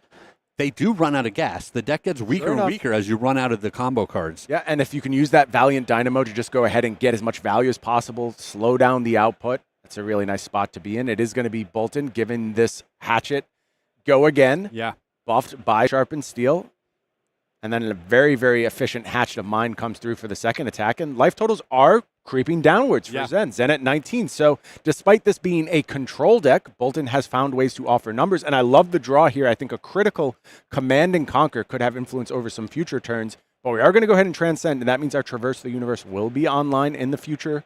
they do run out of gas. The deck gets weaker and weaker as you run out of the combo cards. Yeah, and if you can use that Valiant Dynamo to just go ahead and get as much value as possible, slow down the output, that's a really nice spot to be in. It is going to be Boltyn, given this Hatchet go again. Yeah. Buffed by Sharpened Steel. And then a very, very efficient Hatchet of Mine comes through for the second attack. And life totals are creeping downwards for Zen. Zen at 19. So despite this being a control deck, Boltyn has found ways to offer numbers. And I love the draw here. I think a critical Command and Conquer could have influence over some future turns. But we are going to go ahead and Transcend. And that means our Traverse the Universe will be online in the future.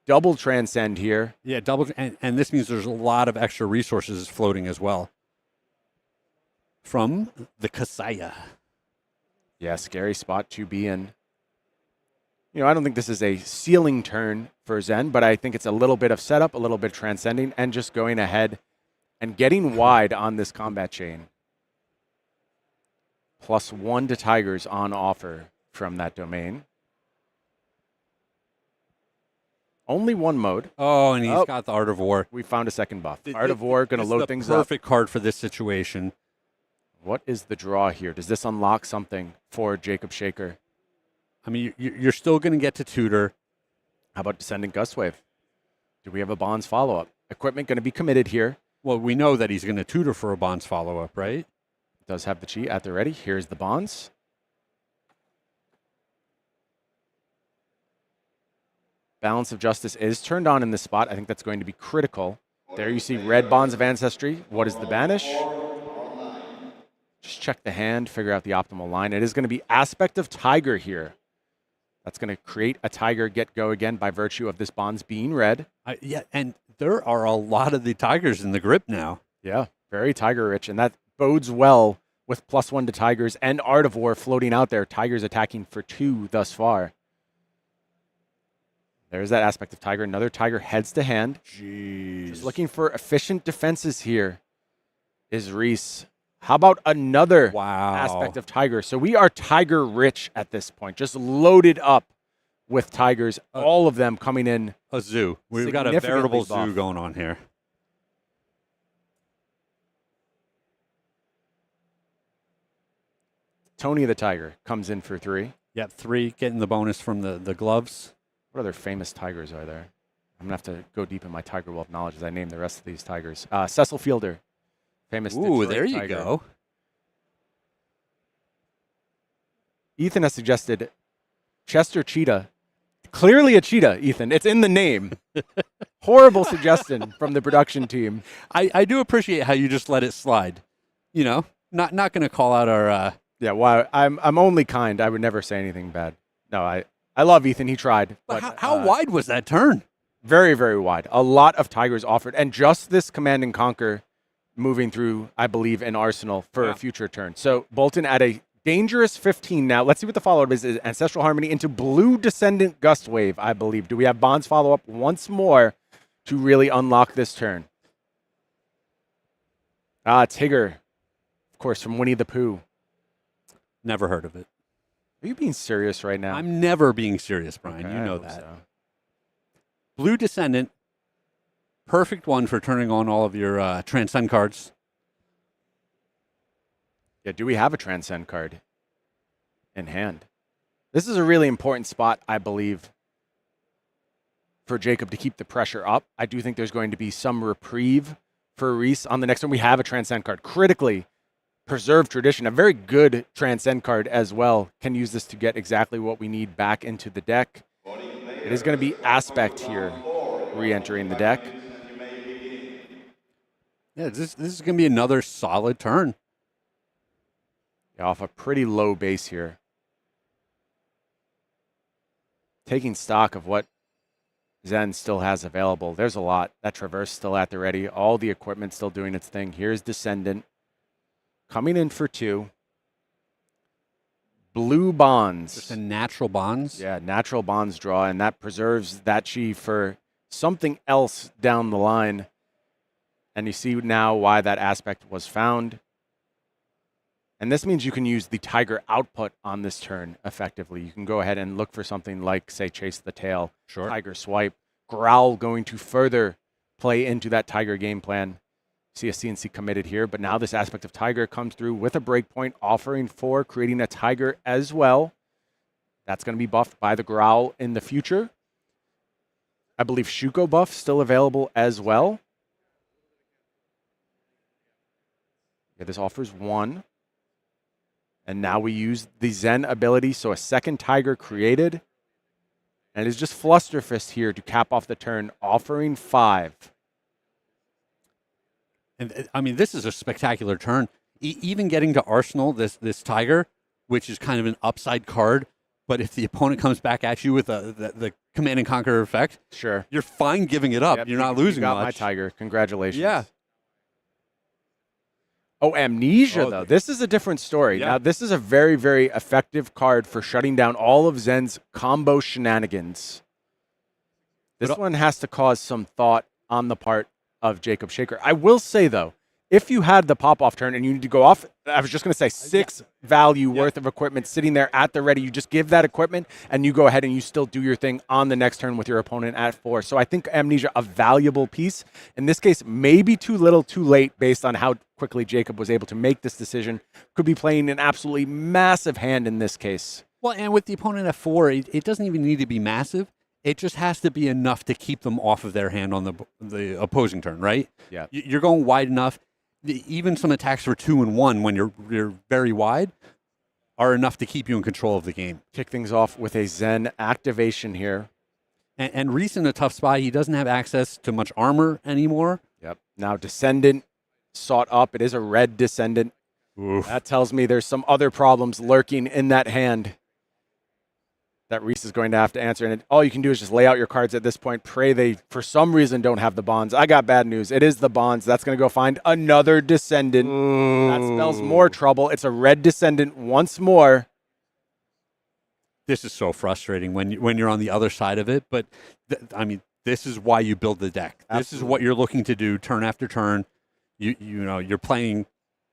Double Transcend here. Yeah, double. And this means there's a lot of extra resources floating as well. From the Kayo. Yeah, scary spot to be in. I don't think this is a ceiling turn for Zen, but I think it's a little bit of setup, a little bit transcending, and just going ahead and getting wide on this combat chain. +1 to Tigers on offer from that domain. Only one mode. Oh, and he's got the Art of War. We found a second buff. Art of War going to load things up. Perfect card for this situation. What is the draw here? Does this unlock something for Jacob Shaker? I mean, you're still going to get to tutor. How about Descendant Gustwave? Do we have a Bonds follow-up? Equipment going to be committed here. Well, we know that he's going to tutor for a Bonds follow-up, right? Does have the cheat at the ready. Here's the Bonds. Balance of Justice is turned on in this spot. I think that's going to be critical. There you see red Bonds of Ancestry. What is the banish? Just check the hand, figure out the optimal line. It is going to be Aspect of Tiger here. That's going to create a Tiger get-go again by virtue of this Bonds being red. Yeah, and there are a lot of the Tigers in the grip now. Yeah, very Tiger-rich, and that bodes well with +1 to Tigers and Art of War floating out there. Tigers attacking for 2 thus far. There's that Aspect of Tiger. Another Tiger heads to hand. Jeez. Just looking for efficient defenses here is Reese. How about another Aspect of Tiger? So we are Tiger-rich at this point, just loaded up with Tigers, all of them coming in. A zoo. We've got a veritable zoo going on here. Tony the Tiger comes in for 3. Yep, 3, getting the bonus from the gloves. What other famous Tigers are there? I'm going to have to go deep in my Tiger Wealth knowledge as I name the rest of these Tigers. Cecil Fielder. Famous Ooh, Detroit there you Tiger. go. Ethan has suggested Chester Cheetah. Clearly a cheetah, Ethan. It's in the name. Horrible suggestion from the production team. I do appreciate how you just let it slide. You know, not going to call out our... Yeah, well, I'm only kind. I would never say anything bad. No, I love Ethan. He tried. But how wide was that turn? Very, very wide. A lot of Tigers offered. And just this Command and Conquer moving through, I believe, an Arsenal for a future turn. So Boltyn at a dangerous 15 now. Let's see what the follow-up is. Ancestral Harmony into Blue Descendant Gustwave, I believe. Do we have Bonds follow-up once more to really unlock this turn? Tigger, of course, from Winnie the Pooh. Never heard of it. Are you being serious right now? I'm never being serious, Brian. Okay, you know I hope that. so. Blue Descendant, perfect one for turning on all of your Transcend cards. Yeah, do we have a Transcend card in hand? This is a really important spot, I believe, for Jacob to keep the pressure up. I do think there's going to be some reprieve for Reese on the next one. We have a Transcend card. Critically, Preserve Tradition, a very good Transcend card as well. Can use this to get exactly what we need back into the deck. It is going to be Aspect here, re-entering the deck. Yeah, this is going to be another solid turn. Yeah, off a pretty low base here. Taking stock of what Zen still has available. There's a lot. That Traverse still at the ready. All the equipment still doing its thing. Here's Descendant. Coming in for 2. Blue Bonds. Just a natural Bonds. Yeah, natural Bonds draw, and that preserves that chi for something else down the line. And you see now why that Aspect was found. And this means you can use the Tiger output on this turn effectively. You can go ahead and look for something like, say, Chase the Tail, Sure. Tiger Swipe, Growl going to further play into that Tiger game plan. See a CNC committed here, but now this Aspect of Tiger comes through with a breakpoint, offering for creating a Tiger as well. That's going to be buffed by the Growl in the future. I believe Shuko buff still available as well. Yeah, this offers 1. And now we use the Zen ability, so a second Tiger created. And it is just Flusterfist here to cap off the turn, offering 5. And I mean, this is a spectacular turn. Even getting to Arsenal, this Tiger, which is kind of an upside card, but if the opponent comes back at you with the Command and Conquer effect, sure, you're fine giving it up. Yep, you're not losing you got much. my Tiger. Congratulations. Yeah. Oh, Amnesia, though. This is a different story. Yeah. Now, this is a very, very effective card for shutting down all of Zen's combo shenanigans. This one has to cause some thought on the part of Jacob Shaker. I will say, though, if you had the pop-off turn and you need to go off, I was just going to say 6 value worth of equipment sitting there at the ready. You just give that equipment and you go ahead and you still do your thing on the next turn with your opponent at 4. So I think Amnesia, a valuable piece. In this case, maybe too little, too late based on how quickly Jacob was able to make this decision. Could be playing an absolutely massive hand in this case. Well, and with the opponent at 4, it doesn't even need to be massive. It just has to be enough to keep them off of their hand on the opposing turn, right? Yeah. You're going wide enough. Even some attacks for 2 and 1 when you're very wide are enough to keep you in control of the game. Kick things off with a Zen activation here. And Reese in a tough spot. He doesn't have access to much armor anymore. Yep. Now Descendant sought up. It is a red Descendant. Oof. That tells me there's some other problems lurking in that hand that Reese is going to have to answer. And all you can do is just lay out your cards at this point. Pray they, for some reason, don't have the bonds. I got bad news. It is the bonds. That's going to go find another Descendant. That spells more trouble. It's a red Descendant once more. This is so frustrating when you're on the other side of it. But, I mean, this is why you build the deck. Absolutely. This is what you're looking to do turn after turn. You're playing.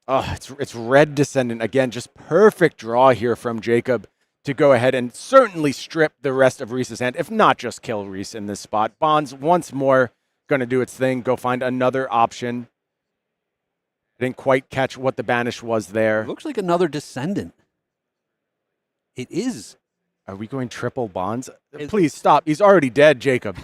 Oh, it's red Descendant. Again, just perfect draw here from Jacob to go ahead and certainly strip the rest of Reese's hand, if not just kill Reese in this spot. Bonds once more going to do its thing, go find another option. I didn't quite catch what the banish was there. It looks like another Descendant. It is. Are we going triple bonds? Please stop. He's already dead, Jacob.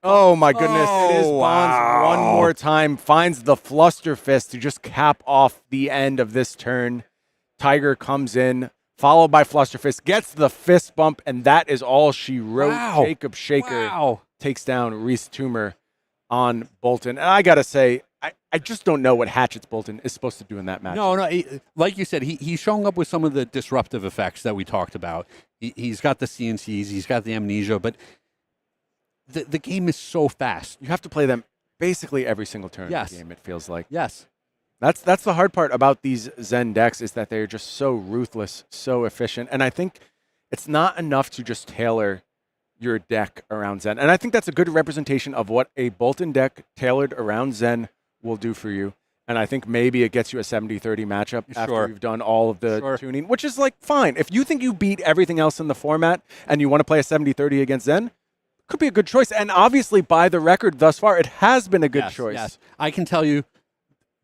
Oh, my goodness. It is bonds one more time. Finds the Fluster Fist to just cap off the end of this turn. Tiger comes in, followed by Flusterfist, gets the fist bump, and that is all she wrote. Wow. Jacob Shaker takes down Reese Toomre on Boltyn. And I got to say, I just don't know what Hatchet's Boltyn is supposed to do in that match. No, like you said, he's showing up with some of the disruptive effects that we talked about. He's got the CNCs, he's got the amnesia, but the game is so fast. You have to play them basically every single turn Yes. of the game, it feels like. Yes. That's the hard part about these Zen decks is that they're just so ruthless, so efficient. And I think it's not enough to just tailor your deck around Zen. And I think that's a good representation of what a Boltyn deck tailored around Zen will do for you. And I think maybe it gets you a 70-30 matchup after you've done all of the tuning, which is like fine. If you think you beat everything else in the format and you want to play a 70-30 against Zen, could be a good choice. And obviously by the record thus far, it has been a good choice. Yes. I can tell you,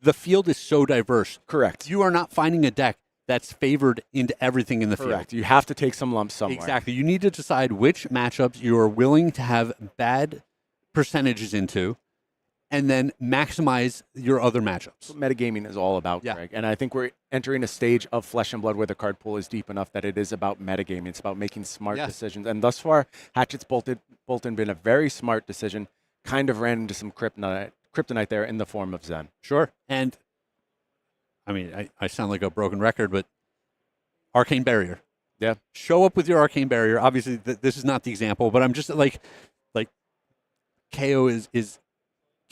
the field is so diverse. Correct. You are not finding a deck that's favored into everything in the field. Correct. You have to take some lumps somewhere. Exactly. You need to decide which matchups you are willing to have bad percentages into and then maximize your other matchups. That's what metagaming is all about, Craig. And I think we're entering a stage of Flesh and Blood where the card pool is deep enough that it is about metagaming. It's about making smart decisions. And thus far, Hatchet's Boltyn been a very smart decision. Kind of ran into some kryptonite there in the form of Zen. Sure. And, I mean, I sound like a broken record, but Arcane Barrier. Yeah. Show up with your Arcane Barrier. Obviously, this is not the example, but I'm just like Kayo is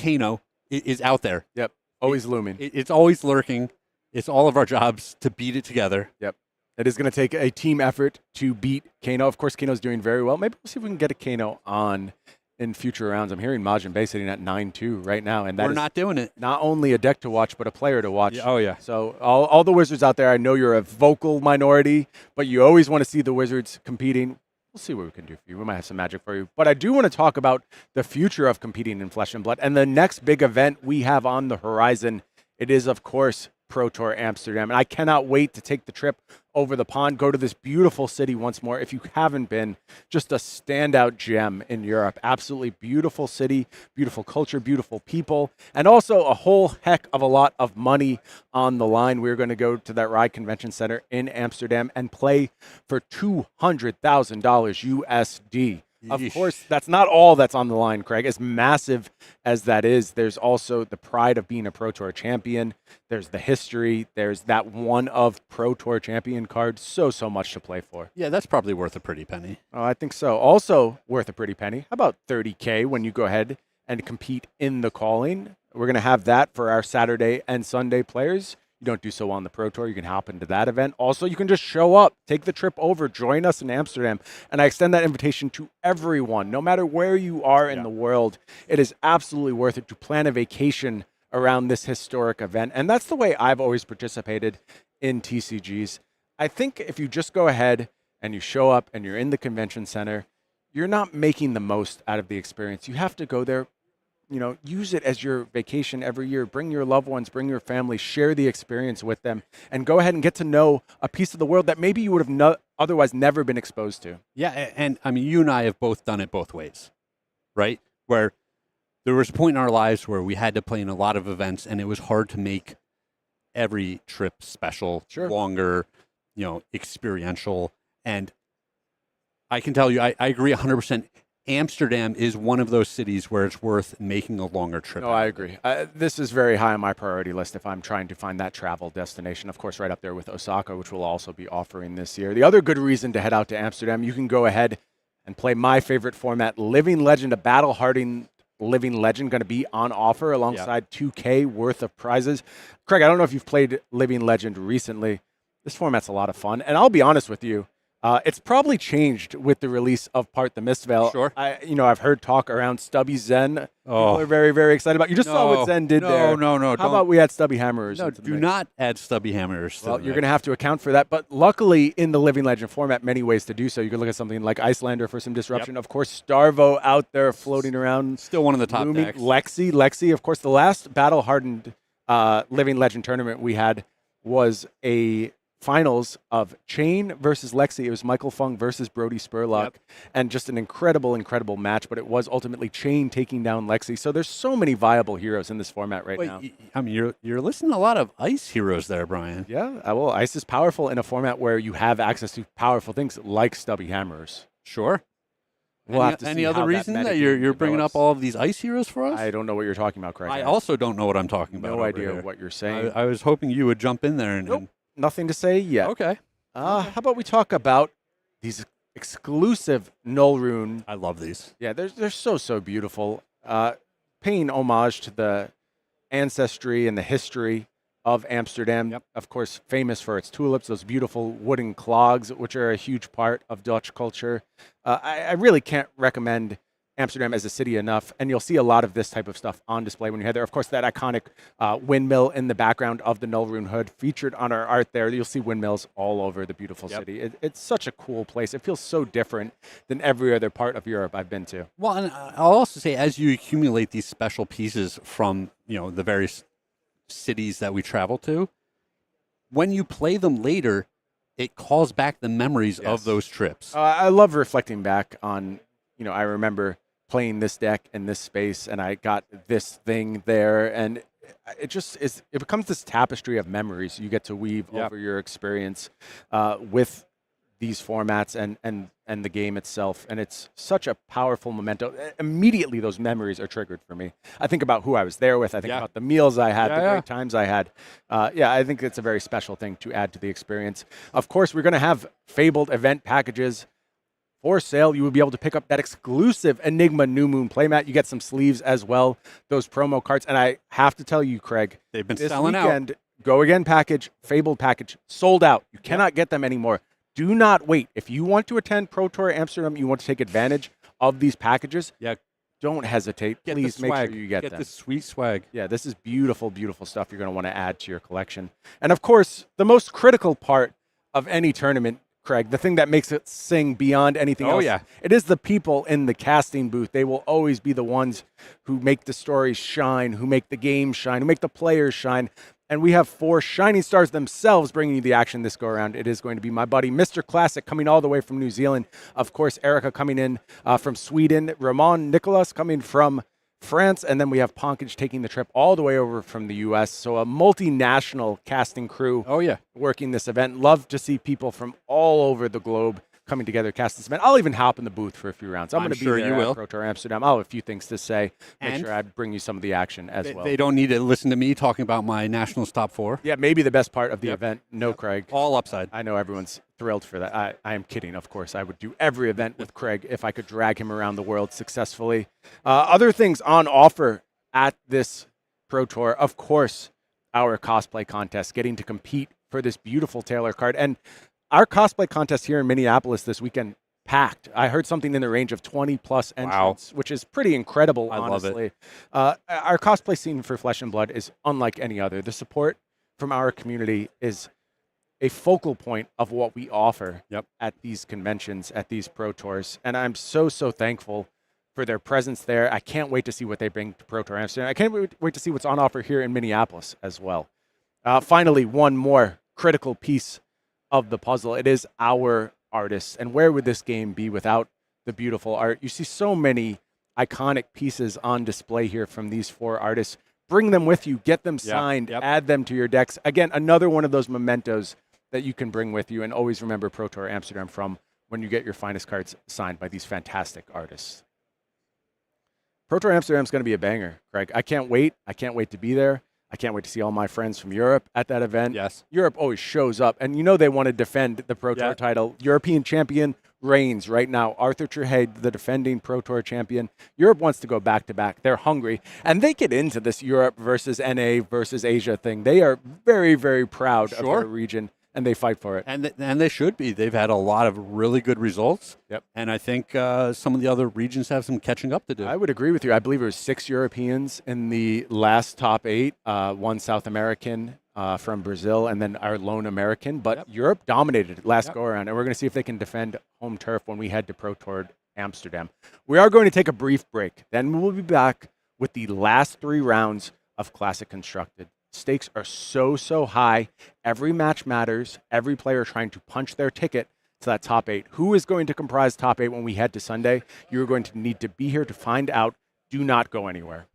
Kano is out there. Yep. Always looming. It's always lurking. It's all of our jobs to beat it together. Yep. It is going to take a team effort to beat Kano. Of course, Kano's doing very well. Maybe we'll see if we can get a Kano on in future rounds. I'm hearing Majin Bay sitting at 9-2 right now. And we're not doing it. Not only a deck to watch, but a player to watch. Yeah, oh, yeah. So all the Wizards out there, I know you're a vocal minority, but you always want to see the Wizards competing. We'll see what we can do for you. We might have some magic for you. But I do want to talk about the future of competing in Flesh and Blood. And the next big event we have on the horizon, it is, of course, Pro Tour Amsterdam. And I cannot wait to take the trip over the pond, go to this beautiful city once more. If you haven't been, just a standout gem in Europe. Absolutely beautiful city, beautiful culture, beautiful people, and also a whole heck of a lot of money on the line. We're going to go to that Ride Convention Center in Amsterdam and play for $200,000 USD. Of course, that's not all that's on the line, Craig. As massive as that is, there's also the pride of being a Pro Tour champion. There's the history. There's that one of Pro Tour champion card. So much to play for. Yeah, that's probably worth a pretty penny. Oh, I think so. Also worth a pretty penny. How about $30K when you go ahead and compete in the calling? We're going to have that for our Saturday and Sunday players. you don't do so well on the Pro Tour, you can hop into that event. Also, you can just show up, take the trip over, join us in Amsterdam. And I extend that invitation to everyone, no matter where you are in the world. It is absolutely worth it to plan a vacation around this historic event. And that's the way I've always participated in TCGs. I think if you just go ahead and you show up and you're in the convention center, you're not making the most out of the experience. You have to go there, use it as your vacation every year. Bring your loved ones, bring your family, share the experience with them, and go ahead and get to know a piece of the world that maybe you would have otherwise never been exposed to. Yeah, and I mean, you and I have both done it both ways, right? Where there was a point in our lives where we had to play in a lot of events, and it was hard to make every trip special, longer, experiential. And I can tell you, I agree 100%. Amsterdam is one of those cities where it's worth making a longer trip. No, I agree. This is very high on my priority list if I'm trying to find that travel destination. Of course, right up there with Osaka, which we'll also be offering this year. The other good reason to head out to Amsterdam, you can go ahead and play my favorite format, Living Legend, a battle-hardened Living Legend, going to be on offer alongside 2K worth of prizes. Craig, I don't know if you've played Living Legend recently. This format's a lot of fun. And I'll be honest with you, it's probably changed with the release of Part the Mistveil. Sure. I've heard talk around Stubby Zen. People are very, very excited about. You just saw what Zen did there. No. How about we add Stubby Hammerers? No, do not add Stubby Hammerers. Well, you're going to have to account for that. But luckily, in the Living Legend format, many ways to do so. You could look at something like Icelander for some disruption. Of course, Starvo out there floating around. Still one of the top decks. Lexi. Of course, the last battle-hardened Living Legend tournament we had was a finals of Chain versus Lexi. It was Michael Fung versus Brody Spurlock, and just an incredible, incredible match. But it was ultimately Chain taking down Lexi. So there's so many viable heroes in this format now. I mean, you're listing a lot of ice heroes there, Brian. Yeah, well, ice is powerful in a format where you have access to powerful things like Stubby Hammers. Sure. We'll have to see any how other reason that you're bringing up all of these ice heroes for us? I don't know what you're talking about, Craig. I also don't know what I'm talking about. No idea here. what you're saying. I was hoping you would jump in there and nothing to say yet. Okay. How about we talk about these exclusive Null Rune? I love these. Yeah, they're so beautiful. Paying homage to the ancestry and the history of Amsterdam. Of course, famous for its tulips, those beautiful wooden clogs, which are a huge part of Dutch culture. I really can't recommend Amsterdam as a city enough, and you'll see a lot of this type of stuff on display when you're there. Of course, that iconic windmill in the background of the Null Rune hood featured on our art there. You'll see windmills all over the beautiful city. It's such a cool place. It feels so different than every other part of Europe I've been to. Well, and I'll also say, as you accumulate these special pieces from the various cities that we travel to, when you play them later, it calls back the memories of those trips. I love reflecting back on, I remember playing this deck in this space, and I got this thing there, and it becomes this tapestry of memories you get to weave over your experience with these formats and the game itself, and it's such a powerful memento. Immediately, those memories are triggered for me. I think about who I was there with. I think about the meals I had, the great times I had. I think it's a very special thing to add to the experience. Of course, we're going to have Fabled event packages for sale. You will be able to pick up that exclusive Enigma New Moon playmat. You get some sleeves as well, those promo cards. And I have to tell you, Craig, they've been this selling weekend, out. Go Again package, Fabled package, sold out. You cannot get them anymore. Do not wait. If you want to attend Pro Tour Amsterdam, you want to take advantage of these packages, don't hesitate. Please make sure you get them. Get the sweet swag. Yeah, this is beautiful, beautiful stuff you're going to want to add to your collection. And of course, the most critical part of any tournament, Craig, the thing that makes it sing beyond anything else, it is the people in the casting booth. They will always be the ones who make the stories shine, who make the game shine, who make the players shine. And we have 4 shining stars themselves bringing you the action this go-around. It is going to be my buddy, Mr. Classic, coming all the way from New Zealand. Of course, Erica coming in from Sweden. Ramon Nicholas coming from France. And then we have Ponkage taking the trip all the way over from the U.S. So a multinational casting crew working this event. Love to see people from all over the globe coming together, cast this event. I'll even hop in the booth for a few rounds. I'm going to be there at Pro Tour Amsterdam. I'll have a few things to say. Make sure I bring you some of the action as well. They don't need to listen to me talking about my Nationals top 4. Yeah, maybe the best part of the event. No, Craig. All upside. I know everyone's thrilled for that. I am kidding, of course. I would do every event with Craig if I could drag him around the world successfully. Other things on offer at this Pro Tour, of course, our cosplay contest, getting to compete for this beautiful Taylor card. And our cosplay contest here in Minneapolis this weekend, packed. I heard something in the range of 20+ entrants, which is pretty incredible, honestly. Love it. Our cosplay scene for Flesh and Blood is unlike any other. The support from our community is a focal point of what we offer at these conventions, at these Pro Tours. And I'm so, so thankful for their presence there. I can't wait to see what they bring to Pro Tour Amsterdam. I can't wait to see what's on offer here in Minneapolis as well. Finally, one more critical piece of the puzzle. It is our artists. And where would this game be without the beautiful art? You see so many iconic pieces on display here from these 4 artists. Bring them with you, get them signed, add them to your decks. Again, another one of those mementos that you can bring with you, and always remember Pro Tour Amsterdam from when you get your finest cards signed by these fantastic artists. Pro Tour Amsterdam is going to be a banger, Craig. I can't wait. I can't wait to be there. I can't wait to see all my friends from Europe at that event. Yes. Europe always shows up, and you know they want to defend the Pro Tour title. European champion reigns right now. Arthur Trehead, the defending Pro Tour champion. Europe wants to go back-to-back. They're hungry, and they get into this Europe versus NA versus Asia thing. They are very, very proud of their region, and they fight for it. And they should be. They've had a lot of really good results. Yep. And I think some of the other regions have some catching up to do. I would agree with you. I believe it was 6 Europeans in the last top 8, 1 South American from Brazil, and then our lone American. But Europe dominated last go-around, and we're going to see if they can defend home turf when we head to Pro Tour Amsterdam. We are going to take a brief break. Then we'll be back with the last 3 rounds of Classic Constructed. Stakes are so, so high. Every match matters. Every player trying to punch their ticket to that top 8. Who is going to comprise top 8 when we head to Sunday? You're going to need to be here to find out. Do not go anywhere.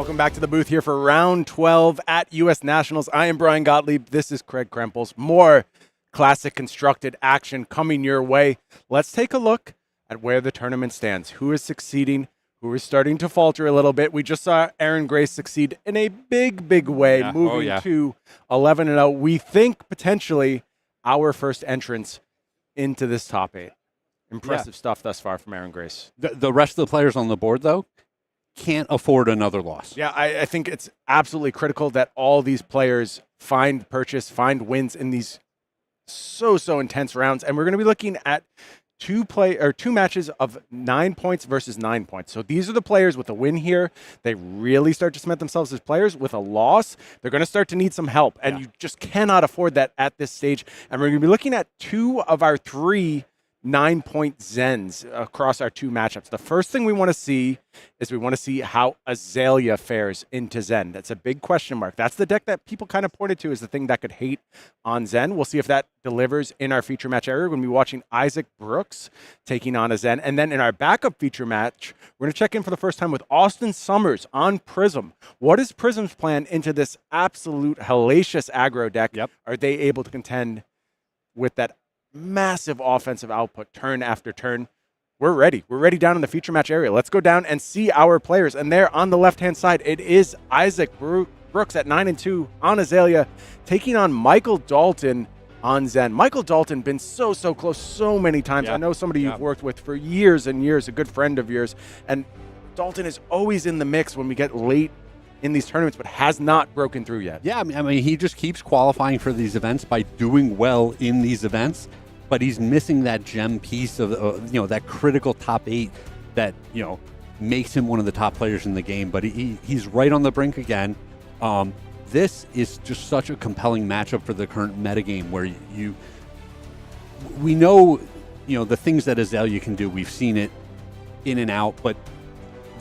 Welcome back to the booth here for round 12 at U.S. Nationals. I am Brian Gottlieb. This is Craig Krempels. More classic constructed action coming your way. Let's take a look at where the tournament stands. Who is succeeding? Who is starting to falter a little bit? We just saw Aaron Grace succeed in a big way, moving to 11-0. We think potentially our first entrance into this top 8. Impressive stuff thus far from Aaron Grace. The rest of the players on the board, though, can't afford another loss. Yeah, I think it's absolutely critical that all these players find wins in these so intense rounds. And we're going to be looking at two matches of 9 points versus 9 points. So these are the players with a win here. They really start to cement themselves as players. With a loss, they're going to start to need some help. And you just cannot afford that at this stage. And we're going to be looking at 2 of our 3 9-point Zens across our 2 matchups. The first thing we want to see is how Azalea fares into Zen. That's a big question mark. That's the deck that people kind of pointed to as the thing that could hate on Zen. We'll see if that delivers in our feature match area. We're going to be watching Isaac Brooks taking on a Zen. And then in our backup feature match, we're going to check in for the first time with Austin Summers on Prism. What is Prism's plan into this absolute hellacious aggro deck? Are they able to contend with that massive offensive output turn after turn? We're ready. We're ready down in the feature match area. Let's go down and see our players. And there on the left-hand side, it is Isaac Brooks at 9-2 on Azalea, taking on Michael Dalton on Zen. Michael Dalton been so close so many times. I know somebody you've worked with for years and years, a good friend of yours. And Dalton is always in the mix when we get late in these tournaments, but has not broken through yet. Yeah, I mean, he just keeps qualifying for these events by doing well in these events. But he's missing that gem piece of that critical top 8 that makes him one of the top players in the game. But he's right on the brink again. This is just such a compelling matchup for the current metagame, where we know the things that Azalea can do. We've seen it in and out. But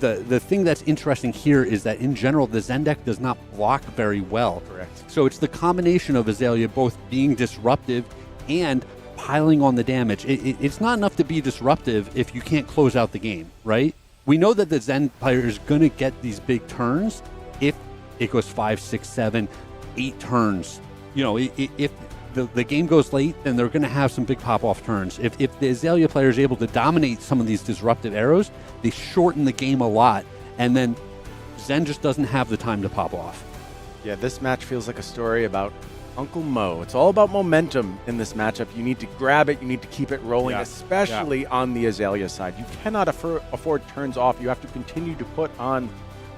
the thing that's interesting here is that in general the Zen deck does not block very well. Correct. So it's the combination of Azalea both being disruptive and piling on the damage. It's not enough to be disruptive if you can't close out the game, right? We know that the Zen player is going to get these big turns if it goes 5, 6, 7, 8 turns. If the game goes late, then they're going to have some big pop-off turns. If the Azalea player is able to dominate some of these disruptive arrows, they shorten the game a lot, and then Zen just doesn't have the time to pop off. Yeah, this match feels like a story about Uncle Mo. It's all about momentum in this matchup. You need to grab it. You need to keep it rolling, especially on the Azalea side. You cannot afford turns off. You have to continue to put on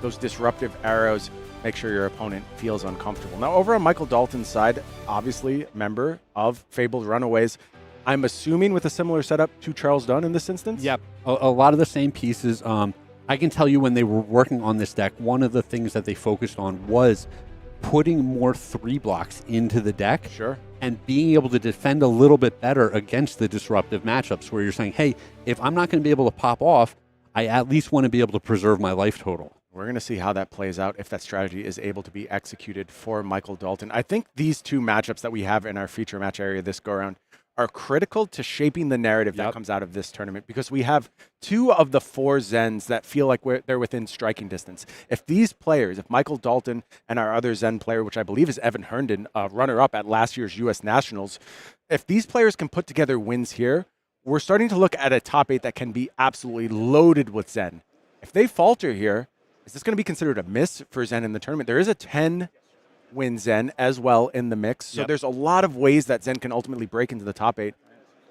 those disruptive arrows. Make sure your opponent feels uncomfortable. Now, over on Michael Dalton's side, obviously member of Fabled Runaways. I'm assuming with a similar setup to Charles Dunn in this instance? Yep. A lot of the same pieces. I can tell you when they were working on this deck, one of the things that they focused on was putting more 3 blocks into the deck. Sure. And being able to defend a little bit better against the disruptive matchups where you're saying, hey, if I'm not going to be able to pop off, I at least want to be able to preserve my life total. We're going to see how that plays out if that strategy is able to be executed for Michael Dalton. I think these 2 matchups that we have in our feature match area this go-around are critical to shaping the narrative that comes out of this tournament, because we have 2 of the 4 Zens that feel like they're within striking distance. If these players, if Michael Dalton and our other Zen player, which I believe is Evan Herndon, runner-up at last year's U.S. Nationals, if these players can put together wins here, we're starting to look at a top 8 that can be absolutely loaded with Zen. If they falter here, is this going to be considered a miss for Zen in the tournament? There is a 10-win Zen as well in the mix. So there's a lot of ways that Zen can ultimately break into the top 8.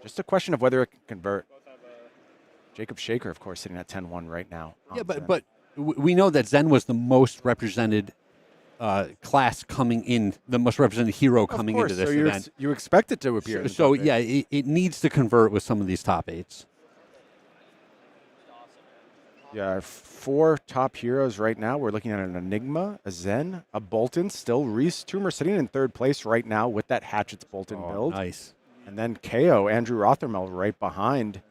Just a question of whether it can convert. Jacob Shaker, of course, sitting at 10-1 right now. Yeah, but we know that Zen was the most represented class coming in, the most represented hero coming into this event. You expect it to appear. So yeah, it needs to convert with some of these top 8s. Yeah, our 4 top heroes right now. We're looking at an Enigma, a Zen, a Boltyn, still Reese. Toomre sitting in 3rd place right now with that Hatchet's Boltyn build. Nice. And then Kayo, Andrew Rothermel right behind,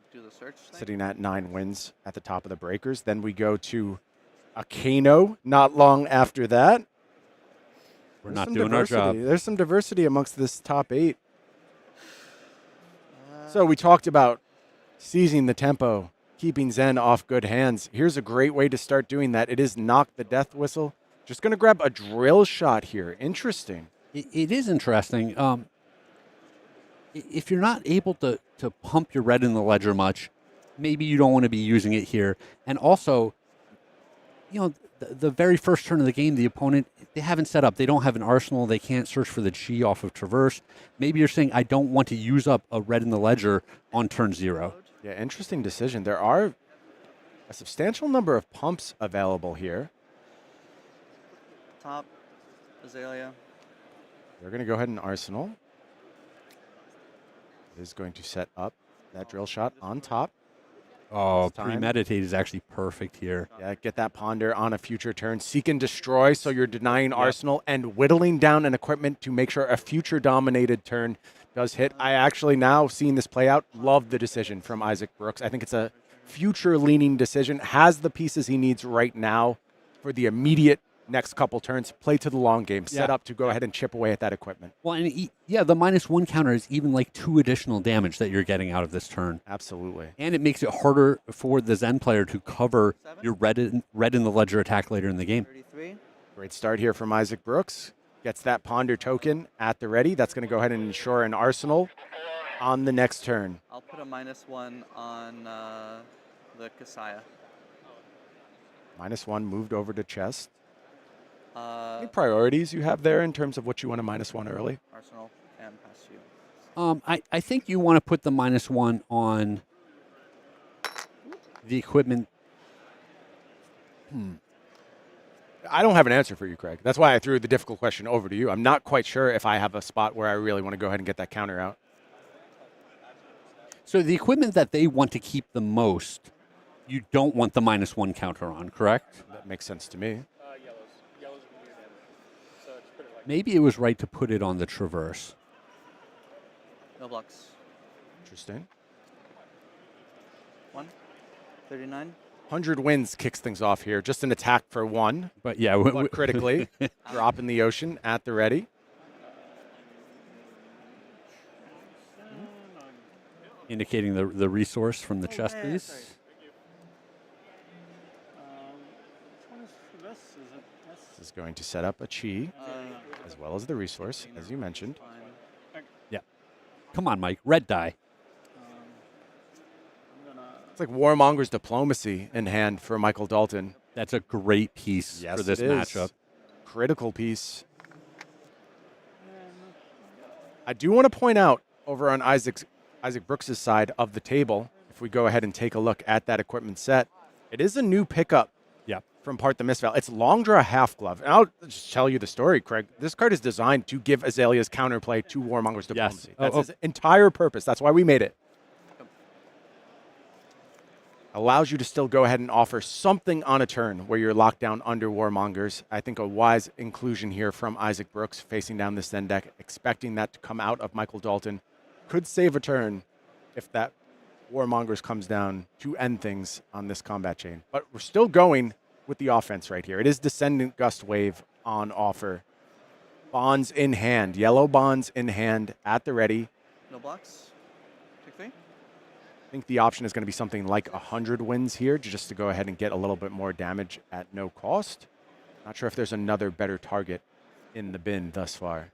sitting at 9 wins at the top of the breakers. Then we go to a Kano not long after that. We're not doing our job. There's some diversity amongst this top 8. So we talked about seizing the tempo, keeping Zen off good hands. Here's a great way to start doing that. It is Knock the Death Whistle. Just going to grab a drill shot here. Interesting. It is interesting. If you're not able to pump your red in the ledger much, maybe you don't want to be using it here. And also, the very first turn of the game, the opponent, they haven't set up. They don't have an arsenal. They can't search for the chi off of Traverse. Maybe you're saying, I don't want to use up a red in the ledger on turn 0. Yeah, interesting decision. There are a substantial number of pumps available here. Top, Azalea. They're going to go ahead and arsenal. It is going to set up that drill shot on top. Oh, premeditate is actually perfect here. Yeah, get that ponder on a future turn. Seek and destroy, so you're denying arsenal and whittling down an equipment to make sure a future dominated turn does hit. I actually, now seeing this play out, love the decision from Isaac Brooks. I think it's a future leaning decision. Has the pieces he needs right now for the immediate next couple turns. Play to the long game. Set up to go ahead and chip away at that equipment. Well, and the -1 counter is even like 2 additional damage that you're getting out of this turn. Absolutely. And it makes it harder for the Zen player to cover your red in the ledger attack later in the game. 33. Great start here from Isaac Brooks. Gets that ponder token at the ready. That's going to go ahead and ensure an arsenal on the next turn. I'll put a -1 on the Kasaya. -1 moved over to chest. Any Uh, priorities you have there in terms of what you want to -1 early? Arsenal and pass you. I think you want to put the -1 on the equipment. I don't have an answer for you, Craig. That's why I threw the difficult question over to you. I'm not quite sure if I have a spot where I really want to go ahead and get that counter out. So the equipment that they want to keep the most, you don't want the -1 counter on, correct? That makes sense to me. Maybe it was right to put it on the Traverse. No blocks. Interesting. 1. 39. 100 wins kicks things off here. Just an attack for 1. But yeah, but critically. Drop in the ocean at the ready. Indicating the resource from the chest piece. This is going to set up a chi, as well as the resource, as you mentioned. Yeah. Come on, Mike. Red die. It's like Warmonger's Diplomacy in hand for Michael Dalton. That's a great piece for this matchup. Critical piece. I do want to point out over on Isaac Brooks' side of the table, if we go ahead and take a look at that equipment set, it is a new pickup from Part the Mistval. It's Long Draw Half Glove. And I'll just tell you the story, Craig. This card is designed to give Azalea's counterplay to Warmonger's Diplomacy. Yes. That's his entire purpose. That's why we made it. Allows you to still go ahead and offer something on a turn where you're locked down under Warmongers. I think a wise inclusion here from Isaac Brooks facing down this Zen deck, expecting that to come out of Michael Dalton. Could save a turn if that Warmongers comes down to end things on this combat chain. But we're still going with the offense right here. It is Descendant Gust Wave on offer. Bonds in hand. Yellow bonds in hand at the ready. No blocks. Take 3. I think the option is going to be something like 100 wins here, just to go ahead and get a little bit more damage at no cost. Not sure if there's another better target in the bin thus far.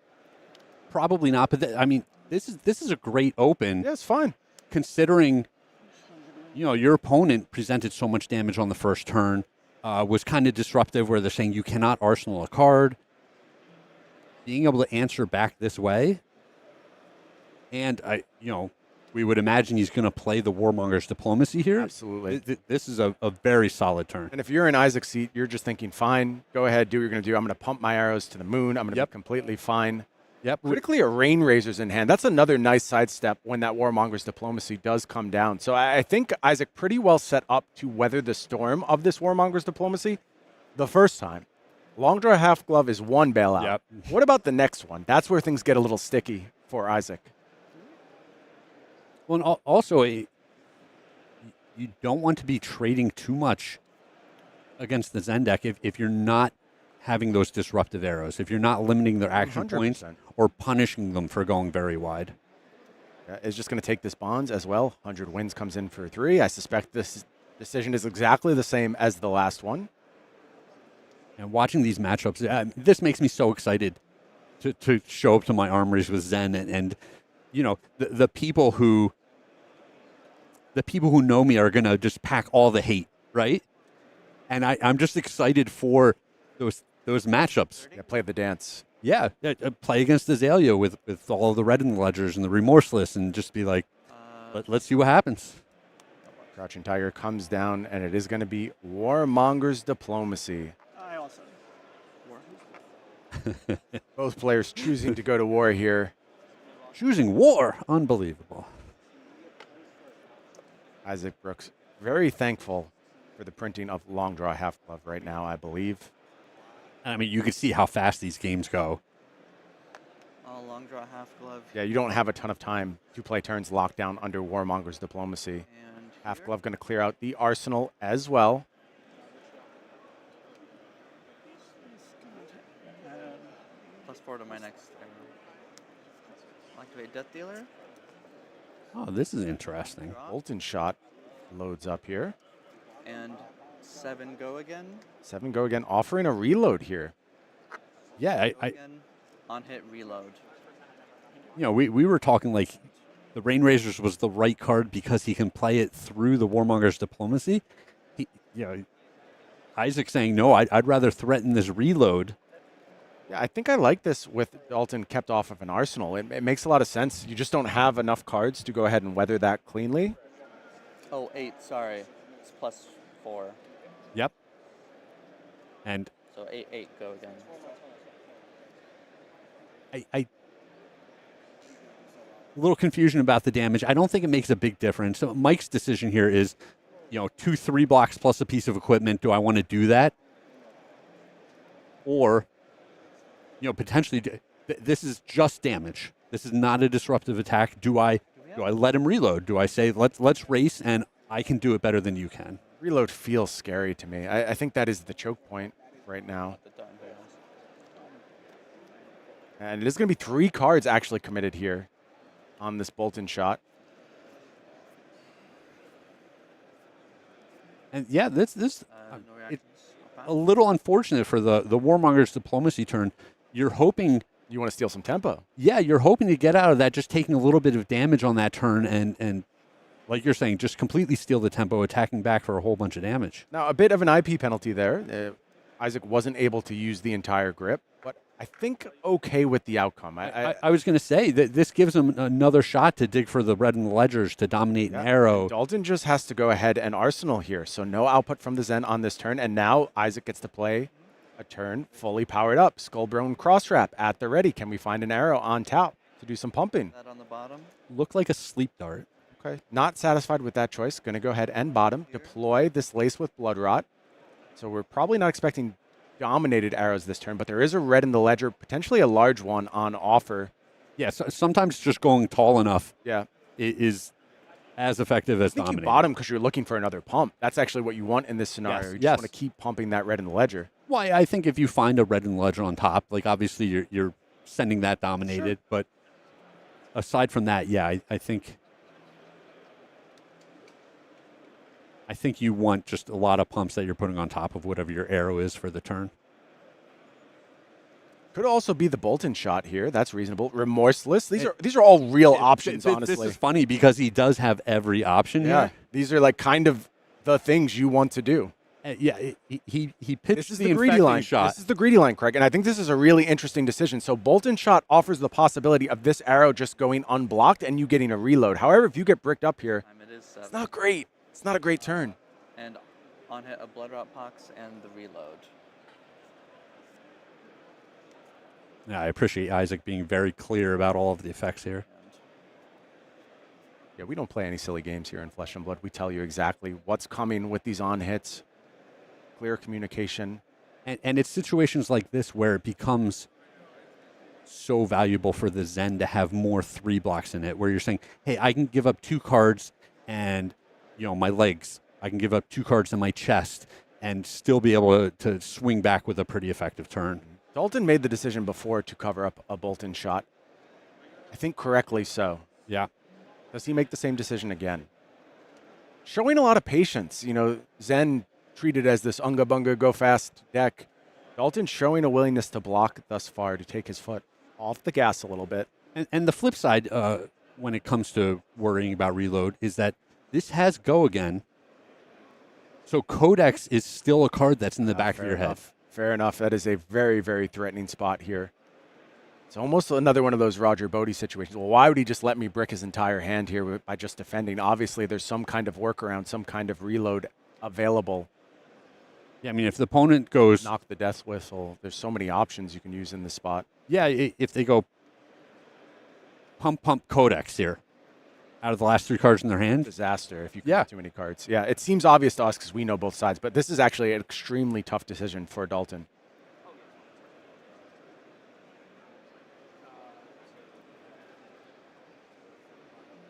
Probably not, but this is a great open. Yeah, it's fine. Considering, your opponent presented so much damage on the first turn, was kind of disruptive where they're saying you cannot arsenal a card. Being able to answer back this way, and we would imagine he's going to play the Warmonger's Diplomacy here. Absolutely. This is a very solid turn. And if you're in Isaac's seat, you're just thinking, fine, go ahead, do what you're going to do. I'm going to pump my arrows to the moon. I'm going to be completely fine. Yep. Critically, a Rain Razor's in hand. That's another nice sidestep when that Warmonger's Diplomacy does come down. So I think Isaac pretty well set up to weather the storm of this Warmonger's Diplomacy the first time. Long Draw Half Glove is one bailout. Yep. What about the next one? That's where things get a little sticky for Isaac. Well, and also, you don't want to be trading too much against the Zen deck if you're not having those disruptive arrows, if you're not limiting their action 100%. points or punishing them for going very wide. It's just going to take this bonds as well. 100 wins comes in for 3. I suspect this Decision is exactly the same as the last one. And watching these matchups, this makes me so excited to show up to my armories with Zen and you know, the people who know me are gonna just pack all the hate, right? And I'm just excited for those matchups. Yeah, play the dance. Yeah, play against Azalea with all the red in the ledgers and the remorseless, and just be like, let's see what happens. Crouching Tiger comes down, and it is going to be Warmonger's Diplomacy. I also. Both players choosing to go to war here. Choosing war, unbelievable. Isaac Brooks, very thankful for the printing of Long Draw Half Glove right now, I believe. I mean, you can see how fast these games go. Oh, long draw half glove. Yeah, you don't have a ton of time to play turns locked down under Warmonger's Diplomacy. And Half Glove going to clear out the arsenal as well. +4 to my next arrow. Activate Death Dealer. Oh, this is interesting. Boltyn shot loads up here. And 7 go again. 7 go again, offering a reload here. Yeah, Again, on hit reload. you know, we were talking like the Rain Razors was the right card because he can play it through the Warmonger's Diplomacy. Isaac saying, no, I'd rather threaten this reload. Yeah, I think I like this with Dalton kept off of an arsenal. It makes a lot of sense. You just don't have enough cards to go ahead and weather that cleanly. Oh, 8, sorry. It's +4. Yep. And So 8 go again. a little confusion about the damage. I don't think it makes a big difference. So Mike's decision here is, 2-3 blocks plus a piece of equipment. Do I want to do that? Or, potentially, this is just damage. This is not a disruptive attack. Do I let him reload? Do I say let's race and I can do it better than you can? Reload feels scary to me. I think that is the choke point right now. And it is going to be 3 cards actually committed here on this Boltyn shot. And yeah, this No it's reactions. a little unfortunate for the Warmonger's Diplomacy turn. You're hoping, You want to steal some tempo. yeah, you're hoping to get out of that just taking a little bit of damage on that turn and like you're saying, just completely steal the tempo, attacking back for a whole bunch of damage. Now, a bit of an IP penalty there. Isaac wasn't able to use the entire grip, but I think okay with the outcome. I was going to say that this gives him another shot to dig for the red in the ledgers to dominate an arrow. Dalton just has to go ahead and arsenal here, so no output from the Zen on this turn, and now Isaac gets to play a turn fully powered up. Skullbone cross wrap at the ready. Can we find an arrow on top to do some pumping? That on the bottom. Looked like a sleep dart. Okay, not satisfied with that choice. Going to go ahead and bottom. Deploy this Lace with Blood Rot. So we're probably not expecting dominated arrows this turn, but there is a red in the ledger, potentially a large one on offer. Yeah, so sometimes just going tall enough Yeah. is as effective as I think you dominating. bottom because you're looking for another pump. That's actually what you want in this scenario. Yes, You just yes. want to keep pumping that red in the ledger. Well, I think if you find a red in the ledger on top, like obviously you're sending that dominated, but aside from that, yeah, I think you want just a lot of pumps that you're putting on top of whatever your arrow is for the turn. Could also be the Boltyn shot here. That's reasonable. Remorseless. These are all real options, honestly. This is funny because he does have every option Yeah. here. These are like kind of the things you want to do. Yeah, he pitched This is the the greedy infecting line. shot. This is the greedy line, Craig. And I think this is a really interesting decision. So Boltyn shot offers the possibility of this arrow just going unblocked and you getting a reload. However, if you get bricked up here, It is 7. it's not great. It's not a great turn. And on hit a Blood Rot Pox and the reload. Yeah, I appreciate Isaac being very clear about all of the effects here. Yeah, we don't play any silly games here in Flesh and Blood. We tell you exactly what's coming with these on hits. Clear communication. And it's situations like this where it becomes so valuable for the Zen to have more 3 blocks in it, where you're saying, hey, I can give up 2 cards and, my legs. I can give up 2 cards in my chest and still be able to swing back with a pretty effective turn. Dalton made the decision before to cover up a Boltyn shot. I think correctly so. Yeah. Does he make the same decision again? showing a lot of patience. You know, Zen treated as this unga bunga go fast deck. Dalton showing a willingness to block thus far, to take his foot off the gas a little bit. And the flip side, when it comes to worrying about reload, is that this has go again. So Codex is still a card that's in the back of your head. Fair enough. That is a very, very threatening spot here. It's almost another one of those Roger Bodie situations. Well, why would he just let me brick his entire hand here by just defending? Obviously, there's some kind of workaround, some kind of reload available. Yeah, I mean, if the opponent goes... Knock the death whistle. There's so many options you can use in this spot. Yeah, if they go pump Codex here, out of the last 3 cards in their hand. Disaster if you have too many cards. Yeah, it seems obvious to us because we know both sides, but this is actually an extremely tough decision for Dalton.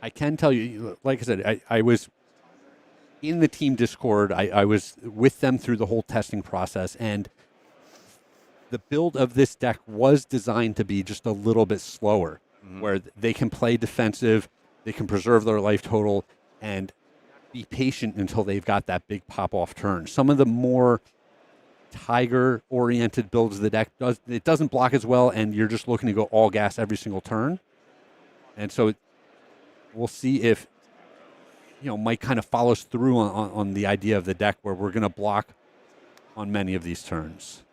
I can tell you, like I said, I was in the team Discord. I was with them through the whole testing process, and the build of this deck was designed to be just a little bit slower, where they can play defensive, they can preserve their life total, and be patient until they've got that big pop-off turn. Some of the more Tiger-oriented builds of the deck, doesn't block as well, and you're just looking to go all gas every single turn. And so we'll see if Mike kind of follows through on the idea of the deck where we're going to block on many of these turns.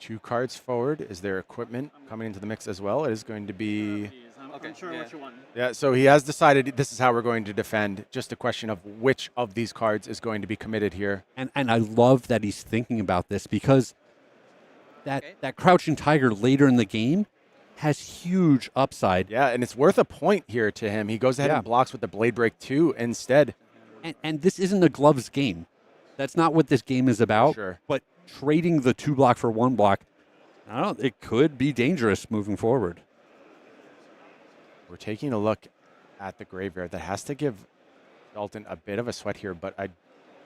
2 cards forward. Is there equipment coming into the mix as well? It is going to be... Okay, sure, which one? Yeah, so he has decided this is how we're going to defend. Just a question of which of these cards is going to be committed here. And I love that he's thinking about this, because that Crouching Tiger later in the game has huge upside. Yeah, and it's worth a point here to him. He goes ahead and blocks with the Blade Break 2 instead. And this isn't a gloves game. That's not what this game is about. Sure. But trading the 2 block for 1 block, it could be dangerous moving forward. We're taking a look at the graveyard. That has to give Dalton a bit of a sweat here, but I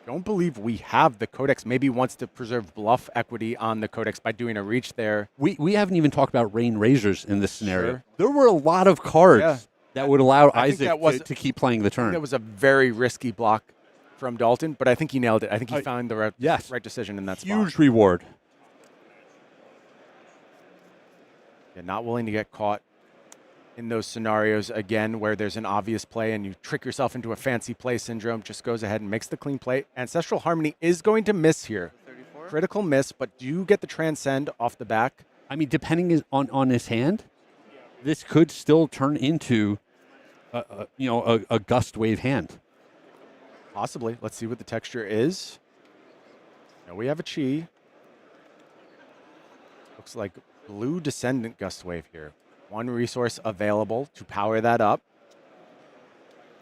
don't believe we have the Codex. Maybe wants to preserve bluff equity on the Codex by doing a reach there. We haven't even talked about Rain Razors in this scenario. Sure. There were a lot of cards that would allow Isaac to keep playing the turn. That was a very risky block from Dalton, but I think he nailed it. I think he found the right decision in that spot. Huge reward. Yeah, not willing to get caught in those scenarios again where there's an obvious play and you trick yourself into a fancy play syndrome. Just goes ahead and makes the clean play. Ancestral Harmony is going to miss here. 34? Critical miss, but do you get the Transcend off the back? I mean, depending on his hand, this could still turn into a gust wave hand. Possibly. Let's see what the texture is. Now we have a Chi. Looks like blue Descendant Gust Wave here. 1 resource available to power that up.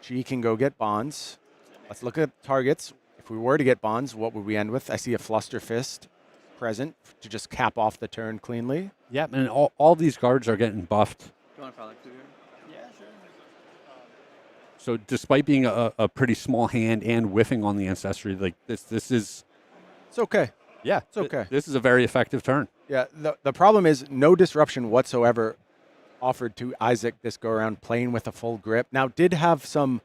Chi can go get bonds. Let's look at targets. If we were to get bonds, what would we end with? I see a Fluster Fist present to just cap off the turn cleanly. Yeah, and all these cards are getting buffed. Do you want to follow through here? Yeah, sure. So despite being a pretty small hand and whiffing on the Ancestry, like this is... It's okay. Yeah, it's okay. This is a very effective turn. Yeah, the problem is no disruption whatsoever offered to Isaac this go-around, playing with a full grip. Now, did have some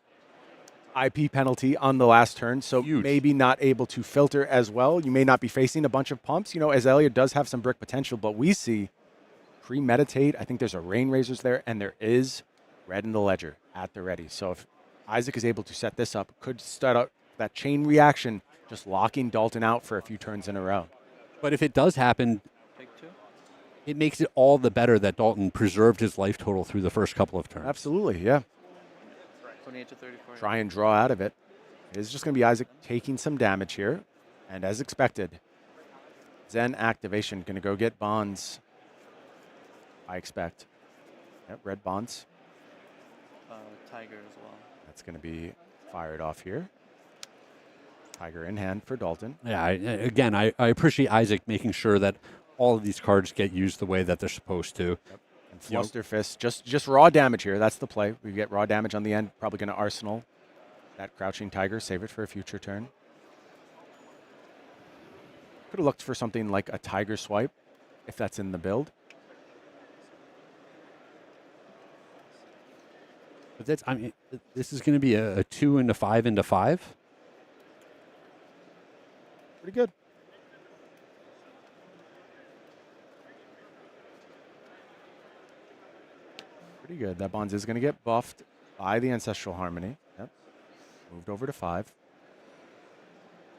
IP penalty on the last turn, so maybe not able to filter as well. You may not be facing a bunch of pumps. Azalea does have some brick potential, but we see Premeditate. I think there's a Rain Razors there, and there is Red in the Ledger at the ready. So if Isaac is able to set this up, could start out that chain reaction, just locking Dalton out for a few turns in a row. But if it does happen, it makes it all the better that Dalton preserved his life total through the first couple of turns. Absolutely, yeah. 28 to 34. Try and draw out of it. It is just going to be Isaac taking some damage here. And as expected, Zen activation going to go get bonds, I expect. Yep, red bonds. Tiger as well. That's going to be fired off here. Tiger in hand for Dalton. Yeah, I appreciate Isaac making sure that all of these cards get used the way that they're supposed to. Yep. And Fluster Fist, just raw damage here. That's the play. We get raw damage on the end. Probably going to Arsenal that Crouching Tiger. Save it for a future turn. Could have looked for something like a Tiger Swipe, if that's in the build. But that's, I mean, this is going to be a 2 into 5 into 5. Pretty good. Pretty good. That Bonds is going to get buffed by the Ancestral Harmony. Yep. Moved over to 5.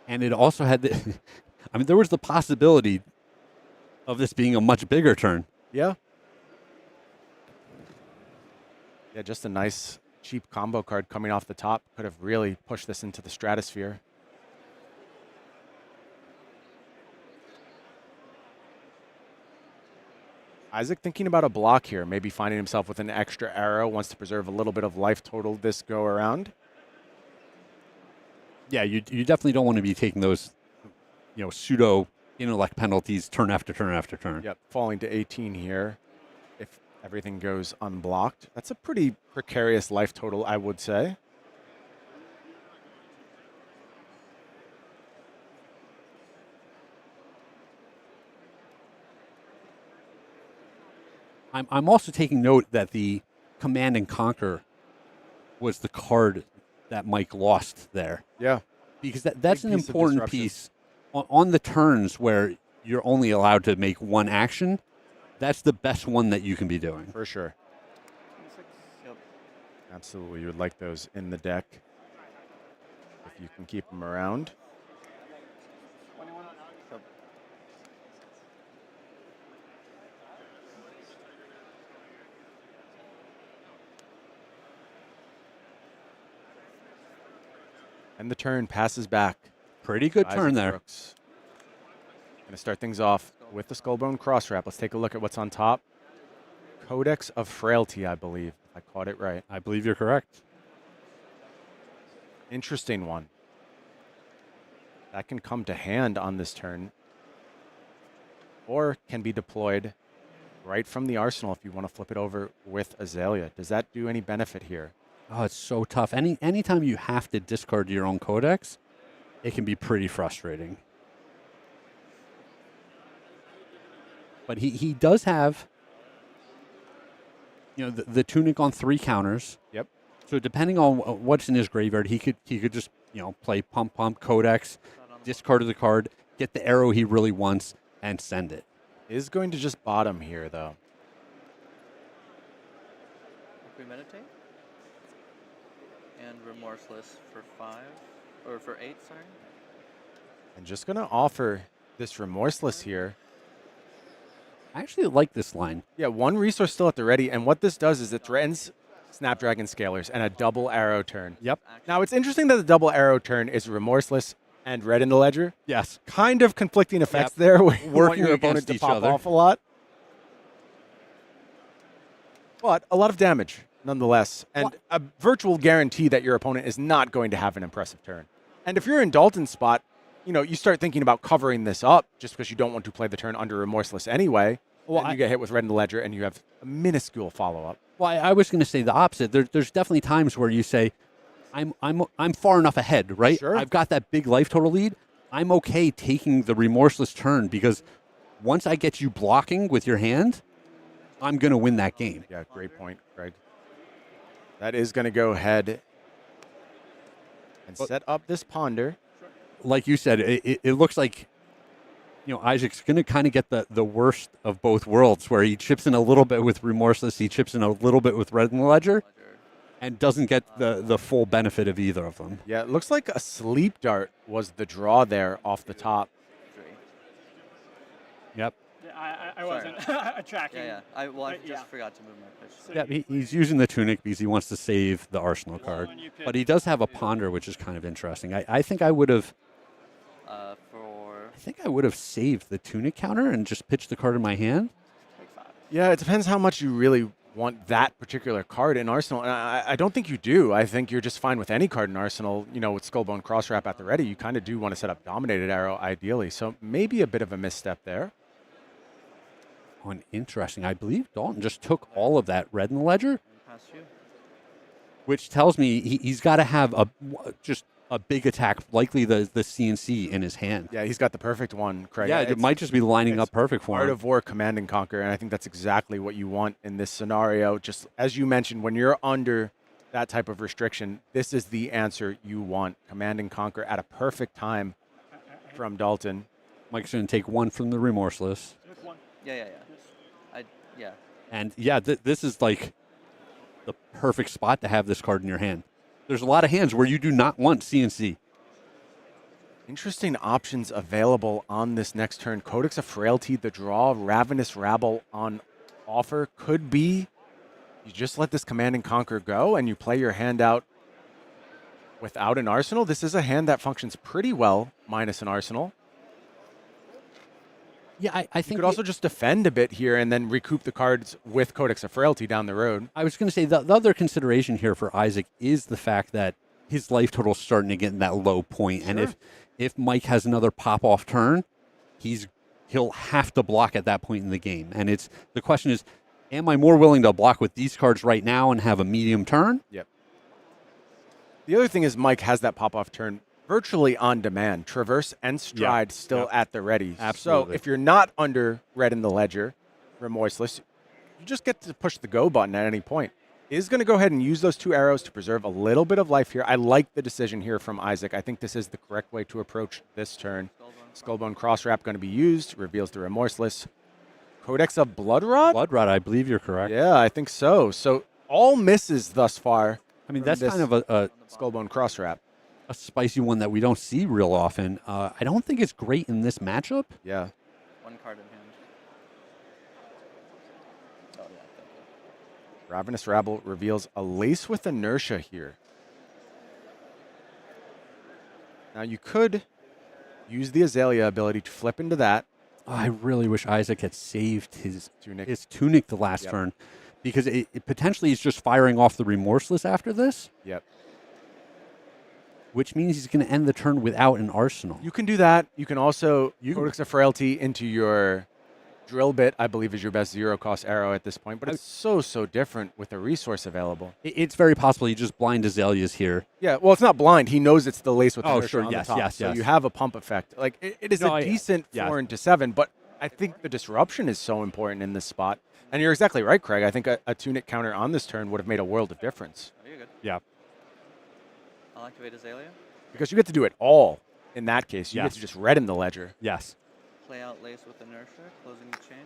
And it also had the, I mean, there was the possibility of this being a much bigger turn. Yeah. Yeah, just a nice, cheap combo card coming off the top. Could have really pushed this into the stratosphere. Isaac thinking about a block here, maybe finding himself with an extra arrow, wants to preserve a little bit of life total this go around. Yeah, you definitely don't want to be taking those, pseudo intellect penalties turn after turn after turn. Yep, falling to 18 here if everything goes unblocked. That's a pretty precarious life total, I would say. I'm also taking note that the Command and Conquer was the card that Mike lost there. Yeah. Because that's an important piece. On the turns where you're only allowed to make one action, that's the best one that you can be doing. For sure. Yep. Absolutely. You would like those in the deck if you can keep them around. Yep. And the turn passes back. Pretty good turn there. Going to start things off with the Skullbone Cross Wrap. Let's take a look at what's on top. Codex of Frailty, I believe. I caught it right. I believe you're correct. Interesting one. That can come to hand on this turn. Or can be deployed right from the arsenal if you want to flip it over with Azalea. Does that do any benefit here? Oh, it's so tough. Anytime you have to discard your own codex, it can be pretty frustrating. But he does have, the tunic on 3 counters. Yep. So depending on what's in his graveyard, he could just play pump codex, discard of the card, get the arrow he really wants, and send it. Is going to just bottom here though. Premeditate and Remorseless for 5 or for 8, sorry. And just going to offer this Remorseless here. I actually like this line. Yeah, 1 resource still at the ready, and what this does is it threatens Snapdragon Scalers and a double arrow turn. Yep. Now, it's interesting that the double arrow turn is Remorseless and Red in the Ledger. Yes. Kind of conflicting effects there. Working your opponent against to each pop other. off a lot. But a lot of damage, nonetheless. And a virtual guarantee that your opponent is not going to have an impressive turn. And if you're in Dalton's spot, you start thinking about covering this up just because you don't want to play the turn under Remorseless anyway. Well, and you get hit with Red in the Ledger and you have a minuscule follow-up. Well, I was going to say the opposite. There's definitely times where you say, I'm far enough ahead, right? Sure. I've got that big life total lead. I'm okay taking the Remorseless turn because once I get you blocking with your hand, I'm going to win that game. Yeah, great point, Greg. That is going to go ahead and set up this Ponder. Like you said, it looks like Isaac's going to kind of get the worst of both worlds, where he chips in a little bit with Remorseless, he chips in a little bit with Red in the Ledger, and doesn't get the full benefit of either of them. Yeah, it looks like a Sleep Dart was the draw there off the top. Yep. Yeah, I wasn't tracking. Yeah. I just forgot to move my pitch. So Yeah, he's using the Tunic because he wants to save the Arsenal card. But he does have a Ponder, which is kind of interesting. I think I would have... I think I would have saved the Tunic counter and just pitched the card in my hand. Yeah, it depends how much you really want that particular card in Arsenal. And I don't think you do. I think you're just fine with any card in Arsenal. With Skullbone Crosswrap at the ready, you kind of do want to set up Dominated Arrow ideally. So maybe a bit of a misstep there. Oh, and interesting. I believe Dalton just took all of that Red in the Ledger, which tells me he's got to have just a big attack, likely the CNC in his hand. Yeah, he's got the perfect one, Craig. Yeah, it might just be lining up perfect for him. Art of War, Command and Conquer, and I think that's exactly what you want in this scenario. Just as you mentioned, when you're under that type of restriction, this is the answer you want. Command and Conquer at a perfect time from Dalton. Mike's going to take one from the Remorseless. Yeah. Yeah. And yeah, this is like the perfect spot to have this card in your hand. There's a lot of hands where you do not want CNC. Interesting options available on this next turn. Codex of Frailty, the draw, Ravenous Rabble on offer. Could be you just let this Command and Conquer go and you play your hand out without an arsenal. This is a hand that functions pretty well minus an arsenal. Yeah, I think you could also just defend a bit here and then recoup the cards with Codex of Frailty down the road. I was going to say the other consideration here for Isaac is the fact that his life total is starting to get in that low point. Sure. And if Mike has another pop-off turn, he'll have to block at that point in the game. And the question is, am I more willing to block with these cards right now and have a medium turn? Yep. The other thing is Mike has that pop-off turn virtually on demand. Traverse and Stride still at the ready. Absolutely. So if you're not under Red in the Ledger, Remorseless, you just get to push the go button at any point. Is going to go ahead and use those 2 arrows to preserve a little bit of life here. I like the decision here from Isaac. I think this is the correct way to approach this turn. Skullbone Crosswrap going to be used. Reveals the Remorseless. Codex of Bloodrot? Bloodrot, I believe you're correct. Yeah, I think so. So all misses thus far. I mean, that's kind of a Skullbone Crosswrap. A spicy one that we don't see real often. I don't think it's great in this matchup. Yeah. 1 card in hand. Oh, yeah, thank you. Ravenous Rabble reveals a Lace with Inertia here. Now you could use the Azalea ability to flip into that. Oh, I really wish Isaac had saved his tunic the last turn, because it potentially is just firing off the Remorseless after this. Yep. Which means he's going to end the turn without an arsenal. You can do that. You can also Codex of Frailty into your Drill Bit, I believe, is your best 0-cost arrow at this point. But it's so different with the resource available. It's very possible you just blind Azaleas here. Yeah, well, it's not blind. He knows it's the Lace with Inertia sure, on yes, the top. yes, So yes. you have a pump effect. Like it is a decent 4 into 7, but I think the disruption is so important in this spot. And you're exactly right, Craig. I think a tunic counter on this turn would have made a world of difference. Oh, you're good. Yeah. I'll activate Azalea. Because you get to do it all in that case. You Yes. get to just Red in the Ledger. Yes. Play out Lace with Inertia, closing the chain.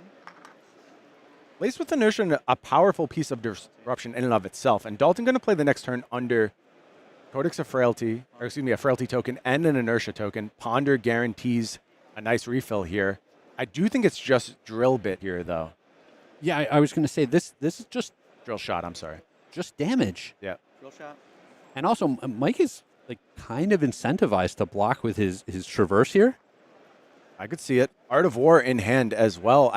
Lace with Inertia, a powerful piece of disruption in and of itself. And Dalton going to play the next turn under Codex of Frailty, or excuse me, a Frailty token and an Inertia token. Ponder guarantees a nice refill here. I do think it's just Drill Bit here, though. Yeah, I was going to say this is just Drill Shot, I'm sorry. Just damage. Yeah. Drill Shot. And also, Mike is like kind of incentivized to block with his Traverse here. I could see it. Art of War in hand as well.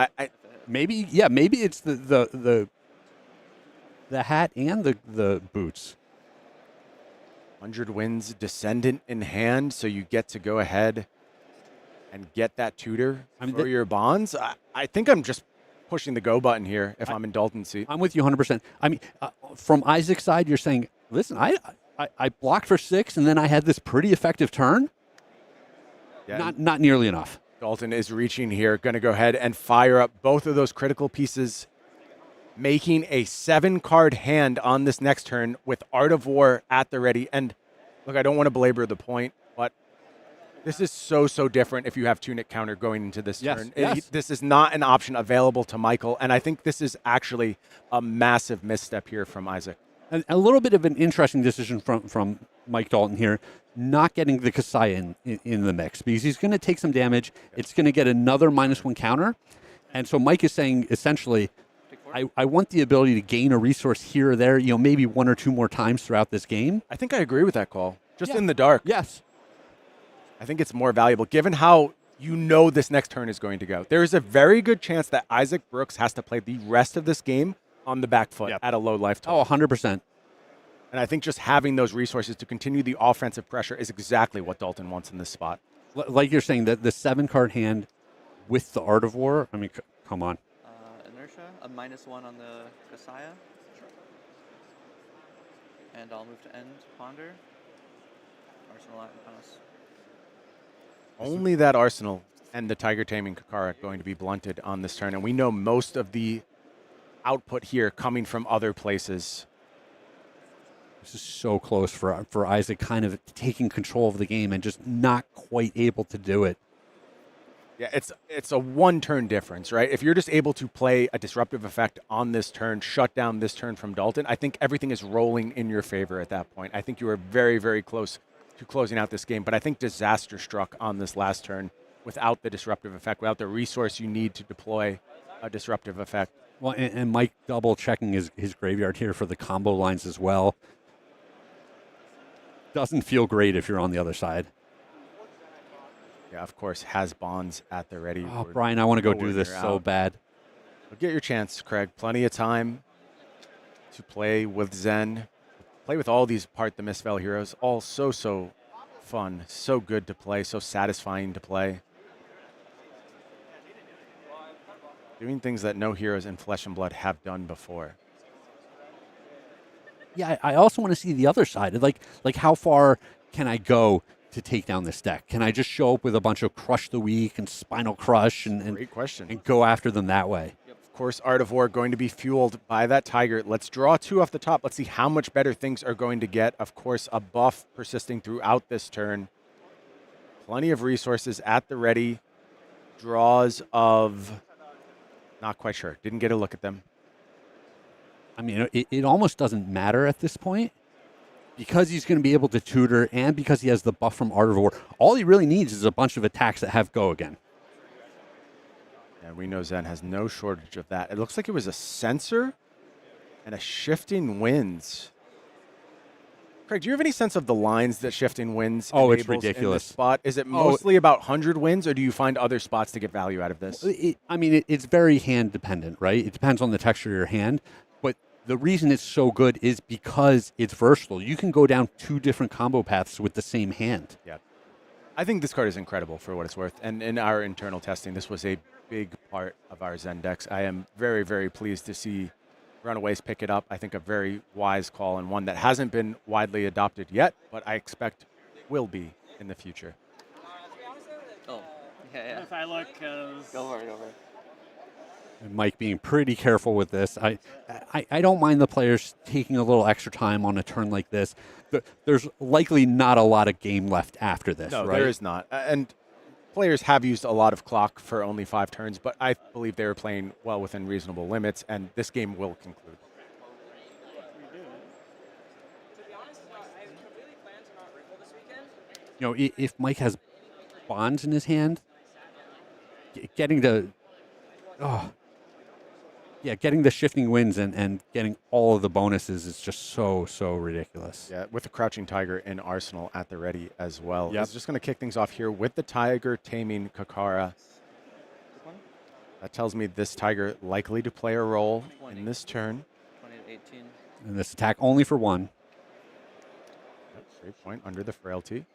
Maybe it's the hat and the boots. 100 Winds Descendant in hand, so you get to go ahead and get that tutor for your bonds. I think I'm just pushing the go button here if I'm in Dalton's seat. I'm with you 100%. I mean, from Isaac's side, you're saying, listen, I blocked for 6, and then I had this pretty effective turn. Yeah. Not nearly enough. Dalton is reaching here, going to go ahead and fire up both of those critical pieces, making a 7-card hand on this next turn with Art of War at the ready. And look, I don't want to belabor the point, but this is so different if you have Tunic counter going into this turn. Yes. This is not an option available to Michael, and I think this is actually a massive misstep here from Isaac. And a little bit of an interesting decision from Mike Dalton here, not getting the Kasai in the mix, because he's going to take some damage. It's going to get another -1 counter. And so Mike is saying, essentially, I want the ability to gain a resource here or there, maybe 1 or 2 more times throughout this game. I think I agree with that call. Just in the dark. Yes. I think it's more valuable, given how this next turn is going to go. There is a very good chance that Isaac Brooks has to play the rest of this game on the back foot at a low life total. Oh, 100%. And I think just having those resources to continue the offensive pressure is exactly what Dalton wants in this spot. Like you're saying, that the 7-card hand with the Art of War, I mean, come on. Inertia, a -1 on the Kasaya. And I'll move to end Ponder. Arsenal out in us. Only that Arsenal and the Tiger Taming Kakara going to be blunted on this turn. And we know most of the output here coming from other places. This is so close for Isaac, kind of taking control of the game and just not quite able to do it. Yeah, it's a one-turn difference, right? If you're just able to play a disruptive effect on this turn, shut down this turn from Dalton, I think everything is rolling in your favor at that point. I think you are very, very close to closing out this game, but I think disaster struck on this last turn without the disruptive effect, without the resource you need to deploy a disruptive effect. Well, and Mike double-checking his graveyard here for the combo lines as well. Doesn't feel great if you're on the other side. Yeah, of course, has bonds at the ready. Oh, Brian, I want to go do this so bad. But get your chance, Craig. Plenty of time to play with Zen. Play with all these Part the Misspell heroes. All so fun. So good to play. So satisfying to play. Doing things that no heroes in Flesh and Blood have done before. Yeah, I also want to see the other side. Like how far can I go to take down this deck? Can I just show up with a bunch of Crush the Weak and Spinal Crush and Great question. And go after them that way? Of course, Art of War going to be fueled by that Tiger. Let's draw 2 off the top. Let's see how much better things are going to get. Of course, a buff persisting throughout this turn. Plenty of resources at the ready. Draws of... Not quite sure. Didn't get a look at them. I mean, it almost doesn't matter at this point. Because he's going to be able to tutor and because he has the buff from Art of War, all he really needs is a bunch of attacks that have go again. And we know Zen has no shortage of that. It looks like it was a Censor and a Shifting Winds. Craig, do you have any sense of the lines that Shifting Winds enables it's ridiculous. in this spot? Is it mostly about 100 wins, or do you find other spots to get value out of this? It's very hand dependent, right? It depends on the texture of your hand. But the reason it's so good is because it's versatile. You can go down 2 different combo paths with the same hand. Yeah. I think this card is incredible for what it's worth. And in our internal testing, this was a big part of our Zen decks. I am very, very pleased to see Runaways pick it up. I think a very wise call and one that hasn't been widely adopted yet, but I expect will be in the future. Oh, yeah. If I look, go for it. And Mike being pretty careful with this. I don't mind the players taking a little extra time on a turn like this. There's likely not a lot of game left after this, No, right? there is not. And players have used a lot of clock for only 5 turns, but I believe they were playing well within reasonable limits, and this game will conclude. You know, if Mike has bonds in his hand, getting the Shifting Winds and getting all of the bonuses is just so ridiculous. Yeah, with the Crouching Tiger in Arsenal at the ready as well. Yep. He's just going to kick things off here with the Tiger taming Kakara. That tells me this Tiger likely to play a role in this turn. 20 to 18. And this attack only for 1. Yep, great point under the Frailty.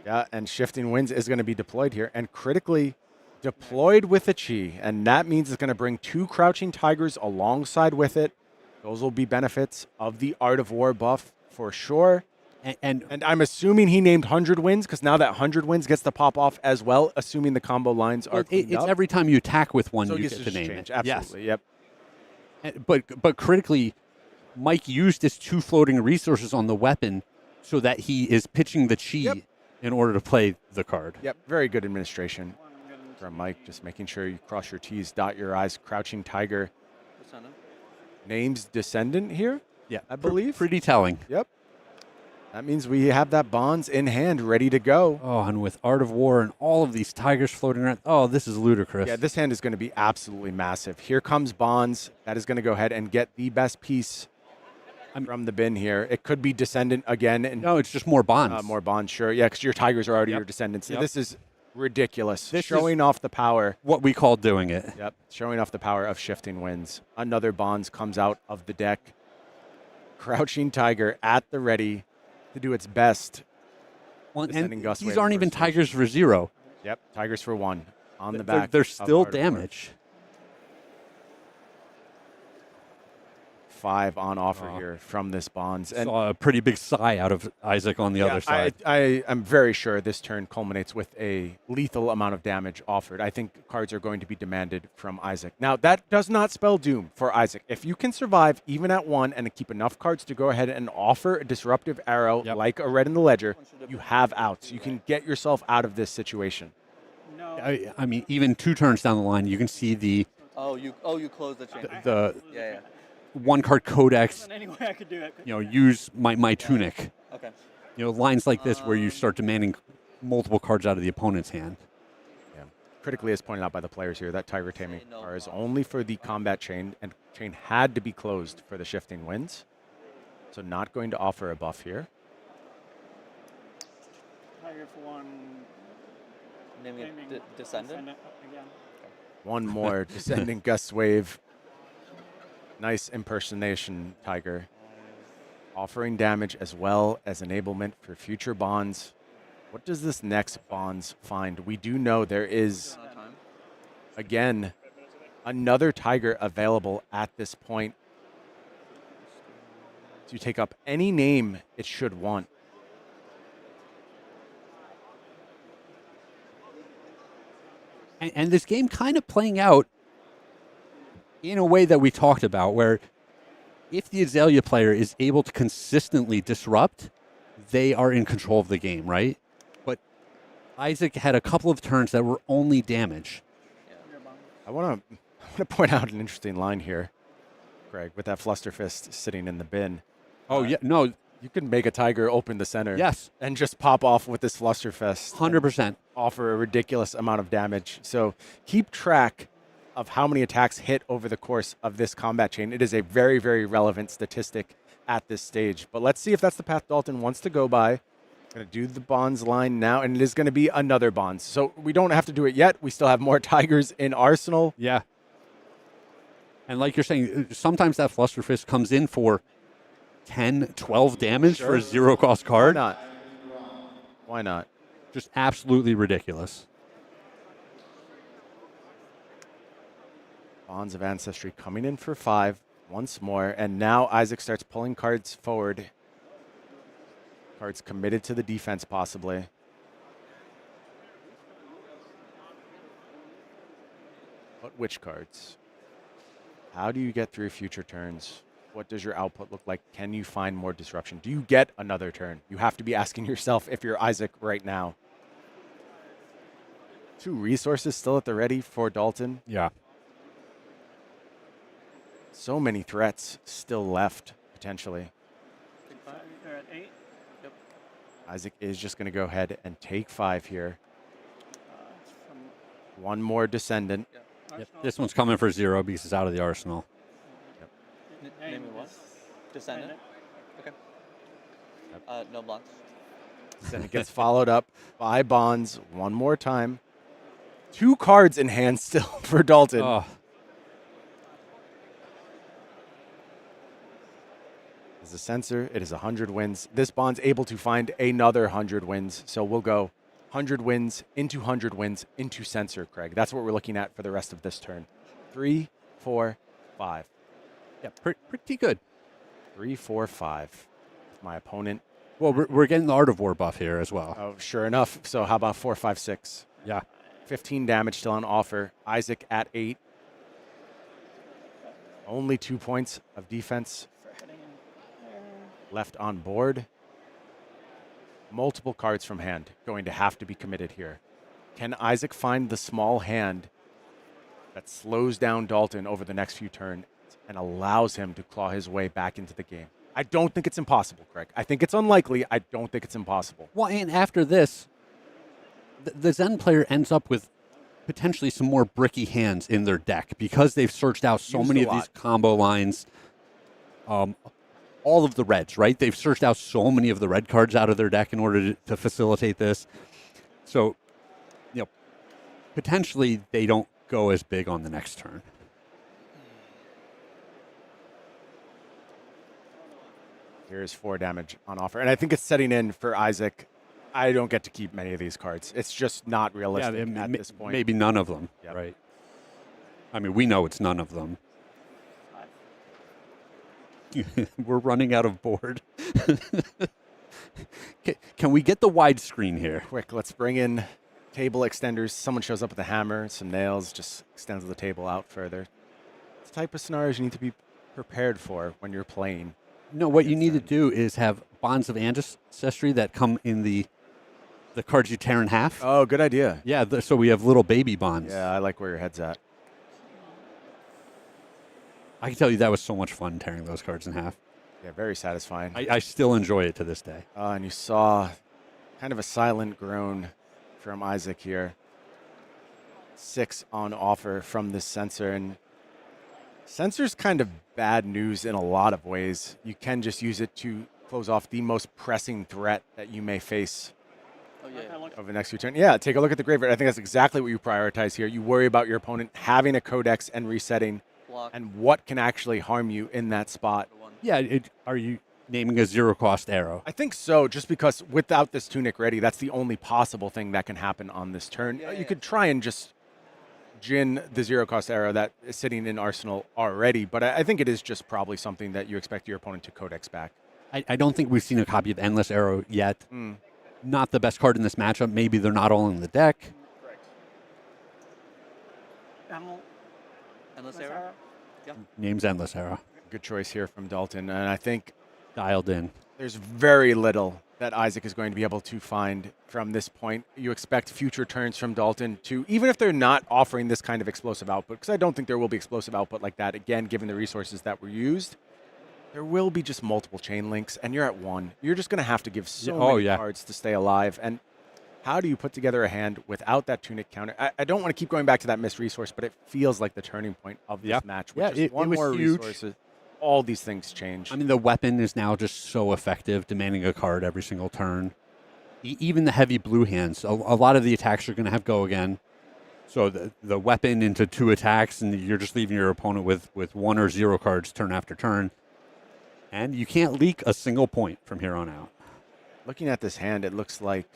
Yeah, and Shifting Winds is going to be deployed here, and critically deployed with a Chi, and that means it's going to bring 2 Crouching Tigers alongside with it. Those will be benefits of the Art of War buff for sure. And I'm assuming he named 100 wins because now that 100 wins gets to pop off as well, assuming the combo lines are cleaned it's up. every time you attack with one, So you it get gets to name change. it. Absolutely, yes. Yep. But critically, Mike used his 2 floating resources on the weapon so that he is pitching the Chi in order to play the card. Yep, very good administration from Mike. Just making sure you cross your T's, dot your I's. Crouching Tiger. Name's Descendant here, yeah, I believe. Pretty telling. Yep. That means we have that bonds in hand, ready to go. Oh, and with Art of War and all of these tigers floating around, oh, this is ludicrous. Yeah, this hand is going to be absolutely massive. Here comes bonds. That is going to go ahead and get the best piece from the bin here. It could be Descendant again. And no, it's just more bonds. More bonds, sure. Yeah, because your Tigers are already your Descendants. Yep. This is ridiculous. This showing off the power. What we call doing it. Yep, showing off the power of Shifting Winds. Another bonds comes out of the deck. Crouching Tiger at the ready to do its best. Well, and these aren't even Tigers for 0. Yep, Tigers for 1 on the back. They're still damage. 5 on offer here from this Bonds. And saw a pretty big sigh out of Isaac on the other side. I am very sure this turn culminates with a lethal amount of damage offered. I think cards are going to be demanded from Isaac. Now, that does not spell doom for Isaac. If you can survive even at 1 and keep enough cards to go ahead and offer a disruptive arrow like a red in the ledger, you have outs. You can get yourself out of this situation. No. I mean, even 2 turns down the line, you can see the you close the chain. The yeah. 1-card codex. Any way I could do it. Use my tunic. Okay. Lines like this where you start demanding multiple cards out of the opponent's hand. Yeah. Critically, as pointed out by the players here, that Tiger Taming card is only for the combat chain, and chain had to be closed for the shifting winds. So not going to offer a buff here. Tiger for 1. Naming Descendant? Again. One more Descending Gust Wave. Nice impersonation, Tiger. Offering damage as well as enablement for future Bonds. What does this next Bonds find? We do know there is, again, another Tiger available at this point to take up any name it should want. And this game kind of playing out in a way that we talked about, where if the Azalea player is able to consistently disrupt, they are in control of the game, right? But Isaac had a couple of turns that were only damage. I want to point out an interesting line here, Greg, with that Flusterfist sitting in the bin. Oh, yeah. No. You can make a Tiger open the center. Yes. And just pop off with this Flusterfest. 100%. Offer a ridiculous amount of damage. So keep track of how many attacks hit over the course of this combat chain. It is a very, very relevant statistic at this stage. But let's see if that's the path Dalton wants to go by. Going to do the Bonds line now, and it is going to be another Bonds. So we don't have to do it yet. We still have more Tigers in arsenal. Yeah. And like you're saying, sometimes that Flusterfist comes in for 10, 12 damage for a 0-cost card. Why not? Why not? Just absolutely ridiculous. Bonds of Ancestry coming in for 5 once more. And now Isaac starts pulling cards forward. Cards committed to the defense, possibly. But which cards? How do you get through future turns? What does your output look like? Can you find more disruption? Do you get another turn? You have to be asking yourself if you're Isaac right now. 2 resources still at the ready for Dalton. Yeah. So many threats still left, potentially. They're at 8. Yep. Isaac is just going to go ahead and take 5 here. One more Descendant. Yep. This one's coming for 0 because it's out of the arsenal. Name me what? Descendant? Okay. No blocks. Then it gets followed up by Bonds one more time. 2 cards in hand still for Dalton. Oh. As a censor, it is 100 wins. This Bond's able to find another 100 wins. So we'll go 100 wins into 100 wins into censor, Craig. That's what we're looking at for the rest of this turn. 3, 4, 5. Yeah, pretty good. 3, 4, 5. My opponent. Well, we're getting the Art of War buff here as well. Oh, sure enough. So how about 4, 5, 6? Yeah. 15 damage still on offer. Isaac at 8. Only 2 points of defense left on board. Multiple cards from hand going to have to be committed here. Can Isaac find the small hand that slows down Dalton over the next few turns and allows him to claw his way back into the game? I don't think it's impossible, Craig. I think it's unlikely. I don't think it's impossible. Well, and after this, the Zen player ends up with potentially some more bricky hands in their deck because they've searched out so many of these combo lines. All of the reds, right? They've searched out so many of the red cards out of their deck in order to facilitate this. So, potentially they don't go as big on the next turn. Here's 4 damage on offer. And I think it's setting in for Isaac. I don't get to keep many of these cards. It's just not realistic at this point. Maybe none of them, right? I mean, we know it's none of them. We're running out of board. Can we get the widescreen here? Quick, let's bring in table extenders. Someone shows up with a hammer, some nails, just extends the table out further. It's the type of scenarios you need to be prepared for when you're playing. No, what you need to do is have bonds of ancestry that come in the cards you tear in half. Oh, good idea. Yeah, so we have little baby bonds. Yeah, I like where your head's at. I can tell you that was so much fun tearing those cards in half. Yeah, very satisfying. I still enjoy it to this day. And you saw kind of a silent groan from Isaac here. 6 on offer from this sensor. And sensor's kind of bad news in a lot of ways. You can just use it to close off the most pressing threat that you may face over the next few turns. Yeah, take a look at the graveyard. I think that's exactly what you prioritize here. You worry about your opponent having a codex and resetting and what can actually harm you in that spot. Yeah, are you naming a zero-cost arrow? I think so, just because without this Tunic ready, that's the only possible thing that can happen on this turn. You could try and just gin the zero-cost arrow that is sitting in Arsenal already, but I think it is just probably something that you expect your opponent to codex back. I don't think we've seen a copy of Endless Arrow yet. Not the best card in this matchup. Maybe they're not all in the deck. Endless Arrow? Yep. Name's Endless Arrow. Good choice here from Dalton, and I think dialed in. There's very little that Isaac is going to be able to find from this point. You expect future turns from Dalton to, even if they're not offering this kind of explosive output, because I don't think there will be explosive output like that, again, given the resources that were used, there will be just multiple chain links, and you're at 1. You're just going to have to give so many cards to stay alive, and how do you put together a hand without that Tunic counter? I don't want to keep going back to that missed resource, but it feels like the turning point of this match. With just one more resource, all these things change. I mean, the weapon is now just so effective, demanding a card every single turn. Even the heavy blue hands, a lot of the attacks are going to have go again. So the weapon into 2 attacks, and you're just leaving your opponent with 1 or 0 cards turn after turn. And you can't leak a single point from here on out. Looking at this hand, it looks like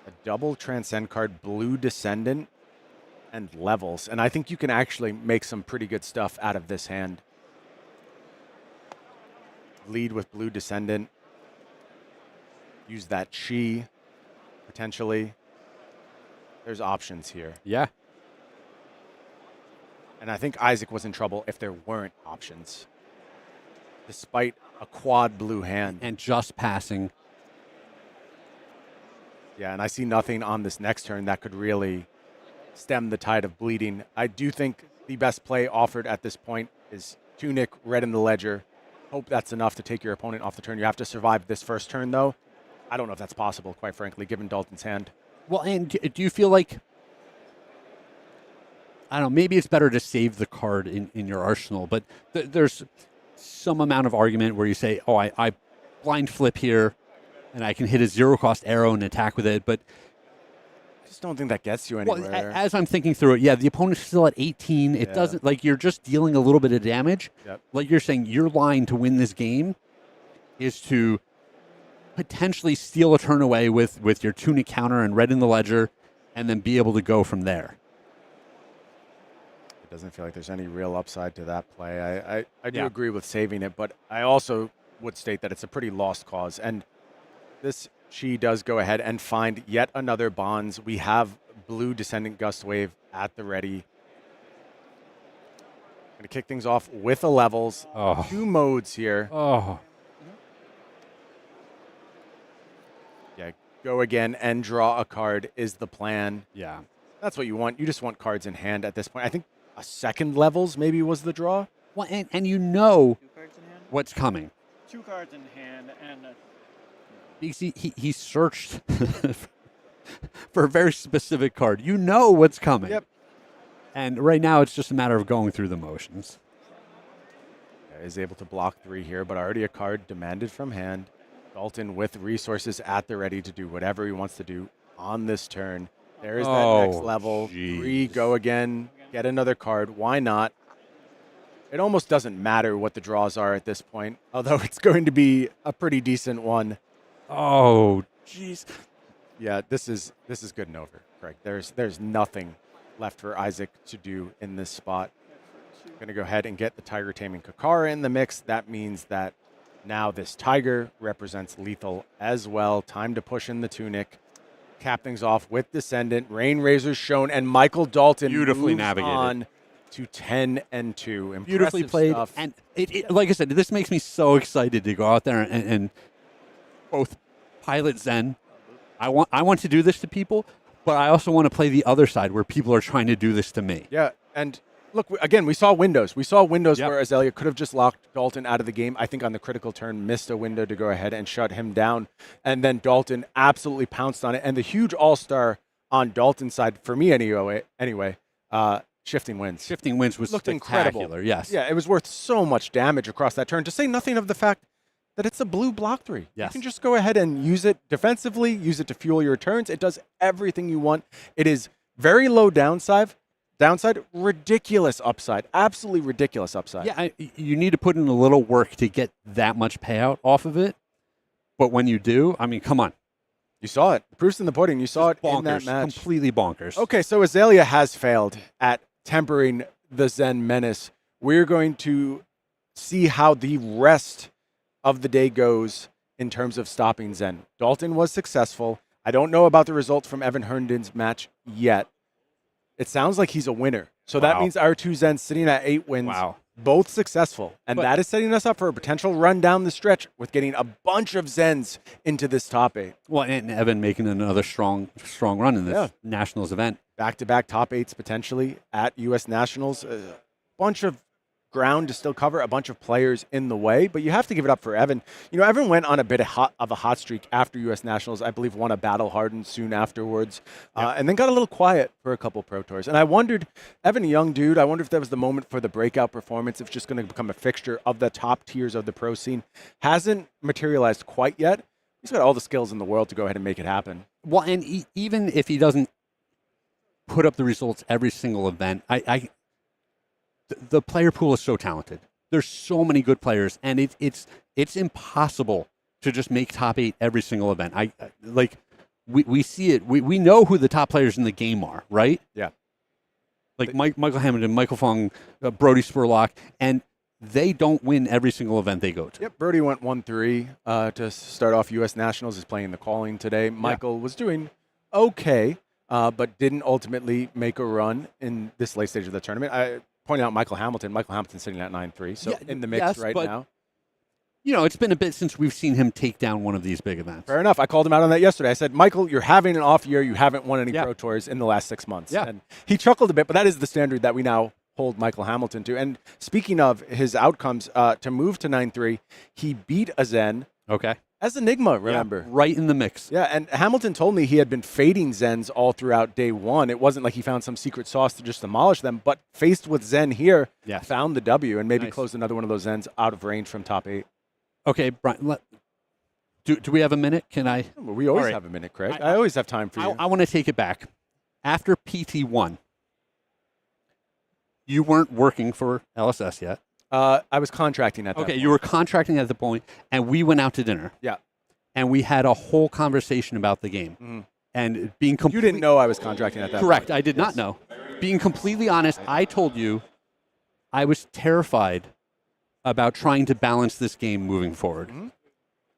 a double Transcend card, Blue Descendant, and Levels. And I think you can actually make some pretty good stuff out of this hand. Lead with Blue Descendant. Use that Chi, potentially. There's options here. Yeah. And I think Isaac was in trouble if there weren't options. Despite a quad blue hand. And just passing. Yeah, and I see nothing on this next turn that could really stem the tide of bleeding. I do think the best play offered at this point is Tunic, Red in the Ledger. Hope that's enough to take your opponent off the turn. You have to survive this first turn, though. I don't know if that's possible, quite frankly, given Dalton's hand. Well, and do you feel like, I don't know, maybe it's better to save the card in your arsenal, but there's some amount of argument where you say, oh, I blind flip here, and I can hit a 0-cost arrow and attack with it, but I just don't think that gets you anywhere. Well, as I'm thinking through it, yeah, the opponent's still at 18. It doesn't, like, you're just dealing a little bit of damage. Yep. Like you're saying, your line to win this game is to potentially steal a turn away with your Tunic counter and Red in the Ledger, and then be able to go from there. It doesn't feel like there's any real upside to that play. I do agree with saving it, but I also would state that it's a pretty lost cause. And this Chi does go ahead and find yet another bonds. We have Blue Descendant Gust Wave at the ready. Going to kick things off with a Levels. 2 modes here. Yeah, go again and draw a card is the plan. Yeah. That's what you want. You just want cards in hand at this point. I think a second Levels maybe was the draw. Well, and you know what's coming. 2 cards in hand and he searched for a very specific card. You know what's coming. Yep. And right now it's just a matter of going through the motions. Is able to block 3 here, but already a card demanded from hand. Dalton with resources at the ready to do whatever he wants to do on this turn. There is that next level. 3, go again, get another card. Why not? It almost doesn't matter what the draws are at this point, although it's going to be a pretty decent one. Oh, jeez. Yeah, this is good and over, Craig. There's nothing left for Isaac to do in this spot. Going to go ahead and get the Tiger Taming Kakara in the mix. That means that now this Tiger represents lethal as well. Time to push in the Tunic. Cap things off with Descendant. Rain Razor's shown, and Michael Dalton beautifully moves navigated on to 10-2. Beautifully played. Stuff. And like I said, this makes me so excited to go out there and both pilot Zen. I want to do this to people, but I also want to play the other side where people are trying to do this to me. Yeah, and look, again, we saw windows. We saw windows where Azalea could have just locked Dalton out of the game. I think on the critical turn, missed a window to go ahead and shut him down. And then Dalton absolutely pounced on it. And the huge all-star on Dalton's side, for me anyway, Shifting Winds. Shifting Winds was looked spectacular, incredible. yes. Yeah, it was worth so much damage across that turn, to say nothing of the fact that it's a blue block 3. Yes. You can just go ahead and use it defensively, use it to fuel your turns. It does everything you want. It is very low downside, ridiculous upside, absolutely ridiculous upside. Yeah, you need to put in a little work to get that much payout off of it. But when you do, I mean, come on. You saw it. The proof's in the pudding. You saw it bonkers, in that match. Completely bonkers. Okay, so Azalea has failed at tempering the Zen menace. We're going to see how the rest of the day goes in terms of stopping Zen. Dalton was successful. I don't know about the results from Evan Herndon's match yet. It sounds like he's a winner. So that means our 2 Zens sitting at 8 wins, both successful. And that is setting us up for a potential run down the stretch with getting a bunch of Zens into this top 8. Well, and Evan making another strong run in this Nationals event. Back-to-back top 8s potentially at U.S. Nationals. A bunch of ground to still cover, a bunch of players in the way, but you have to give it up for Evan. You know, Evan went on a bit of a hot streak after U.S. Nationals. I believe won a Battle Hardened soon afterwards, and then got a little quiet for a couple Pro Tours. And I wondered, Evan, a young dude, I wonder if that was the moment for the breakout performance, if it's just going to become a fixture of the top tiers of the pro scene. Hasn't materialized quite yet. He's got all the skills in the world to go ahead and make it happen. Well, and even if he doesn't put up the results every single event, the player pool is so talented. There's so many good players, and it's impossible to just make top 8 every single event. We see it. We know who the top players in the game are, right? Yeah. Like Michael Hamilton, Michael Fong, Brody Spurlock, and they don't win every single event they go to. Yep, Brody went 1-3 to start off U.S. Nationals. Is playing the calling today. Michael was doing okay, but didn't ultimately make a run in this late stage of the tournament. I pointed out Michael Hamilton. Michael Hamilton sitting at 9-3, so in the mix right now. You know, it's been a bit since we've seen him take down one of these big events. Fair enough. I called him out on that yesterday. I said, Michael, you're having an off year. You haven't won any Pro Tours in the last 6 months. Yeah. And he chuckled a bit, but that is the standard that we now hold Michael Hamilton to. And speaking of his outcomes, to move to 9-3, he beat a Zen. Okay. As Enigma, remember? Yeah, right in the mix. Yeah, and Hamilton told me he had been fading Zens all throughout day one. It wasn't like he found some secret sauce to just demolish them, but faced with Zen here, found the W and maybe closed another one of those Zens out of range from top 8. Okay, Brian, do we have a minute? Can I? We always have a minute, Craig. I always have time for you. I want to take it back. After PT1, you weren't working for LSS yet. I was contracting at that point. You were contracting at the point, and we went out to dinner. Yeah. And we had a whole conversation about the game. Mm-hmm. And being You didn't know I was contracting at that Correct. point. I did not know. Being completely honest, I told you I was terrified about trying to balance this game moving forward. Mm-hmm.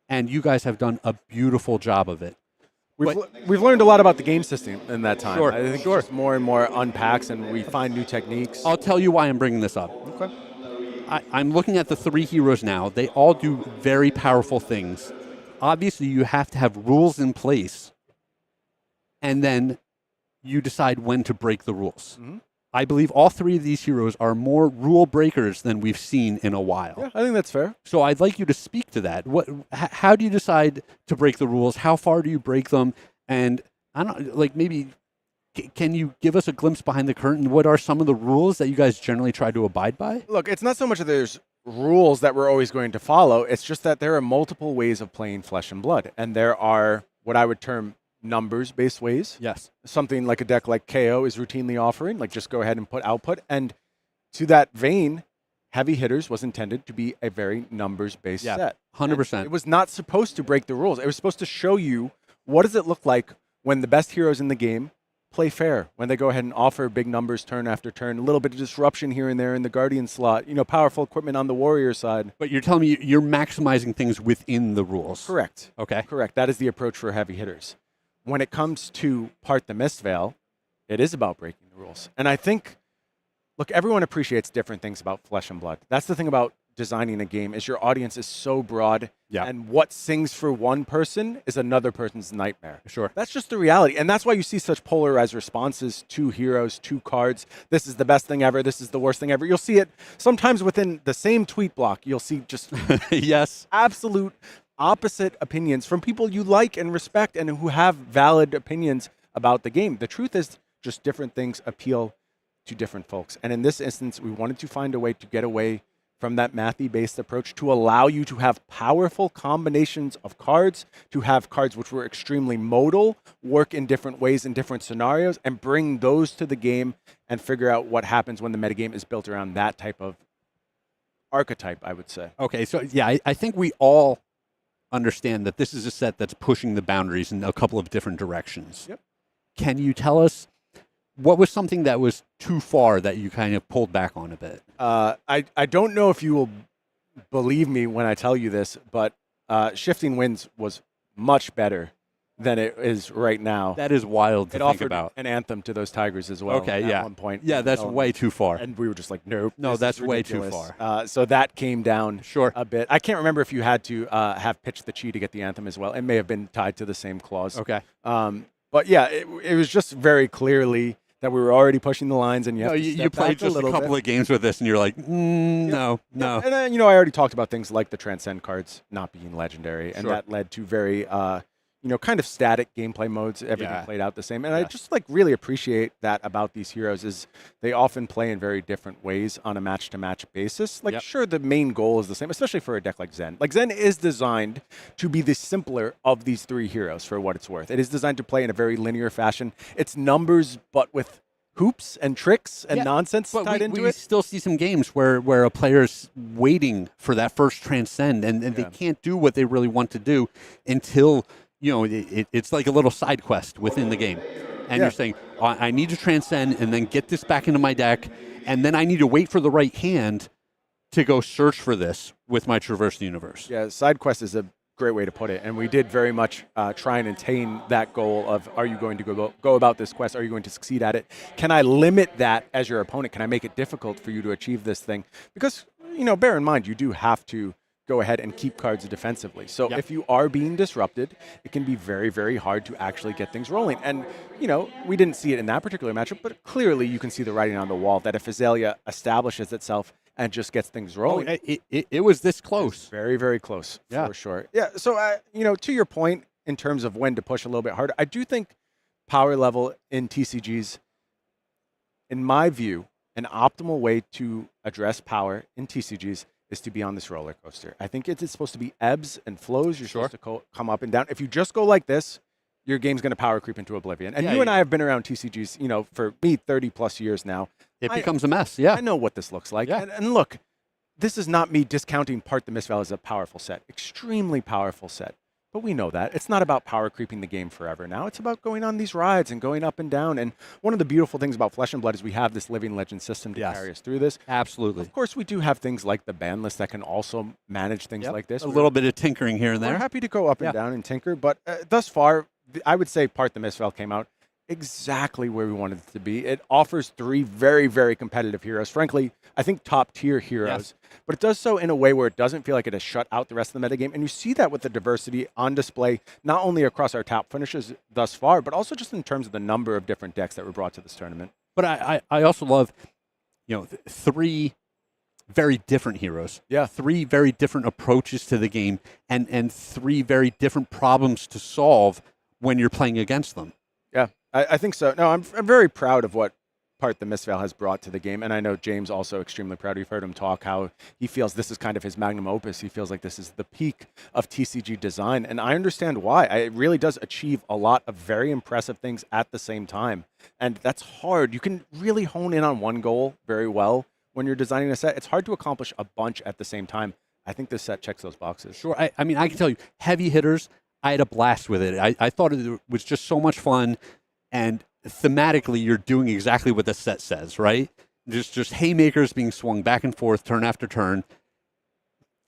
And you guys have done a beautiful job of it. We've learned a lot about the game system in that time. Sure, I think just more and more unpacks, and we find new techniques. I'll tell you why I'm bringing this up. Okay. I'm looking at the 3 heroes now. They all do very powerful things. Obviously, you have to have rules in place, and then you decide when to break the rules. Mm-hmm. I believe all 3 of these heroes are more rule breakers than we've seen in a while. Yeah, I think that's fair. So I'd like you to speak to that. How do you decide to break the rules? How far do you break them? And I don't like maybe. Can you give us a glimpse behind the curtain? What are some of the rules that you guys generally try to abide by? Look, it's not so much that there's rules that we're always going to follow. It's just that there are multiple ways of playing Flesh and Blood. And there are what I would term numbers-based ways. Yes. Something like a deck like Kayo is routinely offering, like just go ahead and put output. And to that vein, Heavy Hitters was intended to be a very numbers-based set. 100%. And it was not supposed to break the rules. It was supposed to show you what does it look like when the best heroes in the game play fair when they go ahead and offer big numbers turn after turn, a little bit of disruption here and there in the Guardian slot, powerful equipment on the Warrior side. But you're telling me you're maximizing things within the rules. Correct. Okay. Correct. That is the approach for heavy hitters. When it comes to Part the Mistveil, it is about breaking the rules. And I think, look, everyone appreciates different things about Flesh and Blood. That's the thing about designing a game is your audience is so broad, and what sings for one person is another person's nightmare. Sure. That's just the reality, and that's why you see such polarized responses to heroes, to cards. This is the best thing ever. This is the worst thing ever. You'll see it sometimes within the same tweet block. You'll see just yes, absolute opposite opinions from people you like and respect and who have valid opinions about the game. The truth is just different things appeal to different folks. And in this instance, we wanted to find a way to get away from that mathy-based approach to allow you to have powerful combinations of cards, to have cards which were extremely modal, work in different ways in different scenarios, and bring those to the game and figure out what happens when the metagame is built around that type of archetype, I would say. Okay, so yeah, I think we all understand that this is a set that's pushing the boundaries in a couple of different directions. Yep. Can you tell us what was something that was too far that you kind of pulled back on a bit? I don't know if you will believe me when I tell you this, but Shifting Winds was much better than it is right now. That is wild to it think offered about. An anthem to those Tigers as well. Okay, at one point. Yeah, that's way too far. And we were just like, nope. No, that's way too far. So that came down sure. a bit. I can't remember if you had to have pitched the chi to get the anthem as well. It may have been tied to the same clause. Okay. But yeah, it was just very clearly that we were already pushing the lines, and you played just a couple of games with this, and you're like, no. And then, I already talked about things like the Transcend cards not being legendary, and that led to very, kind of static gameplay modes. Everything played out the same, and I just really appreciate that about these heroes is they often play in very different ways on a match-to-match basis. Sure, the main goal is the same, especially for a deck like Zen. Zen is designed to be the simpler of these three heroes, for what it's worth. It is designed to play in a very linear fashion. It's numbers, but with hoops and tricks and nonsense tied into we it. Still see some games where a player's waiting for that first Transcend, and they can't do what they really want to do until it's like a little side quest within the game. And you're saying, I need to Transcend and then get this back into my deck, and then I need to wait for the right hand to go search for this with my Traverse the Universe. Yeah, side quest is a great way to put it. And we did very much try and attain that goal of, are you going to go about this quest? Are you going to succeed at it? Can I limit that as your opponent? Can I make it difficult for you to achieve this thing? Because, bear in mind, you do have to go ahead and keep cards defensively. So if you are being disrupted, it can be very, very hard to actually get things rolling. And, we didn't see it in that particular matchup, but clearly you can see the writing on the wall that if Azalea establishes itself and just gets things rolling. It was this close. Very, very close, for sure. Yeah, so, to your point in terms of when to push a little bit harder, I do think power level in TCGs, in my view, an optimal way to address power in TCGs is to be on this roller coaster. I think it's supposed to be ebbs and flows. You're supposed to come up and down. If you just go like this, your game's going to power creep into oblivion. And you and I have been around TCGs, for me, 30 plus years now. It becomes a mess, I know what this looks like. And look, this is not me discounting Part the Mistveil as a powerful set. Extremely powerful set. But we know that. It's not about power creeping the game forever now. It's about going on these rides and going up and down. And one of the beautiful things about Flesh and Blood is we have this living legend system to carry us through this. Absolutely. Of course, we do have things like the ban list that can also manage things like this. A little bit of tinkering here and there. We're happy to go up and down and tinker. But thus far, I would say Part the Mistveil came out exactly where we wanted it to be. It offers three very, very competitive heroes. Frankly, I think top-tier heroes. But it does so in a way where it doesn't feel like it has shut out the rest of the metagame. And you see that with the diversity on display, not only across our top finishes thus far, but also just in terms of the number of different decks that were brought to this tournament. But I also love, three very different heroes. Yeah. Three very different approaches to the game and three very different problems to solve when you're playing against them. Yeah, I think so. No, I'm very proud of what Part the Mistveil has brought to the game, and I know James also extremely proud. You've heard him talk how he feels this is kind of his magnum opus. He feels like this is the peak of TCG design, and I understand why. It really does achieve a lot of very impressive things at the same time, and that's hard. You can really hone in on one goal very well when you're designing a set. It's hard to accomplish a bunch at the same time. I think this set checks those boxes. Sure. I mean, I can tell you, heavy hitters, I had a blast with it. I thought it was just so much fun. And thematically, you're doing exactly what the set says, right? Just haymakers being swung back and forth, turn after turn.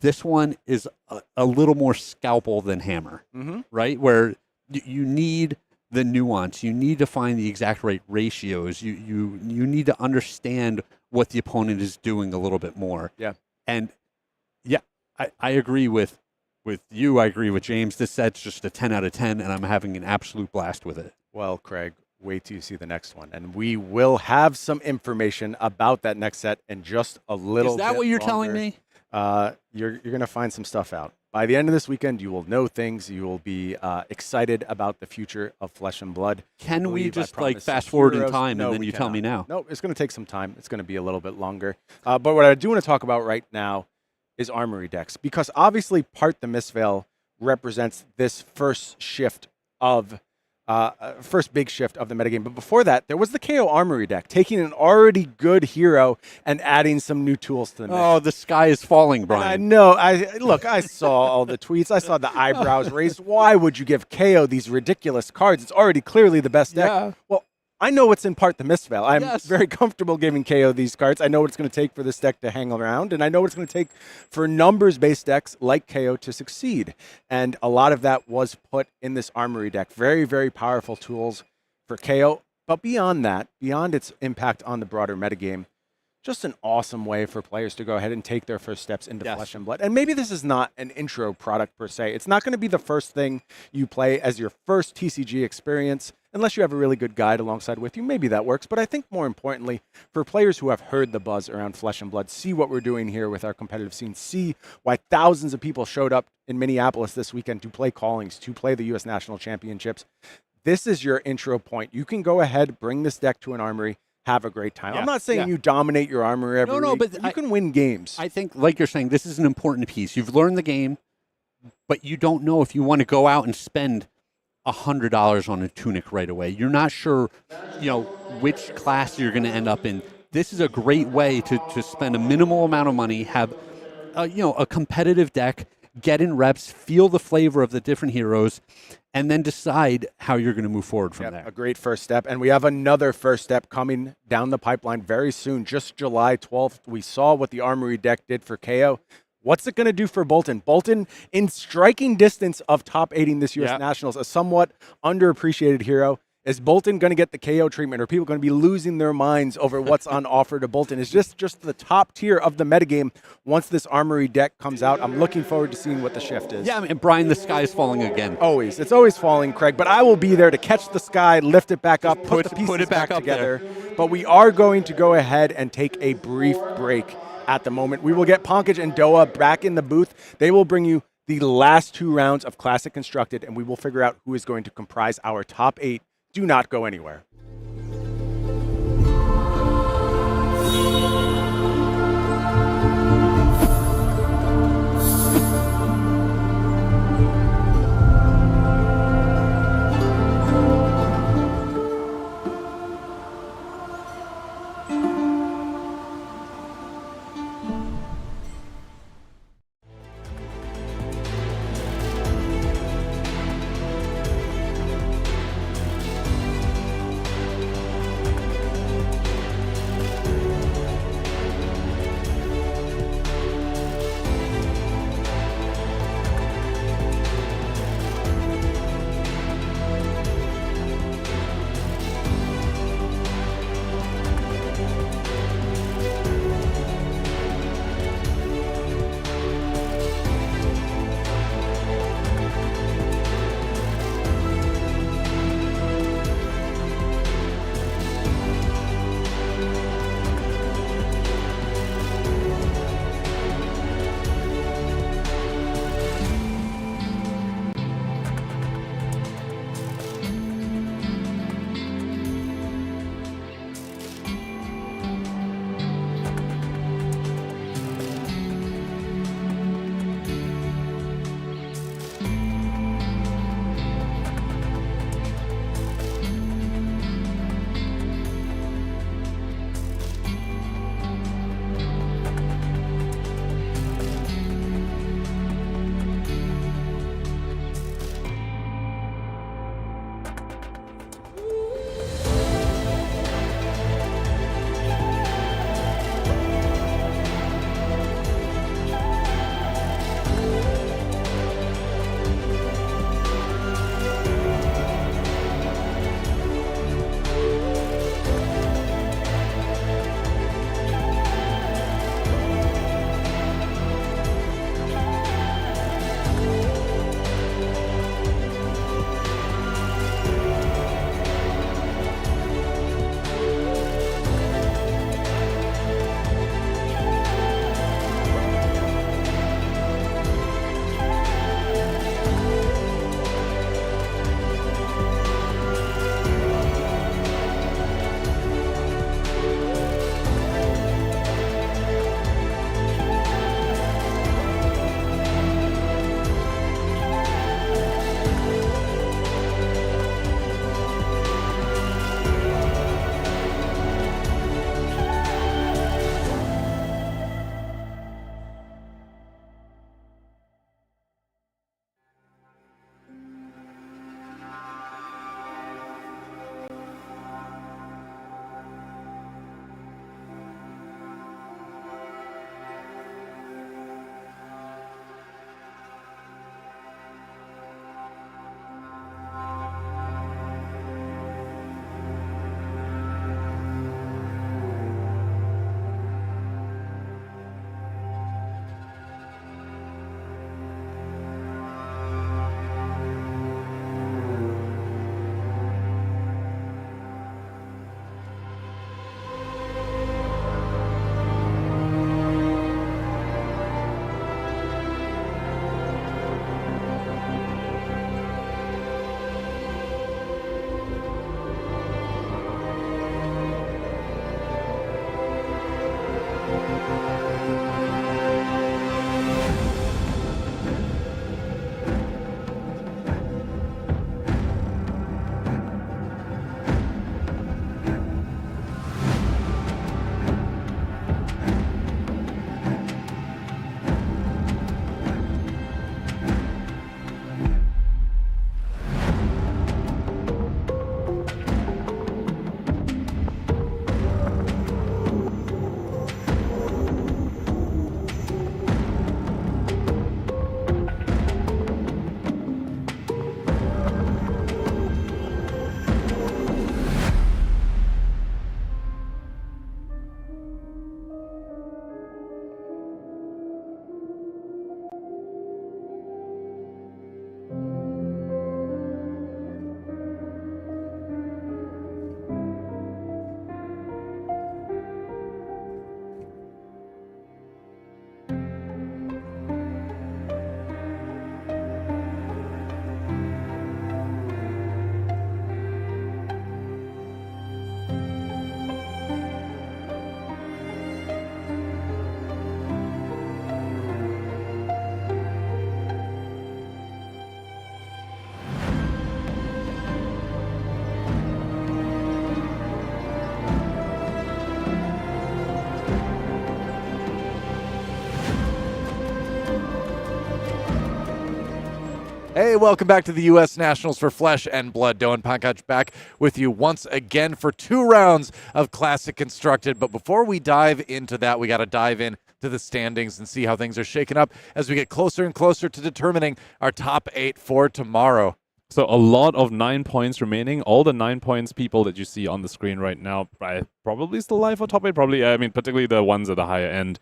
This one is a little more scalpel than hammer, right? Where you need the nuance. You need to find the exact right ratios. You need to understand what the opponent is doing a little bit more. Yeah. And yeah, I agree with you. I agree with James. This set's just a 10 out of 10, and I'm having an absolute blast with it. Well, Craig, wait till you see the next one. And we will have some information about that next set in just a little bit. Is that what you're longer. telling me? You're going to find some stuff out. By the end of this weekend, you will know things. You will be excited about the future of Flesh and Blood. Can we just fast forward in time and then you tell me now? No, it's going to take some time. It's going to be a little bit longer. But what I do want to talk about right now is armory decks, because obviously Part the Mistveil represents this first shift of first big shift of the metagame. But before that, there was the Kayo Armory deck, taking an already good hero and adding some new tools to the mix. Oh, the sky is falling, Brian. And I know. I saw all the tweets. I saw the eyebrows raised. Why would you give Kayo these ridiculous cards? It's already clearly the best deck. Yeah. Well, I know what's in Part the Mistveil. I'm Yes. very comfortable giving Kayo these cards. I know what it's going to take for this deck to hang around, and I know what it's going to take for numbers-based decks like Kayo to succeed. And a lot of that was put in this Armory deck. Very, very powerful tools for Kayo. But beyond that, beyond its impact on the broader metagame, just an awesome way for players to go ahead and take their first steps into Flesh and Blood. And maybe this is not an intro product per se. It's not going to be the first thing you play as your first TCG experience, unless you have a really good guide alongside with you. Maybe that works. But I think more importantly, for players who have heard the buzz around Flesh and Blood, see what we're doing here with our competitive scene, see why thousands of people showed up in Minneapolis this weekend to play callings, to play the U.S. National Championships. This is your intro point. You can go ahead, bring this deck to an armory, have a great time. Yeah, I'm not saying you dominate your armory every week. but you can win games. I think, like you're saying, this is an important piece. You've learned the game, but you don't know if you want to go out and spend $100 on a tunic right away. You're not sure, which class you're going to end up in. This is a great way to spend a minimal amount of money, have, a competitive deck, get in reps, feel the flavor of the different heroes, and then decide how you're going to move forward from there. A great first step. And we have another first step coming down the pipeline very soon, just July 12th. We saw what the Armory deck did for Kayo. What's it going to do for Boltyn? Boltyn, in striking distance of top 8ing this U.S. Nationals, a somewhat underappreciated hero. Is Boltyn going to get the KO treatment? Are people going to be losing their minds over what's on offer to Boltyn? It's just the top tier of the metagame once this Armory deck comes out. I'm looking forward to seeing what the shift is. Yeah, Brian, the sky is falling again. Always. It's always falling, Craig. But I will be there to catch the sky, lift it back up, put the pieces back together. But we are going to go ahead and take a brief break at the moment. We will get Pankaj and Doa back in the booth. They will bring you the last 2 rounds of Classic Constructed, and we will figure out who is going to comprise our top 8. Do not go anywhere. Hey, welcome back to the U.S. Nationals for Flesh and Blood. Doan Pankaj back with you once again for 2 rounds of Classic Constructed. But before we dive into that, we got to dive in to the standings and see how things are shaking up as we get closer and closer to determining our top 8 for tomorrow. So a lot of 9 points remaining. All the 9 points people that you see on the screen right now probably still live for top 8. Probably, I mean, particularly the ones at the higher end.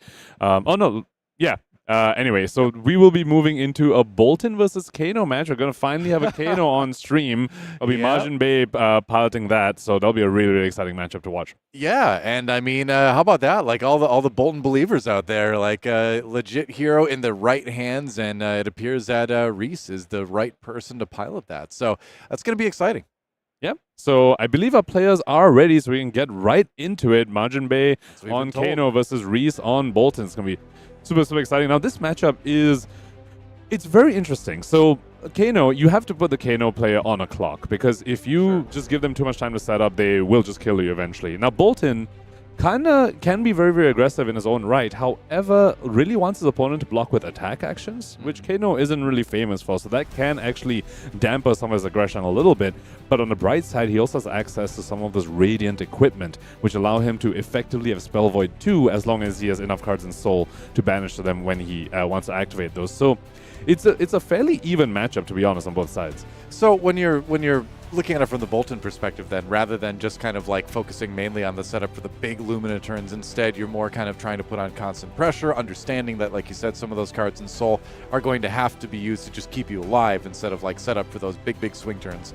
Anyway, so we will be moving into a Boltyn versus Kano match. We're going to finally have a Kano on stream. It'll be Majin Bay piloting that, so that'll be a really, really exciting matchup to watch. Yeah, and I mean, how about that? Like all the Boltyn believers out there, like legit hero in the right hands, and it appears that Reese is the right person to pilot that. So that's going to be exciting. Yeah, so I believe our players are ready, so we can get right into it. Majin Bay on Kano versus Reese on Boltyn. It's going to be super, super exciting. Now, this matchup it's very interesting. So, Kano, you have to put the Kano player on a clock, because if you just give them too much time to set up, they will just kill you eventually. Now, Boltyn can be very, very aggressive in his own right. However, really wants his opponent to block with attack actions, which Kano isn't really famous for, so that can actually damper some of his aggression a little bit. But on the bright side, he also has access to some of this Radiant equipment, which allow him to effectively have Spell Void 2 as long as he has enough cards in Soul to banish to them when he wants to activate those. So it's a fairly even matchup, to be honest, on both sides. So when you're looking at it from the Boltyn perspective, then, rather than just kind of like focusing mainly on the setup for the big Lumina turns, instead you're more kind of trying to put on constant pressure, understanding that, like you said, some of those cards in Soul are going to have to be used to just keep you alive instead of like set up for those big swing turns.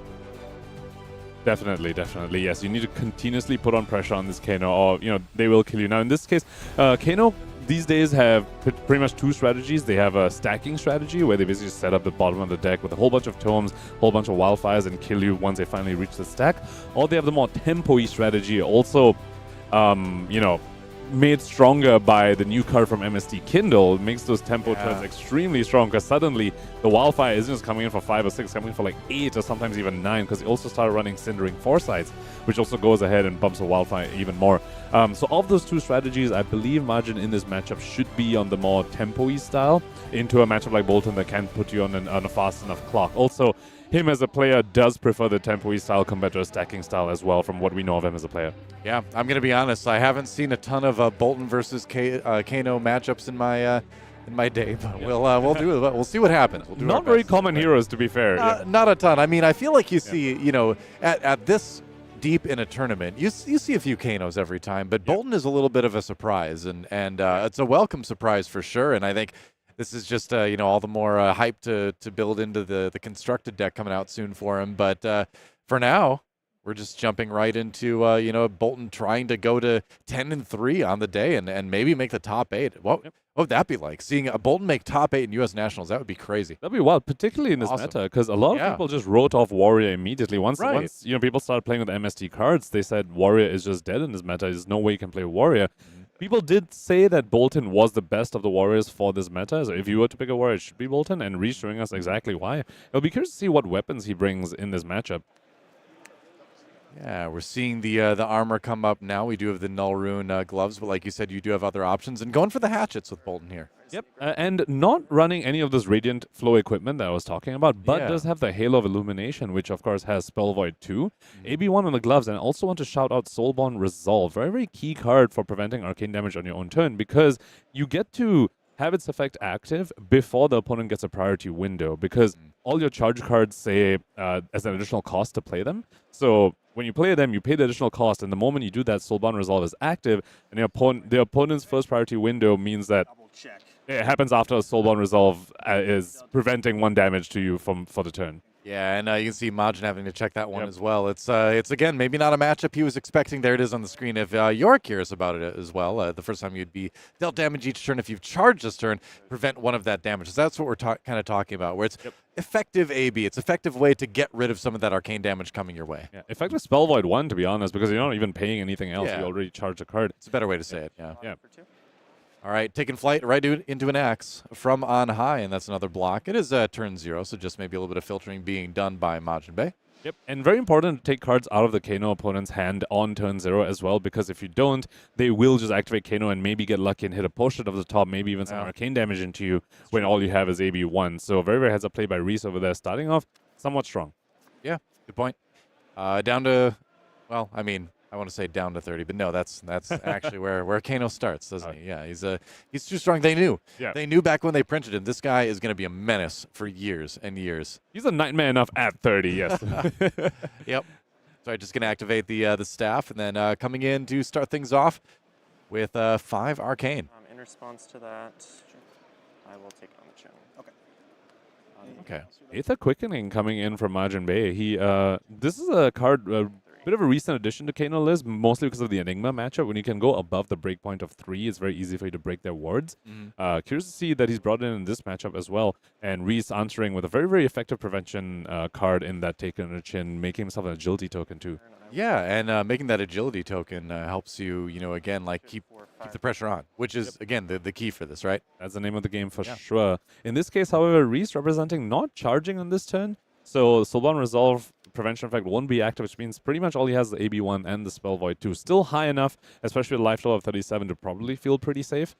Definitely, yes. You need to continuously put on pressure on this Kano, or they will kill you. Now, in this case, Kano these days have pretty much 2 strategies. They have a stacking strategy where they basically set up the bottom of the deck with a whole bunch of tomes, a whole bunch of wildfires, and kill you once they finally reach the stack. Or they have the more tempo-y strategy, also, made stronger by the new card from MST Kindle. It makes those tempo turns extremely strong, because suddenly the wildfire isn't just coming in for 5 or 6, coming in for like 8 or sometimes even 9, because they also started running Cindering Foresights, which also goes ahead and bumps the wildfire even more. So of those 2 strategies, I believe Majin in this matchup should be on the more tempo-y style into a matchup like Boltyn that can put you on a fast enough clock. Also, him as a player does prefer the tempo-y style compared to a stacking style as well, from what we know of him as a player. Yeah, I'm going to be honest. I haven't seen a ton of Boltyn versus Kano matchups in my day, but we'll do it. We'll see what happens. We'll do Not very common heroes, to be fair. Not a ton. I mean, I feel like you see, at this deep in a tournament, you see a few Kanos every time, but Boltyn is a little bit of a surprise, and it's a welcome surprise for sure. And I think this is just all the more hype to build into the constructed deck coming out soon for him. But for now, we're just jumping right into Boltyn trying to go to 10-3 on the day and maybe make the top 8. What would that be like? Seeing a Boltyn make top 8 in U.S. Nationals, that would be crazy. That'd be wild, particularly in this meta, because a lot of people just wrote off Warrior immediately. Once people started playing with the MST cards, they said Warrior is just dead in this meta. There's no way you can play Warrior. People did say that Boltyn was the best of the Warriors for this meta, so if you were to pick a Warrior, it should be Boltyn, and Reese showing us exactly why. It'll be curious to see what weapons he brings in this matchup. Yeah, we're seeing the armor come up now. We do have the Null Rune gloves, but like you said, you do have other options. And going for the hatchets with Boltyn here. Yep, and not running any of this Radiant Flow equipment that I was talking about, but does have the Halo of Illumination, which of course has Spell Void 2, AB1 on the gloves, and I also want to shout out Soulborn Resolve. Very, very key card for preventing arcane damage on your own turn, because you get to have its effect active before the opponent gets a priority window, because all your charge cards say as an additional cost to play them. So when you play them, you pay the additional cost, and the moment you do that, Soulbound Resolve is active, and the opponent's first priority window means that it happens after a Soulbound Resolve is preventing 1 damage to you for the turn. Yeah, and you can see Majin having to check that one as well. It's again, maybe not a matchup he was expecting. There it is on the screen. If you're curious about it as well, the first time you'd be dealt damage each turn. If you've charged this turn, prevent 1 of that damage. So that's what we're kind of talking about, where it's effective AB. It's effective way to get rid of some of that arcane damage coming your way. Yeah, effective Spell Void 1, to be honest, because you're not even paying anything else. You already charged a card. It's a better way to say it, yeah. Yeah. All right, taking flight right into an axe from on high, and that's another block. It is turn 0, so just maybe a little bit of filtering being done by Majin Bay. Yep, and very important to take cards out of the Kano opponent's hand on turn 0 as well, because if you don't, they will just activate Kano and maybe get lucky and hit a potion of the top, maybe even some arcane damage into you when all you have is AB1. So very, very heads up play by Reese over there, starting off somewhat strong. Yeah, good point. Down to, well, I mean, I want to say down to 30, but no, that's actually where Kano starts, doesn't he? Yeah, he's too strong. They knew. Yeah. They knew back when they printed him, this guy is going to be a menace for years and years. He's a nightmare enough at 30, yes. Yep. So I'm just going to activate the staff, and then coming in to start things off with 5 arcane. In response to that, I will take on the channel. Okay. Okay. Aether Quickening coming in from Majin Bay. This is a card, bit of a recent addition to Kano list, mostly because of the Enigma matchup. When you can go above the breakpoint of 3, it's very easy for you to break their wards. Curious to see that he's brought in this matchup as well. And Reese answering with a very, very effective prevention card in that Take on the Chin, making himself an agility token too. Yeah, and making that agility token helps you, again, like keep the pressure on, which is, again, the key for this, right? That's the name of the game for sure. In this case, however, Reese representing not charging on this turn. So Soulbound Resolve prevention effect won't be active, which means pretty much all he has is the AB1 and the Spell Void too. Still high enough, especially with a life total of 37, to probably feel pretty safe.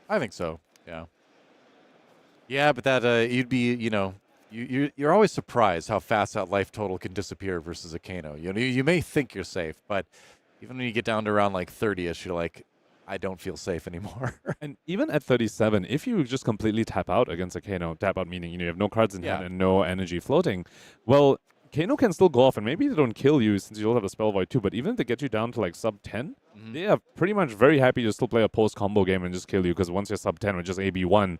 I think so, yeah. Yeah, but that, you'd be, you're always surprised how fast that life total can disappear versus a Kano. You may think you're safe, but even when you get down to around like 30-ish, you're like, I don't feel safe anymore. And even at 37, if you just completely tap out against a Kano, tap out meaning you have no cards in hand and no energy floating, well, Kano can still go off, and maybe they don't kill you since you don't have a Spell Void too, but even if they get you down to like sub 10, they are pretty much very happy to still play a post-combo game and just kill you, because once you're sub 10 with just AB1,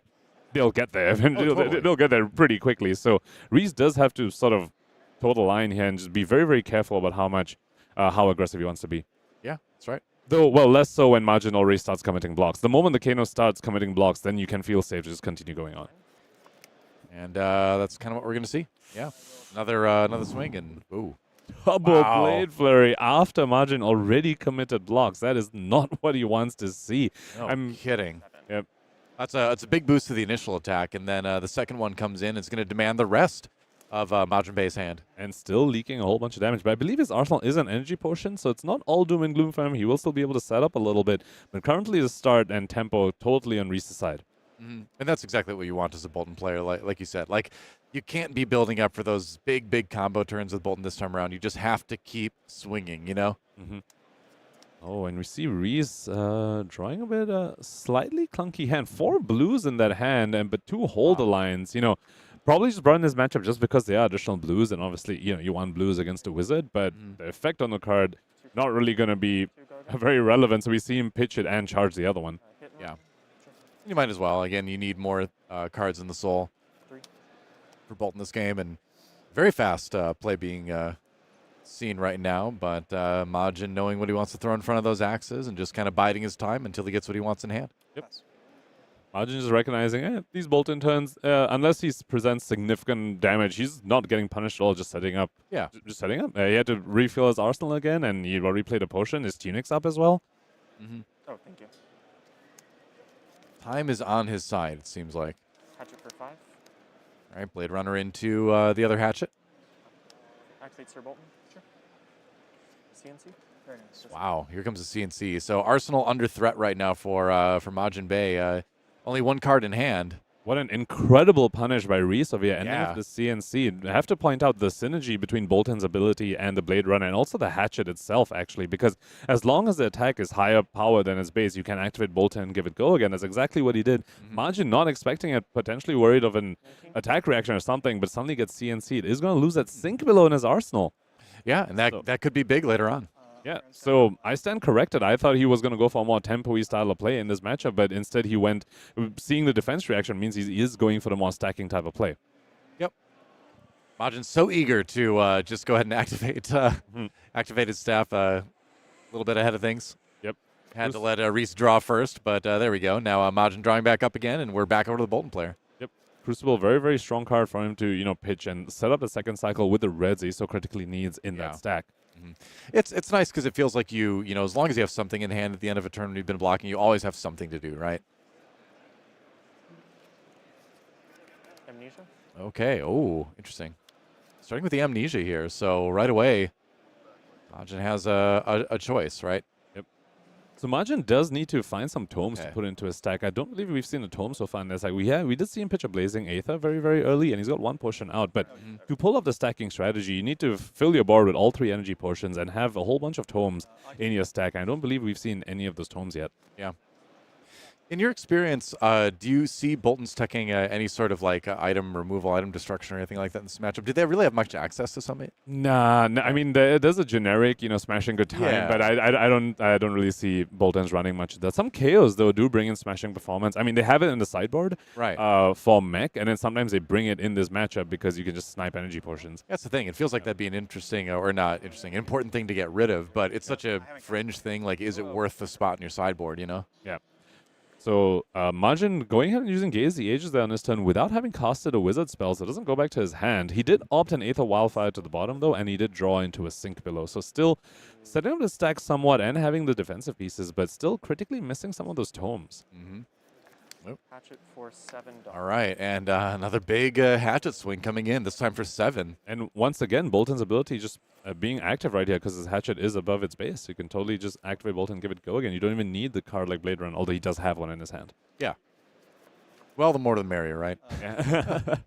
they'll get there. They'll get there pretty quickly. So Reese does have to sort of toe the line here and just be very, very careful about how aggressive he wants to be. Yeah, that's right. Though, well, less so when Majin already starts committing blocks. The moment the Kano starts committing blocks, then you can feel safe to just continue going on. And that's kind of what we're going to see. Yeah. Another swing, and ooh. Double Blade Flurry after Majin already committed blocks. That is not what he wants to see. No I'm kidding. Yep. It's a big boost to the initial attack, and then the second one comes in. It's going to demand the rest of Majin Bay's hand. And still leaking a whole bunch of damage. But I believe his arsenal is an energy potion, so it's not all doom and gloom for him. He will still be able to set up a little bit. But currently the start and tempo totally on Reese's side. And that's exactly what you want as a Boltyn player, like you said. Like, you can't be building up for those big combo turns with Boltyn this time around. You just have to keep swinging, Oh, and we see Reese drawing a bit slightly clunky hand. 4 blues in that hand, but 2 hold lines. Probably just brought in this matchup just because they are additional blues, and obviously, you want blues against a wizard, but the effect on the card not really going to be very relevant. So we see him pitch it and charge the other one. Yeah. You might as well. Again, you need more cards in the soul for Boltyn this game, and very fast play being seen right now, but Majin knowing what he wants to throw in front of those axes and just kind of biding his time until he gets what he wants in hand. Yep. Majin is recognizing these Boltyn turns, unless he presents significant damage, he's not getting punished at all, just setting up. Yeah. Just setting up. He had to refill his arsenal again, and he already played a potion. His tunic's up as well. Oh, thank you. Time is on his side, it seems like. Hatchet for 5. All right, Blade Runner into the other hatchet. Activate Sir Boltyn. Sure. CNC. Very nice. Wow, here comes the CNC. So Arsenal under threat right now for Majin Bay. Only 1 card in hand. What an incredible punish by Reese over here, ending with the CNC. I have to point out the synergy between Boltyn's ability and the Blade Runner, and also the hatchet itself, actually, because as long as the attack is higher power than its base, you can activate Boltyn and give it go again. That's exactly what he did. Majin not expecting it, potentially worried of an attack reaction or something, but suddenly gets CNC'd. Is going to lose that Sink Below in his arsenal. Yeah, and that could be big later on. Yeah, so I stand corrected. I thought he was going to go for a more tempo-y style of play in this matchup, but instead he went, seeing the defense reaction means he is going for the more stacking type of play. Yep. Majin's so eager to just go ahead and activate his staff a little bit ahead of things. Yep. Had to let Reese draw first, but there we go. Now Majin drawing back up again, and we're back over to the Boltyn player. Yep. Crucible, very, very strong card for him to, pitch and set up the second cycle with the reds he so critically needs in that stack. It's nice because it feels like you as long as you have something in hand at the end of a turn when you've been blocking, you always have something to do, right? Amnesia. Okay. Oh, interesting. starting with the Amnesia here. So right away, Majin has a choice, right? Yep. So Majin does need to find some tomes to put into his stack. I don't believe we've seen a tome so far in this. Like we did see him pitch a Blazing Aether very, very early, and he's got one potion out. But to pull off the stacking strategy, you need to fill your board with all 3 energy potions and have a whole bunch of tomes in your stack. I don't believe we've seen any of those tomes yet. Yeah. In your experience, do you see Boltyn's teching any sort of like item removal, item destruction, or anything like that in this matchup? Did they really have much access to something? Nah, I mean there's a generic, smashing good time, but I don't really see Boltyn's running much of that. Some Kayos though do bring in smashing performance. I mean they have it in the sideboard, right? For mech, and then sometimes they bring it in this matchup because you can just snipe energy portions. That's the thing. It feels like that'd be an interesting, or not interesting, important thing to get rid of, but it's such a fringe thing. Like, is it worth the spot in your sideboard? Yeah. So Majin going ahead and using Gaze the Ages there on his turn without having casted a wizard spell, so it doesn't go back to his hand. He did opt an Aether Wildfire to the bottom though, and he did draw into a Sink below. So still setting up the stack somewhat and having the defensive pieces, but still critically missing some of those tomes. Hatchet for $7. All right, and another big hatchet swing coming in, this time for 7. And once again, Boltyn's ability just being active right here because his hatchet is above its base. You can totally just activate Boltyn and give it go again. You don't even need the card like Blade Run, although he does have one in his hand. Yeah. Well, the more the merrier, right? Yeah.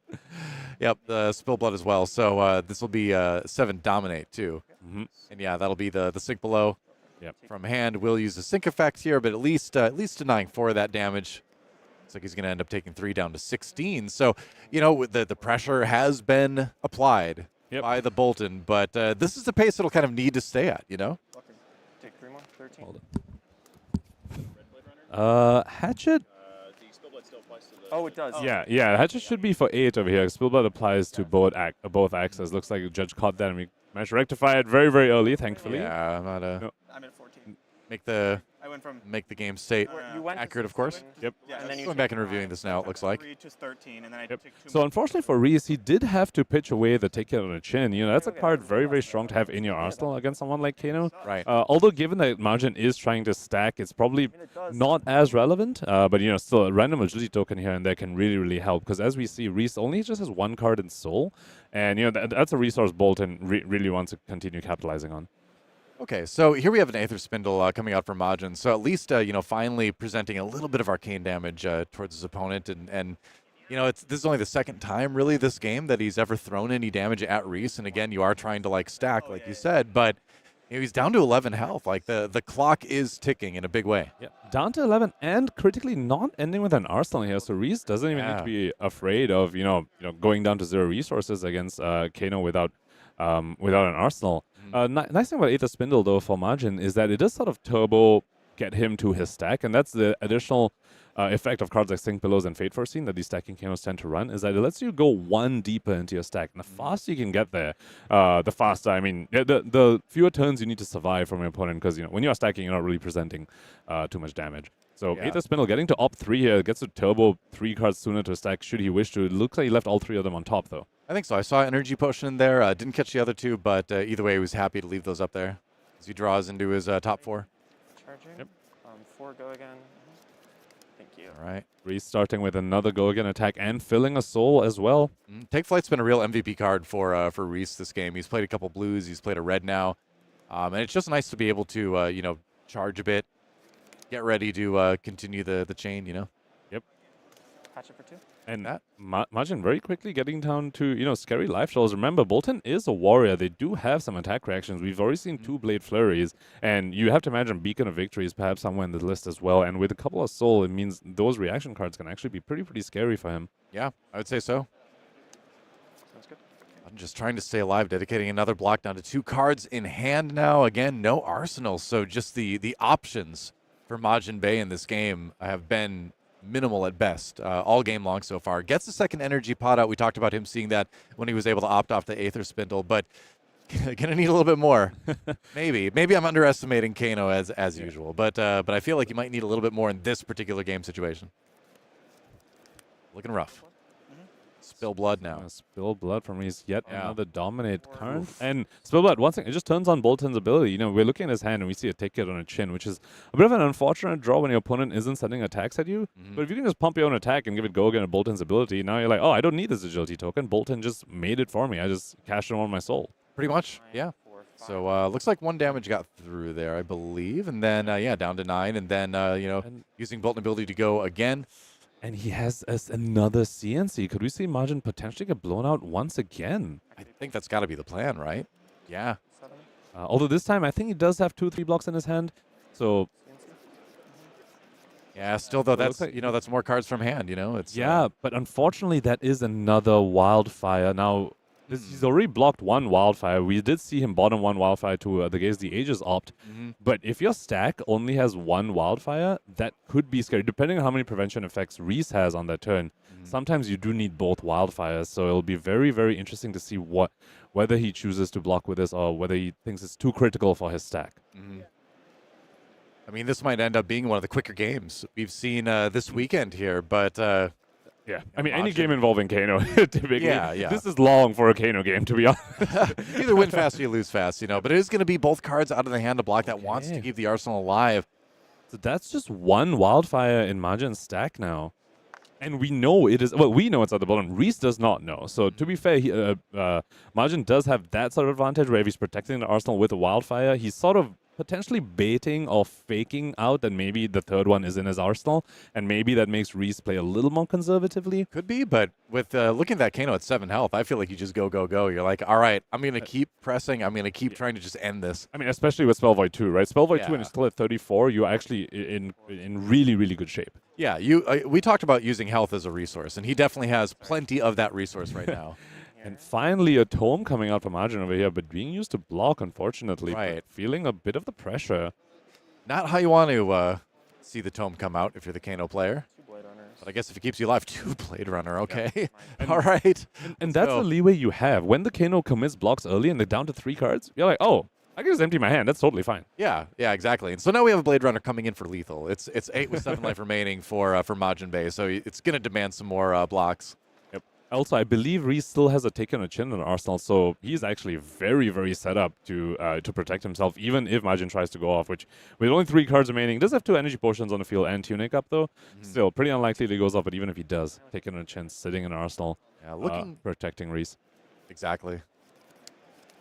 Yep, the Spill Blood as well. So this will be 7 Dominate too. And yeah, that'll be the Sink below. Yep. From hand, we'll use the Sink effect here, but at least denying 4 of that damage. Looks like he's going to end up taking 3 down to 16. So, the pressure has been applied by the Boltyn, but this is the pace it'll kind of need to stay at, Take 3 more, 13. Hold it. Hatchet? Oh, it does. Yeah, Hatchet should be for 8 over here. Spillblood applies to both axes. Looks like the judge caught that, and we managed to rectify it very, very early, thankfully. Yeah, I'm not I'm at 14. Make the game state accurate, of course. Yep. Yeah, and then going back and reviewing this now, it looks like. 3 to 13, and then I Yep. took 2 So unfortunately for Reese, he did have to pitch away the take it on the chin. That's a card very, very strong to have in your arsenal against someone like Kano. Right. Although given that Majin is trying to stack, it's probably not as relevant. But still a random agility token here and there can really, really help. Because as we see, Reese only just has 1 card in Soul, and that's a resource Boltyn really wants to continue capitalizing on. Okay, so here we have an Aether Spindle coming out from Majin. So at least, finally presenting a little bit of arcane damage towards his opponent. And this is only the 2nd time, really, this game that he's ever thrown any damage at Reese. And again, you are trying to, stack, like you said. But he's down to 11 health. Like, the clock is ticking in a big way. Yeah, down to 11 and critically not ending with an arsenal here. So Reese doesn't even need to be afraid of, going down to 0 resources against Kano without an arsenal. Nice thing about Aether Spindle, though, for Majin is that it does sort of turbo get him to his stack, and that's the additional effect of cards like Sink Billows and Fate Foreseen that these stacking Kanos tend to run, is that it lets you go 1 deeper into your stack. And the faster you can get there, the faster, the fewer turns you need to survive from your opponent, because, when you're stacking, you're not really presenting too much damage. So Aether Spindle getting to opt 3 here, gets to turbo 3 cards sooner to a stack should he wish to. It looks like he left all 3 of them on top, though. I think so. I saw Energy Potion in there. Didn't catch the other 2, but either way, he was happy to leave those up there as he draws into his top 4. Charging. Yep. 4 go again. Thank you. All right. Reese starting with another go again attack and filling a soul as well. Take Flight's been a real MVP card for Reese this game. He's played a couple blues. He's played a red now. And it's just nice to be able to, charge a bit, get ready to continue the chain, Yep. Hatchet for 2. And Majin very quickly getting down to, scary life totals. Remember, Boltyn is a warrior. They do have some attack reactions. We've already seen 2 Blade Flurries, and you have to imagine Beacon of Victory is perhaps somewhere in the list as well. And with a couple of Soul, it means those reaction cards can actually be pretty scary for him. Yeah, I would say so. Sounds good. I'm just trying to stay alive, dedicating another block down to 2 cards in hand now. Again, no arsenal, so just the options for Majin Bay in this game have been minimal at best all game long so far. Gets the 2nd energy pot out. We talked about him seeing that when he was able to opt off the Aether Spindle, but gonna need a little bit more. Maybe I'm underestimating Kano as usual, but I feel like you might need a little bit more in this particular game situation. Looking rough. Spill blood now. Spill blood from Reese. Yet another dominate current. And spill blood, one thing, it just turns on Boltyn's ability. You know, we're looking at his hand and we see a ticket on a chin, which is a bit of an unfortunate draw when your opponent isn't sending attacks at you. But if you can just pump your own attack and give it go again at Boltyn's ability, now you're like, oh, I don't need this agility token. Boltyn just made it for me. I just cashed it on my soul. Pretty much, yeah. So looks like 1 damage got through there, I believe. And then, down to 9. And then, using Boltyn ability to go again. And he has another CNC. Could we see Majin potentially get blown out once again? I think that's got to be the plan, right? Yeah. Although this time, I think he does have 2-3 blocks in his hand. So... Yeah, still though, that's that's more cards from hand. It's but unfortunately, that is another wildfire. Now, he's already blocked 1 wildfire. We did see him bottom 1 wildfire to the Gaze the Ages opt. But if your stack only has 1 wildfire, that could be scary. Depending on how many prevention effects Reese has on that turn, sometimes you do need both wildfires. So it'll be very, very interesting to see whether he chooses to block with this or whether he thinks it's too critical for his stack. I mean, this might end up being one of the quicker games we've seen this weekend here, but... yeah, I mean, any game involving Kano, typically. Yeah. This is long for a Kano game, to be honest. Either win fast or you lose fast, But it is going to be both cards out of the hand to block that wants to keep the arsenal alive. So that's just 1 wildfire in Majin's stack now. And we know it is... Well, we know it's at the bottom. Reese does not know. So to be fair, Majin does have that sort of advantage where if he's protecting the arsenal with a wildfire, he's sort of potentially baiting or faking out that maybe the 3rd one is in his arsenal, and maybe that makes Reese play a little more conservatively. Could be, but with looking at that Kano at 7 health, I feel like you just go. You're like, all right, I'm going to keep pressing. I'm going to keep trying to just end this. I mean, especially with Spell Void 2, right? Spell Void 2 and it's still at 34, you're actually in really, really good shape. Yeah, we talked about using health as a resource, and he definitely has plenty of that resource right now. And finally, a tome coming out from Majin over here, but being used to block, unfortunately. Right. Feeling a bit of the pressure. Not how you want to see the tome come out if you're the Kano player. 2 Blade Runners. But I guess if it keeps you alive, 2 Blade Runner, okay. All right. And that's the leeway you have. When the Kano commits blocks early and they're down to 3 cards, you're like, oh, I can just empty my hand. That's totally fine. Yeah, exactly. And so now we have a Blade Runner coming in for lethal. It's 8 with 7 life remaining for Majin Bay, so it's going to demand some more blocks. Also, I believe Reese still has a tick on a chin in Arsenal, so he's actually very, very set up to protect himself, even if Majin tries to go off, which with only 3 cards remaining, does have 2 energy potions on the field and Tunic up, though. Still, pretty unlikely that he goes off, but even if he does, tick on a chin, sitting in Arsenal, protecting Reese. Exactly.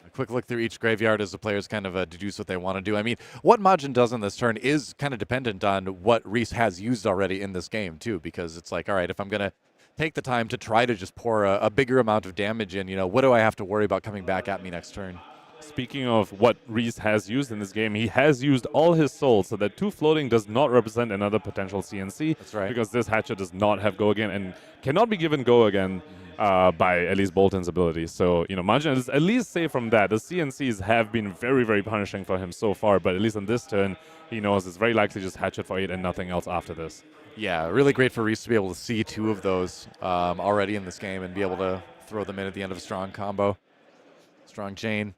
A quick look through each graveyard as the players kind of deduce what they want to do. I mean, what Majin does on this turn is kind of dependent on what Reese has used already in this game, too, because it's like, all right, if I'm going to take the time to try to just pour a bigger amount of damage in, what do I have to worry about coming back at me next turn? Speaking of what Reese has used in this game, he has used all his souls, so that 2 floating does not represent another potential CNC. That's right. Because this Hatchet does not have go again and cannot be given go again by at least Boltyn's ability. So, Majin is at least safe from that. The CNCs have been very, very punishing for him so far, but at least on this turn, he knows it's very likely just Hatchet for 8 and nothing else after this. Yeah, really great for Reese to be able to see 2 of those already in this game and be able to throw them in at the end of a strong combo. Strong chain.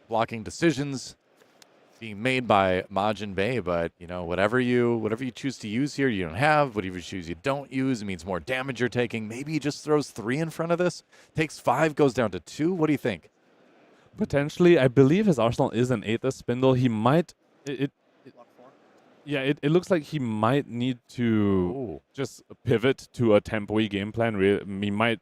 Blocking decisions being made by Majin Bay, but, whatever you choose to use here, you don't have. Whatever you choose you don't use, it means more damage you're taking. Maybe he just throws 3 in front of this. Takes 5, goes down to 2. What do you think? Potentially. I believe his arsenal is an Aether Spindle. He might... It looks like he might need to just pivot to a tempo-y game plan. He might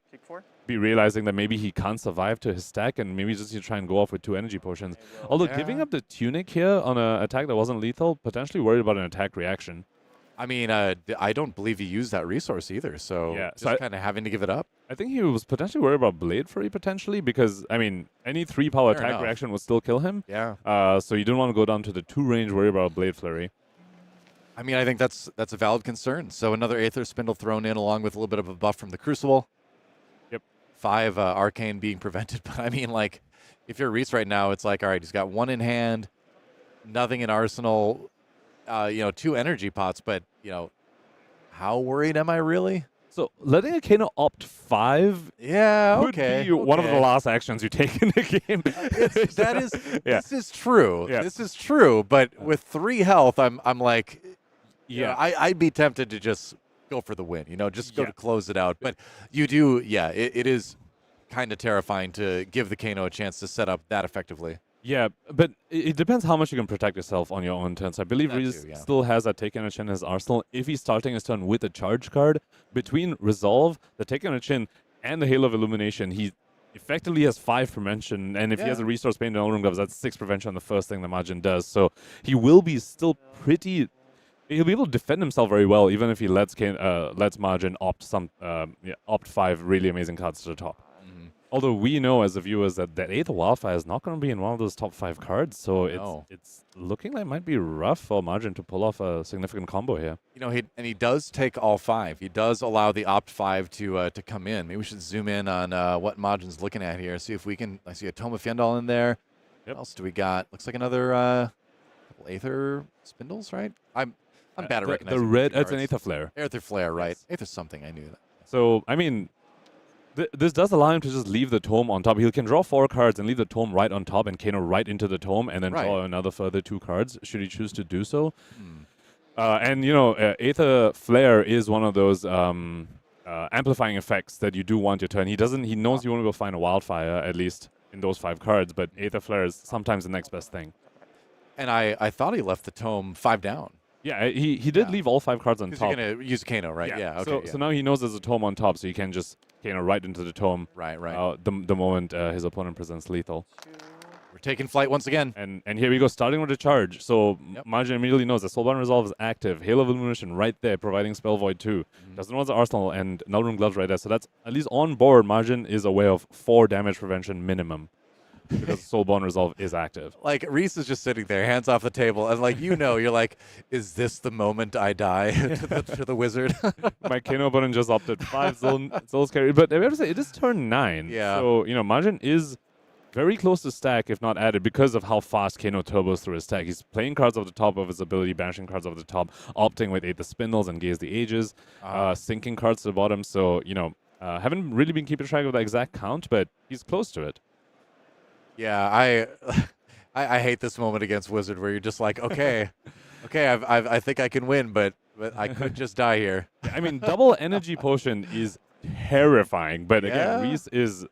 be realizing that maybe he can't survive to his stack and maybe just try and go off with 2 energy potions. Although giving up the Tunic here on an attack that wasn't lethal, potentially worried about an attack reaction. I mean, I don't believe he used that resource either, so just kind of having to give it up. I think he was potentially worried about Blade Flurry potentially because, I mean, any 3-power attack reaction would still kill him. Yeah. So you didn't want to go down to the 2 range, worry about Blade Flurry. I mean, I think that's a valid concern. So another Aether Spindle thrown in along with a little bit of a buff from the Crucible. Yep. 5 Arcane being prevented. But I mean, like, if you're Reese right now, it's like, all right, he's got 1 in hand, nothing in arsenal, 2 energy pots. But, how worried am I really? So letting a Kano opt 5 could be one of the last actions you take in the game. This is true. Yeah. This is true. But with 3 health, I'm like... I'd be tempted to just go for the win. Just go to close it out. But you do, it is kind of terrifying to give the Kano a chance to set up that effectively. Yeah, but it depends how much you can protect yourself on your own turns. I believe Reese still has that Take on a Chin in his arsenal. If he's starting his turn with a charge card, between Resolve, the Take on a Chin, and the Hail of Illumination, he effectively has 5 prevention. And if he has a Resource Pain and Null Gloves, that's 6 prevention on the first thing the Majin does. So he will be still pretty... He'll be able to defend himself very well, even if he lets Majin opt 5 really amazing cards to the top. Although we know as the viewers that Aether Wildfire is not going to be in one of those top 5 cards, so it's looking like it might be rough for Majin to pull off a significant combo here. He does take all 5. He does allow the opt 5 to come in. Maybe we should zoom in on what Majin's looking at here. See if we can. I see a Tome of Fyendal in there. What else do we got? Looks like another couple Aether Spindles, right? I'm bad at recognizing the red. cards. It's an Aether Flare. Aether Flare, right? Aether something. I knew that. So I mean. This does allow him to just leave the Tome on top. He can draw 4 cards and leave the Tome right on top and Kano right into the Tome and then draw another further 2 cards, should he choose to do so. And, Aether Flare is one of those amplifying effects that you do want your turn. He knows you want to go find a Wildfire, at least in those 5 cards, but Aether Flare is sometimes the next best thing. And I thought he left the Tome 5 down. Yeah, he did leave all 5 cards on top. You're going to use Kano, right? Yeah, okay. So now he knows there's a Tome on top, so he can just Kano right into the Tome. Right. The moment his opponent presents lethal. We're taking flight once again. And here we go, starting with a charge. So Majin immediately knows that Soulbound Resolve is active. Hail of Illumination right there, providing Spell Void too. Doesn't want the Arsenal and Nullroom Gloves right there. So that's at least on board. Majin is aware of 4 damage prevention minimum. Because Soulbound Resolve is active. Like, Reese is just sitting there, hands off the table, and you're like, is this the moment I die to the wizard? My Kano opponent just opted 5 Souls carry. But I have to say, it is turn 9. Yeah. So, Majin is very close to stack, if not added, because of how fast Kano turbos through his stack. He's playing cards off the top of his ability, banishing cards off the top, opting with Aether Spindles and Gaze the Ages, sinking cards to the bottom. So, haven't really been keeping track of the exact count, but he's close to it. Yeah, I hate this moment against Wizard where you're just like, okay, I think I can win, but I could just die here. I mean, double energy potion is terrifying, but again, Reese is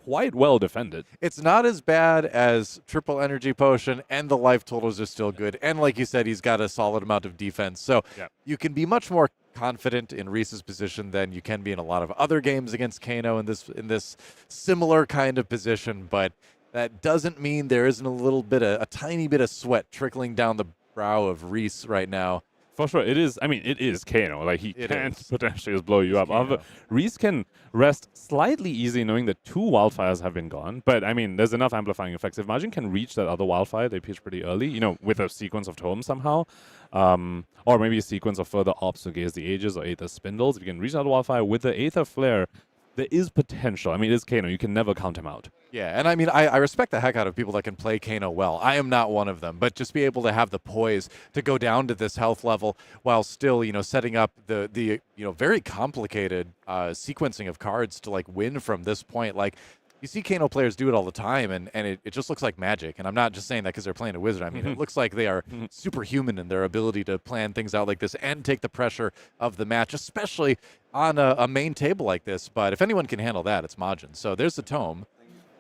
quite well defended. It's not as bad as triple energy potion, and the life totals are still good. And like you said, he's got a solid amount of defense, so you can be much more confident in Reese's position than you can be in a lot of other games against Kano in this similar kind of position, but. That doesn't mean there isn't a tiny bit of sweat trickling down the brow of Reese right now. For sure, it is. I mean, it is Kano. Like, he can't potentially just blow you up. However, Reese can rest slightly easy knowing that 2 Wildfires have been gone. But, I mean, there's enough amplifying effects. If Majin can reach that other Wildfire, they pitch pretty early, with a sequence of Tomes somehow. Or maybe a sequence of further ops to Gaze the Ages or Aether Spindles. If you can reach that Wildfire with the Aether Flare, there is potential. I mean, it is Kano. You can never count him out. Yeah, and I mean, I respect the heck out of people that can play Kano well. I am not one of them, but just be able to have the poise to go down to this health level while still, setting up the very complicated sequencing of cards to win from this point. Like, you see Kano players do it all the time, and it just looks like magic. And I'm not just saying that because they're playing a wizard. I mean, it looks like they are superhuman in their ability to plan things out like this and take the pressure of the match, especially on a main table like this. But if anyone can handle that, it's Majin. So there's the Tome.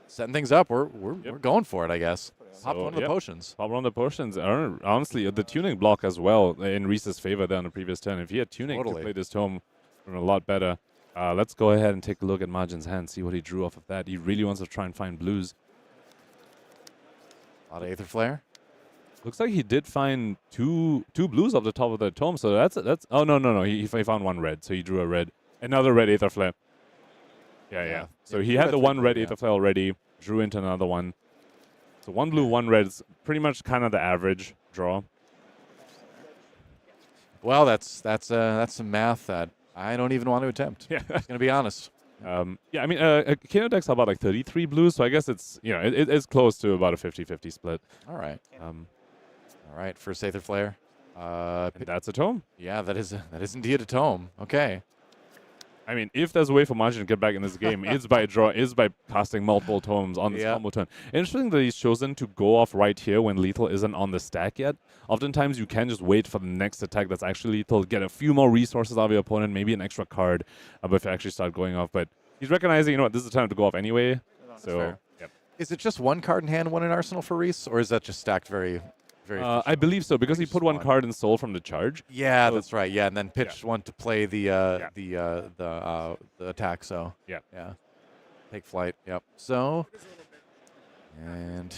Setting things up, we're going for it, I guess. Pop one of the potions. Pop one of the potions. Honestly, the tuning block as well in Reese's favor there on the previous turn. If he had tuning to play this Tome a lot better. Let's go ahead and take a look at Majin's hand, see what he drew off of that. He really wants to try and find blues. A lot of Aether Flare. Looks like he did find two blues off the top of the Tome. So that's. Oh no. He found 1 red. So he drew a red. Another red Aether Flare. Yeah. So he had the 1 red Aether Flare already. Drew into another one. So 1 blue, 1 red is pretty much kind of the average draw. Well, that's some math that I don't even want to attempt. Yeah, I'm gonna be honest. I mean, Kano decks are about 33 blues, so I guess it's it's close to about a 50-50 split. All right. All right, first Aether Flare. And that's a Tome. Yeah, that is indeed a Tome. Okay. I mean, if there's a way for Majin to get back in this game, it's by casting multiple tomes on this combo turn. Interesting that he's chosen to go off right here when lethal isn't on the stack yet. Oftentimes, you can just wait for the next attack that's actually lethal, get a few more resources out of your opponent, maybe an extra card before you actually start going off. But he's recognizing, you know what, this is the time to go off anyway. So, yep. Is it just one card in hand, one in arsenal for Reese, or is that just stacked very I believe so, because he put one card in soul from the charge. Yeah, so that's right. Yeah, and then pitched one to play the attack. So yeah, take flight. Yep. So and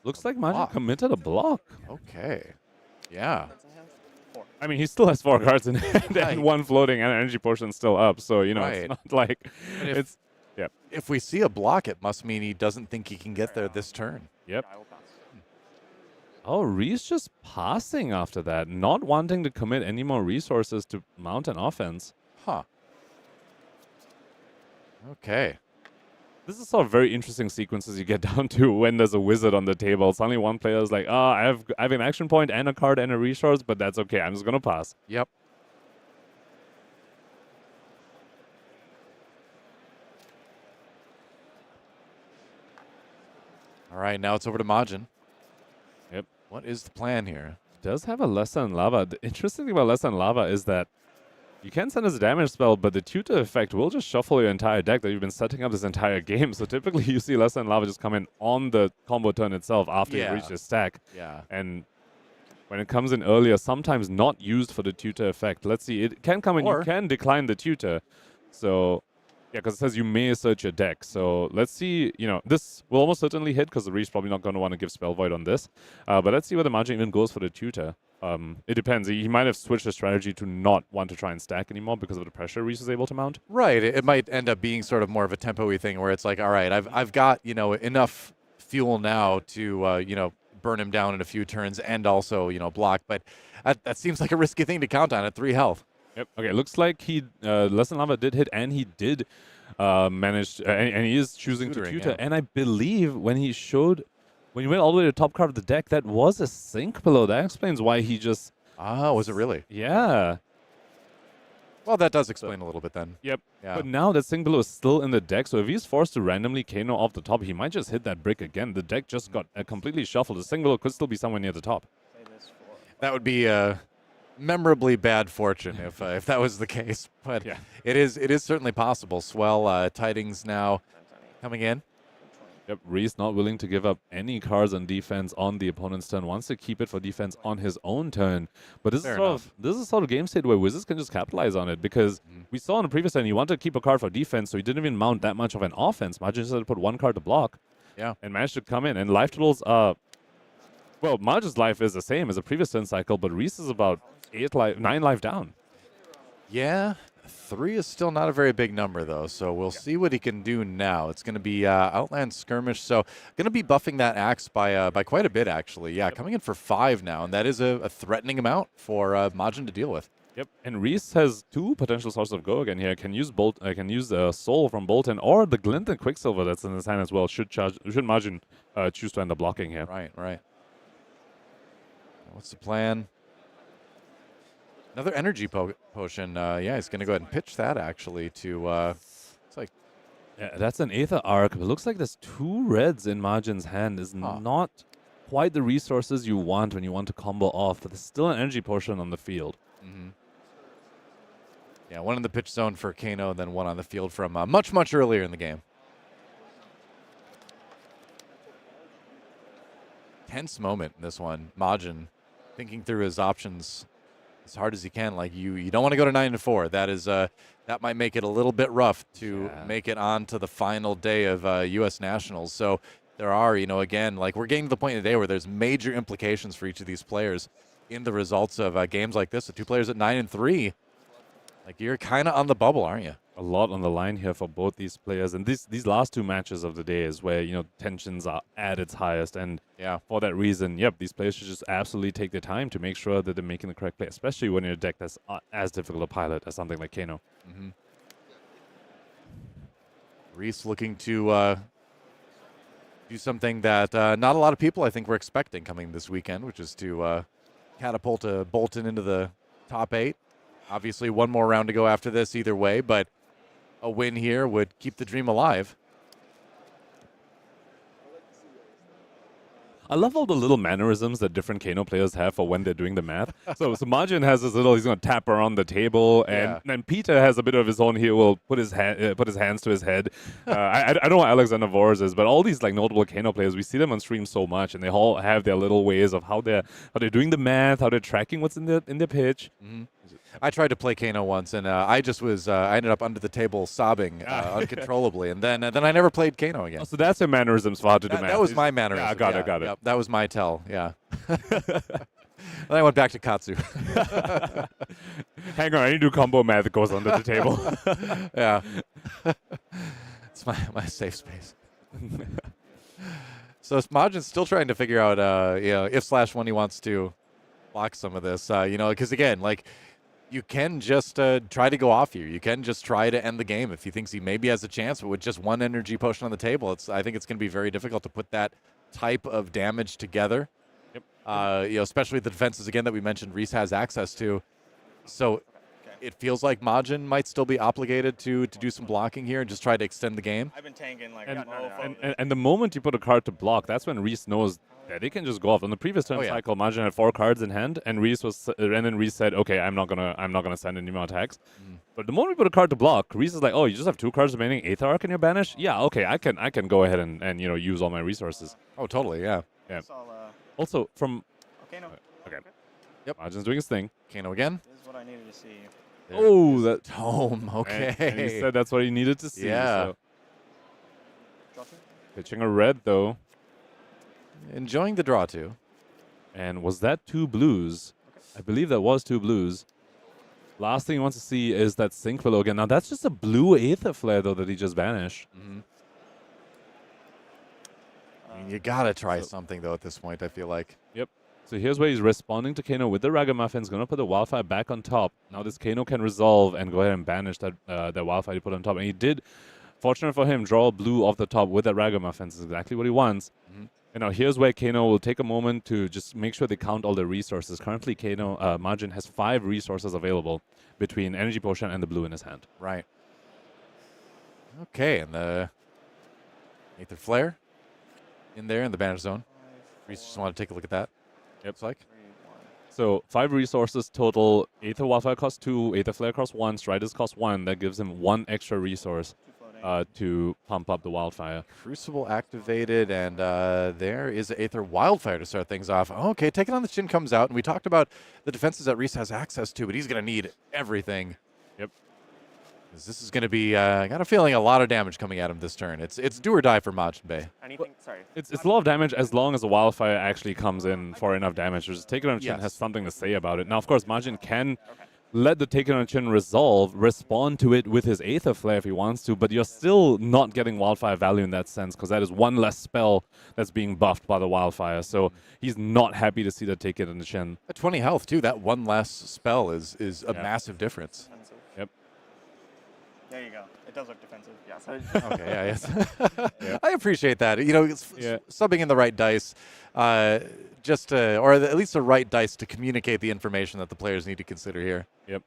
looks like Majin committed a block. Okay. Yeah. I mean, he still has 4 cards in hand and 1 floating and energy potion still up. So you know, it's not like it's. If we see a block, it must mean he doesn't think he can get there this turn. Yep. Oh, Reese just passing after that, not wanting to commit any more resources to mount an offense. Huh. Okay. This is sort of very interesting sequences you get down to when there's a wizard on the table. Suddenly one player is like, I have an action point and a card and a resource, but that's okay. I'm just going to pass. Yep. All right, now it's over to Majin. Yep. What is the plan here? He does have a Lesser in Lava. The interesting thing about Lesser in Lava is that you can send as a damage spell, but the tutor effect will just shuffle your entire deck that you've been setting up this entire game. So typically you see Lesser in Lava just come in on the combo turn itself after you reach the stack. Yeah. And when it comes in earlier, sometimes not used for the tutor effect. Let's see. It can come in. You can decline the tutor. So, yeah, because it says you may assert your deck. So let's see. You know, this will almost certainly hit because the Reese probably not going to want to give Spell Void on this. But let's see whether Majin even goes for the tutor. It depends. He might have switched the strategy to not want to try and stack anymore because of the pressure Reese is able to mount. Right. It might end up being sort of more of a tempo-y thing where it's like, all right, I've got, you know, enough fuel now to, you know, burn him down in a few turns and also, you know, block. But that seems like a risky thing to count on at 3 health. Yep. Okay. Looks like he Lesson Lava did hit, and he did manage, and he is choosing to tutor. And I believe when he went all the way to the top card of the deck, that was a sink below. That explains why he just. Oh, was it really? Yeah. Well, that does explain a little bit then. Yep. Yeah. But now that sink below is still in the deck, so if he's forced to randomly Kano off the top, he might just hit that brick again. The deck just got completely shuffled. The sink below could still be somewhere near the top. That would be memorably bad fortune if that was the case. But it is certainly possible. Swell tidings now coming in. Yep, Reese not willing to give up any cards on defense on the opponent's turn. Wants to keep it for defense on his own turn. But this is sort of game state where Wizards can just capitalize on it, because we saw in the previous turn he wanted to keep a card for defense, so he didn't even mount that much of an offense. Majin just had to put 1 card to block. Yeah. And managed to come in. And life totals are, well, Majin's life is the same as the previous turn cycle, but Reese is about 9 life down. Yeah. 3 is still not a very big number, though, so we'll see what he can do now. It's going to be Outland Skirmish, so going to be buffing that axe by quite a bit, actually. Yeah, coming in for 5 now, and that is a threatening amount for Majin to deal with. Yep, and Reese has 2 potential sources of go again here. Can use Soul from Boltyn or the Glint and Quicksilver that's in his hand as well. Should Majin choose to end up blocking here. Right. What's the plan? Another energy potion. Yeah, he's going to go ahead and pitch that, actually, to... it's like... Yeah, that's an Aether Arc. It looks like there's 2 reds in Majin's hand. Is not quite the resources you want when you want to combo off, but there's still an energy potion on the field. Mm-hmm. Yeah, 1 in the pitch zone for Kano, and then 1 on the field from much, much earlier in the game. Tense moment in this one. Majin thinking through his options as hard as he can. Like, you don't want to go to 9-4. That is that might make it a little bit rough to make it on to the final day of U.S. Nationals. So there are, you know, again, like, we're getting to the point in the day where there's major implications for each of these players in the results of games like this. The 2 players at 9-3, like, you're kind of on the bubble, aren't you? A lot on the line here for both these players, and these last 2 matches of the day is where, you know, tensions are at its highest, and for that reason, these players should just absolutely take their time to make sure that they're making the correct play, especially when you're a deck that's as difficult to pilot as something like Kano. Mm-hmm. Reese looking to do something that not a lot of people, I think, were expecting coming this weekend, which is to catapult Boltyn into the top 8. Obviously, one more round to go after this either way, but a win here would keep the dream alive. I love all the little mannerisms that different Kano players have for when they're doing the math. So Majin has this little, he's going to tap around the table, and then Peter has a bit of his own here, will put his hands to his head. I don't know what Alexander Vore's is, but all these like notable Kano players, we see them on stream so much, and they all have their little ways of how they're doing the math, how they're tracking what's in their pitch. Mm-hmm. I tried to play Kano once, and I just was I ended up under the table sobbing uncontrollably, and then I never played Kano again. Oh, so that's your mannerisms for how to do math. That was my mannerism. Yeah, got it. Yep, that was my tell. Yeah. Then I went back to Katsu. Hang on, I need to do combo math that goes under the table. Yeah. It's my safe space. So Majin's still trying to figure out if/when he wants to block some of this, because again, like, you can just try to go off here. You can just try to end the game if he thinks he maybe has a chance, but with just one energy potion on the table, I think it's going to be very difficult to put that type of damage together. Yep. Especially the defenses again that we mentioned Reese has access to. So it feels like Majin might still be obligated to do some blocking here and just try to extend the game. I've been tanking like and the moment you put a card to block, that's when Reese knows that they can just go off. On the previous turn cycle, Majin had 4 cards in hand, and Reese said, "Okay, I'm not gonna send any more attacks." But the moment we put a card to block, Reese is like, "Oh, you just have 2 cards remaining, Aether Arc, and you're banished? Yeah, okay, I can go ahead and use all my resources." Oh, totally, yeah. Also from Kano. Okay. Yep. Majin's doing his thing. Kano again. This is what I needed to see. Oh, that home. Okay. And he said that's what he needed to see. Yeah. So. Pitching a red though. Enjoying the draw too. And was that 2 blues? I believe that was 2 blues. Last thing he wants to see is that Sync Willow again. Now that's just a blue Aether Flare though that he just banished. Mm-hmm. You gotta try something though at this point, I feel like. Yep. So here's where he's responding to Kano with the Ragamuffins, gonna put the Wildfire back on top. Now this Kano can resolve and go ahead and banish that Wildfire he put on top. And he did, fortunate for him, draw blue off the top with that Ragamuffins. Is exactly what he wants. Mm-hmm. And now here's where Kano will take a moment to just make sure they count all the resources. Currently, Majin has 5 resources available between Energy Potion and the blue in his hand. Right. Okay, and the Aether Flare in there in the banish zone. Reese just want to take a look at that. Yep. It's like. So 5 resources total. Aether Wildfire costs 2, Aether Flare costs 1, Striders costs 1. That gives him 1 extra resource to pump up the Wildfire. Crucible activated, and there is Aether Wildfire to start things off. Okay, Taking on the Chin comes out, and we talked about the defenses that Reese has access to, but he's going to need everything. Yep. This is going to be, I got a feeling, a lot of damage coming at him this turn. It's do or die for Majin Bay. It's a lot of damage as long as the Wildfire actually comes in for enough damage. Just Taking on the Chin has something to say about it. Now, of course, Majin can let the Taking on the Chin respond to it with his Aether Flare if he wants to, but you're still not getting Wildfire value in that sense, because that is 1 less spell that's being buffed by the Wildfire. So he's not happy to see that Taking on the Chin. At 20 health, too, that 1 less spell is a massive difference. Yep. There you go. It does look defensive. Yes. Okay, yes. I appreciate that. Subbing in the right dice, or at least the right dice to communicate the information that the players need to consider here. Yep.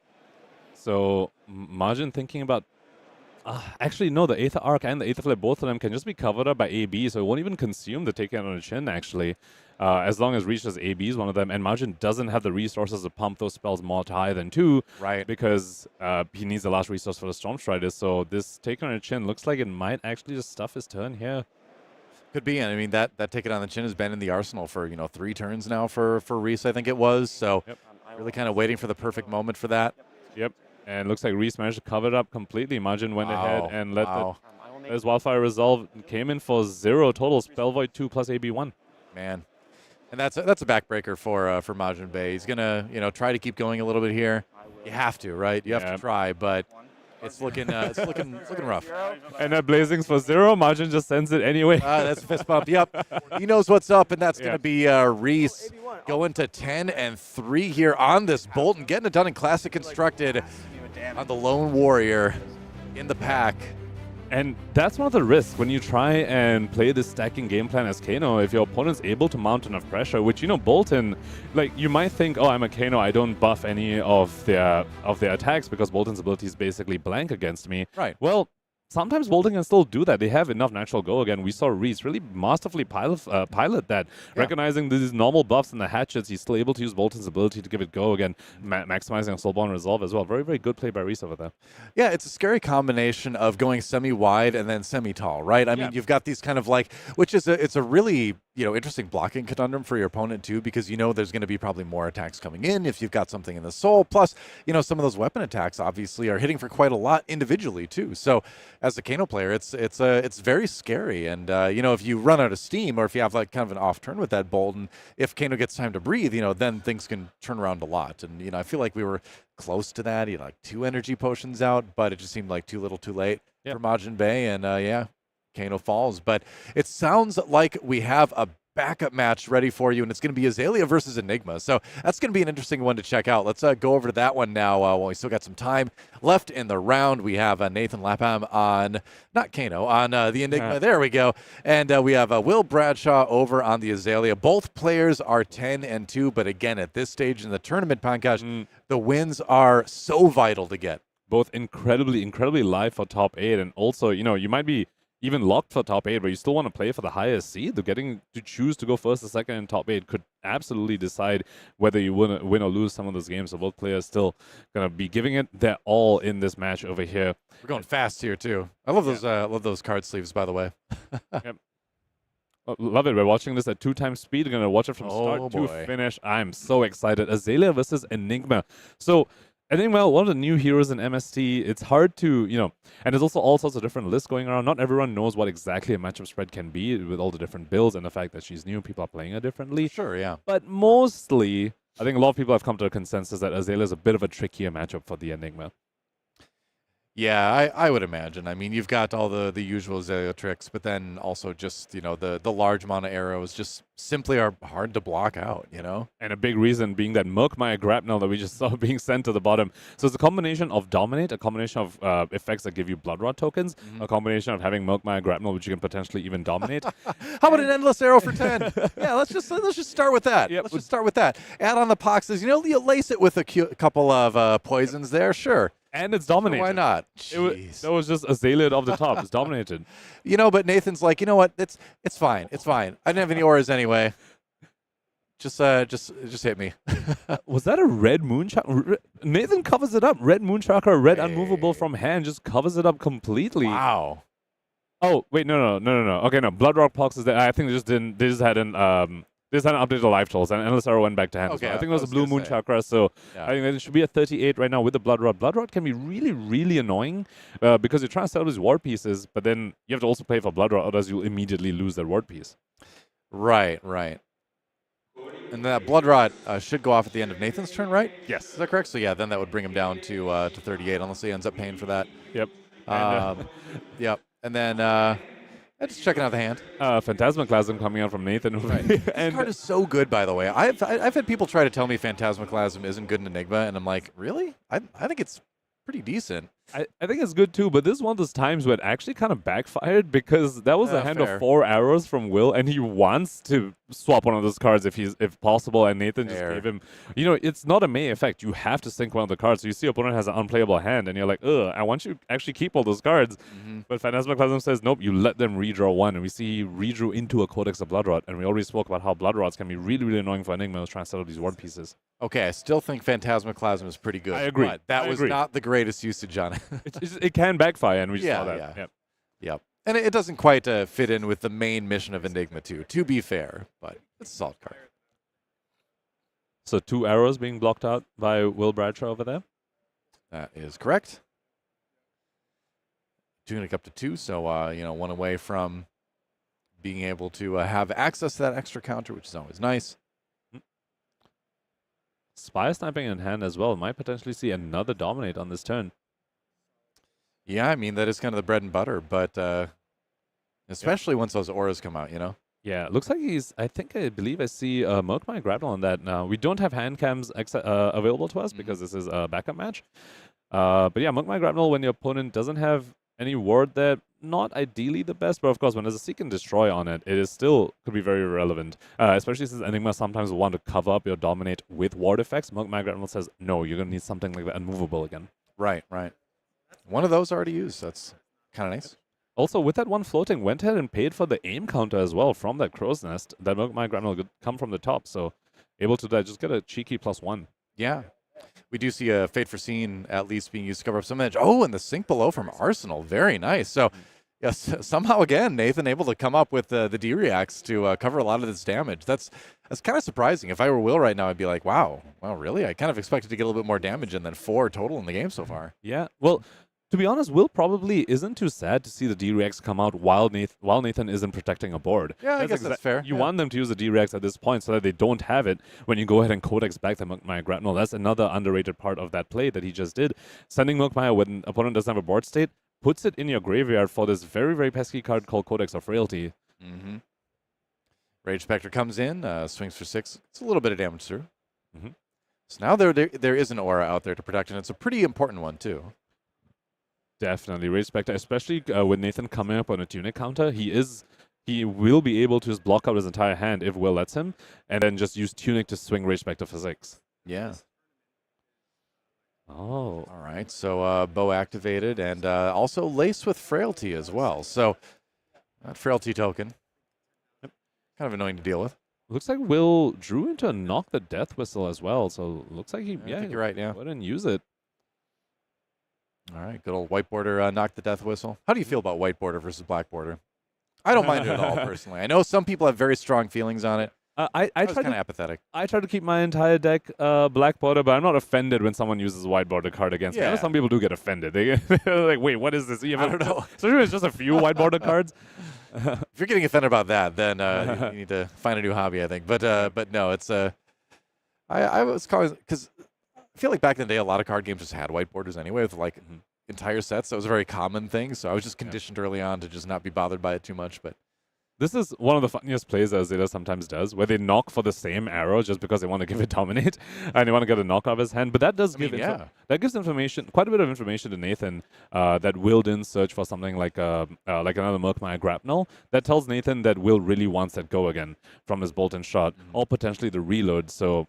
So Majin thinking about, actually no, the Aether Arc and the Aether Flare, both of them can just be covered up by AB, so it won't even consume the Taking on the Chin actually. As long as Reese has AB is one of them, and Majin doesn't have the resources to pump those spells more higher than 2, right? Because he needs the last resource for the Storm Striders. So this Taking on the Chin looks like it might actually just stuff his turn here. Could be, and I mean that Taking on the Chin has been in the arsenal for 3 turns now for Reese, I think it was. So really kind of waiting for the perfect moment for that. Yep. And it looks like Reese managed to cover it up completely. Majin went ahead and let his Wildfire resolve. Came in for 0 total. Spell Void 2 plus AB 1. Man. And that's a backbreaker for Majin Bay. He's gonna try to keep going a little bit here. You have to, right? You have to try, but it's looking rough. And that Blazing's for 0. Majin just sends it anyway. That's a fist bump. Yep, he knows what's up, and that's gonna be Reese going to 10-3 here on this Boltyn, getting it done in Classic Constructed on the Lone Warrior in the pack. And that's one of the risks when you try and play this stacking game plan as Kano. If your opponent's able to mount enough pressure, which, you know, Boltyn, like, you might think, oh, I'm a Kano, I don't buff any of their attacks because Boltyn's ability is basically blank against me. Right. Well, sometimes Boltyn can still do that. They have enough natural go again. We saw Reese really masterfully pilot that. Yeah. Recognizing these normal buffs and the hatchets, he's still able to use Boltyn's ability to give it go again, maximizing a Soulborn Resolve as well. Very, very good play by Reese over there. Yeah, it's a scary combination of going semi-wide and then semi-tall, right? I mean, you've got these kind of like, which is it's a really, you know, interesting blocking conundrum for your opponent too, because you know there's going to be probably more attacks coming in if you've got something in the soul. Plus, you know, some of those weapon attacks obviously are hitting for quite a lot individually too. So as a Kano player, it's very scary. And you know, if you run out of steam or if you have like kind of an off turn with that Boltyn, if Kano gets time to breathe, you know, then things can turn around a lot. And you know, I feel like we were close to that. You know, like 2 energy potions out, but it just seemed like too little, too late for Majin Bay. And yeah, Kano falls. But it sounds like we have a backup match ready for you, and it's going to be Azalea versus Enigma. So that's going to be an interesting one to check out. Let's go over to that one now while we still got some time left in the round. We have Nathan Lapham on, not Kano, on the Enigma. There we go. And we have Will Bradshaw over on the Azalea. Both players are 10-2, but again, at this stage in the tournament, Pankaj, the wins are so vital to get. Both incredibly live for top 8, and also, you know, you might be even locked for top 8, but you still want to play for the highest seed. Getting to choose to go first or second in top 8 could absolutely decide whether you win or lose some of those games. So both players still going to be giving it their all in this match over here. We're going fast here too. I love those card sleeves, by the way. Yep. Love it. We're watching this at 2 times speed. We're going to watch it from start to finish. I'm so excited. Azalea versus Enigma. So Enigma, one of the new heroes in MST, it's hard to, you know, and there's also all sorts of different lists going around. Not everyone knows what exactly a matchup spread can be with all the different builds and the fact that she's new, people are playing her differently. Sure, yeah. But mostly, I think a lot of people have come to a consensus that Azalea is a bit of a trickier matchup for the Enigma. Yeah, I would imagine. I mean, you've got all the usual Azalea tricks, but then also just, you know, the large amount of arrows just simply are hard to block out, you know? And a big reason being that Murkmire Grapnel that we just saw being sent to the bottom. So it's a combination of Dominate, a combination of effects that give you Blood Rod tokens, a combination of having Murkmire Grapnel, which you can potentially even dominate. How about an Endless Arrow for 10? Yeah, let's just start with that. Yep. Let's just start with that. Add on the poxes. You know, you lace it with a couple of poisons there, sure. And it's dominated. Why not? That was just Azalea off the top. It's dominated. You know, but Nathan's like, you know what? It's fine. It's fine. I didn't have any auras anyway. Just hit me. Was that a red moon chakra? Nathan covers it up. Red moon chakra, red unmovable from hand, just covers it up completely. Wow. Oh wait, no. Okay, no. Blood Rock Pox is there. I think they just hadn't updated the life totals, and Endless Arrow went back to hand. Okay, I think it was a blue moon chakra, so I think it should be a 38 right now with the Blood Rod. Blood Rod can be really, really annoying because you're trying to sell these ward pieces, but then you have to also pay for Blood Rod, otherwise you'll immediately lose that ward piece. Right. And that Blood Rod should go off at the end of Nathan's turn, right? Yes. Is that correct? So yeah, then that would bring him down to 38, unless he ends up paying for that. Yep. Yep. And then just checking out the hand. Phantasmaclasm coming out from Nathan. Right. This card is so good, by the way. I've had people try to tell me Phantasmaclasm isn't good in Enigma, and I'm like, really? I think it's pretty decent. I think it's good too, but this is one of those times where it actually kind of backfired because that was a hand fair. of 4 arrows from Will, and he wants to swap one of those cards if possible, and Nathan just gave him, you know, it's not a May effect. You have to sink one of the cards. So you see your opponent has an unplayable hand, and you're like, I want you to actually keep all those cards. But Phantasmaclasm says, nope, you let them redraw one, and we see he redrew into a Codex of Blood Rod, and we already spoke about how Blood Rods can be really, really annoying for Enigma who's trying to set up these ward pieces. Okay, I still think Phantasmaclasm is pretty good. I agree. But that was not the greatest usage on it. It can backfire, and we just saw that. Yep. And it doesn't quite fit in with the main mission of Enigma 2, to be fair, but it's a solid card. So 2 arrows being blocked out by Will Bradshaw over there? That is correct. Tunic up to 2, so, you know, 1 away from being able to have access to that extra counter, which is always nice. Spire sniping in hand as well. Might potentially see another dominate on this turn. Yeah, I mean, that is kind of the bread and butter, but especially once those auras come out, you know? Yeah, looks like I believe I see Murkmire Grapnel on that now. We don't have hand cams available to us because this is a backup match. But yeah, Murkmire Grapnel, when your opponent doesn't have any ward there, not ideally the best, but of course, when there's a Seek and Destroy on it, it is still could be very relevant, especially since Enigma sometimes will want to cover up your Dominate with ward effects. Milk Grapnel says, no, you're going to need something like that unmovable again. Right. One of those already used. That's kind of nice. Also, with that one floating, went ahead and paid for the aim counter as well from that Crow's Nest. That Milk Grapnel could come from the top, so able to just get a cheeky +1. Yeah. We do see a Fate Foreseen at least being used to cover up some edge. Oh, and the Sink Below from Arsenal. Very nice. So, yes, somehow again, Nathan able to come up with the D-Reacts to cover a lot of this damage. That's kind of surprising. If I were Will right now, I'd be like, wow, really? I kind of expected to get a little bit more damage and then 4 total in the game so far. Yeah, well, to be honest, Will probably isn't too sad to see the D-Reacts come out while Nathan isn't protecting a board. Yeah, I guess that's fair. You want them to use the D-Reacts at this point so that they don't have it when you go ahead and Codex back the Milkmire Grapnel. That's another underrated part of that play that he just did. Sending Milkmire when an opponent doesn't have a board state puts it in your graveyard for this very, very pesky card called Codex of Frailty. Mm-hmm. Rage Spectre comes in, swings for 6. It's a little bit of damage through. Mm-hmm. So now there is an aura out there to protect, and it's a pretty important one, too. Definitely. Rage Spectre, especially with Nathan coming up on a Tunic counter, he will be able to just block out his entire hand if Will lets him, and then just use Tunic to swing Rage Spectre for 6. Yeah. Oh. All right, so Bow activated, and also Lace with Frailty as well. So that Frailty token, kind of annoying to deal with. Looks like Will drew into a Knock the Death Whistle as well, so looks like I think you're right, yeah. Go ahead and use it. All right, good old white border, Knock the Death Whistle. How do you feel about white border versus black border? I don't mind it at all, personally. I know some people have very strong feelings on it. I was kind of apathetic. I try to keep my entire deck black border, but I'm not offended when someone uses a white border card against me. I know some people do get offended. They're like, wait, what is this? I don't know. Especially when it's just a few white border cards. If you're getting offended about that, then you need to find a new hobby, I think. But no, it's I was calling because I feel like back in the day, a lot of card games just had white borders anyway with like entire sets. That was a very common thing. So I was just conditioned early on to just not be bothered by it too much. But this is one of the funniest plays that Azalea sometimes does, where they knock for the same arrow just because they want to give it Dominate, and they want to get a knock off his hand. But that does that gives information, quite a bit of information to Nathan that Will didn't search for something like another Milkmire Grapnel. That tells Nathan that Will really wants that go again from his Boltyn shot, or potentially the reload. So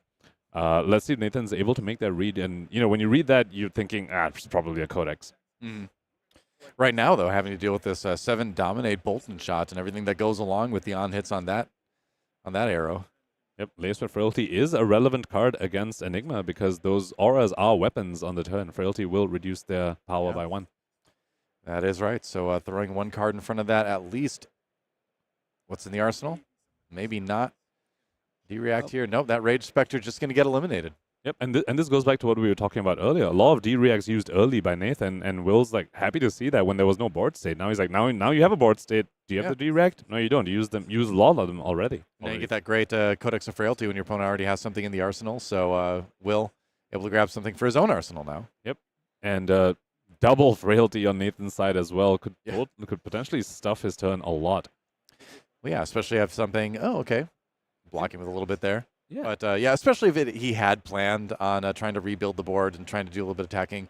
let's see if Nathan's able to make that read. And when you read that, you're thinking, it's probably a Codex. Right now, though, having to deal with this 7 Dominate Boltyn shot and everything that goes along with the on-hits on that arrow. Yep, Lace with Frailty is a relevant card against Enigma because those auras are weapons on the turn. Frailty will reduce their power by 1. That is right. So throwing 1 card in front of that, at least. What's in the arsenal? Maybe not. D-React here. Nope, that Rage Spectre just going to get eliminated. Yep, and this goes back to what we were talking about earlier. A lot of D-Reacts used early by Nathan, and Will's like happy to see that when there was no board state. Now he's like, now you have a board state. Do you have the D-React? No, you don't. You use a lot of them already. Now you get that great Codex of Frailty when your opponent already has something in the arsenal. So Will able to grab something for his own arsenal now. Yep, and double Frailty on Nathan's side as well could potentially stuff his turn a lot. Well, yeah, especially have something. Oh, okay, blocking with a little bit there. Yeah. But especially if he had planned on trying to rebuild the board and trying to do a little bit of attacking.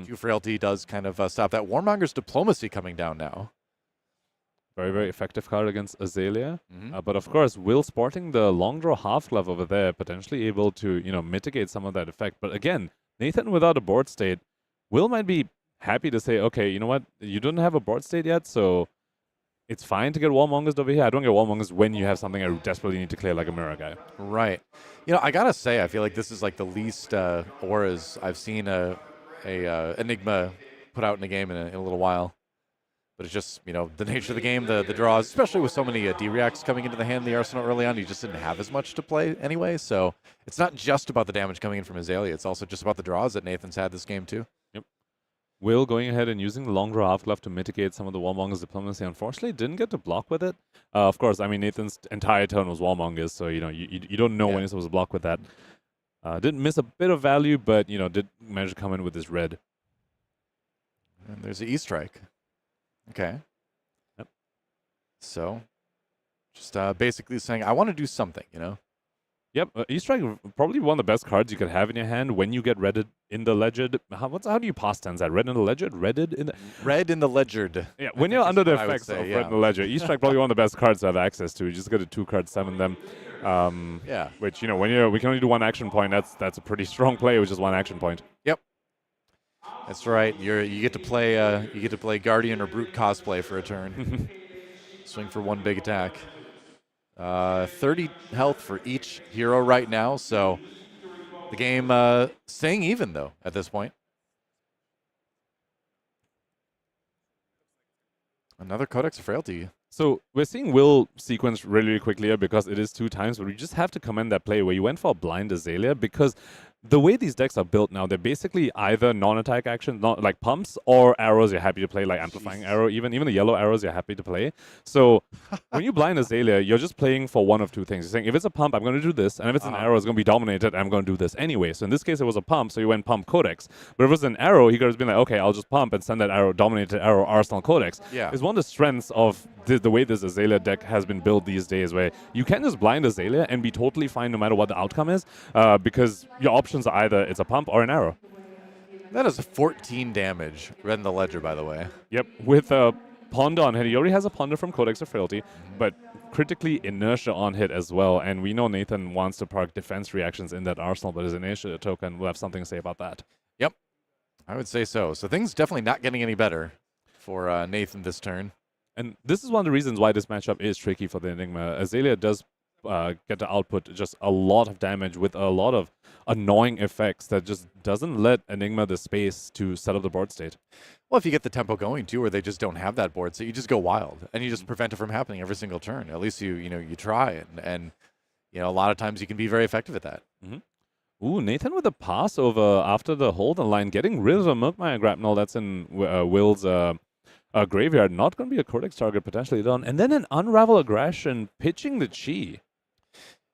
2 Frailty does kind of stop that. Warmonger's Diplomacy coming down now. Very, very effective card against Azalea. But of course, Will sporting the long draw half glove over there, potentially able to mitigate some of that effect. But again, Nathan without a board state, Will might be happy to say, okay, you know what, you don't have a board state yet, so it's fine to get Warmongers over here. I don't get Warmongers when you have something I desperately need to clear like a Mirror Guy. Right. I gotta say, I feel like this is like the least auras I've seen a Enigma put out in a game in a little while. But it's just, the nature of the game, the draws, especially with so many D-Reacts coming into the hand in the arsenal early on, you just didn't have as much to play anyway. So it's not just about the damage coming in from Azalea. It's also just about the draws that Nathan's had this game too. Yep. Will going ahead and using the long draw half glove to mitigate some of the Warmonger's Diplomacy. Unfortunately, didn't get to block with it. Of course, I mean, Nathan's entire turn was Warmongers, so, you don't know when you're supposed to block with that. Didn't miss a bit of value, but, did manage to come in with his red. And there's the E-Strike. Okay. Yep. So, just basically saying, I want to do something, Yep, E-Strike, probably one of the best cards you could have in your hand when you get redded in the Legend. How do you past tense that? Red in the Legend? Redded in the... Red in the Legend. Yeah, when you're under the what I would effects say, of yeah. Red in the Ledger, E-Strike probably one of the best cards to have access to. You just go to 2 cards, 7 them. Yeah. Which, when we can only do 1 action point, that's a pretty strong play with just 1 action point. Yep. That's right. You get to play Guardian or Brute cosplay for a turn. Swing for 1 big attack. 30 health for each hero right now, so the game staying even though at this point. Another Codex of Frailty. So we're seeing Will sequence really quickly here because it is 2 times, but we just have to commend that play where you went for a blind Azalea because the way these decks are built now, they're basically either non-attack actions, not like pumps, or arrows you're happy to play, like Amplifying Arrow. Even the yellow arrows you're happy to play. So when you blind Azalea, you're just playing for one of 2 things. You're saying, if it's a pump, I'm going to do this, and if it's an arrow, it's going to be dominated, I'm going to do this anyway. So in this case, it was a pump, so you went pump Codex. But if it was an arrow, he could have been like, okay, I'll just pump and send that arrow, dominated arrow, Arsenal Codex. Yeah. It's one of the strengths of the way this Azalea deck has been built these days, where you can just blind Azalea and be totally fine no matter what the outcome is, because your options are either it's a pump or an arrow. That is a 14 damage. Red in the Ledger, by the way. Yep, with a Ponder on hit. He already has a Ponder from Codex of Frailty, but critically Inertia on hit as well. And we know Nathan wants to park defense reactions in that arsenal, but his Inertia token will have something to say about that. Yep, I would say so. So things definitely not getting any better for Nathan this turn. And this is one of the reasons why this matchup is tricky for the Enigma. Azalea does get to output just a lot of damage with a lot of annoying effects that just doesn't let Enigma the space to set up the board state. Well, if you get the tempo going too, where they just don't have that board, so you just go wild and you just prevent it from happening every single turn. At least you try, and a lot of times you can be very effective at that. Mm-hmm. Ooh, Nathan with a pass over after the hold on line, getting rid of the Milkmire Grapnel that's in Will's graveyard. Not going to be a Codex target potentially done, and then an Unravel Aggression pitching the Chi.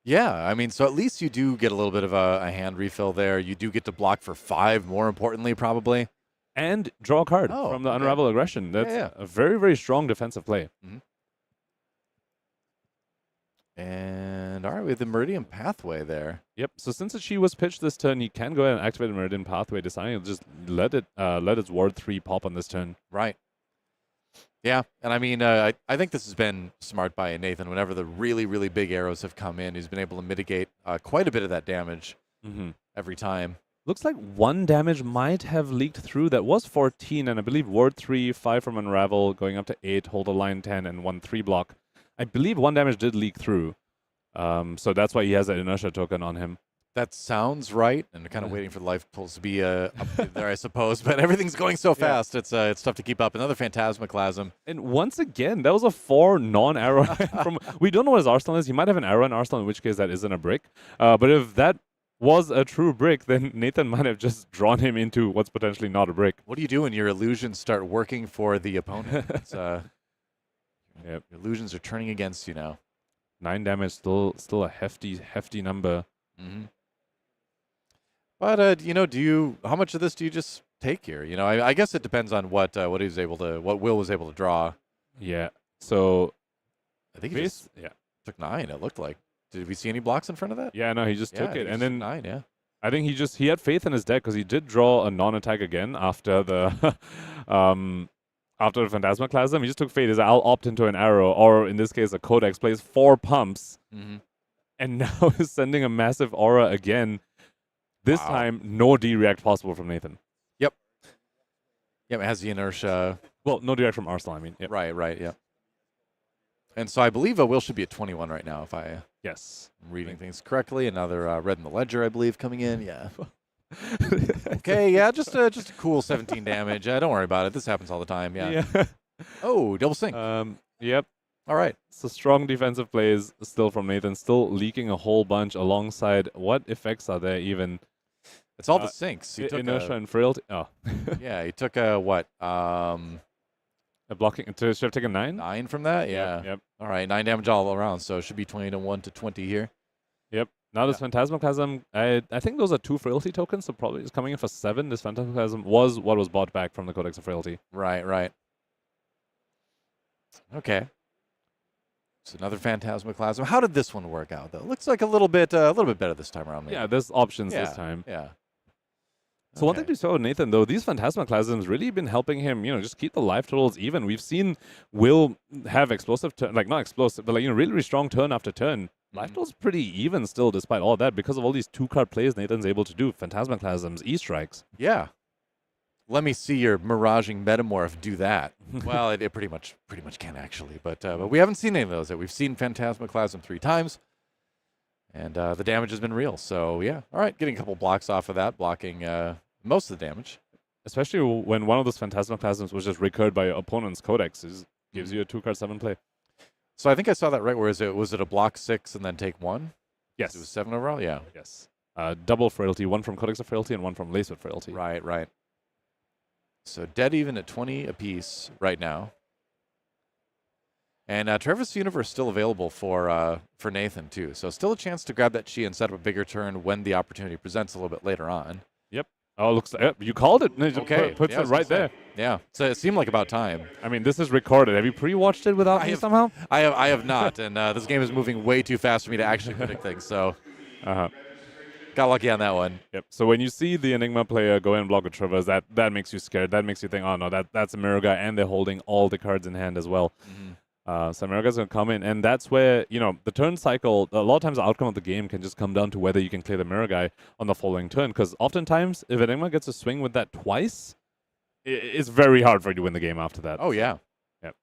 Yeah, I mean, so at least you do get a little bit of a hand refill there. You do get to block for 5, more importantly, probably. And draw a card from the Unravel Aggression. That's a very, very strong defensive play. Mm-hmm. And all right, we have the Meridian Pathway there. Yep, so since the Chi was pitched this turn, he can go ahead and activate the Meridian Pathway, deciding to just let its Ward 3 pop on this turn. Right. Yeah, and I mean, I think this has been smart by Nathan. Whenever the really, really big arrows have come in, he's been able to mitigate quite a bit of that damage every time. Looks like 1 damage might have leaked through. That was 14, and I believe Ward 3, 5 from Unravel, going up to 8, hold a line 10, and 1 3 block. I believe 1 damage did leak through. So that's why he has that Inertia token on him. That sounds right, and kind of waiting for the life pulse to be up there, I suppose. But everything's going so fast, it's tough to keep up. Another Phantasmaclasm. And once again, that was a 4 non-arrow. We don't know what his arsenal is. He might have an arrow in arsenal, in which case that isn't a brick. But if that was a true brick, then Nathan might have just drawn him into what's potentially not a brick. What do you do when your illusions start working for the opponent? Yep. Your illusions are turning against you now. 9 damage, still a hefty number. Mm-hmm. But how much of this do you just take here? I guess it depends on what Will was able to draw. Yeah. So I think he just took 9. It looked like. Did we see any blocks in front of that? Yeah, no, he just took it, and then 9. Yeah. I think he had faith in his deck because he did draw a non-attack again after the after the Phantasmaclasm. He just took faith. He's like, I'll opt into an arrow, or in this case, a Codex, plays 4 pumps, and now is sending a massive aura again. This time, no D-react possible from Nathan. Yep. Yep, it has the Inertia. Well, no D-react from Arsenal, I mean. Yep. Right, yeah. And so I believe Will should be at 21 right now, if I'm reading things correctly. Another Red in the Ledger, I believe, coming in. Yeah. Okay, yeah, just a cool 17 damage. Don't worry about it. This happens all the time. Yeah. Oh, double sync. Yep. All right. So strong defensive plays still from Nathan, still leaking a whole bunch alongside. What effects are there even? It's all the syncs. He took Inertia and Frailty. Oh. Yeah, he took a what? A blocking. Should have taken 9? 9 from that? Yeah. Yep. All right, 9 damage all around, so it should be 21 to 20 here. Yep. Now this Phantasmaclasm, I think those are 2 Frailty tokens, so probably it's coming in for 7. This Phantasmaclasm was what was bought back from the Codex of Frailty. Right. Okay. It's another Phantasmaclasm. How did this one work out, though? Looks like a little bit better this time around. Maybe. Yeah, there's options this time. Yeah. So one thing to saw with Nathan, though, these Phantasmaclasms really been helping him, just keep the life totals even. We've seen Will have explosive turn, like not explosive, but like, really, really strong turn after turn. Life totals pretty even still, despite all that, because of all these 2-card plays Nathan's able to do. Phantasmaclasms, E-strikes. Yeah. Let me see your miraging metamorph do that. Well, it pretty much can actually, but we haven't seen any of those yet. We've seen Phantasmaclasm 3 times, and the damage has been real. So yeah, all right, getting a couple blocks off of that, blocking most of the damage. Especially when one of those Phantasmaclasms was just recurred by your opponent's Codex, gives you a 2-card 7 play. So I think I saw that right. Was it a block 6 and then take 1? Yes. It was 7 overall. Yeah. Yes. Double frailty, one from Codex of Frailty and one from Lace with Frailty. Right. So dead even at 20 apiece right now. And Traverse Universe still available for Nathan too. So still a chance to grab that chi and set up a bigger turn when the opportunity presents a little bit later on. Yep. Oh, looks like you called it. Okay. Puts it right there. Yeah. So it seemed like about time. I mean, this is recorded. Have you pre-watched it without me somehow? I have not, and this game is moving way too fast for me to actually predict things. So, got lucky on that one. Yep. So when you see the Enigma player go and block a Traverse, that makes you scared. That makes you think, oh no, that's a mirror guy, and they're holding all the cards in hand as well. So mirror guy's gonna come in, and that's where the turn cycle. A lot of times, the outcome of the game can just come down to whether you can clear the mirror guy on the following turn. Because oftentimes, if Enigma gets a swing with that twice, it's very hard for you to win the game after that. Oh yeah. Yep.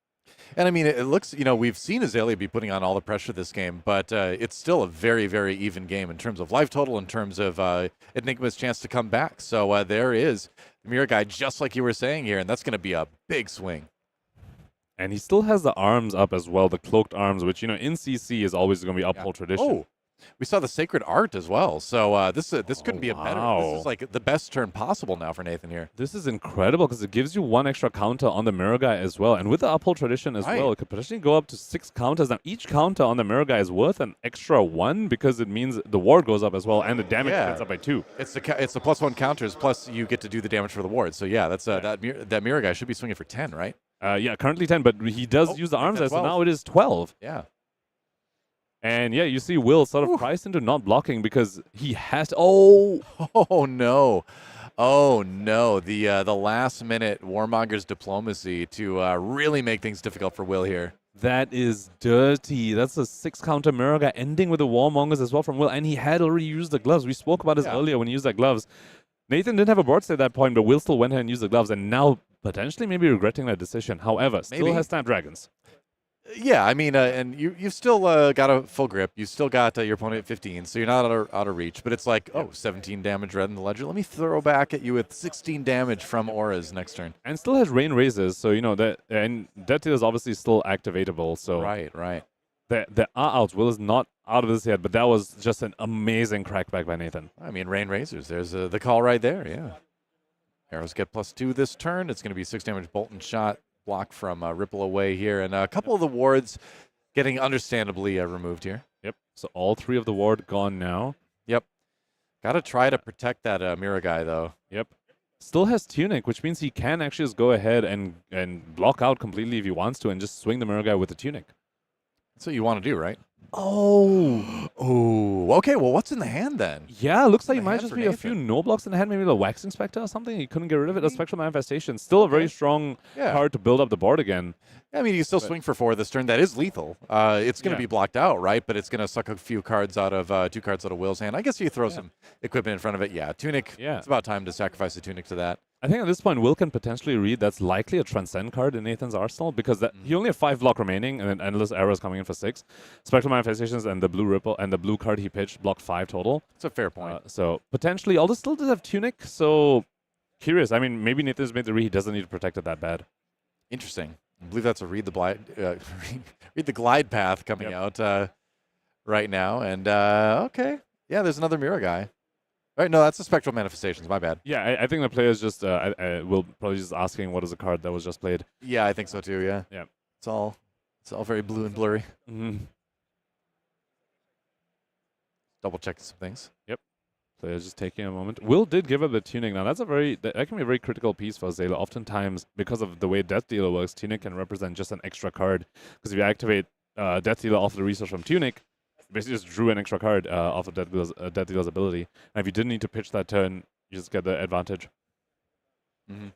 And I mean, it looks, we've seen Azalea be putting on all the pressure this game, but it's still a very, very even game in terms of life total, in terms of Enigma's chance to come back. So there is the mirror guy, just like you were saying here, and that's going to be a big swing. And he still has the arms up as well, the cloaked arms, which, in CC is always going to be uphold tradition. Oh, we saw the Sacred Art as well. So this couldn't be a better. This is like the best turn possible now for Nathan here. This is incredible because it gives you 1 extra counter on the mirror guy as well. And with the uphold tradition as well, it could potentially go up to 6 counters. Now, each counter on the mirror guy is worth an extra 1 because it means the ward goes up as well and the damage gets up by 2. It's the +1 counters, plus you get to do the damage for the ward. So yeah, that's that mirror guy should be swinging for 10, right? Yeah, currently 10, but he does use the arms there, so now it is 12. Yeah. And yeah, you see Will sort of priced into not blocking because he has to. Oh no. Oh no. The last minute Warmonger's diplomacy to really make things difficult for Will here. That is dirty. That's a 6-counter mirror guy ending with the Warmongers as well from Will, and he had already used the gloves. We spoke about this earlier when he used the gloves. Nathan didn't have a board state at that point, but Will still went ahead and used the gloves, and now potentially maybe regretting that decision. However, still has Snapdragons. Yeah, I mean, and you've still got a full grip. You still got your opponent at 15, so you're not out of reach. But it's like, 17 damage red in the ledger. Let me throw back at you with 16 damage from auras next turn. And still has rain raises, so that, and Death Dealer is obviously still activatable. So right. There are outs. Will is not out of this yet, but that was just an amazing crackback by Nathan. I mean, rain razors. There's the call right there. Yeah. Arrows get +2 this turn. It's going to be 6 damage Boltyn shot. Block from Ripple away here, and a couple of the wards getting understandably removed here. Yep. So all 3 of the ward gone now. Yep. Got to try to protect that mirror guy though. Yep. Still has Tunic, which means he can actually just go ahead and block out completely if he wants to, and just swing the mirror guy with the Tunic. That's what you want to do, right? Oh. Okay. Well, what's in the hand then? Yeah, looks like it might just be a few no blocks in the hand, maybe the Wax Inspector or something. He couldn't get rid of it. A Spectral Manifestation. Still a very strong card to build up the board again. I mean, you still swing for 4 this turn. That is lethal. It's going to be blocked out, right? But it's going to suck a few cards out of 2 cards out of Will's hand. I guess you throw some equipment in front of it. Yeah, Tunic. Yeah. It's about time to sacrifice the Tunic to that. I think at this point, Will can potentially read that's likely a Transcend card in Nathan's arsenal because he only has 5 block remaining and then Endless Arrows coming in for 6. Spectral Manifestations and the blue Ripple and the blue card he pitched block 5 total. That's a fair point. So potentially, although still does have Tunic, so curious. I mean, maybe Nathan's made the read. He doesn't need to protect it that bad. Interesting. I believe that's a read the glide path coming out right now. And okay, yeah, there's another mirror guy. All right, no, that's the Spectral Manifestations. My bad. Yeah, I think the player's just will probably just asking what is the card that was just played. Yeah, I think so too. Yeah. Yeah. It's all very blue and blurry. Double checking some things. Yep. Player's just taking a moment. Will did give up the Tunic. Now that's that can be a very critical piece for Azalea. Oftentimes, because of the way Death Dealer works, Tunic can represent just an extra card. Because if you activate Death Dealer off the resource from Tunic, basically just drew an extra card off of Death Dealer's ability. And if you didn't need to pitch that turn, you just get the advantage. Mm-hmm.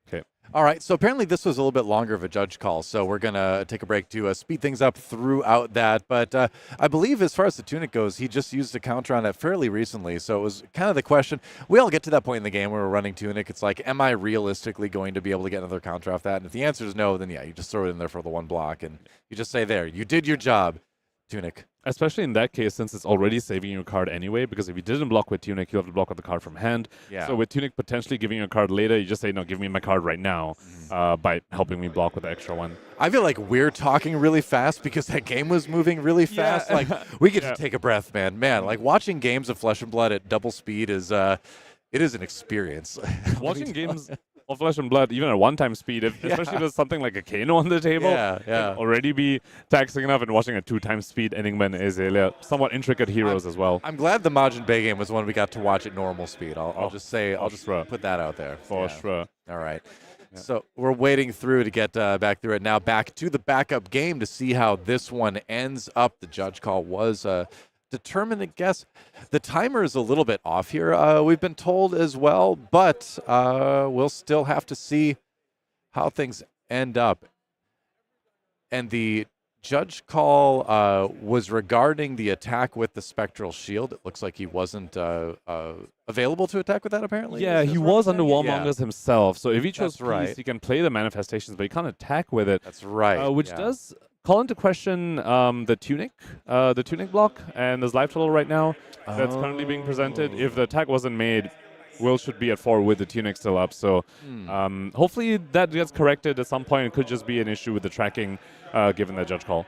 Okay. All right, so apparently this was a little bit longer of a judge call, so we're going to take a break to speed things up throughout that. But I believe as far as the Tunic goes, he just used a counter on that fairly recently, so it was kind of the question. We all get to that point in the game where we're running Tunic. It's like, am I realistically going to be able to get another counter off that? And if the answer is no, then yeah, you just throw it in there for the one block, and you just say, there, you did your job, Tunic. Especially in that case, since it's already saving your card anyway, because if you didn't block with Tunic, you have to block with the card from hand. Yeah. So with Tunic potentially giving you a card later, you just say, no, give me my card right now by helping me block with the extra one. I feel like we're talking really fast because that game was moving really fast. Like, we get to take a breath, man. Man, like, watching games of Flesh and Blood at double speed is, it is an experience. Watching games of Flesh and Blood, even at one-time speed, especially if there's something like a Kano on the table, can already be taxing enough, and watching at 2 times speed, Enigma and Azalea, somewhat intricate heroes as well. I'm glad the Majin Bay game was one we got to watch at normal speed. I'll just say, I'll just put that out there. For sure. All right. Yeah. So we're waiting through to get back through it now. Back to the backup game to see how this one ends up. The judge call was determined to guess. The timer is a little bit off here, we've been told as well, but we'll still have to see how things end up. And the judge call was regarding the attack with the Spectral Shield. It looks like he wasn't available to attack with that, apparently. Yeah, he was under Warmongers himself, so if he chose right. peace, he can play the manifestations, but he can't attack with it. That's right. Which does call into question the Tunic block, and there's life total right now that's currently being presented. If the attack wasn't made, Will should be at 4 with the Tunic still up, so hopefully that gets corrected at some point. It could just be an issue with the tracking given the judge call.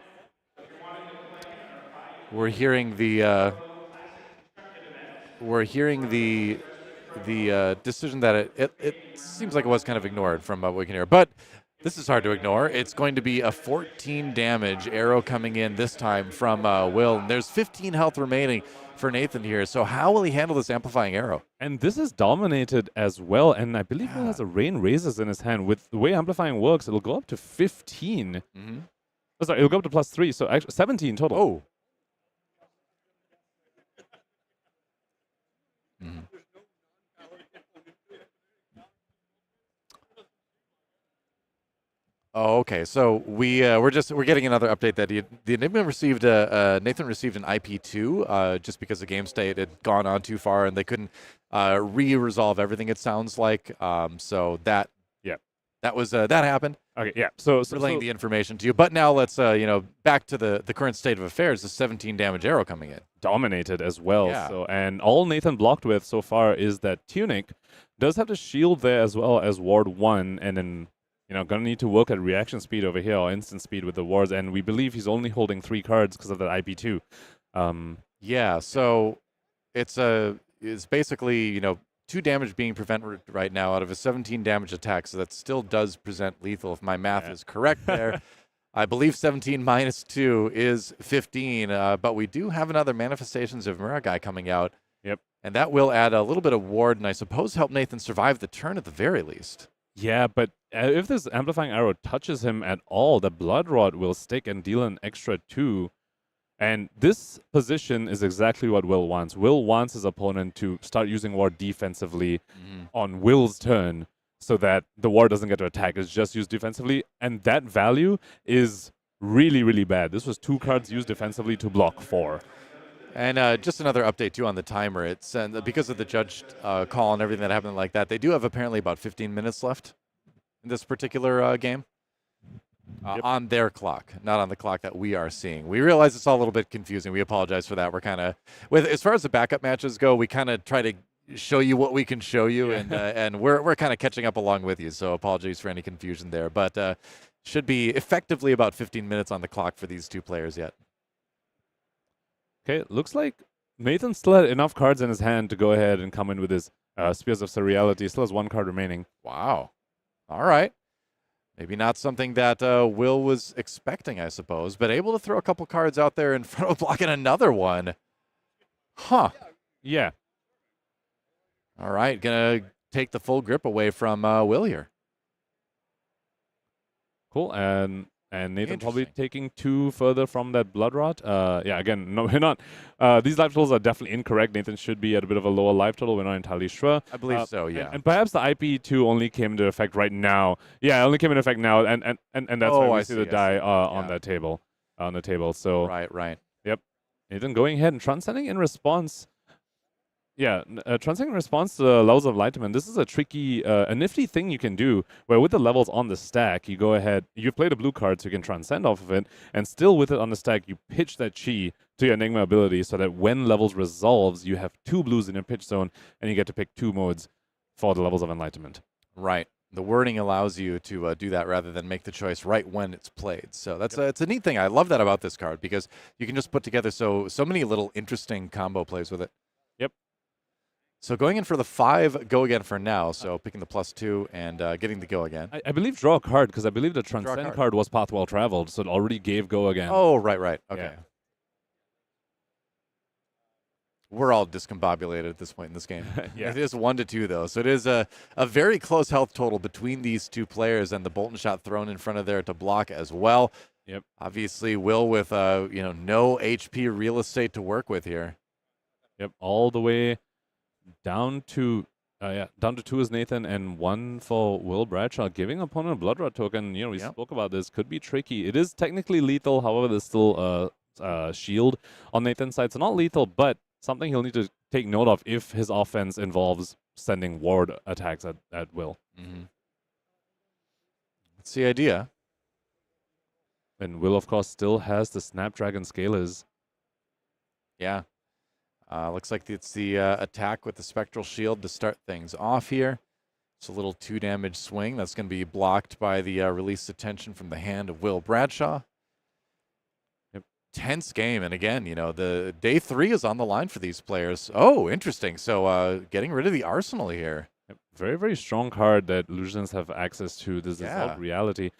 We're hearing the decision that it seems like it was kind of ignored from what we can hear, but this is hard to ignore. It's going to be a 14 damage arrow coming in this time from Will. And there's 15 health remaining for Nathan here. So how will he handle this amplifying arrow? And this is dominated as well. And I believe he has a Rain Razors in his hand. With the way amplifying works, it'll go up to 15. Oh, sorry, it'll go up to +3. So actually 17 total. Oh. Oh, okay. So we're getting another update that the Enigma received Nathan received an IP2 just because the game state had gone on too far and they couldn't re-resolve everything. It sounds like so that that happened. Okay, yeah. So relaying the information to you. But now let's back to the current state of affairs. The 17 damage arrow coming in, dominated as well. Yeah. So and all Nathan blocked with so far is that Tunic does have the shield there as well as Ward 1, and then gonna need to work at reaction speed over here or instant speed with the wards, and we believe he's only holding 3 cards because of that IP2. Yeah, so it's basically 2 damage being prevented right now out of a 17 damage attack, so that still does present lethal if my math is correct there. I believe 17 minus 2 is 15, but we do have another Manifestations of Mirror guy coming out. Yep. And that will add a little bit of ward and I suppose help Nathan survive the turn at the very least. Yeah, but if this amplifying arrow touches him at all, the Blood Rod will stick and deal an extra 2. And this position is exactly what Will wants. Will wants his opponent to start using ward defensively on Will's turn so that the ward doesn't get to attack. It's just used defensively. And that value is really, really bad. This was 2 cards used defensively to block 4. And just another update, too, on the timer. It's because of the judge call and everything that happened like that, they do have apparently about 15 minutes left in this particular game on their clock, not on the clock that we are seeing. We realize it's all a little bit confusing. We apologize for that. We're kind of, as far as the backup matches go, we kind of try to show you what we can show you, and we're kind of catching up along with you, so apologies for any confusion there. But should be effectively about 15 minutes on the clock for these 2 players yet. Okay, looks like Nathan still had enough cards in his hand to go ahead and come in with his Spears of Surreality. Still has 1 card remaining. Wow. All right. Maybe not something that Will was expecting, I suppose, but able to throw a couple cards out there in front of blocking another one. Huh. Yeah. All right, gonna take the full grip away from Will here. Cool, and And Nathan probably taking 2 further from that Blood Rot. Yeah, again, no, we're not. These life totals are definitely incorrect. Nathan should be at a bit of a lower life total. We're not entirely sure. I believe so, yeah. And perhaps the IP2 only came into effect right now. Yeah, it only came into effect now, and that's why we see the die on that table, on the table. So right. Yep. Nathan going ahead and transcending in response. Yeah, transcending in response to the levels of enlightenment. This is a tricky, a nifty thing you can do, where with the levels on the stack, you go ahead, you play the blue card so you can transcend off of it, and still with it on the stack, you pitch that chi to your Enigma ability so that when levels resolves, you have 2 blues in your pitch zone, and you get to pick 2 modes for the levels of enlightenment. Right. The wording allows you to do that rather than make the choice right when it's played. So that's it's a neat thing. I love that about this card because you can just put together so many little interesting combo plays with it. Yep. So going in for the 5 go again for now. So picking the +2 and getting the go again. I believe draw a card because I believe the transcend card was path well traveled, so it already gave go again. Oh, right. Okay. Yeah. We're all discombobulated at this point in this game. Yeah. It is 1-2 though, so it is a very close health total between these 2 players, and the Boltyn shot thrown in front of there to block as well. Yep. Obviously, Will with no HP real estate to work with here. Yep. All the way down to down to 2 is Nathan and 1 for Will Bradshaw, giving opponent a Blood Rot token. We spoke about this. Could be tricky. It is technically lethal. However, there's still a shield on Nathan's side, so not lethal, but something he'll need to take note of if his offense involves sending ward attacks at will. Mm-hmm. That's the idea. And Will, of course, still has the Snapdragon Scalers. Yeah. Looks like it's the attack with the Spectral Shield to start things off here. It's a little 2 damage swing. That's going to be blocked by the release attention from the hand of Will Bradshaw. Tense game, and again, the day 3 is on the line for these players. Oh, interesting. So getting rid of the arsenal here. Yep. Very, very strong card that illusions have access to. This is all reality.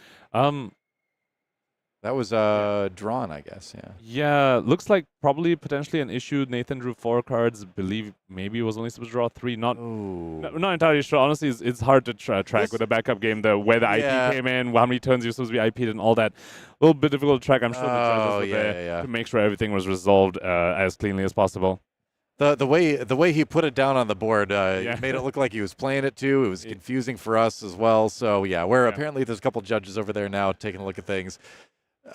That was drawn, I guess. Yeah, looks like probably potentially an issue. Nathan drew 4 cards. Believe maybe was only supposed to draw 3. Not entirely sure. Honestly, it's hard to track with a backup game. Where the IP came in, how many turns you're supposed to be IP'd, and all that. A little bit difficult to track. I'm sure the judges were there to make sure everything was resolved as cleanly as possible. The way he put it down on the board made it look like he was playing it too. It was confusing for us as well. So apparently there's a couple judges over there now taking a look at things.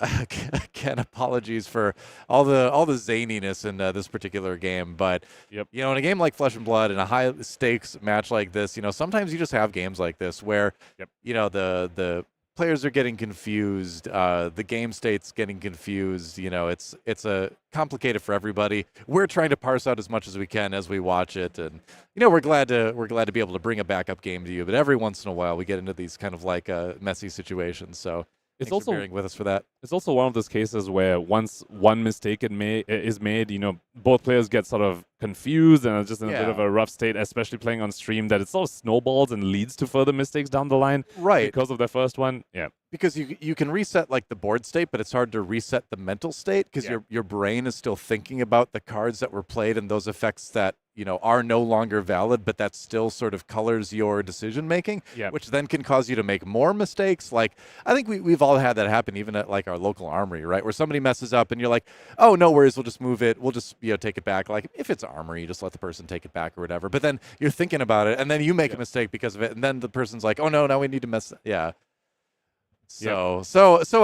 Again, apologies for all the zaniness in this particular game, but in a game like Flesh and Blood and a high stakes match like this, sometimes you just have games like this where the players are getting confused, the game state's getting confused. It's complicated for everybody. We're trying to parse out as much as we can as we watch it, and we're glad to be able to bring a backup game to you. But every once in a while, we get into these kind of like messy situations. So. It's also bearing with us for that. It's also one of those cases where once one mistake is made, both players get sort of confused and are just in a bit of a rough state, especially playing on stream, that it sort of snowballs and leads to further mistakes down the line. Right. Because of their first one. Yeah. Because you can reset like the board state, but it's hard to reset the mental state because your brain is still thinking about the cards that were played and those effects that are no longer valid, but that still sort of colors your decision making, which then can cause you to make more mistakes. Like I think we've all had that happen, even at like our local armory, right? Where somebody messes up and you're like, oh, no worries, we'll just move it, we'll just take it back. Like if it's armory, you just let the person take it back or whatever. But then you're thinking about it, and then you make a mistake because of it, and then the person's like, oh no, now we need to mess. Yeah. So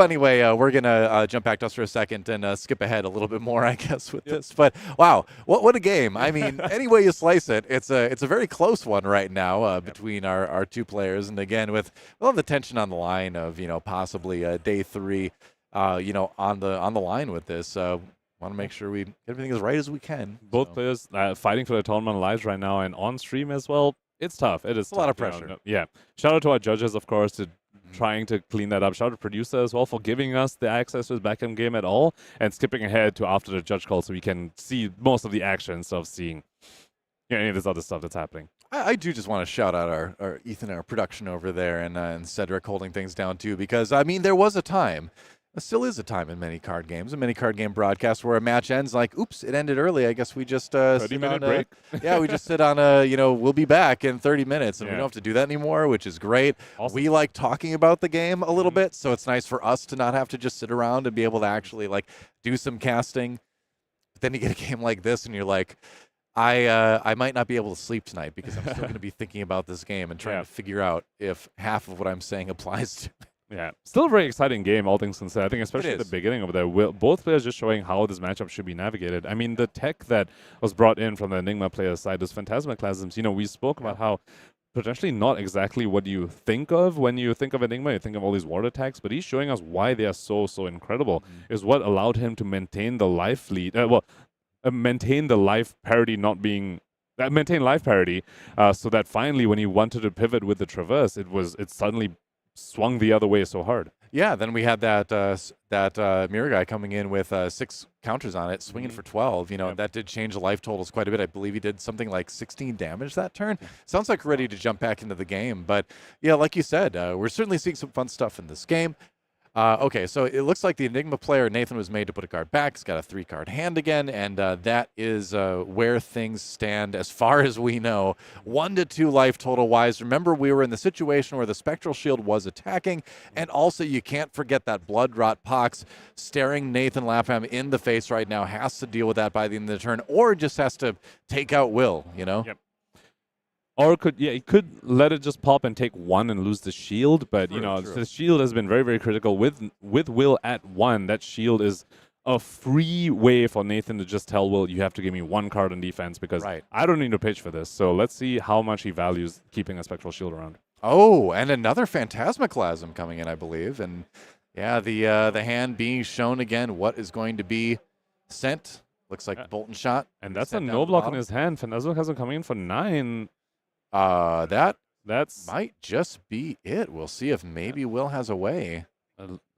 anyway, we're gonna jump back to us for a second and skip ahead a little bit more, I guess, with this. But wow, what a game! I mean, any way you slice it, it's a very close one right now between our 2 players. And again, with all the tension on the line of possibly day 3, on the line with this. Want to make sure we get everything as right as we can. Both players fighting for their tournament lives right now, and on stream as well. It's tough. It is a lot of pressure. Yeah. Shout out to our judges, of course, to trying to clean that up. Shout out to producer as well for giving us the access to his backend game at all and skipping ahead to after the judge call so we can see most of the action instead of seeing any of this other stuff that's happening. I do just want to shout out our Ethan, our production over there, and Cedric holding things down too, because I mean there was a time. It still is a time in many card games, and many card game broadcasts where a match ends like, oops, it ended early. I guess we just 30-minute break. Yeah, we just sit on a, we'll be back in 30 minutes, and we don't have to do that anymore, which is great. Awesome. We like talking about the game a little bit, so it's nice for us to not have to just sit around and be able to actually like do some casting. But then you get a game like this, and you're like, I might not be able to sleep tonight because I'm still going to be thinking about this game and trying to figure out if half of what I'm saying applies to me. Yeah, still a very exciting game, all things considered. I think especially at the beginning of there, both players just showing how this matchup should be navigated. I mean, the tech that was brought in from the Enigma player's side, those phantasmaclasms, we spoke about how potentially not exactly what you think of when you think of Enigma. You think of all these ward attacks, but he's showing us why they are so incredible, is what allowed him to maintain the life lead. Maintain the life parity not being... maintain life parity, so that finally when he wanted to pivot with the Traverse, it suddenly swung the other way so hard. Yeah, then we had that mirror guy coming in with 6 counters on it, swinging for 12. That did change the life totals quite a bit. I believe he did something like 16 damage that turn. Sounds like we're ready to jump back into the game. But yeah, like you said, we're certainly seeing some fun stuff in this game. Okay, so it looks like the Enigma player, Nathan, was made to put a card back. He's got a 3-card hand again, and that is where things stand as far as we know. 1 to 2 life total-wise. Remember, we were in the situation where the Spectral Shield was attacking, and also you can't forget that Blood Rot Pox staring Nathan Lapham in the face right now. Has to deal with that by the end of the turn, or just has to take out Will, Yep. Or he could let it just pop and take 1 and lose the shield, but true. The shield has been very, very critical. With Will at 1, that shield is a free way for Nathan to just tell Will, you have to give me 1 card on defense because I don't need to pitch for this. So let's see how much he values keeping a Spectral Shield around. Oh, and another Phantasmaclasm coming in, I believe. And yeah, the hand being shown again, what is going to be sent. Looks like the Boltyn shot. And that's a no block in his hand. Phantasmaclasm coming in for 9. That's might just be it. We'll see if maybe Will has a way.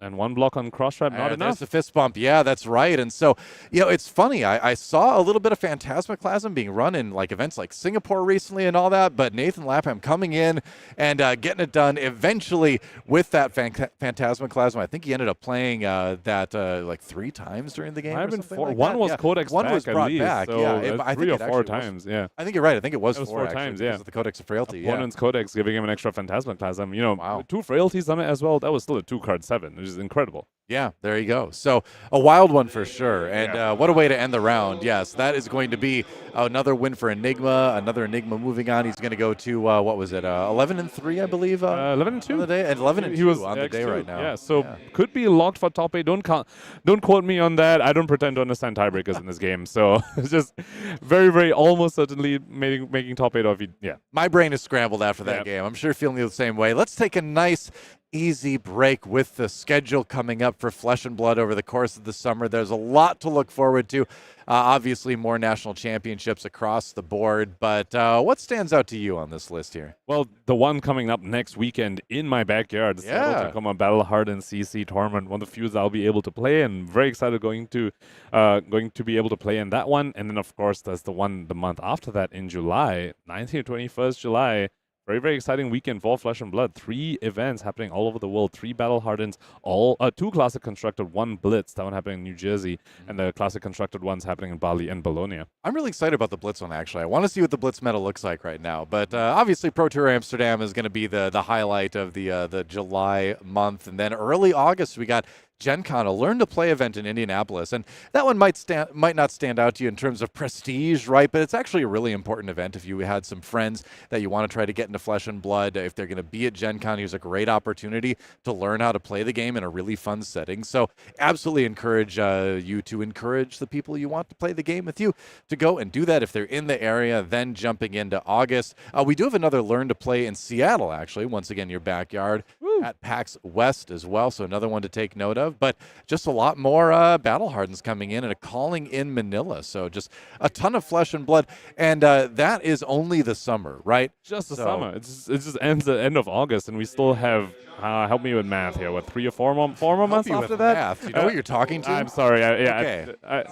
And 1 block on cross trap, not enough. There's the fist bump. Yeah, that's right. And so, it's funny. I saw a little bit of Phantasmaclasm being run in like events like Singapore recently and all that, but Nathan Lapham coming in and getting it done eventually with that Phantasmaclasm. I think he ended up playing that like 3 times during the game. Might have been 4. Like 1 was Codex One back was brought at least, back. So I 3 think or 4 times. Yeah, I think you're right. I think it was 4 times. Yeah, because of the Codex of Frailty. Opponent's Codex giving him an extra Phantasmaclasm. Wow. 2 frailties on it as well. That was still a 2-card 7, which is incredible. Yeah, there you go. So a wild one for sure. And what a way to end the round. Yes, that is going to be another win for Enigma. Another Enigma moving on. He's going to go to, 11-3, I believe? 11-2. On the day. And 11-2 he was on the day right now. Yeah, so could be locked for top 8. Don't quote me on that. I don't pretend to understand tiebreakers in this game. So it's just very, very almost certainly making top 8 of it. Yeah. My brain is scrambled after that game. I'm sure feeling the same way. Let's take a nice easy break with the schedule coming up for Flesh and Blood over the course of the summer. There's a lot to look forward to. Obviously, more national championships across the board. But what stands out to you on this list here? Well, the one coming up next weekend in my backyard. It's the Tacoma Battlehardened CC tournament. One of the few I'll be able to play, and very excited going to be able to play in that one. And then, of course, there's the month after that in July, 19th to 21st July. Very, very exciting weekend for Flesh and Blood. 3 events happening all over the world. 3 Battle Hardens, 2 Classic Constructed, 1 Blitz. That one happening in New Jersey, and the Classic Constructed ones happening in Bali and Bologna. I'm really excited about the Blitz one, actually. I want to see what the Blitz meta looks like right now. But obviously, Pro Tour Amsterdam is going to be the highlight of the July month. And then early August, we got Gen Con, a Learn to Play event in Indianapolis. And that one might not stand out to you in terms of prestige, right? But it's actually a really important event if you had some friends that you want to try to get into Flesh and Blood. If they're going to be at Gen Con, here's a great opportunity to learn how to play the game in a really fun setting. So absolutely encourage you to encourage the people you want to play the game with you to go and do that if they're in the area. Then jumping into August, we do have another Learn to Play in Seattle, actually. Once again, your backyard. At PAX West as well, so another one to take note of. But just a lot more Battle Hardens coming in and a calling in Manila. So just a ton of Flesh and Blood. And that is only the summer, right? Just the summer. It just ends at the end of August, and we still have, help me with math here, 3 or 4 more months after that? Math. You know what you're talking to? I'm sorry. I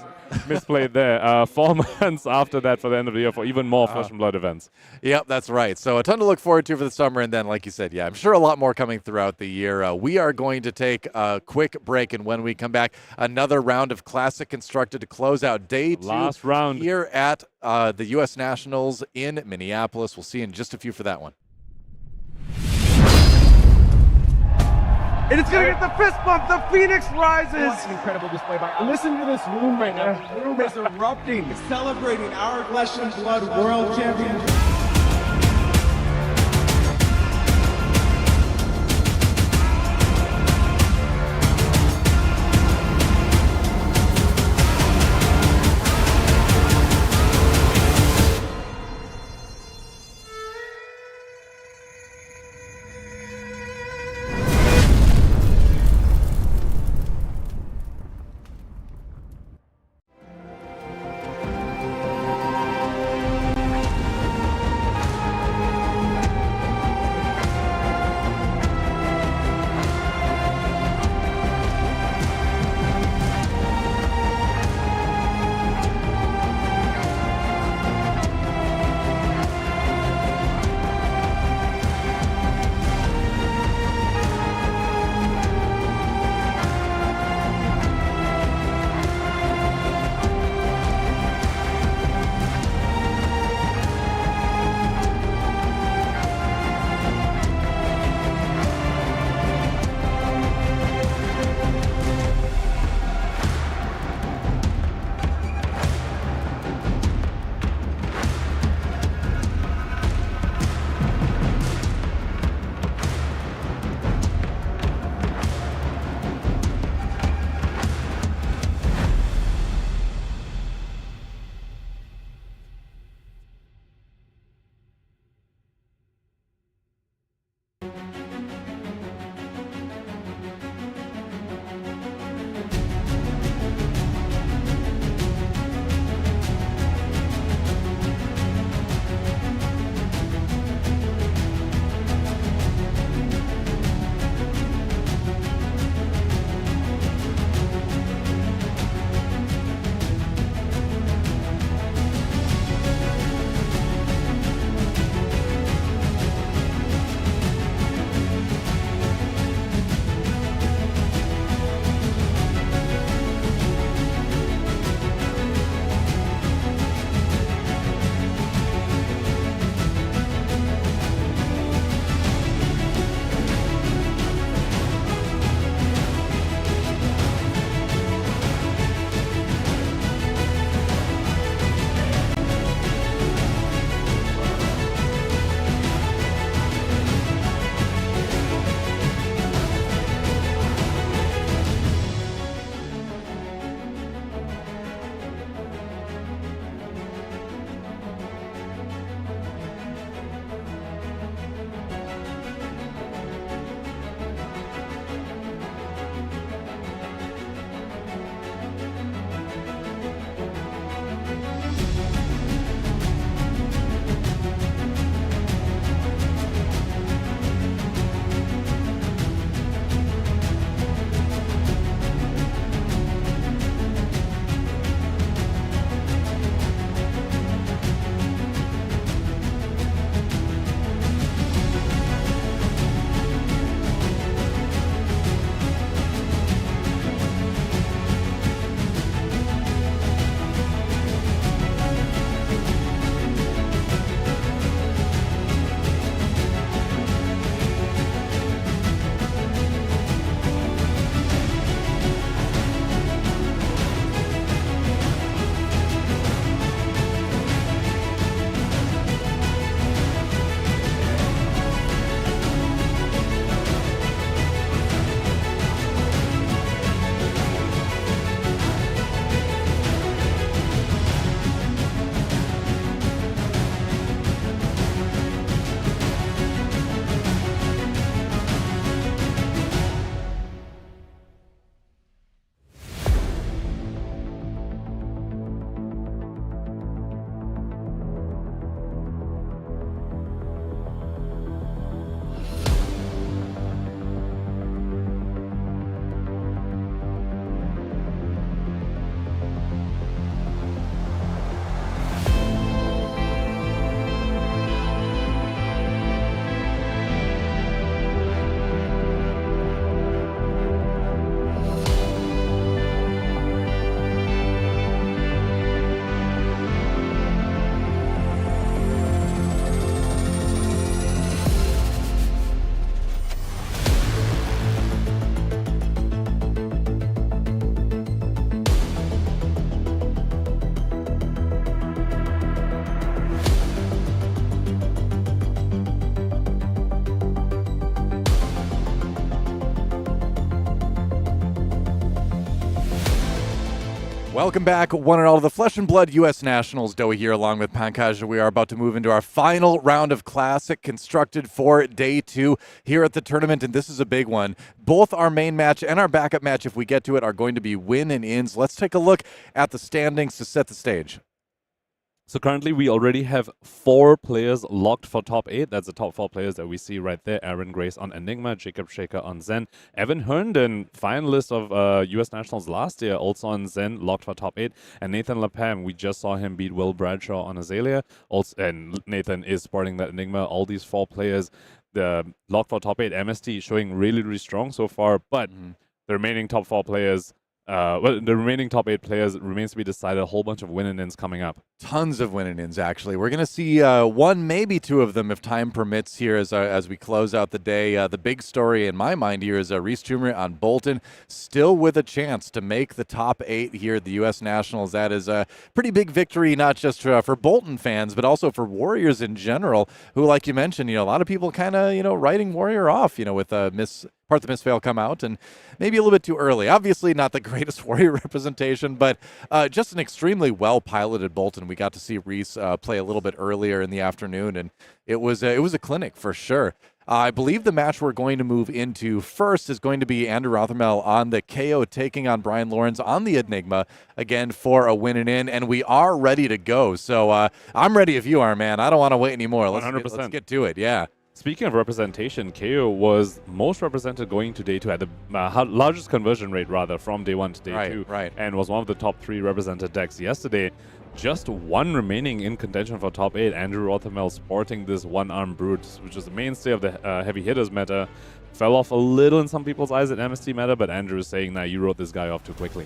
misplayed there. 4 months after that for the end of the year for even more Flesh and Blood events. Yep, that's right. So a ton to look forward to for the summer. And then, like you said, I'm sure a lot more coming through throughout the year. We are going to take a quick break, and when we come back, another round of Classic Constructed to close out day 2 Last round here at the U.S. Nationals in Minneapolis. We'll see you in just a few for that one. And it's going to get the fist bump. The Phoenix rises. What an incredible display by. Listen to this room right now. The room is erupting, celebrating our flesh and blood world champion. Welcome back, one and all, to the Flesh and Blood U.S. Nationals. Doe here along with Pankaj. We are about to move into our final round of Classic constructed for day 2 here at the tournament, and this is a big one. Both our main match and our backup match, if we get to it, are going to be win and ins. Let's take a look at the standings to set the stage. So currently we already have 4 players locked for top 8. That's the top 4 players that we see right there. Aaron Grace on Enigma, Jacob Shaker on Zen, Evan Herndon, finalist of US Nationals last year, also on Zen, locked for top 8. And Nathan Lapham, we just saw him beat Will Bradshaw on Azalea. Also, and Nathan is sporting that Enigma. All these 4 players, the locked for top 8. MST showing really, really strong so far. But the remaining top 4 players, the remaining top 8 players remains to be decided. A whole bunch of win and ins coming up. Tons of win and ins, actually. We're going to see 1, maybe 2 of them if time permits here as we close out the day. The big story in my mind here is Reese Toomre on Boltyn, still with a chance to make the top 8 here at the U.S. Nationals. That is a pretty big victory, not just for Boltyn fans, but also for Warriors in general, who, like you mentioned, a lot of people kind of, writing Warrior off, with Part the Misfail come out, and maybe a little bit too early. Obviously not the greatest Warrior representation, but just an extremely well-piloted Boltyn. We got to see Reese play a little bit earlier in the afternoon, and it was a clinic for sure. I believe the match we're going to move into first is going to be Andrew Rothermel on the Kayo taking on Brian Lorenz on the Enigma, again, for a win and in, and we are ready to go. So I'm ready if you are, man. I don't want to wait anymore. Let's get to it, yeah. Speaking of representation, Kayo was most represented going to day 2, had the largest conversion rate, rather, from day 1 to day 2, and was one of the top 3 represented decks yesterday. Just 1 remaining in contention for top 8. Andrew Rothermel sporting this one-arm brute, which is the mainstay of the heavy hitters meta. Fell off a little in some people's eyes at MST meta, but Andrew is saying, nah, you wrote this guy off too quickly.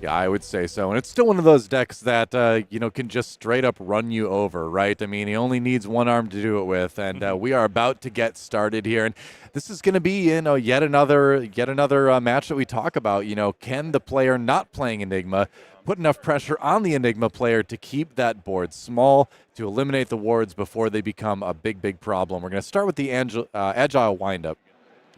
Yeah, I would say so. And it's still one of those decks that, can just straight up run you over, right? I mean, he only needs 1 arm to do it with. And we are about to get started here. And this is going to be, yet another match that we talk about. Can the player not playing Enigma put enough pressure on the Enigma player to keep that board small, to eliminate the wards before they become a big, big problem? We're going to start with the agile windup.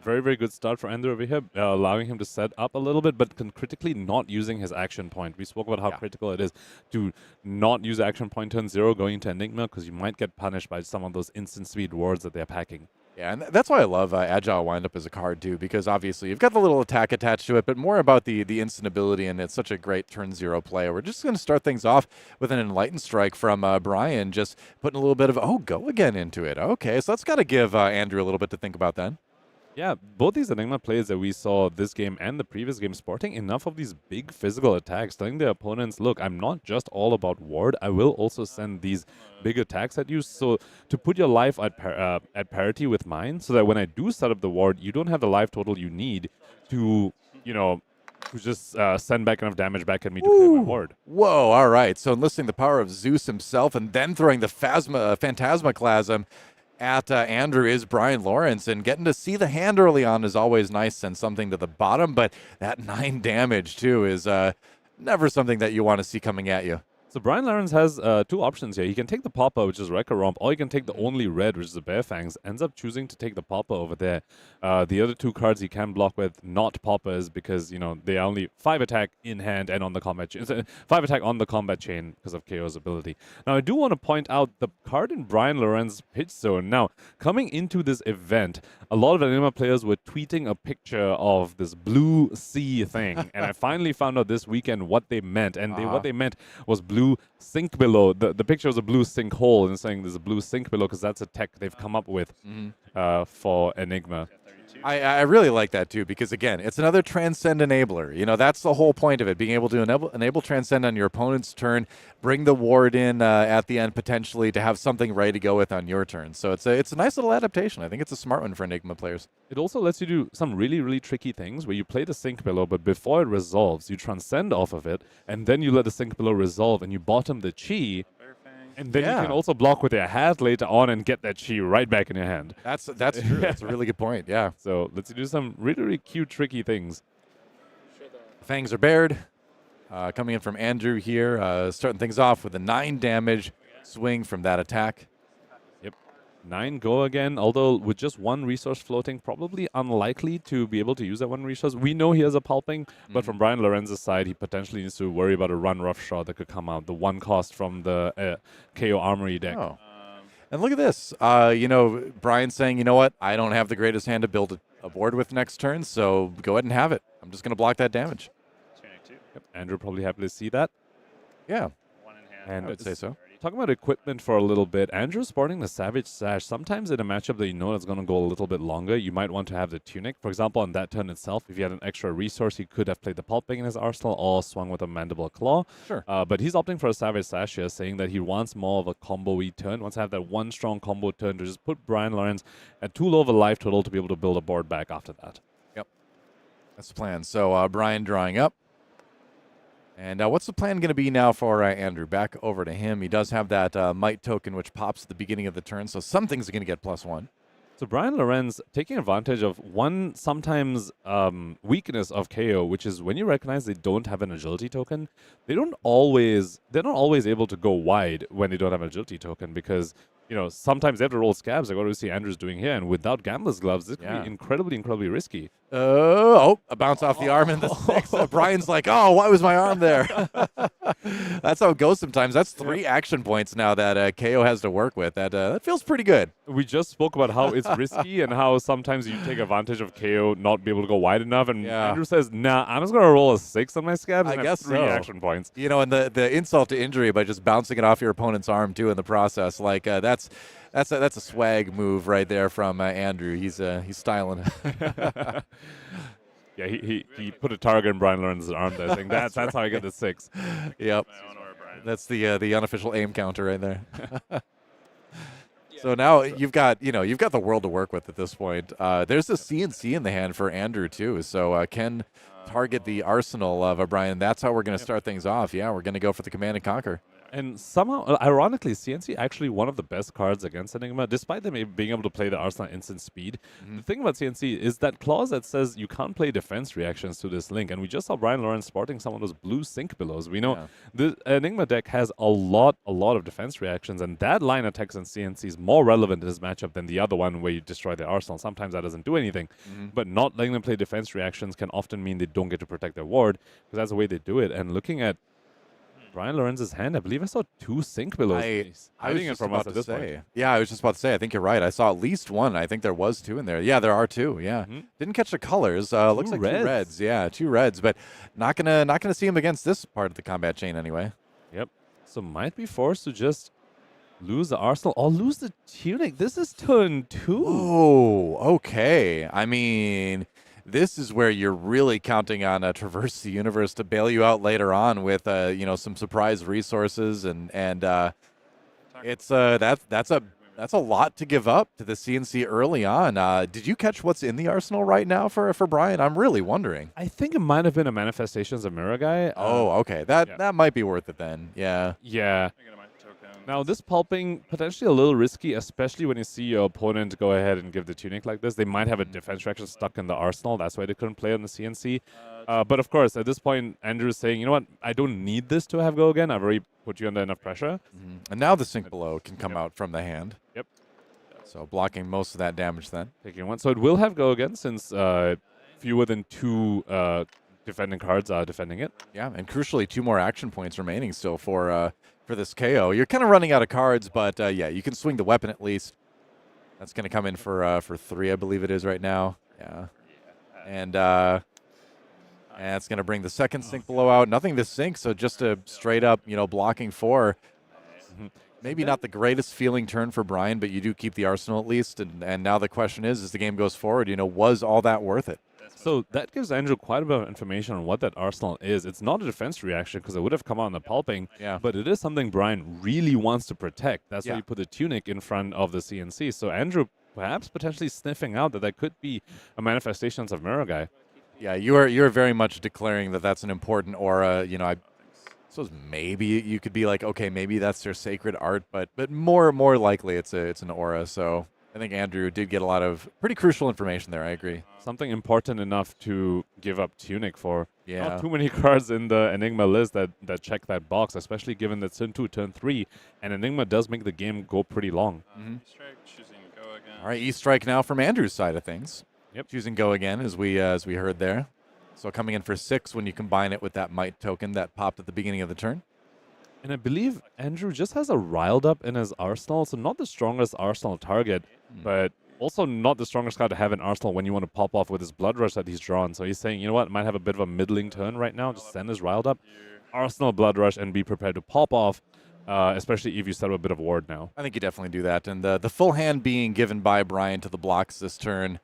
Very, very good start for Andrew over here, allowing him to set up a little bit, but critically not using his action point. We spoke about how critical it is to not use action point turn 0 going into Enigma, because you might get punished by some of those instant speed wards that they're packing. Yeah, and that's why I love Agile Windup as a card, too, because obviously you've got the little attack attached to it, but more about the instant ability, and it's such a great turn 0 play. We're just going to start things off with an Enlightened Strike from Brian, just putting a little bit of, go again into it. Okay, so that's got to give Andrew a little bit to think about then. Yeah, both these Enigma players that we saw this game and the previous game sporting enough of these big physical attacks, telling their opponents, look, I'm not just all about ward, I will also send these big attacks at you, so to put your life at parity with mine, so that when I do set up the ward, you don't have the life total you need to, to just send back enough damage back at me to clear my ward. Whoa, all right. So enlisting the power of Zeus himself and then throwing the Phantasmaclasm at Andrew is Brian Lorenz, and getting to see the hand early on is always nice, send something to the bottom, but that 9 damage too is never something that you want to see coming at you. So Brian Lorenz has 2 options here. He can take the Popper, which is Wrecker Romp, or he can take the only red, which is the Bear Fangs. Ends up choosing to take the Popper over there. The other 2 cards he can block with not Poppers because, they are only 5 attack in hand and on the combat chain. 5 attack on the combat chain because of KO's ability. Now, I do want to point out the card in Brian Lorenz's pitch zone. Now, coming into this event, a lot of Enigma players were tweeting a picture of this blue sea thing. And I finally found out this weekend what they meant. And what they meant was blue sink below. The picture was a blue sinkhole, and saying there's a blue sink below because that's a tech they've come up with for Enigma. I really like that too, because again, it's another Transcend enabler. That's the whole point of it, being able to enable Transcend on your opponent's turn, bring the ward in at the end potentially to have something ready to go with on your turn. So it's a nice little adaptation. I think it's a smart one for Enigma players. It also lets you do some really, really tricky things where you play the sink below, but before it resolves, you Transcend off of it, and then you let the sink below resolve, and you bottom the chi. And then you can also block with your hat later on and get that chi right back in your hand. That's true. That's a really good point, yeah. So let's do some really, really cute, tricky things. Fangs are bared. Coming in from Andrew here, starting things off with a 9 damage swing from that attack. Yep. 9 go again, although with just one resource floating, probably unlikely to be able to use that one resource. We know he has a pulping, but from Brian Lorenz's side, he potentially needs to worry about a run roughshod that could come out. The 1 cost from the Kayo Armory deck. Oh. And look at this. You know, Brian's saying, you know what? I don't have the greatest hand to build a board with next turn, so go ahead and have it. I'm just going to block that damage. Yep. Andrew probably happy to see that. Yeah. And I would say so. Talking about equipment for a little bit, Andrew's sporting the Savage Sash. Sometimes in a matchup that you know that's going to go a little bit longer, you might want to have the Tunic. For example, on that turn itself, if he had an extra resource, he could have played the Pulping in his arsenal or swung with a Mandible Claw. Sure. But he's opting for a Savage Sash here, saying that he wants more of a combo-y turn, wants to have that one strong combo turn to just put Brian Lorenz at too low of a life total to be able to build a board back after that. Yep. That's the plan. So Brian drawing up. And what's the plan going to be now for Andrew? Back over to him. He does have that Might token, which pops at the beginning of the turn, so some things are going to get +1. So Brian Lorenz taking advantage of one sometimes weakness of KO, which is when you recognize they don't have an agility token, they're not always able to go wide when they don't have an agility token, because you know sometimes they have to roll scabs like what we see Andrew's doing here, and without Gambler's Gloves, this can be incredibly risky. A bounce off the arm in the 6. Brian's like, oh, why was my arm there? That's how it goes sometimes. That's 3 action points now that KO has to work with. That feels pretty good. We just spoke about how it's risky and how sometimes you take advantage of KO not be able to go wide enough, and Andrew says, nah, I'm just going to roll a 6 on my scabs and I guess have 3 action points. You know, and the insult to injury by just bouncing it off your opponent's arm, too, in the process. Like, that's a swag move right there from Andrew. He's styling. Yeah, he put a target in Brian Lorenz's arm there. I think that's how I get the 6. Yep. That's the unofficial aim counter right there. So now you've got the world to work with at this point. There's a CNC in the hand for Andrew too. So can target the arsenal of Brian. That's how we're going to start things off. Yeah, we're going to go for the Command and Conquer. And somehow, ironically, CNC actually one of the best cards against Enigma, despite them being able to play the Arsenal at instant speed. The thing about CNC is that clause that says you can't play defense reactions to this link. And we just saw Brian Lorenz sporting some of those blue sync billows. We know the Enigma deck has a lot of defense reactions, and that line attacks in CNC is more relevant in this matchup than the other one where you destroy the Arsenal. Sometimes that doesn't do anything. But not letting them play defense reactions can often mean they don't get to protect their ward, because that's the way they do it. And looking at Brian Lorenz's hand, I believe I saw 2 sync billows. I was just about to say. Yeah, I was just about to say. I think you're right. I saw at least 1. I think there was 2 in there. Yeah, there are 2. Yeah, didn't catch the colors. Looks like 2 reds. Yeah, 2 reds. But not gonna see him against this part of the combat chain anyway. Yep. So might be forced to just lose the Arsenal or lose the Tunic. This is turn 2. Oh, okay. I mean, this is where you're really counting on Traverse the Universe to bail you out later on with some surprise resources, and it's that's a lot to give up to the CNC early on. Did you catch what's in the arsenal right now for Brian? I'm really wondering. I think it might have been a Manifestations of Mirror Guy. Oh, okay. That might be worth it then. Yeah. Yeah. Now, this pulping, potentially a little risky, especially when you see your opponent go ahead and give the Tunic like this. They might have a defense reaction stuck in the arsenal. That's why they couldn't play on the CNC. But, of course, at this point, Andrew is saying, you know what, I don't need this to have go again. I've already put you under enough pressure. And now the Sink Below can come out from the hand. Yep. So blocking most of that damage then. Taking 1. So it will have go again since fewer than 2 defending cards are defending it. Yeah, and crucially, 2 more action points remaining still for this KO. You're kind of running out of cards, but yeah, you can swing the weapon at least. That's going to come in for 3, I believe it is right now. Yeah. And it's going to bring the second Sink Below out. Nothing to sink, so just a straight up, blocking 4. Maybe not the greatest feeling turn for Brian, but you do keep the arsenal at least. And now the question is, as the game goes forward, was all that worth it? So that gives Andrew quite a bit of information on what that arsenal is. It's not a defense reaction because it would have come out in the pulping, but it is something Brian really wants to protect. That's why you put the Tunic in front of the CNC. So Andrew perhaps potentially sniffing out that could be a Manifestations of Mirror Guy. Yeah, you're very much declaring that that's an important aura. I suppose maybe you could be like, okay, maybe that's their sacred art, but more likely it's an aura. So I think Andrew did get a lot of pretty crucial information there. I agree. Something important enough to give up Tunic for. Yeah. Not too many cards in the Enigma list that check that box, especially given that turn 2, turn 3, and Enigma does make the game go pretty long. Strike choosing All right, E-Strike now from Andrew's side of things. Yep. Choosing Go again, as we heard there. So coming in for 6 when you combine it with that Might token that popped at the beginning of the turn. And I believe Andrew just has a Riled Up in his arsenal, so not the strongest arsenal target, but also not the strongest card to have in arsenal when you want to pop off with his Blood Rush that he's drawn. So he's saying, you know what, might have a bit of a middling turn right now, just send his Riled Up, arsenal Blood Rush, and be prepared to pop off, especially if you set up a bit of ward now. I think you definitely do that. And the full hand being given by Brian to the blocks this turn,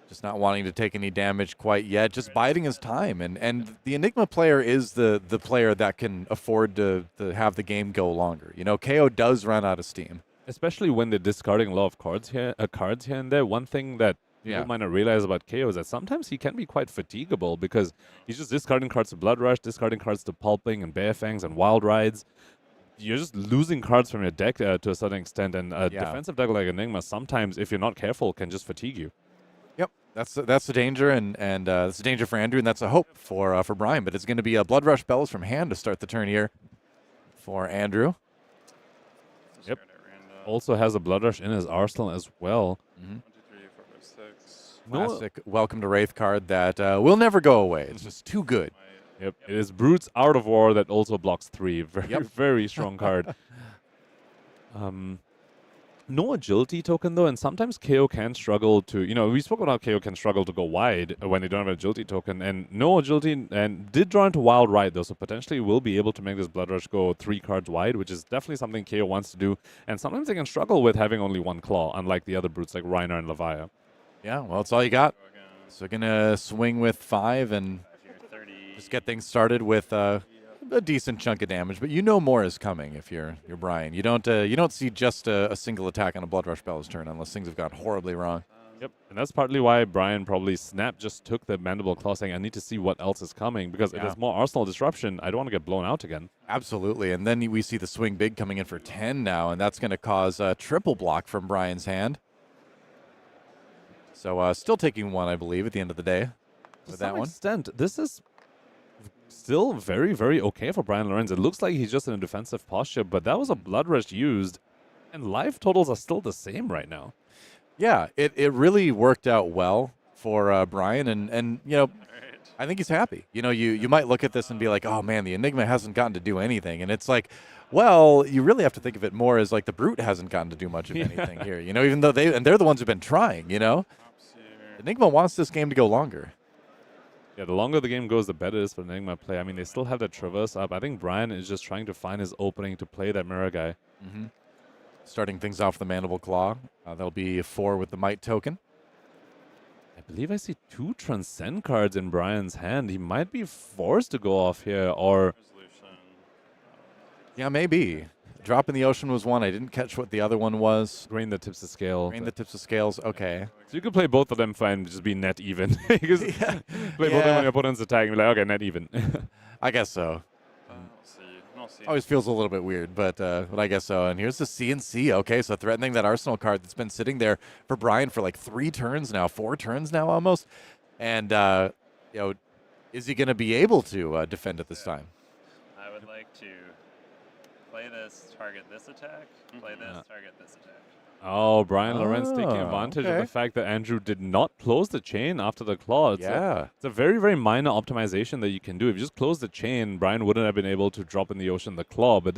just not wanting to take any damage quite yet, just biding his time. And the Enigma player is the player that can afford to have the game go longer. You know, Kayo does run out of steam. Especially when they're discarding a lot of cards here and there. One thing that people might not realize about Kayo is that sometimes he can be quite fatigable because he's just discarding cards to Blood Rush, discarding cards to Pulping and Bare Fangs and Wild Rides. You're just losing cards from your deck to a certain extent, and a defensive deck like Enigma sometimes, if you're not careful, can just fatigue you. Yep, that's the danger, and that's a danger for Andrew, and that's a hope for Brian. But it's going to be a Blood Rush Bells from hand to start the turn here for Andrew. Yep. Also has a Blood Rush in his arsenal as well. 1, 2, 3, 4, 5, 6. Classic Welcome to Wraith card that will never go away. It's just too good. Yep, it is Brutes Out of War that also blocks 3. Very strong card. No agility token though, and sometimes KO can struggle to, we spoke about how KO can struggle to go wide when they don't have an agility token, and no agility, and did draw into Wild Ride though, so potentially will be able to make this Blood Rush go 3 cards wide, which is definitely something KO wants to do, and sometimes they can struggle with having only 1 claw, unlike the other brutes like Reiner and Levia. Yeah, well, it's all you got. So gonna swing with 5 and just get things started with a decent chunk of damage, but you know more is coming if you're Brian. You don't see just a single attack on a Blood Rush Bell's turn unless things have gone horribly wrong. Yep, and that's partly why Brian probably just took the Mandible Claw, saying I need to see what else is coming, because if there's more arsenal disruption, I don't want to get blown out again. Absolutely, and then we see the swing big coming in for 10 now, and that's going to cause a triple block from Brian's hand. So still taking 1, I believe, at the end of the day with that one. To some extent, this is still very, very okay for Brian Lorenz. It looks like he's just in a defensive posture, but that was a Blood Rush used, and life totals are still the same right now. Yeah, it really worked out well for Brian, and I think he's happy. You might look at this and be like, oh man, the Enigma hasn't gotten to do anything, and it's like, well, you really have to think of it more as like the Brute hasn't gotten to do much of anything here. Even though they're the ones who've been trying. Enigma wants this game to go longer. Yeah, the longer the game goes, the better it is for an Enigma play. I mean, they still have that Traverse up. I think Brian is just trying to find his opening to play that Mirror Guy. Starting things off with the Mandible Claw. There'll be 4 with the Might token. I believe I see 2 Transcend cards in Brian's hand. He might be forced to go off here, or... Yeah, maybe. Drop in the Ocean was one. I didn't catch what the other one was. Grain that tips the scale. Grain that tips the scales. Okay. So you could play both of them fine, just be net even. You can play both of them when your opponent's attacking, be like, okay, net even. I guess so. Always feels a little bit weird, but I guess so. And here's the CNC. Okay, so threatening that Arsenal card that's been sitting there for Brian for like 3 turns now, 4 turns now almost. And, is he going to be able to defend it this time? I would like to play this, target this attack, play this, target this attack. Oh, Brian Lorenz taking advantage of the fact that Andrew did not close the chain after the claw. It's a very, very minor optimization that you can do. If you just close the chain, Brian wouldn't have been able to drop in the Ocean the claw. But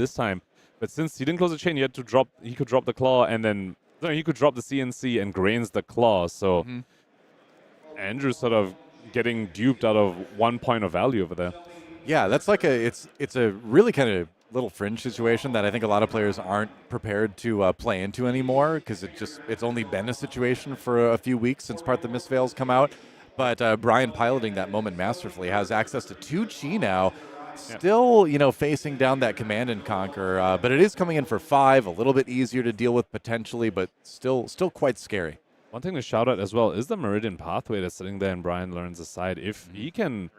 since he didn't close the chain, he could drop the claw, and then he could drop the CNC and grains the claw. So Andrew's sort of getting duped out of 1 point of value over there. Yeah, that's like it's a really kind of little fringe situation that I think a lot of players aren't prepared to play into anymore, because it's only been a situation for a few weeks since Part the Mistveil's come out. But Brian, piloting that moment masterfully, has access to 2 chi now. Still, facing down that Command and Conquer, but it is coming in for 5, a little bit easier to deal with potentially, but still quite scary. One thing to shout out as well is the Meridian Pathway that's sitting there in Brian Learns' side. If he can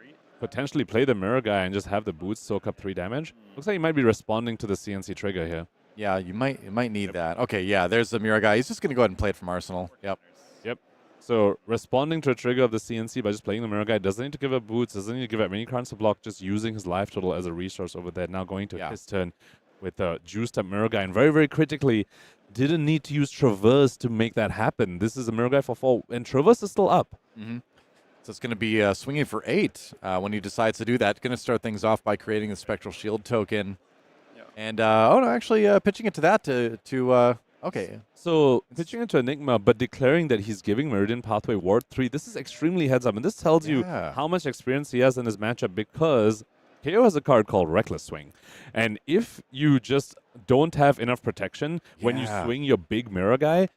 potentially play the Mirror Guy and just have the boots soak up 3 damage, looks like he might be responding to the CNC trigger here. Yeah, you might need that. Okay, yeah, there's the Mirror Guy. He's just going to go ahead and play it from Arsenal. Yep. So responding to a trigger of the CNC by just playing the Mirror Guy, doesn't need to give up boots, doesn't need to give up any cards to block, just using his life total as a resource over there. Now going to his turn with a juiced up Mirror Guy. And very, very critically, didn't need to use Traverse to make that happen. This is a Mirror Guy for 4, and Traverse is still up. Mm-hmm. So it's going to be swinging for 8 when he decides to do that. Going to start things off by creating the Spectral Shield token. Yeah. And, actually pitching it to that okay. So pitching it to Enigma, but declaring that he's giving Meridian Pathway Ward 3. This is extremely heads up, and this tells you how much experience he has in his matchup, because Kayo has a card called Reckless Swing. And if you just don't have enough protection when you swing your big Mirror Guy,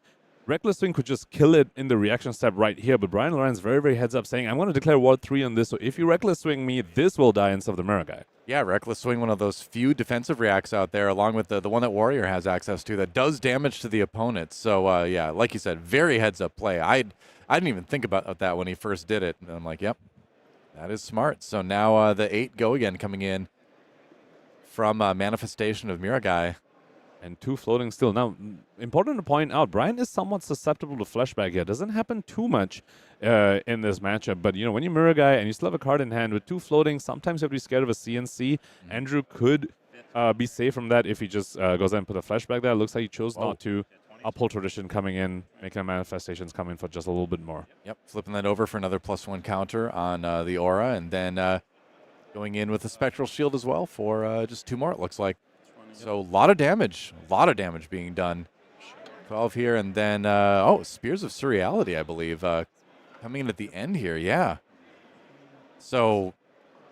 Reckless Swing could just kill it in the reaction step right here. But Brian Lorenz very, very heads up saying, I'm going to declare Ward 3 on this, so if you Reckless Swing me, this will die instead of the Mirror Guy. Yeah, Reckless Swing, one of those few defensive reacts out there, along with the one that Warrior has access to that does damage to the opponent. So, yeah, like you said, very heads-up play. I didn't even think about that when he first did it. And I'm like, yep, that is smart. So now the 8 go again coming in from Manifestation of Mirror Guy. And 2 floating still. Now, important to point out, Brian is somewhat susceptible to flashback here. Doesn't happen too much in this matchup. But, when you Mirror Guy and you still have a card in hand with 2 floating, sometimes you have to be scared of a CNC. Andrew could be safe from that if he just goes ahead and put a flashback there. Looks like he chose not to. Uphold Tradition coming in, making Manifestations come in for just a little bit more. Yep, flipping that over for another +1 counter on the Aura. And then going in with a Spectral Shield as well for just 2 more, it looks like. So a lot of damage being done. 12 here, and then, Spears of Surreality, I believe, coming in at the end here, yeah. So,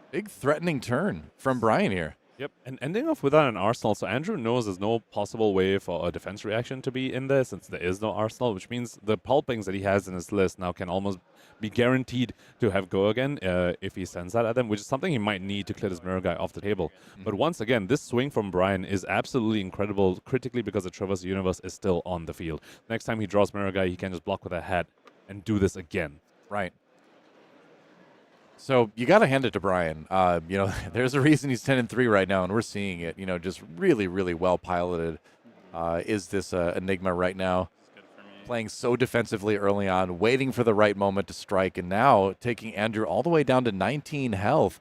big threatening turn from Brian here. Yep, and ending off without an Arsenal, so Andrew knows there's no possible way for a defense reaction to be in there since there is no Arsenal, which means the pulpings that he has in his list now can almost be guaranteed to have go again if he sends that at them, which is something he might need to clear this Mirror Guy off the table. But once again, this swing from Brian is absolutely incredible, critically because the Traverse Universe is still on the field. Next time he draws Mirror Guy, he can just block with a hat and do this again. Right. So you got to hand it to Brian. There's a reason he's 10-3 right now, and we're seeing it. Just really, really well piloted. Is this Enigma right now? Playing so defensively early on, waiting for the right moment to strike, and now taking Andrew all the way down to 19 health,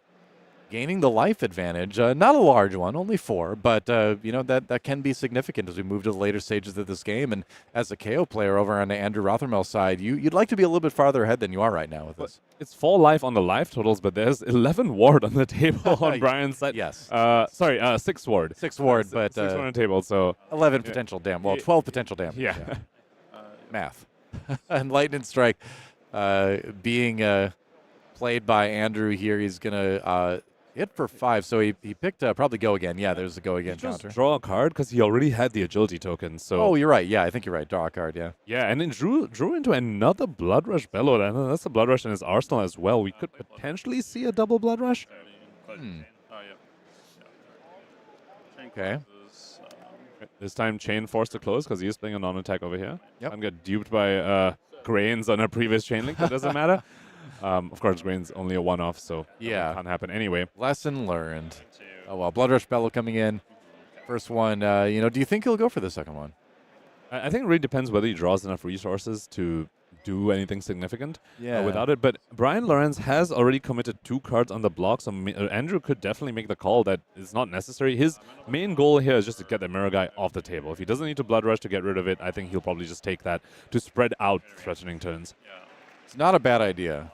gaining the life advantage. Not a large one, only 4, but that can be significant as we move to the later stages of this game. And as a KO player over on the Andrew Rothermel side, you'd like to be a little bit farther ahead than you are right now with this. It's 4 life on the life totals, but there's 11 ward on the table on Brian's side. Yes. 6 ward. 6 ward, but 6 on the table. So 11 potential damage. Well, 12 potential damage. Yeah. Math. And Lightning Strike being played by Andrew here. He's gonna hit for 5, so he picked probably go again. Yeah, there's a go again counter. Draw a card because he already had the agility token. So. Oh, you're right. Yeah, I think you're right. Draw a card. Yeah. Yeah, and then drew into another Blood Rush Bellow. And that's a Blood Rush in his arsenal as well. We could potentially see a double Blood Rush. Okay. This time Chain forced to close because he is playing a non-attack over here. Yep. I'm get duped by Grains on a previous Chain Link. That doesn't matter. Of course, Grain's only a one-off, so yeah, can't happen anyway. Lesson learned. Oh, well, Blood Rush Bellow coming in. First one, do you think he'll go for the second one? I think it really depends whether he draws enough resources to do anything significant without it. But Brian Lorenz has already committed 2 cards on the block, so Andrew could definitely make the call that it's not necessary. His main goal here is just to get the Mirror Guy off the table. If he doesn't need to Blood Rush to get rid of it, I think he'll probably just take that to spread out threatening turns. It's not a bad idea.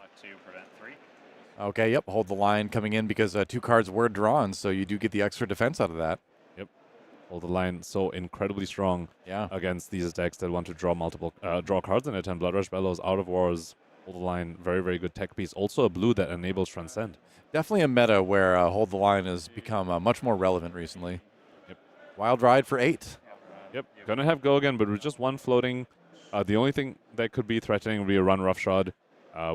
Okay, yep, hold the line coming in because 2 cards were drawn, so you do get the extra defense out of that. Yep, hold the line so incredibly strong against these decks that want to draw multiple draw cards in it. And Blood Rush Bellows, Out of Wars, hold the line, very, very good tech piece. Also a blue that enables Transcend. Definitely a meta where hold the line has become much more relevant recently. Yep. Wild Ride for 8. Yep, gonna have go again, but with just 1 floating. The only thing that could be threatening would be a run Roughshod,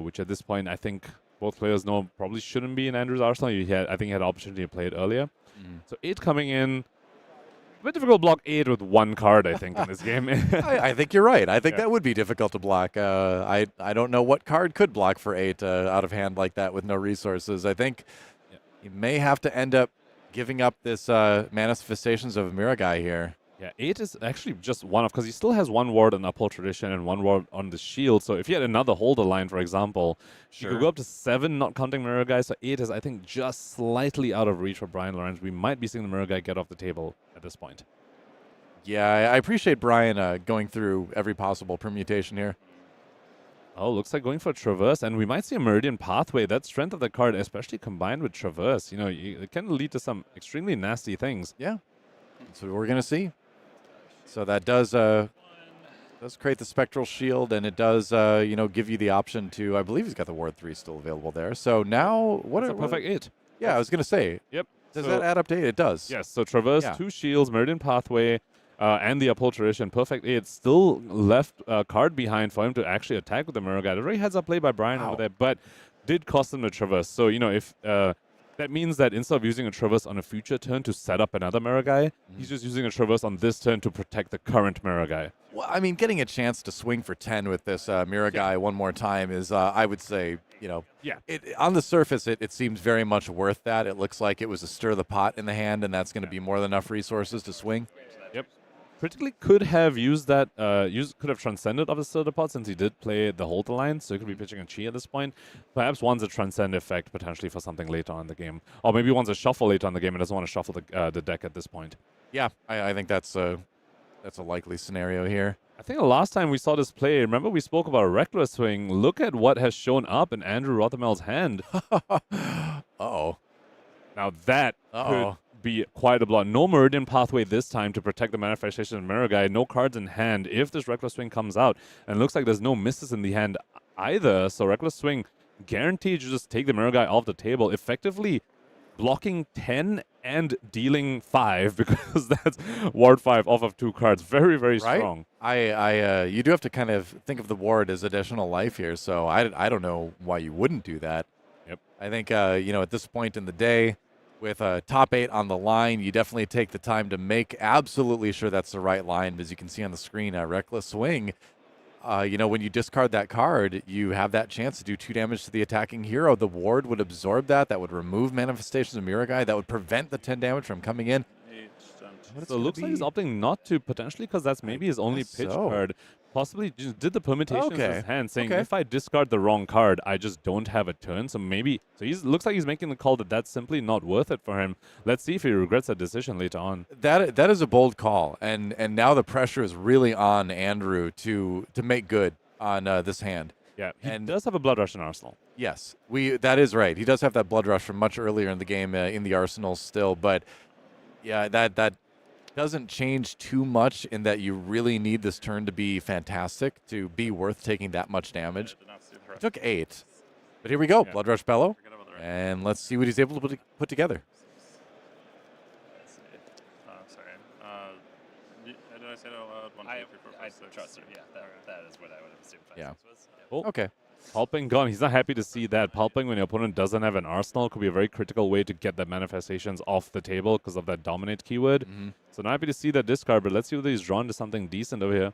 which at this point I think both players know probably shouldn't be in Andrew's arsenal. I think he had the opportunity to play it earlier. So 8 coming in. A bit difficult to block 8 with 1 card, I think, in this game. I think you're right. I think that would be difficult to block. I don't know what card could block for 8 out of hand like that with no resources. I think you may have to end up giving up this Manifestations of a Mirror Guy here. Yeah, 8 is actually just one off because he still has 1 ward on Uphold Tradition and 1 ward on the shield. So if he had another holder line, for example, he could go up to 7, not counting Mirror Guy. So 8 is, I think, just slightly out of reach for Brian Lorenz. We might be seeing the Mirror Guy get off the table at this point. Yeah, I appreciate Brian going through every possible permutation here. Oh, looks like going for Traverse, and we might see a Meridian Pathway. That strength of the card, especially combined with Traverse, it can lead to some extremely nasty things. Yeah, that's what we're going to see. So that does create the Spectral Shield, and it does, give you the option to, I believe he's got the Ward 3 still available there. So now, what a perfect 8. Yeah, I was going to say. Yep. Does that add up to 8? It does. Yes, so Traverse, 2 shields, Meridian Pathway, and the Upholsteration, perfect 8. Still left a card behind for him to actually attack with the Mirror Guide. A very heads-up play by Brian over there, but did cost him the Traverse. So, if that means that instead of using a Traverse on a future turn to set up another Mirror Guy, he's just using a Traverse on this turn to protect the current Mirror Guy. Well, I mean, getting a chance to swing for 10 with this Mirror Guy one more time is, I would say, on the surface, it seems very much worth that. It looks like it was a stir the pot in the hand, and that's going to be more than enough resources to swing. Yep. Critically could have used that, could have transcended of the stir the pot since he did play the Hold the Line, so he could be pitching a Chi at this point. Perhaps wants a transcend effect potentially for something later on in the game. Or maybe wants a shuffle later on in the game and doesn't want to shuffle the deck at this point. Yeah, I think that's a likely scenario here. I think the last time we saw this play, remember we spoke about a Reckless Swing. Look at what has shown up in Andrew Rothermel's hand. Uh-oh. Now that could be quite a blow. No Meridian Pathway this time to protect the Manifestation of Mirror Guy. No cards in hand if this Reckless Swing comes out. And it looks like there's no misses in the hand either. So Reckless Swing guaranteed to just take the Mirror Guy off the table, effectively blocking 10 and dealing 5 because that's Ward 5 off of 2 cards. Very, very strong. You do have to kind of think of the ward as additional life here, so I don't know why you wouldn't do that. Yep. I think, at this point in the day, with a top 8 on the line, you definitely take the time to make absolutely sure that's the right line. As you can see on the screen, Reckless Swing, when you discard that card, you have that chance to do 2 damage to the attacking hero. The ward would absorb that. That would remove Manifestations of Mirror Guy. That would prevent the 10 damage from coming in. So it looks like he's opting not to, potentially, because that's maybe his only pitch card. Possibly just did the permutation in his hand, saying, if I discard the wrong card, I just don't have a turn. So looks like he's making the call that that's simply not worth it for him. Let's see if he regrets that decision later on. That is a bold call, and now the pressure is really on Andrew to make good on this hand. Yeah, he does have a Blood Rush in Arsenal. Yes, that is right. He does have that Blood Rush from much earlier in the game in the Arsenal still, but yeah, that doesn't change too much in that you really need this turn to be fantastic to be worth taking that much damage. He took 8, but here we go, Blood Rush Bellow, and let's see what he's able to put together. Sorry. Did I say it out loud? 1, 2, 3, 4, 5, 6. Trust her. Yeah, that is what I would have assumed. Yeah. Oh. Okay. Pulping gone. He's not happy to see that. Pulping when your opponent doesn't have an arsenal could be a very critical way to get the manifestations off the table because of that dominate keyword. So not happy to see that discard, but let's see whether he's drawn to something decent over here.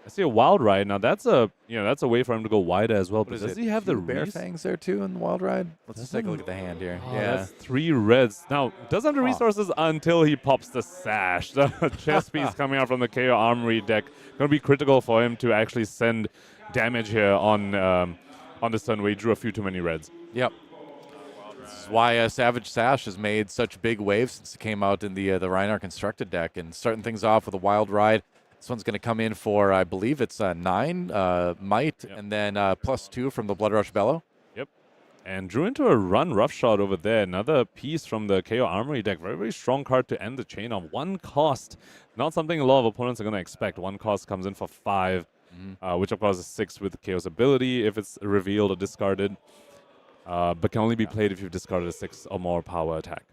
I see a Wild Ride. Now that's a way for him to go wider as well. But does he have the Bear Reese? Fangs there too in the Wild Ride? Let's just take a look at the hand here. That's 3 reds. Now, doesn't have the resources until he pops the Sash. The chess piece coming out from the Kayo Armory deck. Going to be critical for him to actually send damage here on this turn where he drew a few too many reds. Yep. This is why Savage Sash has made such big waves since it came out in the Rhinar constructed deck. And starting things off with a Wild Ride. This one's going to come in for, I believe it's 9 might, and then +2 from the Blood Rush Bellow. Yep. And drew into a run Roughshod over there. Another piece from the Kayo Armory deck. Very, very strong card to end the chain on 1 cost. Not something a lot of opponents are going to expect. 1 cost comes in for 5. Which of course is 6 with Kayo's ability if it's revealed or discarded, but can only be played if you've discarded a 6 or more power attack.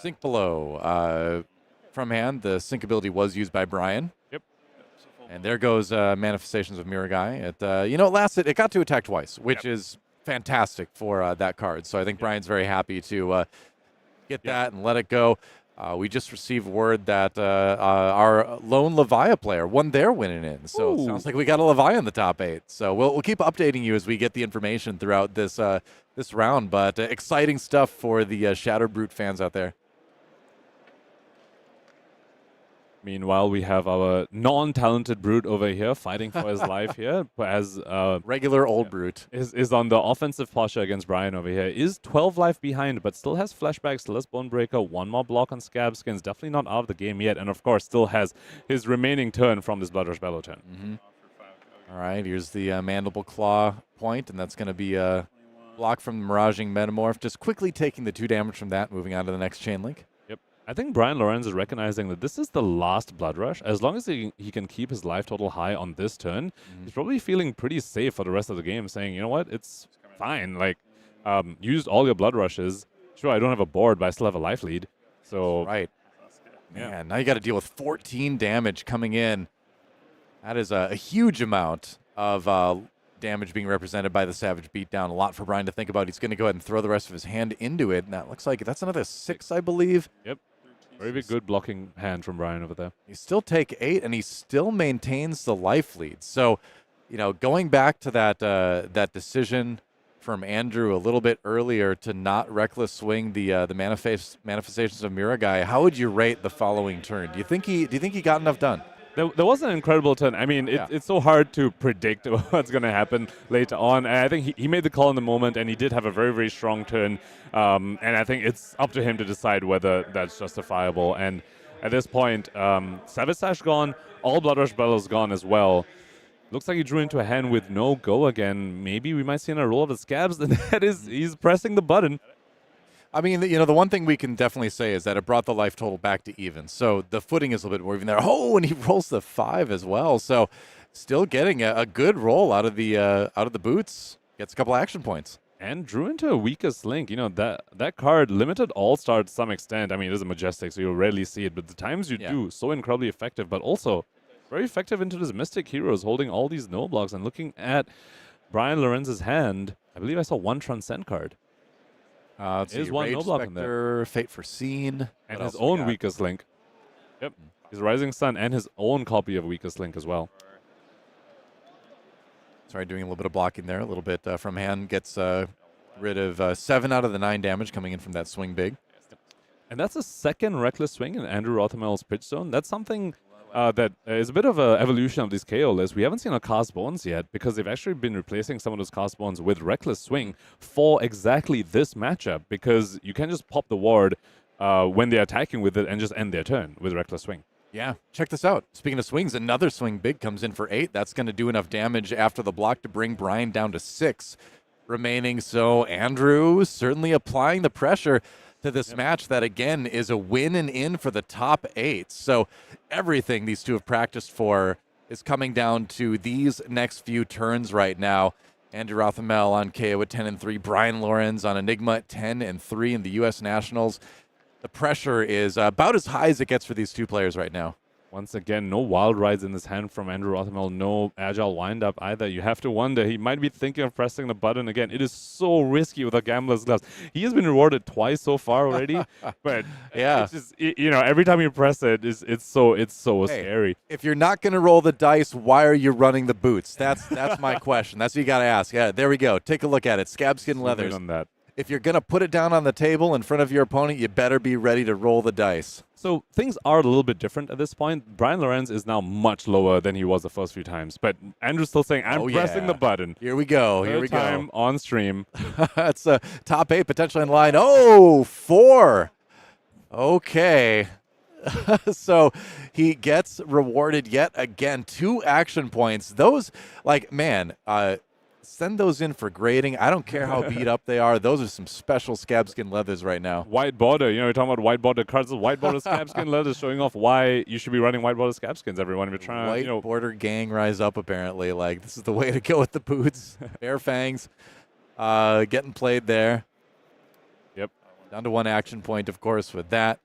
Sink Below. From hand, the Sink ability was used by Brian. Yep. And there goes Manifestations of Mirror Guy. It got to attack twice, which is fantastic for that card. So I think Brian's very happy to get that and let it go. We just received word that our lone Leviah player won their winning in. So it sounds like we got a Leviah in the top 8. So we'll keep updating you as we get the information throughout this round. But exciting stuff for the Shadow Brute fans out there. Meanwhile, we have our non-talented brute over here fighting for his life here, but as regular old brute is on the offensive posture against Brian over here. Is 12 life behind, but still has flashback, still has Bonebreaker, one more block on Scabskins, definitely not out of the game yet, and of course still has his remaining turn from this Blood Rush Bellow turn. All right, here's the Mandible Claw point, and that's going to be a block from the Miraging Metamorph, just quickly taking the 2 damage from that, moving on to the next chain link. I think Brian Lorenz is recognizing that this is the last Blood Rush. As long as he can keep his life total high on this turn, he's probably feeling pretty safe for the rest of the game, saying, you know what, it's fine. Like, used all your Blood Rushes. Sure, I don't have a board, but I still have a life lead. So, right. Man, now you got to deal with 14 damage coming in. That is a huge amount of damage being represented by the Savage Beatdown. A lot for Brian to think about. He's going to go ahead and throw the rest of his hand into it. And that looks like that's another 6, I believe. Yep. Very good blocking hand from Brian over there. He still take 8, and he still maintains the life lead. So, you know, going back to that decision from Andrew a little bit earlier to not reckless swing the manifestations of Miragai, how would you rate the following turn? Do you think he got enough done? There was an incredible turn. I mean, it's so hard to predict what's going to happen later on. And I think he made the call in the moment, and he did have a very, very strong turn. And I think it's up to him to decide whether that's justifiable. And at this point, Savage Sash gone, all Blood Rush Bellows gone as well. Looks like he drew into a hand with no go again. Maybe we might see a roll of the Scabs, and that is, he's pressing the button. I mean, you know, the one thing we can definitely say is that it brought the life total back to even. So the footing is a little bit more even there. Oh, and he rolls the 5 as well. So still getting a good roll out of the boots. Gets a couple action points. And drew into a weakest link. You know, that card, limited all-star to some extent. I mean, it is a Majestic, so you'll rarely see it. But the times you do, so incredibly effective. But also very effective into this Mystic Heroes, holding all these no blocks. And looking at Brian Lorenz's hand, I believe I saw one Transcend card. There's one no block in there. Fate Foreseen. And his own weakest link. Yep. His Rising Sun and his own copy of weakest link as well. Sorry, doing a little bit of blocking there. A little bit from hand. Gets rid of 7 out of the 9 damage coming in from that swing big. And that's a second Reckless Swing in Andrew Rothermel's pitch zone. That's something that is a bit of an evolution of these KO lists. We haven't seen a Cast Bones yet because they've actually been replacing some of those Cast Bones with Reckless Swing for exactly this matchup, because you can just pop the ward when they're attacking with it and just end their turn with Reckless Swing. Yeah, check this out. Speaking of swings, another swing big comes in for 8. That's going to do enough damage after the block to bring Brian down to 6 remaining. So Andrew certainly applying the pressure to this match that, again, is a win and in for the top 8. So everything these two have practiced for is coming down to these next few turns right now. Andrew Rothermel on Kayo at 10-3. Brian Lorenz on Enigma at 10-3 in the U.S. Nationals. The pressure is about as high as it gets for these two players right now. Once again, no wild rides in this hand from Andrew Rothermel, no agile windup either. You have to wonder, he might be thinking of pressing the button again. It is so risky with a gambler's gloves. He has been rewarded twice so far already, but it's just, you know, every time you press it, it's so scary. If you're not going to roll the dice, why are you running the boots? That's my question. That's what you got to ask. Yeah, there we go. Take a look at it. Scabskin leathers. On that. If you're going to put it down on the table in front of your opponent, you better be ready to roll the dice. So things are a little bit different at this point. Brian Lorenz is now much lower than he was the first few times. But Andrew's still saying, I'm pressing the button. Here we go. Here we go. Time on stream. That's a top 8 potentially in line. Oh, 4. Okay. So he gets rewarded yet again. 2 action points. Those, like, man, send those in for grading. I don't care how beat up they are. Those are some special Scabskin leathers right now. White border. You know, we're talking about white border cards. White border Scabskin leathers, showing off why you should be running white border Scabskins, everyone. If you're trying white to, you know, border gang rise up, apparently. Like, this is the way to go with the boots. Bare Fangs getting played there. Yep. Down to 1 action point, of course, with that.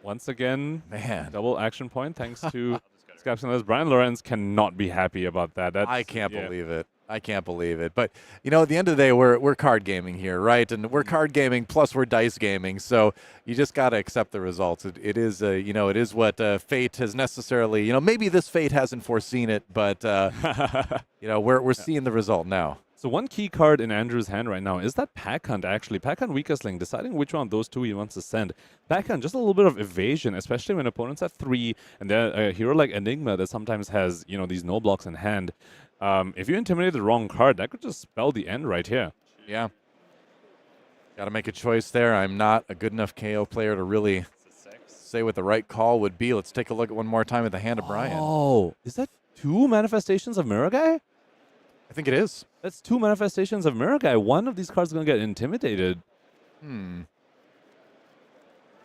Once again, man, double action point thanks to Scabskin leathers. Brian Lorenz cannot be happy about that. I can't believe it. I can't believe it. But, you know, at the end of the day, we're card gaming here, right? And we're card gaming plus we're dice gaming. So you just got to accept the results. It is, you know, it is what fate has necessarily, you know, maybe this fate hasn't foreseen it, but, you know, we're seeing the result now. So one key card in Andrew's hand right now is that Pack Hunt, actually. Pack Hunt Weakest Link, deciding which one of those two he wants to send. Pack Hunt, just a little bit of evasion, especially when opponents have 3, and they're a hero like Enigma that sometimes has, you know, these no blocks in hand. If you intimidate the wrong card, that could just spell the end right here. Yeah. Got to make a choice there. I'm not a good enough KO player to really say what the right call would be. Let's take a look at one more time at the hand of Brian. Oh, is that 2 manifestations of Mirror Guy? I think it is. That's 2 manifestations of Mirror Guy. One of these cards is going to get intimidated.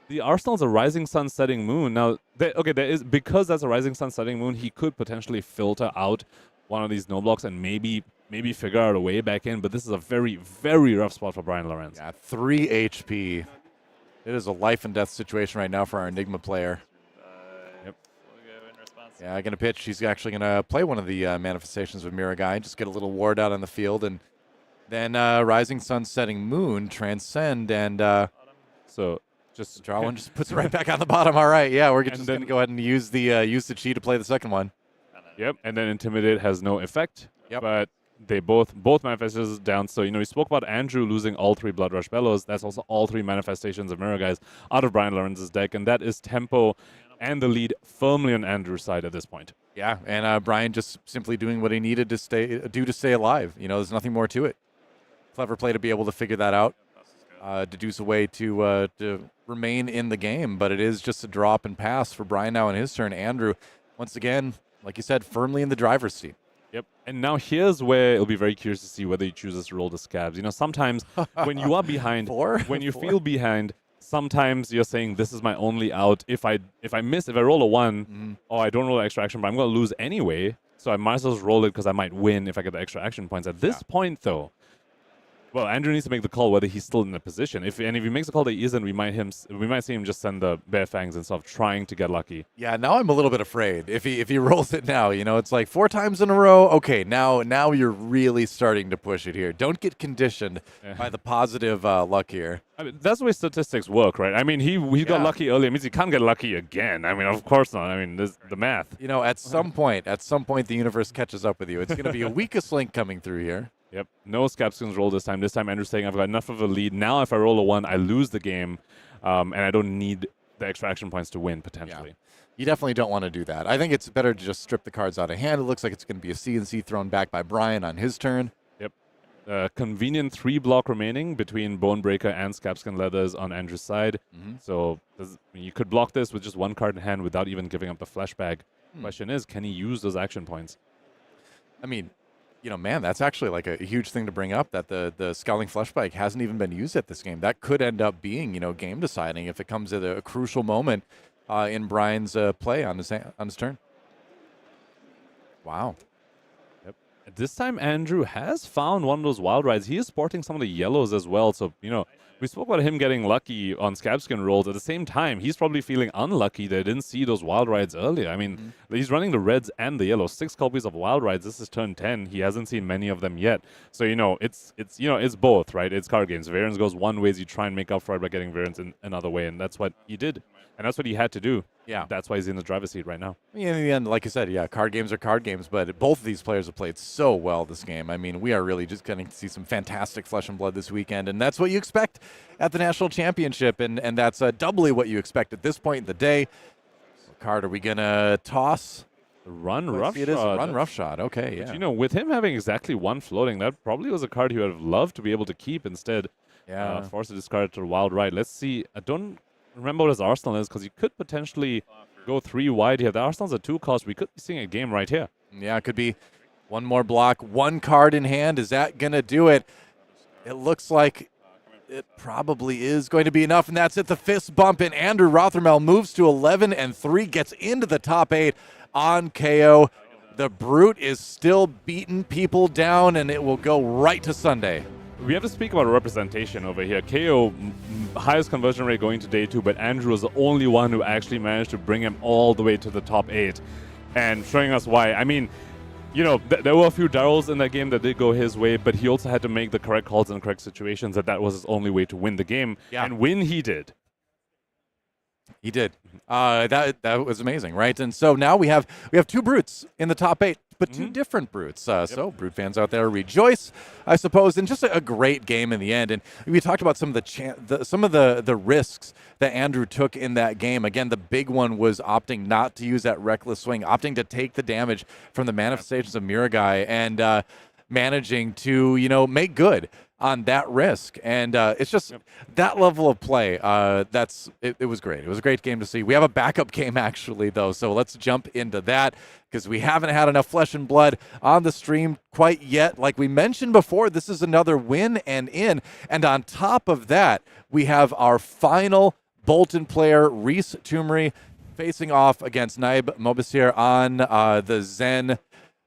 The Arsenal's a Rising Sun, Setting Moon. Now, there is, because that's a Rising Sun, Setting Moon, he could potentially filter out one of these no blocks and maybe figure out a way back in. But this is a very, very rough spot for Brian Lorenz. Yeah, 3 HP. It is a life and death situation right now for our Enigma player. Yeah, going to pitch. He's actually going to play one of the manifestations of Mirror Guy, just get a little ward out on the field, and then Rising Sun, Setting Moon, Transcend, and so just draw one, just puts it right back on the bottom. All right, yeah, we're just going to go ahead and use the chi to play the second one. Yep, and then Intimidate has no effect. Yep. But they both manifestations down. So, you know, we spoke about Andrew losing all 3 Blood Rush Bellows. That's also all 3 manifestations of Mirror Guys out of Brian Lorenz's deck, and that is tempo and the lead firmly on Andrew's side at this point. Yeah, and Brian just simply doing what he needed to stay alive. You know, there's nothing more to it. Clever play to be able to figure that out, deduce a way to remain in the game. But it is just a drop and pass for Brian now in his turn. Andrew, once again, like you said, firmly in the driver's seat. Yep. And now here's where it'll be very curious to see whether he chooses to roll the scabs. You know, sometimes when you are behind, when you feel behind, sometimes you're saying, this is my only out. If I roll a 1, or I don't roll the extra action, but I'm going to lose anyway, so I might as well roll it because I might win if I get the extra action points. At this point, though, well, Andrew needs to make the call whether he's still in the position. If he makes the call that he isn't, we might see him just send the Bare Fangs instead of trying to get lucky. Yeah, now I'm a little bit afraid. If he rolls it now, you know, it's like 4 times in a row. Okay, now you're really starting to push it here. Don't get conditioned by the positive luck here. I mean, that's the way statistics work, right? I mean, he got lucky earlier. It means he can't get lucky again. I mean, of course not. I mean, there's the math. You know, at some point, the universe catches up with you. It's going to be a weakest link coming through here. Yep. No Scapskins roll this time. This time, Andrew's saying, I've got enough of a lead. Now, if I roll a 1, I lose the game, and I don't need the extra action points to win, potentially. Yeah. You definitely don't want to do that. I think it's better to just strip the cards out of hand. It looks like it's going to be a CNC thrown back by Brian on his turn. Yep. Convenient 3 block remaining between Bonebreaker and Scapskin Leathers on Andrew's side. So you could block this with just 1 card in hand without even giving up the flashback. Question is, can he use those action points? I mean, you know, man, that's actually like a huge thing to bring up, that the Scowling Fleshbike hasn't even been used at this game. That could end up being, you know, game deciding if it comes at a crucial moment in Brian's play on his turn. Wow. Yep. At this time, Andrew has found one of those wild rides. He is sporting some of the yellows as well. So, you know, we spoke about him getting lucky on Scabskin rolls. At the same time, he's probably feeling unlucky that he didn't see those wild rides earlier. I mean, he's running the reds and the yellows. 6 copies of wild rides. This is turn 10. He hasn't seen many of them yet. So, you know, it's both, right? It's card games. Variance goes one way, you try and make up for it by getting variance in another way, and that's what he did. And that's what he had to do. Yeah. That's why he's in the driver's seat right now. In the end, like I said, yeah, card games are card games, but both of these players have played so well this game. I mean, we are really just getting to see some fantastic flesh and blood this weekend, and that's what you expect at the National Championship, and that's doubly what you expect at this point in the day. What card are we going to toss? Run Rough Shot. It is a Run Rough Shot. Okay, but yeah. You know, with him having exactly 1 floating, that probably was a card he would have loved to be able to keep instead. Yeah. Force to discard it to the Wild Ride. Let's see. I don't remember what his Arsenal is, because he could potentially go 3 wide here. The Arsenal's a 2 cost. We could be seeing a game right here. Yeah, it could be 1 more block, 1 card in hand. Is that going to do it? It looks like it probably is going to be enough, and that's it. The fist bump, and Andrew Rothermel moves to 11-3, gets into the top 8 on Kayo. The Brute is still beating people down, and it will go right to Sunday. We have to speak about representation over here. KO, highest conversion rate going to day 2, but Andrew was the only one who actually managed to bring him all the way to the top 8. And showing us why. I mean, you know, there were a few Darryls in that game that did go his way, but he also had to make the correct calls in the correct situations, that was his only way to win the game. Yeah. And when he did. He did. That was amazing, right? And so now we have 2 Brutes in the top 8. but two different Brutes. So Brute fans out there rejoice, I suppose, and just a great game in the end. And we talked about some of the risks that Andrew took in that game. Again, the big one was opting not to use that reckless swing, opting to take the damage from the manifestations of Miragai, and managing to, make good on that risk. And it's just that level of play. It was great. It was a great game to see. We have a backup game, actually, though, so let's jump into that, because we haven't had enough flesh and blood on the stream quite yet. Like we mentioned before, this is another win and in. And on top of that, we have our final Boltyn player, Reese Toomre, facing off against Naib Mobassir on the Zen.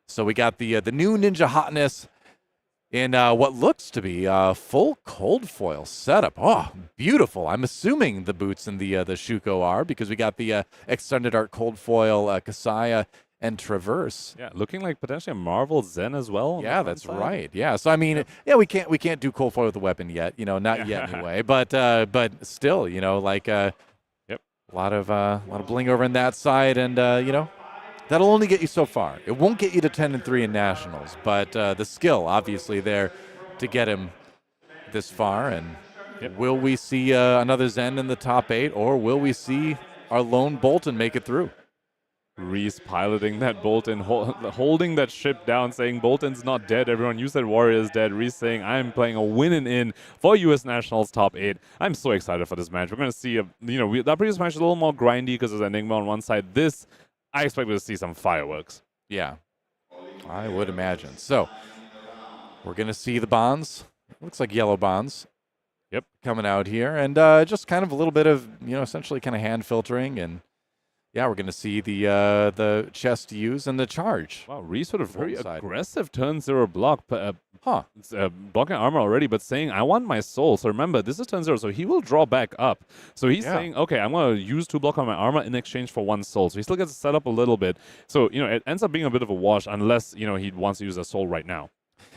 So we got the new Ninja Hotness in what looks to be a full cold foil setup. Oh, beautiful. I'm assuming the boots and the Shuko are, because we got the extended art cold foil Kasaya and Traverse. Yeah, looking like potentially a Marvel Zen as well. Yeah, that's right. Yeah, so I mean, we can't do cold foil with the weapon yet, not yet anyway. But still, like a lot of bling over on that side, and that'll only get you so far. It won't get you to 10-3 in nationals, but the skill obviously there to get him this far. And will we see another Zen in the top 8, or will we see our lone Boltyn make it through? Reese piloting that Boltyn, holding that ship down, saying Boltyn's not dead. Everyone, you said Warrior is dead. Reese saying, I'm playing a win and in for U.S. Nationals top 8. I'm so excited for this match. We're going to see, that previous match is a little more grindy because there's Enigma on one side. This, I expect to see some fireworks. Yeah, I would imagine. So, we're going to see the bonds. Looks like yellow bonds. Yep. Coming out here. And just kind of a little bit of, essentially kind of hand filtering. And, yeah, we're going to see the chest use and the charge. Wow, Reese with a very aggressive turn 0 block. Blocking armor already, but saying, I want my soul. So remember, this is turn 0, so he will draw back up. So he's saying, okay, I'm going to use 2 block on my armor in exchange for 1 soul. So he still gets set up a little bit. So, it ends up being a bit of a wash unless, he wants to use a soul right now.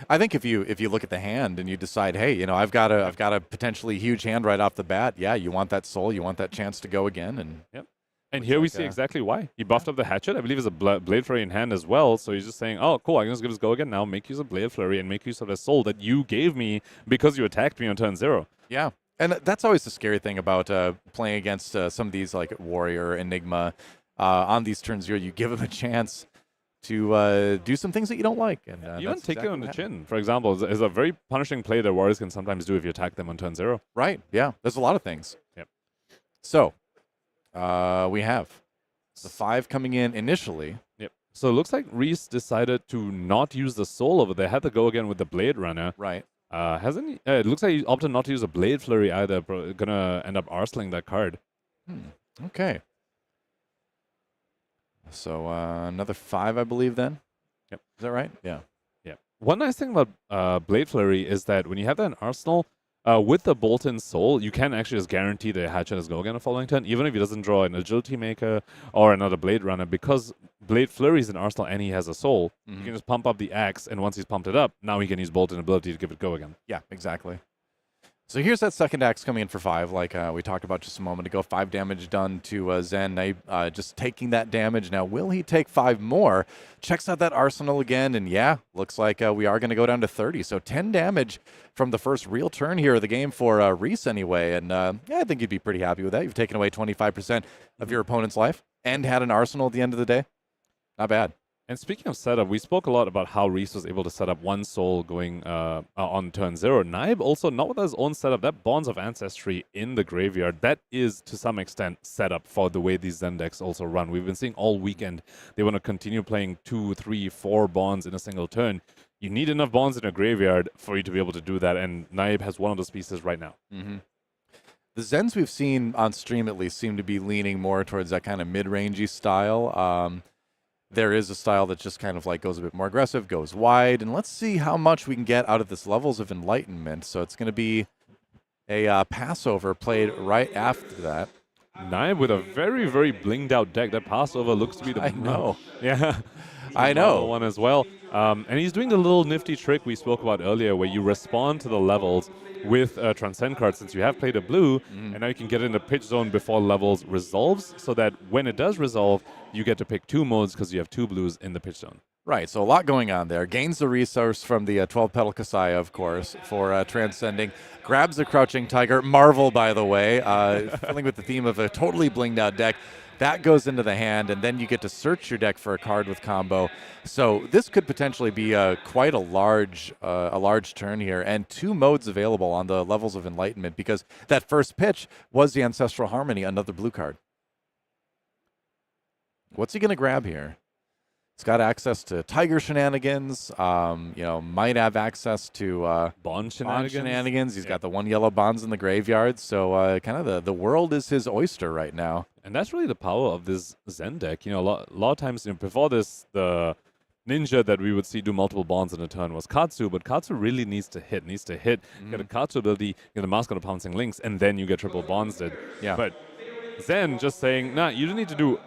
I think if you look at the hand and you decide, hey, I've got a potentially huge hand right off the bat, yeah, you want that soul, you want that chance to go again. And And here we see exactly why. He buffed up the hatchet. I believe it's a Blade Flurry in hand as well. So he's just saying, oh, cool, I can just give this go again now, make use of Blade Flurry, and make use of the soul that you gave me because you attacked me on turn 0. Yeah. And that's always the scary thing about playing against some of these, like Warrior, Enigma, on these turn 0. You give them a chance to do some things that you don't like. And even take it on the chin, for example, is a very punishing play that Warriors can sometimes do if you attack them on turn 0. Right, yeah. There's a lot of things. Yep. So, we have the 5 coming in initially. Yep. So it looks like Reese decided to not use the soul over there. Had to go again with the Blade Runner. Right. Hasn't he? It looks like he opted not to use a Blade Flurry either. Gonna end up arseling that card. Okay. So another 5, I believe, then? Yep. Is that right? Yeah. Yep. One nice thing about Blade Flurry is that when you have that in Arsenal, with the Boltyn Soul, you can actually just guarantee the Hatchet is go again the following turn, even if he doesn't draw an Agility Maker or another Blade Runner, because Blade Flurry is in Arsenal and he has a Soul. You can just pump up the Axe, and once he's pumped it up, now he can use Boltyn ability to give it go again. Yeah, exactly. So here's that second axe coming in for 5, like we talked about just a moment ago. 5 damage done to Zen. Naib just taking that damage. Now, will he take 5 more? Checks out that arsenal again, and yeah, looks like we are going to go down to 30. So 10 damage from the first real turn here of the game for Reese anyway. And yeah, I think you'd be pretty happy with that. You've taken away 25% of your opponent's life and had an arsenal at the end of the day. Not bad. And speaking of setup, we spoke a lot about how Reese was able to set up 1 soul going on turn 0. Naib also, not with his own setup, that Bonds of Ancestry in the graveyard, that is to some extent set up for the way these Zen decks also run. We've been seeing all weekend they want to continue playing 2, 3, 4 Bonds in a single turn. You need enough Bonds in a graveyard for you to be able to do that, and Naib has one of those pieces right now. The Zens we've seen on stream at least seem to be leaning more towards that kind of mid-rangey style. There is a style that just kind of like goes a bit more aggressive, goes wide, and let's see how much we can get out of this Levels of Enlightenment. So it's going to be a Passover played right after that. Naib with a very, very blinged out deck. That Passover looks to be the I know. Yeah. I know. One as well. And he's doing the little nifty trick we spoke about earlier where you respond to the levels with a Transcend card since you have played a blue, and now you can get in the pitch zone before levels resolves so that when it does resolve, you get to pick 2 modes because you have 2 blues in the pitch zone. Right, so a lot going on there. Gains the resource from the 12-petal Kasaya, of course, for transcending. Grabs the Crouching Tiger. Marvel, by the way, filling with the theme of a totally blinged out deck. That goes into the hand, and then you get to search your deck for a card with combo. So this could potentially be quite a large turn here, and 2 modes available on the levels of Enlightenment, because that first pitch was the Ancestral Harmony, another blue card. What's he going to grab here? He's got access to Tiger Shenanigans, might have access to Bond Shenanigans. He's got the 1 yellow bonds in the graveyard, so kind of the world is his oyster right now. And that's really the power of this Zen deck. A lot of times before this, the ninja that we would see do multiple bonds in a turn was Katsu, but Katsu really needs to hit. Get a Katsu ability, get a Mask on the Pouncing Links, and then you get triple bonds did. Yeah. But Zen just saying, nah, you don't need to do...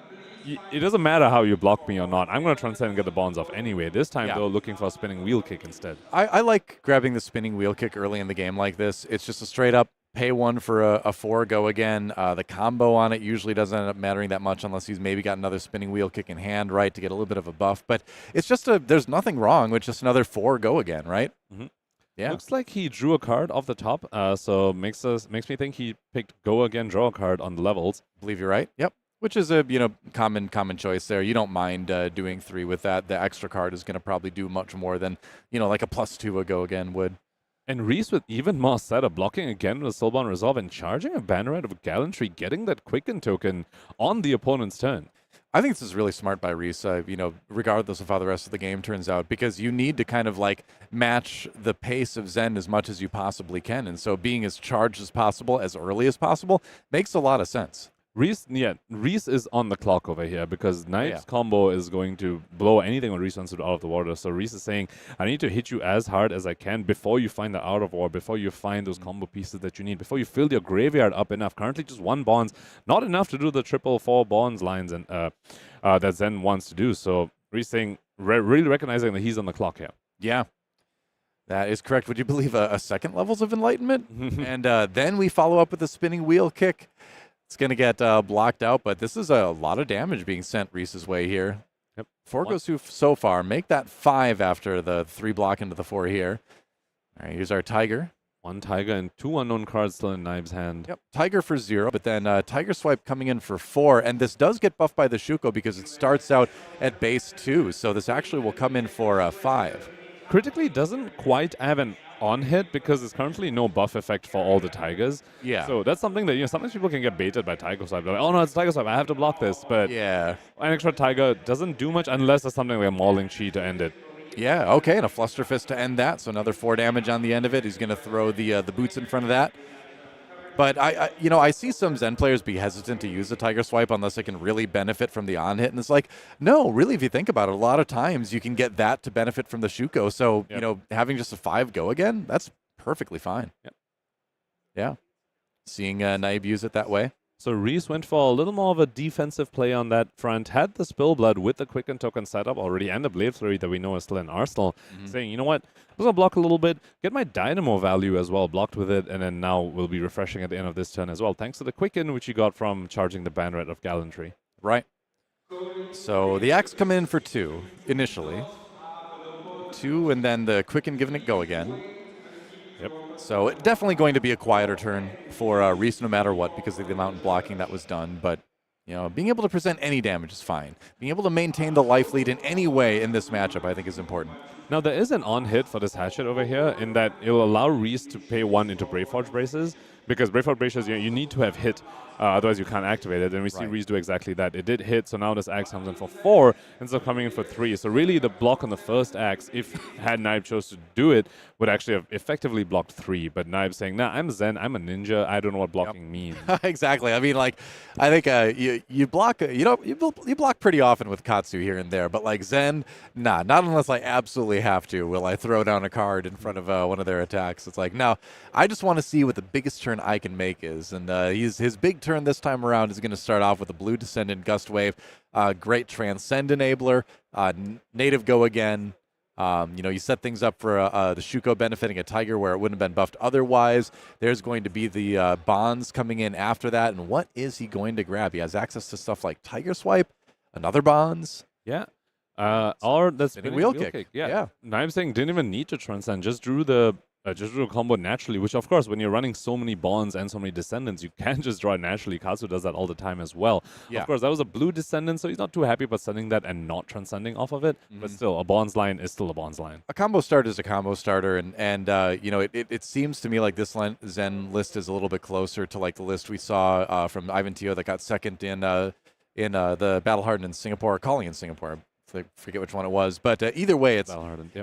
It doesn't matter how you block me or not. I'm going to transcend and get the bonds off anyway. This time, though, looking for a spinning wheel kick instead. I like grabbing the spinning wheel kick early in the game like this. It's just a straight up pay 1 for a 4, go again. The combo on it usually doesn't end up mattering that much unless he's maybe got another spinning wheel kick in hand, right, to get a little bit of a buff. But it's just there's nothing wrong with just another 4, go again, right? Mm-hmm. Yeah. Looks like he drew a card off the top, so makes me think he picked go again, draw a card on the levels. Believe you're right. Yep. Which is a common choice there. You don't mind doing 3 with that. The extra card is going to probably do much more than like a +2 a go again would. And Reese with even more setup, blocking again with Soulbound Resolve and charging a Banneret of Gallantry, getting that Quicken token on the opponent's turn. I think this is really smart by Reese, regardless of how the rest of the game turns out, because you need to kind of match the pace of Zen as much as you possibly can. And so being as charged as possible, as early as possible, makes a lot of sense. Reese is on the clock over here because Naib's combo is going to blow anything when Reese wants to out of the water. So Reese is saying, I need to hit you as hard as I can before you find the out of war, before you find those combo pieces that you need, before you fill your graveyard up enough. Currently just 1 bonds, not enough to do the 4 bonds lines and that Zen wants to do. So Reese saying, really recognizing that he's on the clock here. Yeah. That is correct. Would you believe a second levels of Enlightenment? And then we follow up with a spinning wheel kick. It's going to get blocked out, but this is a lot of damage being sent Reese's way here. Yep. 4 goes through so far. Make that 5 after the 3 block into the 4 here. All right, here's our Tiger. 1 Tiger and 2 unknown cards still in Naib's hand. Yep, Tiger for 0, but then Tiger Swipe coming in for 4, and this does get buffed by the Shuko because it starts out at base 2, so this actually will come in for 5. Critically doesn't quite have an on hit because there's currently no buff effect for all the Tigers. Yeah. So that's something that, sometimes people can get baited by Tiger Swipe. They're like, oh no, it's Tiger Swipe, I have to block this. But yeah, an extra Tiger doesn't do much unless there's something like a Mauling Chi to end it. Yeah, okay, and a Fluster Fist to end that. So another 4 damage on the end of it. He's going to throw the boots in front of that. But I see some Zen players be hesitant to use the Tiger Swipe unless it can really benefit from the on hit, and it's like, no, really, if you think about it, a lot of times you can get that to benefit from the Shuko. So having just a 5 go again, that's perfectly fine. Yep. Yeah, seeing Naib use it that way. So Reese went for a little more of a defensive play on that front, had the Spillblood with the Quicken token setup already, and the Blade Flurry that we know is still in Arsenal, saying, you know what, I'm going to block a little bit, get my Dynamo value as well, blocked with it, and then now we'll be refreshing at the end of this turn as well, thanks to the Quicken, which you got from charging the Banneret of Gallantry. Right. So the Axe come in for 2, initially. 2, and then the Quicken giving it go again. Yep. So definitely going to be a quieter turn for Reese no matter what because of the amount of blocking that was done. But, being able to present any damage is fine. Being able to maintain the life lead in any way in this matchup, I think, is important. Now, there is an on-hit for this Hatchet over here in that it'll allow Reese to pay 1 into Braveforge Braces because Braveforge Braces, you need to have hit, otherwise you can't activate it. And we see Reese do exactly that. It did hit, so now this Axe comes in for 4 instead of coming in for 3. So really the block on the first Axe, if had Naib chose to do it, would actually have effectively blocked 3. But Naib saying, nah, I'm Zen, I'm a ninja, I don't know what blocking means. Exactly. I mean, I think you block, you block pretty often with Katsu here and there, but Zen, nah, not unless I absolutely have to will I throw down a card in front of one of their attacks. It's like, no, I just want to see what the biggest turn I can make is. And his big turn this time around is going to start off with a blue Descendant Gust Wave, great Transcend Enabler, native go again. You set things up for the Shuko benefiting a Tiger where it wouldn't have been buffed otherwise. There's going to be the bonds coming in after that. And what is he going to grab? He has access to stuff like Tiger Swipe, another bonds. Yeah. Or that's spinning wheel kick. Yeah. Naib saying didn't even need to transcend, just drew the combo naturally, which of course when you're running so many bonds and so many descendants, you can just draw it naturally. Kazu does that all the time as well. Yeah. Of course, that was a blue descendant, so he's not too happy about sending that and not transcending off of it. But still, a bonds line is still a bonds line. A combo starter is a combo starter, and you know, it seems to me like this Zen list is a little bit closer to like the list we saw from Ivan Teo that got second in the Battle Hardened in Singapore, or Calling in Singapore. I forget which one it was, but either way, it's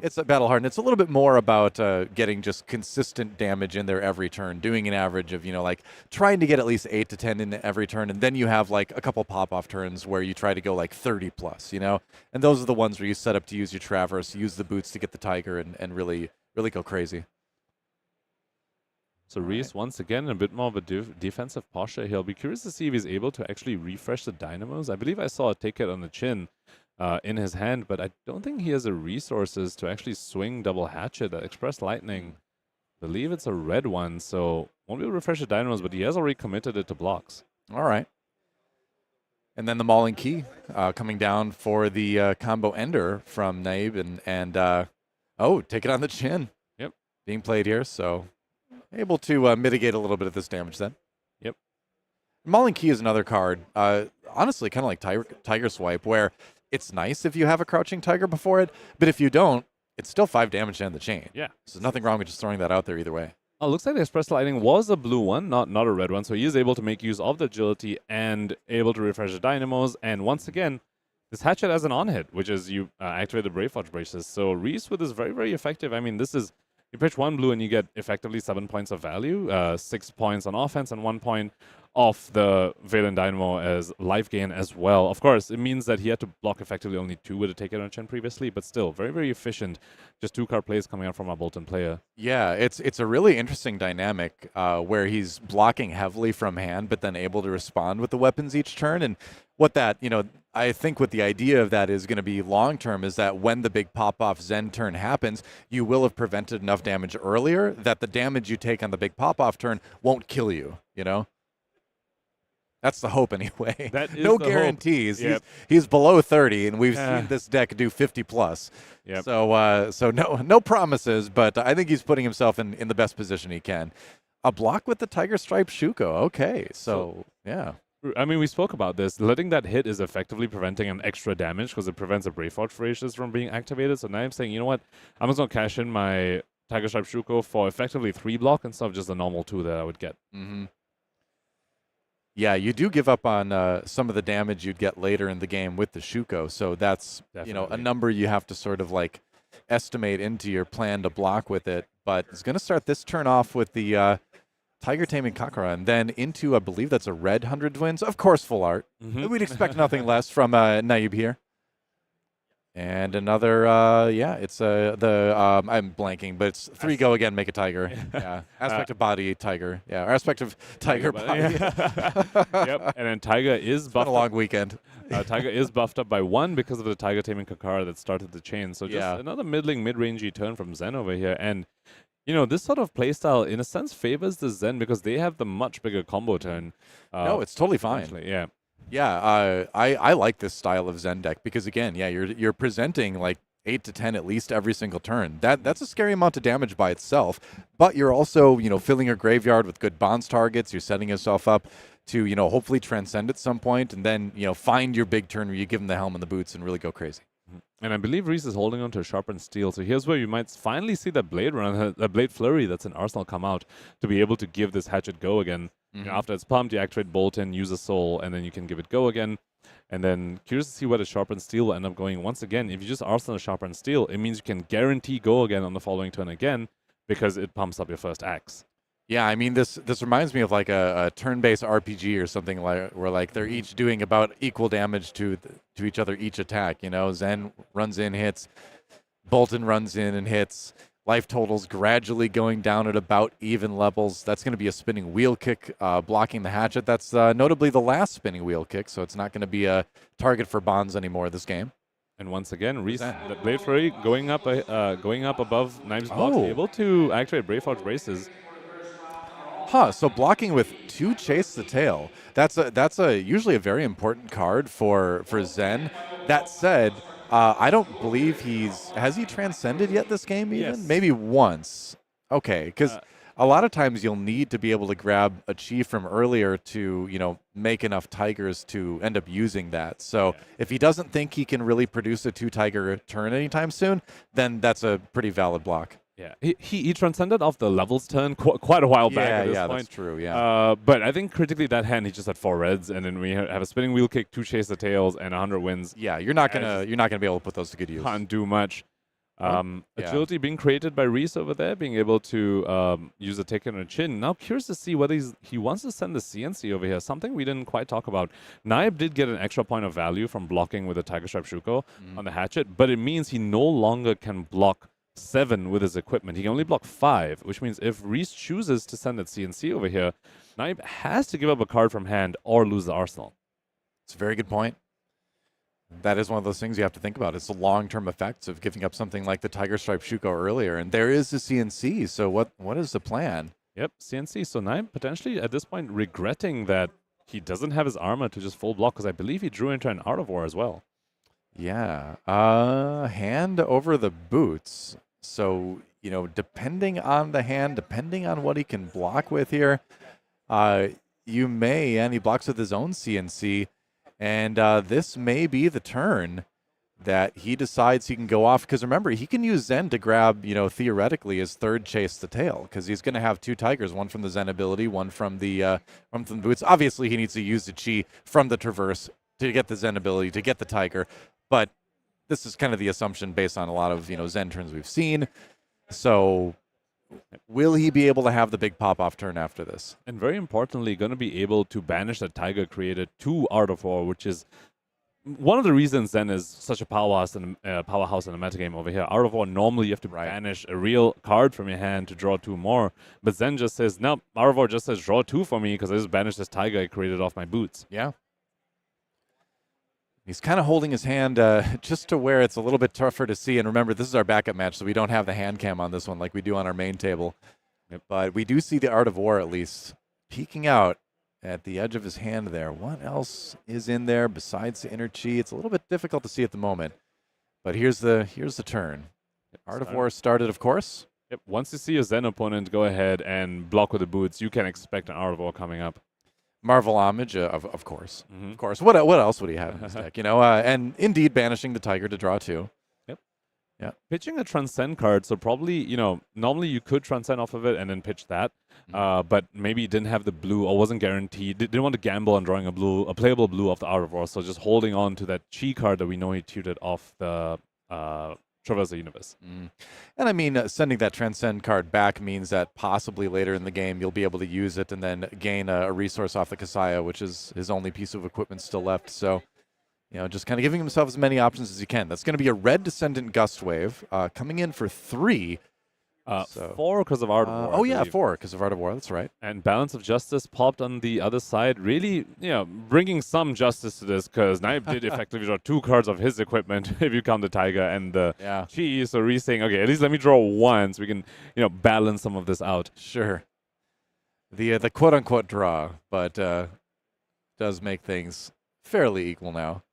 it's a Battle Hardened. It's a little bit more about getting just consistent damage in there every turn, doing an average of, you know, like trying to get at least 8 to 10 in every turn, and then you have like a couple pop-off turns where you try to go like 30 plus, you know, and those are the ones where you set up to use your Traverse, use the boots to get the Tiger, and really go crazy. So Reese, once again, a bit more of a defensive posture. He'll be curious to see if he's able to actually refresh the Dynamos. I believe I saw a ticket on the chin in his hand, but I don't think he has the resources to actually swing double hatchet. Express Lightning, I believe it's a red one, so won't be able to refresh the Dynamos, but he has already committed it to blocks. All right. And then the Mauling Key coming down for the combo ender from Naib, and oh, take it on the chin. Yep. Being played here, so able to mitigate a little bit of this damage then. Yep. Mauling Key is another card, honestly, kind of like Tiger Swipe, where it's nice if you have a crouching tiger before it, but if you don't, it's still 5 damage to end the chain. Yeah. So there's nothing wrong with just throwing that out there either way. Oh, looks like the Express Lightning was a blue one, not a red one, so he is able to make use of the agility and able to refresh the Dynamos. And once again, this hatchet has an on-hit, which is you activate the Brave Forge braces. So Reese with is very, very effective. I mean, this is, you pitch 1 blue and you get effectively 7 points of value, 6 points on offense and 1 point off the Valen Dynamo as life gain as well. Of course, it means that he had to block effectively only 2 with a take it on chin previously, but still very, very efficient. Just 2-card plays coming out from our Boltyn player. Yeah, it's a really interesting dynamic where he's blocking heavily from hand, but then able to respond with the weapons each turn. And what that, you know, I think what the idea of that is going to be long term is that when the big pop-off Zen turn happens, you will have prevented enough damage earlier that the damage you take on the big pop-off turn won't kill you, you know? That's the hope anyway. That is no the guarantees. Yep. He's below 30, and we've seen this deck do 50 plus. Yep. So no promises, but I think he's putting himself in the best position he can. A block with the Tiger Stripe Shuko. Okay, so yeah. I mean, we spoke about this. Letting that hit is effectively preventing an extra damage because it prevents the Brave Forge braces from being activated. So now I'm saying, you know what? I'm just going to cash in my Tiger Stripe Shuko for effectively 3 block instead of just the normal 2 that I would get. Mm-hmm. Yeah, you do give up on some of the damage you'd get later in the game with the Shuko. So that's, you know, a number you have to sort of like estimate into your plan to block with it. But it's going to start this turn off with the Tiger Taming Kakara, and then into, I believe that's a red 100 Twins. Of course, full art. Mm-hmm. We'd expect nothing less from Naib here. And another, yeah, it's I'm blanking, but it's 3 go again, make a tiger. Yeah, aspect of body, tiger. Yeah, or aspect of tiger body. Yep, and then Tiger is buffed. Been a long weekend. Tiger is buffed up by 1 because of the Tiger Taming Kakara that started the chain. So just another mid-rangey turn from Zen over here. And, you know, this sort of playstyle, in a sense, favors the Zen because they have the much bigger combo turn. No, it's totally fine. Actually, yeah. Yeah, I like this style of Zen deck because, again, yeah, you're presenting like 8 to 10 at least every single turn. That's a scary amount of damage by itself, but you're also, you know, filling your graveyard with good bonds targets. You're setting yourself up to, you know, hopefully transcend at some point and then, you know, find your big turn where you give them the helm and the boots and really go crazy. And I believe Reese is holding on to a Sharpened Steel. So here's where you might finally see that Blade run, that Blade Flurry that's in Arsenal come out to be able to give this hatchet go again. You know, after it's pumped, you activate Boltyn, use a soul, and then you can give it go again. And then curious to see where the Sharpened Steel will end up going. Once again, if you just Arsenal a Sharpened Steel, it means you can guarantee go again on the following turn again because it pumps up your first axe. Yeah, I mean, this reminds me of like a turn-based RPG or something like where like they're each doing about equal damage to each other each attack. You know, Zen runs in, hits, Boltyn runs in and hits. Life totals gradually going down at about even levels. That's going to be a spinning wheel kick blocking the hatchet. That's notably the last spinning wheel kick, so it's not going to be a target for bonds anymore this game. And once again, Reese, the Blade Flurry going up above Naib's blocks, able to activate Brave Forge braces. Huh, so blocking with 2 Chase the Tail. That's usually a very important card for Zen. That said, I don't believe has he transcended yet this game even? Yes. Maybe once. Okay, because a lot of times you'll need to be able to grab a chi from earlier to, make enough tigers to end up using that. So if he doesn't think he can really produce a 2-tiger turn anytime soon, then that's a pretty valid block. Yeah, he transcended off the levels turn quite a while back at this point. That's true, yeah. But I think critically that hand, he just had 4 reds, and then we have a spinning wheel kick, 2 chase the tails, and 100 wins. Yeah, you're not gonna be able to put those to good use. Can't do much. Agility being created by Reese over there, being able to use a tick and a chin. Now curious to see whether he wants to send the CNC over here, something we didn't quite talk about. Naib did get an extra point of value from blocking with a Tiger Stripe Shuko on the hatchet, but it means he no longer can block 7 with his equipment. He can only block 5, which means if Reese chooses to send that CNC over here, Naib has to give up a card from hand or lose the arsenal. It's a very good point. That is one of those things you have to think about. It's the long-term effects of giving up something like the Tiger Stripe Shuko earlier. And there is the CNC, so what is the plan? Yep, CNC. So Naib potentially at this point regretting that he doesn't have his armor to just full block, because I believe he drew into an Art of War as well. Yeah. Hand over the boots. So, depending on the hand, depending on what he can block with here, and he blocks with his own CNC, and this may be the turn that he decides he can go off, because remember, he can use Zen to grab, theoretically his 3rd chase the tail, because he's going to have 2 tigers, one from the Zen ability, one from the boots. Obviously, he needs to use the chi from the traverse to get the Zen ability, to get the tiger, but this is kind of the assumption based on a lot of, Zen turns we've seen. So will he be able to have the big pop-off turn after this? And very importantly, going to be able to banish the tiger created to Art of War, which is one of the reasons Zen is such a powerhouse in the metagame over here. Art of War, normally you have to banish a real card from your hand to draw 2 more. But Zen just says, no, Art of War just says draw 2 for me because I just banished this tiger I created off my boots. Yeah. He's kind of holding his hand just to where it's a little bit tougher to see. And remember, this is our backup match, so we don't have the hand cam on this one like we do on our main table. Yep. But we do see the Art of War, at least, peeking out at the edge of his hand there. What else is in there besides the inner chi? It's a little bit difficult to see at the moment. But here's the turn. Art of War started, of course. Yep. Once you see a Zen opponent go ahead and block with the boots, you can expect an Art of War coming up. Marvel Homage, of course. Mm-hmm. Of course. What else would he have in his deck? And indeed banishing the tiger to draw 2. Yep. Yeah. Pitching a Transcend card, so probably, normally you could Transcend off of it and then pitch that, but maybe he didn't have the blue or wasn't guaranteed. Didn't want to gamble on drawing a playable blue off the Art of War, so just holding on to that chi card that we know he tutored off the Traverse the Universe. And I mean, sending that Transcend card back means that possibly later in the game you'll be able to use it and then gain a resource off the Kayo, which is his only piece of equipment still left. So, just kind of giving himself as many options as he can. That's going to be a red Descendant Gust Wave coming in for 3. 4 because of Art of War. 4 because of Art of War. That's right. And Balance of Justice popped on the other side, really, bringing some justice to this, because Naib did effectively draw 2 cards of his equipment if you count the tiger and the chi. So Reese saying, okay, at least let me draw 1 so we can, balance some of this out. Sure. The quote unquote draw, but does make things fairly equal now.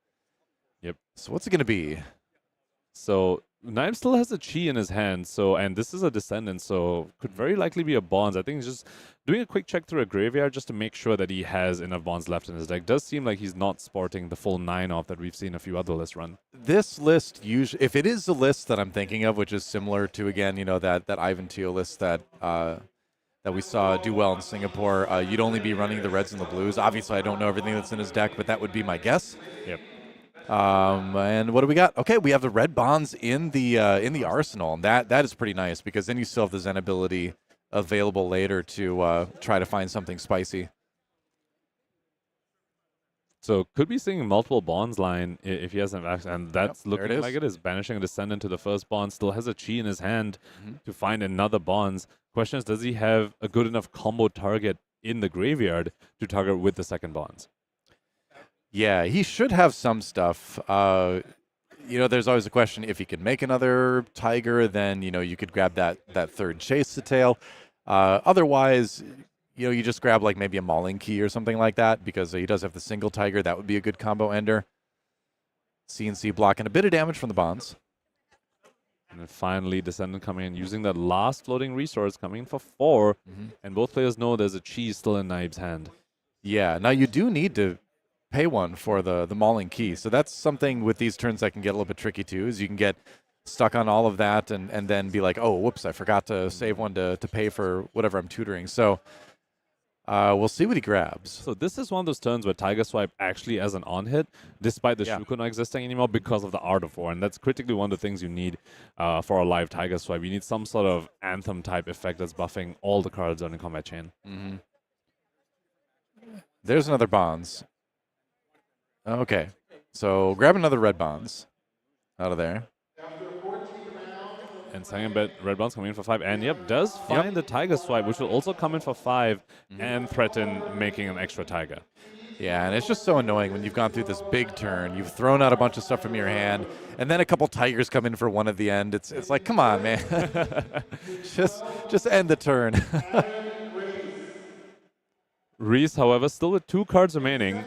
Yep. So what's it going to be? So Naib still has a chi in his hand, and this is a Descendant, so could very likely be a Bonds. I think he's just doing a quick check through a graveyard just to make sure that he has enough Bonds left in his deck. Does seem like he's not sporting the full 9 off that we've seen a few other lists run. This list, usually, if it is the list that I'm thinking of, which is similar to, again, that Ivan Teo list that we saw do well in Singapore, you'd only be running the reds and the blues. Obviously, I don't know everything that's in his deck, but that would be my guess. Yep. And what do we got? Okay, we have the red bonds in the arsenal, and that is pretty nice because then you still have the Zen ability available later to try to find something spicy. So could be seeing multiple bonds line if he hasn't, and that's looking like it is. Banishing a Descendant to the first bond, still has a chi in his hand to find another bonds. Question is, does he have a good enough combo target in the graveyard to target with the second bonds? Yeah, he should have some stuff. There's always a question, if he can make another tiger, then, you could grab that third chase the tail. Otherwise, you just grab like maybe a Mauling Key or something like that because he does have the single tiger. That would be a good combo ender. CNC blocking a bit of damage from the bonds. And then finally, Descendant coming in, using that last floating resource, coming in for 4. And both players know there's a cheese still in Naib's hand. Yeah, now you do need to pay one for the mauling key. So that's something with these turns that can get a little bit tricky too, is you can get stuck on all of that and then be like, oh, whoops, I forgot to save one to pay for whatever I'm tutoring. So we'll see what he grabs. So this is one of those turns where Tiger Swipe actually as an on-hit, despite the Shuko not existing anymore because of the Art of War. And that's critically one of the things you need for a live Tiger Swipe. You need some sort of Anthem-type effect that's buffing all the cards on the combat chain. There's another Bonds. Okay, so grab another red Bonds out of there. And second bet, red bonds coming in for 5. And does find the Tiger Swipe, which will also come in for 5 and threaten making an extra Tiger. Yeah, and it's just so annoying when you've gone through this big turn, you've thrown out a bunch of stuff from your hand, and then a couple Tigers come in for one at the end. It's like, come on, man. just end the turn. Reese, however, still with 2 cards remaining.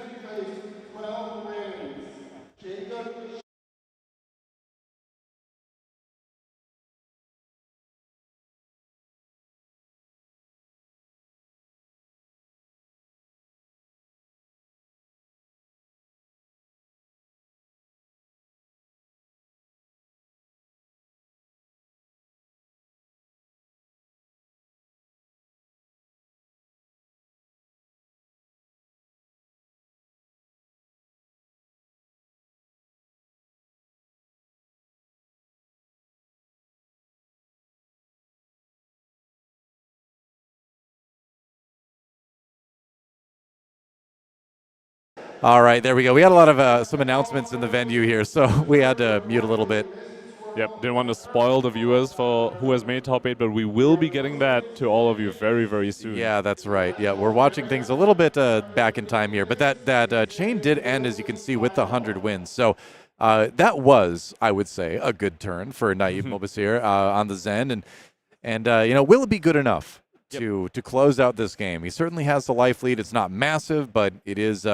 All right, there we go. We had a lot of some announcements in the venue here, so we had to mute a little bit. Yep, didn't want to spoil the viewers for who has made top 8, but we will be getting that to all of you very, very soon. Yeah, that's right. Yeah, we're watching things a little bit back in time here, but that chain did end, as you can see, with the 100 wins. So that was, I would say, a good turn for Naib Mobassir on the Zen, and will it be good enough to close out this game? He certainly has the life lead. It's not massive, but it is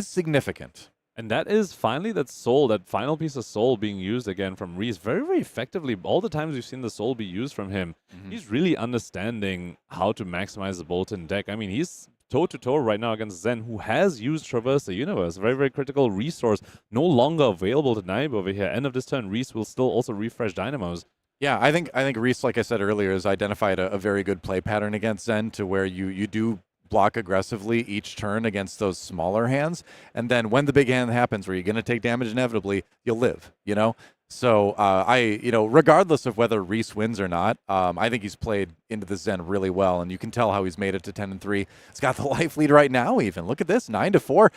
significant. And that is finally that soul, that final piece of soul being used again from Reese very, very effectively. All the times we've seen the soul be used from him, he's really understanding how to maximize the Boltyn deck. I mean, he's toe-to-toe right now against Zen, who has used Traverse the Universe. Very, very critical resource, no longer available to Naib over here. End of this turn, Reese will still also refresh Dynamos. Yeah, I think Reese, like I said earlier, has identified a very good play pattern against Zen, to where you do block aggressively each turn against those smaller hands, and then when the big hand happens where you're going to take damage inevitably, you'll live, So regardless of whether Reese wins or not, I think he's played into the Zen really well, and you can tell how he's made it to 10-3. It's got the life lead right now even. Look at this, 9-4.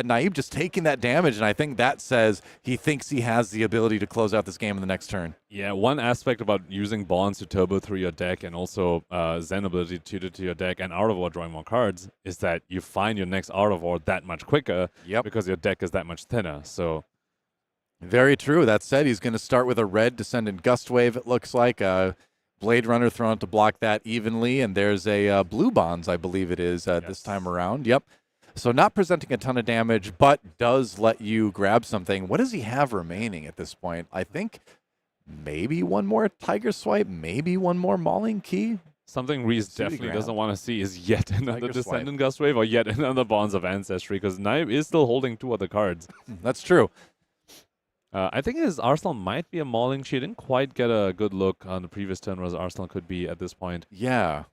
Naib just taking that damage, and I think that says he thinks he has the ability to close out this game in the next turn. Yeah, one aspect about using bonds to turbo through your deck, and also Zen ability to tutor to your deck and Art of War drawing more cards, is that you find your next Art of War that much quicker because your deck is that much thinner. So very true. That said, he's going to start with a red Descendant Gust Wave, it looks like. Blade Runner thrown out to block that evenly, and there's a blue bonds, I believe it is, this time around. Yep. So not presenting a ton of damage, but does let you grab something. What does he have remaining at this point? I think maybe one more Tiger Swipe, maybe one more Mauling Key. Something Reese definitely doesn't want to see is yet another Descendant Gust Wave or yet another Bonds of Ancestry, because Naib is still holding 2 other cards. That's true. I think his Arsenal might be a Mauling. She didn't quite get a good look on the previous turn where his Arsenal could be at this point. Yeah.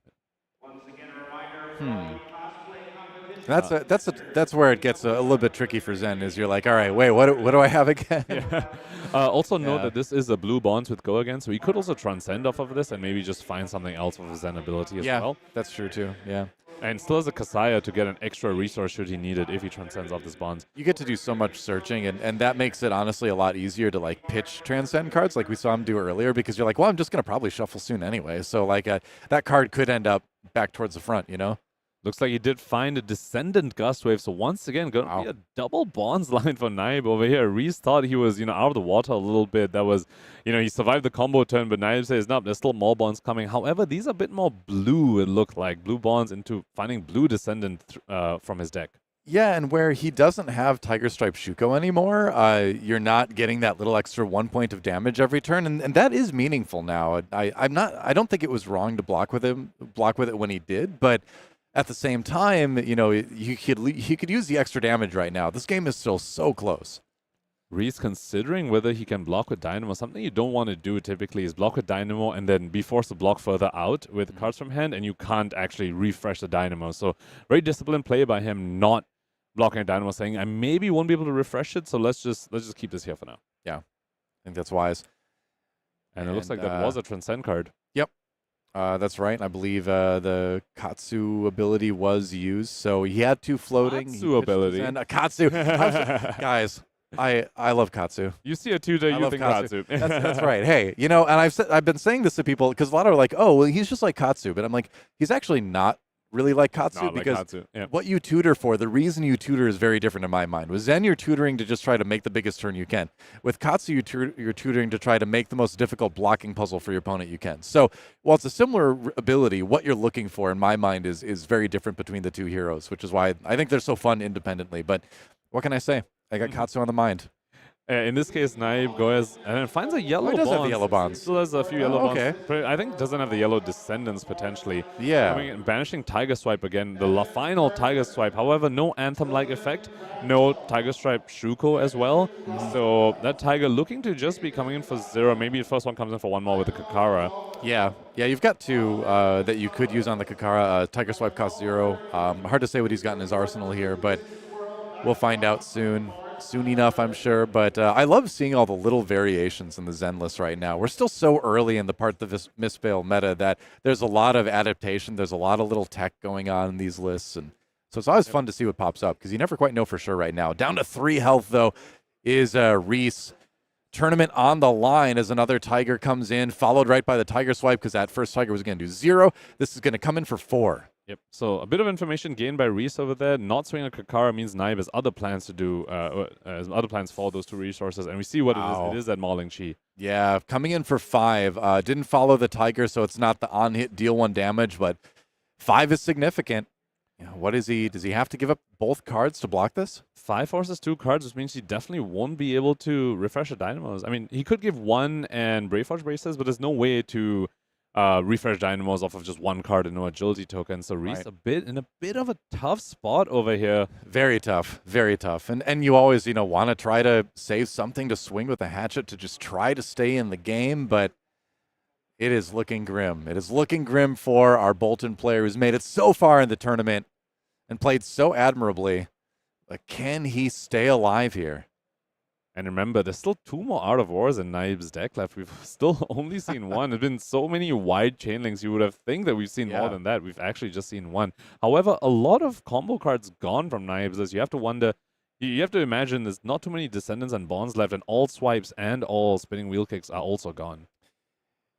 That's where it gets a little bit tricky for Zen, is you're like, all right, wait, what do I have again? Also note that this is a blue bonds with go again, so he could also transcend off of this and maybe just find something else with his Zen ability as well. Yeah, that's true too, yeah. And still has a Kasaya to get an extra resource should he need it if he transcends off this bonds. You get to do so much searching, and that makes it honestly a lot easier to like pitch transcend cards like we saw him do earlier, because you're like, well, I'm just going to probably shuffle soon anyway. So like that card could end up back towards the front, Looks like he did find a Descendant Gust Wave, so once again, going to be a double bonds line for Naib over here. Reese thought he was, out of the water a little bit. That was, he survived the combo turn, but Naib says, no, there's still more bonds coming. However, these are a bit more blue, it looked like. Blue bonds into finding blue Descendant from his deck. Yeah, and where he doesn't have Tiger Stripe Shuko anymore, you're not getting that little extra 1 point of damage every turn, and that is meaningful now. I don't think it was wrong to block with it when he did, but at the same time, he could use the extra damage right now. This game is still so close. Reese considering whether he can block with Dynamo. Something you don't want to do typically is block with Dynamo and then be forced to block further out with cards from hand, and you can't actually refresh the Dynamo. So very disciplined play by him, not blocking a Dynamo, saying I maybe won't be able to refresh it, so let's just keep this here for now. Yeah, I think that's wise. And it looks like that was a Transcend card. Yep. That's right. I believe the Katsu ability was used, so he had 2 floating. Katsu ability. Katsu. Guys, I love Katsu. You see a 2-day, you think Katsu. That's right. Hey, and I've been saying this to people because a lot are like, oh, well, he's just like Katsu, but I'm like, he's actually not really like Katsu because what you tutor for, the reason you tutor is very different in my mind. With Zen, you're tutoring to just try to make the biggest turn you can. With Katsu, you're tutoring to try to make the most difficult blocking puzzle for your opponent you can. So while it's a similar ability, what you're looking for in my mind is very different between the 2 heroes, which is why I think they're so fun independently. But what can I say? I got Katsu on the mind. In this case, Naib goes and then finds a yellow he does have the yellow bonds. Still has a few yellow bonds. Okay. I think doesn't have the yellow descendants potentially. Yeah. Banishing Tiger Swipe again, the final Tiger Swipe. However, no Anthem-like effect, no Tiger Stripe Shuko as well. So that Tiger looking to just be coming in for 0. Maybe the first one comes in for 1 more with the Kakara. Yeah, you've got 2 that you could use on the Kakara. Tiger Swipe costs 0. Hard to say what he's got in his arsenal here, but we'll find out soon enough, I'm sure. But I love seeing all the little variations in the Zen list right now. We're still so early in the part of this Misfail meta that there's a lot of adaptation. There's a lot of little tech going on in these lists. And so it's always fun to see what pops up because you never quite know for sure right now. Down to 3 health, though, is Reese. Tournament on the line as another Tiger comes in, followed right by the Tiger Swipe because that first Tiger was going to do 0. This is going to come in for 4. Yep. So a bit of information gained by Reese over there. Not swinging a Kakara means Naib has other plans to do, has other plans for those 2 resources, and we see what it is. It is that Mauling Chi. Yeah, coming in for 5. Didn't follow the Tiger, so it's not the on-hit deal 1 damage, but 5 is significant. What is he? Does he have to give up both cards to block this? 5 forces 2 cards, which means he definitely won't be able to refresh the Dynamos. I mean, he could give 1 and Braveforge Braces, but there's no way to refresh Dynamos off of just 1 card and no agility token. So Reese in a bit of a tough spot over here. Very tough, very tough. And you always, want to try to save something to swing with a hatchet to just try to stay in the game, but it is looking grim. It is looking grim for our Boltyn player who's made it so far in the tournament and played so admirably. But can he stay alive here? And remember, there's still 2 more Art of Wars in Naib's deck left. We've still only seen 1. There's been so many wide chain links. You would have think that we've seen more than that. We've actually just seen 1. However, a lot of combo cards gone from Naib's. As you have to wonder, you have to imagine there's not too many Descendants and Bonds left, and all swipes and all spinning wheel kicks are also gone.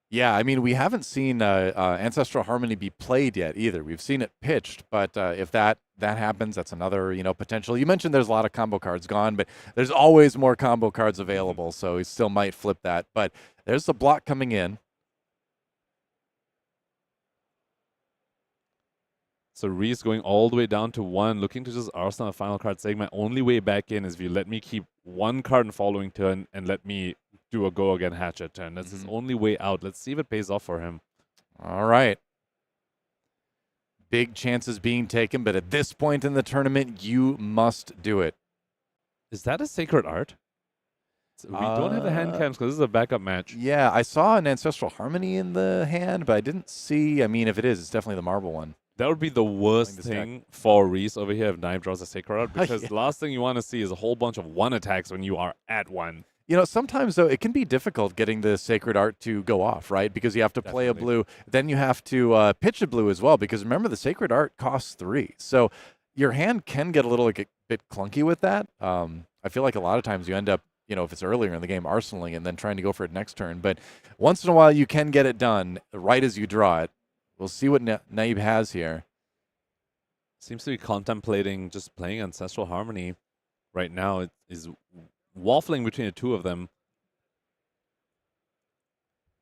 Yeah, I mean, we haven't seen Ancestral Harmony be played yet either. We've seen it pitched, but if that happens, that's another potential. You mentioned there's a lot of combo cards gone, but there's always more combo cards available, so he still might flip that. But there's the block coming in. So Reese going all the way down to 1, looking to just arsenal a final card, saying my only way back in is if you let me keep 1 card in following turn and let me do a go again hatchet turn. That's his only way out. Let's see if it pays off for him. All right. Big chances being taken, but at this point in the tournament, you must do it. Is that a Sacred Art? So we don't have the hand cams because this is a backup match. Yeah, I saw an Ancestral Harmony in the hand, but I didn't see. I mean, if it is, it's definitely the marble one. That would be the worst thing for Reese over here if Naib draws a Sacred Art, because the last thing you want to see is a whole bunch of 1 attacks when you are at 1. Sometimes, though, it can be difficult getting the Sacred Art to go off, right? Because you have to play a blue. Then you have to pitch a blue as well, because remember, the Sacred Art costs 3. So your hand can get a little bit clunky with that. I feel like a lot of times you end up, if it's earlier in the game, arsenaling and then trying to go for it next turn. But once in a while, you can get it done right as you draw it. We'll see what Naib has here. Seems to be contemplating just playing Ancestral Harmony right now. It is waffling between the 2 of them.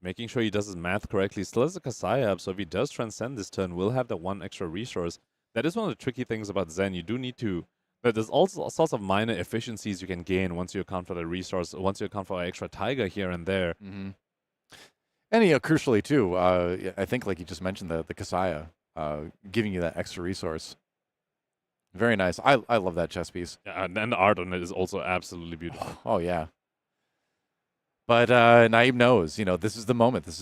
Making sure he does his math correctly. Still has a Kasaya up, so if he does transcend this turn, we'll have that 1 extra resource. That is one of the tricky things about Zen. You do need to But there's also sorts of minor efficiencies you can gain once you account for the resource, once you account for an extra tiger here and there. Mm-hmm. And crucially too, I think like you just mentioned the Kasaya, giving you that extra resource. Very nice. I love that chess piece. Yeah, and the art on it is also absolutely beautiful. Oh yeah. But Naib knows, this is the moment. This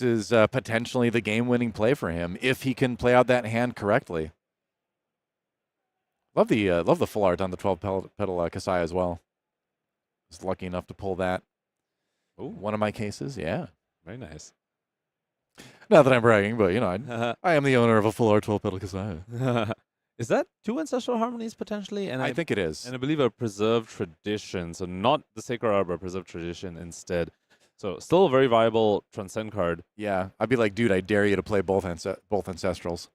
is potentially the game-winning play for him if he can play out that hand correctly. Love the full art on the 12-petal Kasaya as well. Was lucky enough to pull that. Ooh. One of my cases, yeah. Very nice. Not that I'm bragging, but I am the owner of a full art 12-petal Kasaya. Is that 2 Ancestral Harmonies potentially? And I think it is. And I believe a Preserved Tradition. So not the Sacred Art, but Preserved Tradition instead. So still a very viable Transcend card. Yeah, I'd be like, dude, I dare you to play both Ancestrals.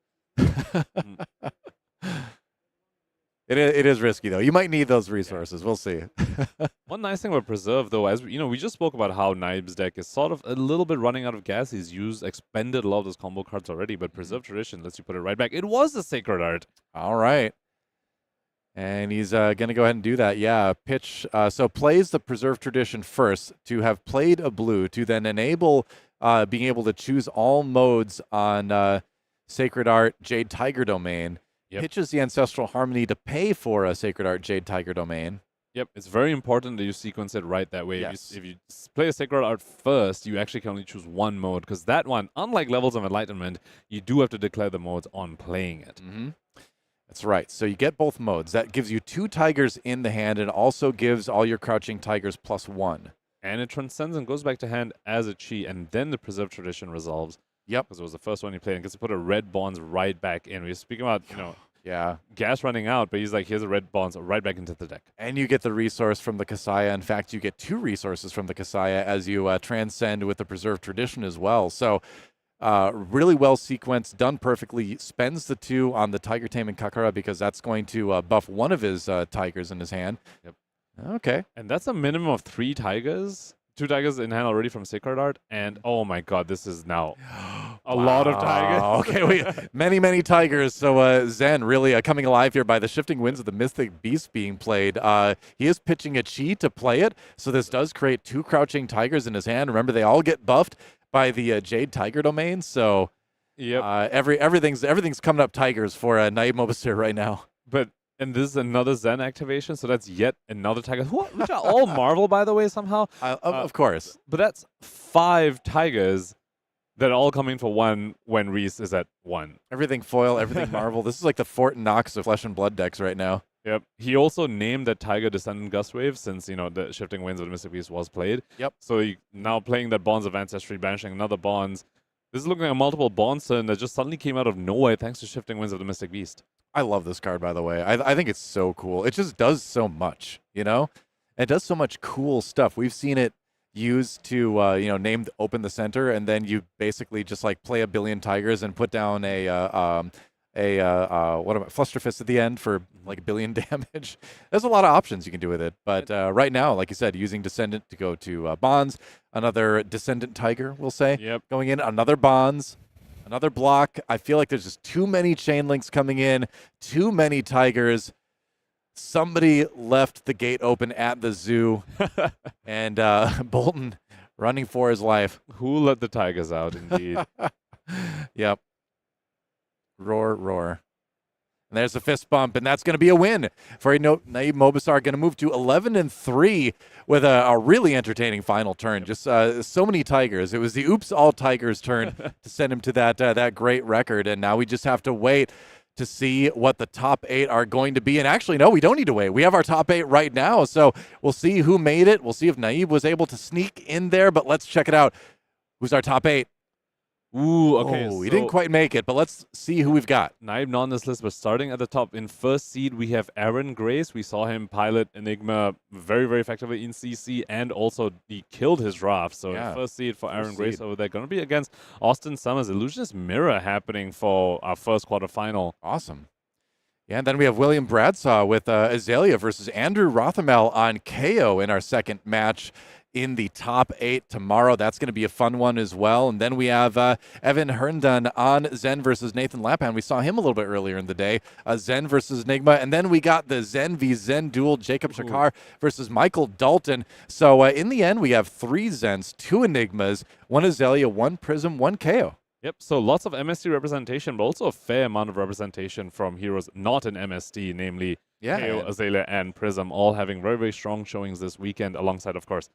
It is risky, though. You might need those resources. Yeah. We'll see. One nice thing about Preserve, though, as we just spoke about how Naib's deck is sort of a little bit running out of gas. He's expended a lot of those combo cards already, but Preserve Tradition lets you put it right back. It was the Sacred Art. All right. And he's going to go ahead and do that. Yeah, pitch. So plays the Preserve Tradition first to have played a blue to then enable being able to choose all modes on Sacred Art Jade Tiger Domain. Yep. Pitches the Ancestral Harmony to pay for a Sacred Art Jade Tiger Domain. Yep, it's very important that you sequence it right that way. Yes. If you play a Sacred Art first, you actually can only choose one mode, because that one, unlike Levels of Enlightenment, you do have to declare the modes on playing it. Mm-hmm. That's right. So you get both modes. That gives you 2 tigers in the hand and also gives all your crouching tigers +1. And it transcends and goes back to hand as a chi, and then the Preserved Tradition resolves. Yep. Because it was the first one he played, and gets to put a red bonds right back in. We were speaking about, yeah, gas running out, but he's like, here's a red bonds right back into the deck. And you get the resource from the Kasaya. In fact, you get 2 resources from the Kasaya as you transcend with the Preserved Tradition as well. So really well sequenced, done perfectly. Spends the 2 on the Tiger Tame and Kakara because that's going to buff one of his tigers in his hand. Yep. Okay. And that's a minimum of 3 tigers. 2 tigers in hand already from Sacred Art, and oh my god, this is now a lot of tigers. Okay, many tigers. So Zen really coming alive here by the shifting winds of the Mythic Beast being played. He is pitching a chi to play it, so this does create 2 crouching tigers in his hand. Remember, they all get buffed by the Jade Tiger Domain, so yep. Everything's coming up tigers for Naib Mobassir right now. And this is another Zen activation, so that's yet another tiger, which are all Marvel, by the way, somehow. Of course. But that's 5 tigers that are all coming for 1 when Reese is at 1. Everything foil, everything Marvel. This is like the Fort Knox of Flesh and Blood decks right now. Yep. He also named that Tiger Descendant Gustwave since, the Shifting Winds of the Mystic Beast was played. Yep. So now playing that Bonds of Ancestry, banishing another Bonds. This is looking like a multiple Bonds turn that just suddenly came out of nowhere thanks to Shifting Winds of the Mystic Beast. I love this card, by the way. I think it's so cool. It just does so much, It does so much cool stuff. We've seen it used to, open the center, and then you basically just like play a billion tigers and put down Flusterfist at the end for like 1 billion damage. There's a lot of options you can do with it. But right now, like you said, using Descendant to go to Bonds, another Descendant Tiger, we'll say, yep. Going in, another Bonds. Another block. I feel like there's just too many chain links coming in, too many tigers. Somebody left the gate open at the zoo, and Boltyn running for his life. Who let the tigers out, indeed? Yep. Roar. And there's a fist bump, and that's going to be a win for Naib Mobassir. Going to move to 11-3 with a really entertaining final turn. Just so many tigers. It was the Oops All Tigers turn to send him to that great record, and now we just have to wait to see what the top 8 are going to be. And actually, no, we don't need to wait. We have our top 8 right now, so we'll see who made it. We'll see if Naib was able to sneak in there, but let's check it out. Who's our top 8? Ooh, okay. Oh, he didn't quite make it, but let's see who we've got. Naib not on this list, but starting at the top in first seed, we have Aaron Grace. We saw him pilot Enigma very, very effectively in CC, and also he killed his draft. So yeah, first seed for Aaron Grace over there. Going to be against Austin Summers. Illusionist Mirror happening for our first quarterfinal. Awesome. Yeah, and then we have William Bradshaw with Azalea versus Andrew Rothermel on Kayo in our second match. in the top 8 tomorrow. That's going to be a fun one as well. And then we have Evan Herndon on Zen versus Nathan Lapham. We saw him a little bit earlier in the day. Zen versus Enigma. And then we got the Zen v Zen duel, Jacob Shakar versus Michael Dalton. So in the end, we have 3 Zens, 2 Enigmas, 1 Azalea, 1 Prism, 1 Kayo. Yep, so lots of MSD representation, but also a fair amount of representation from heroes not in MSD, namely Kayo, Azalea, and Prism, all having very, very strong showings this weekend, alongside, of course,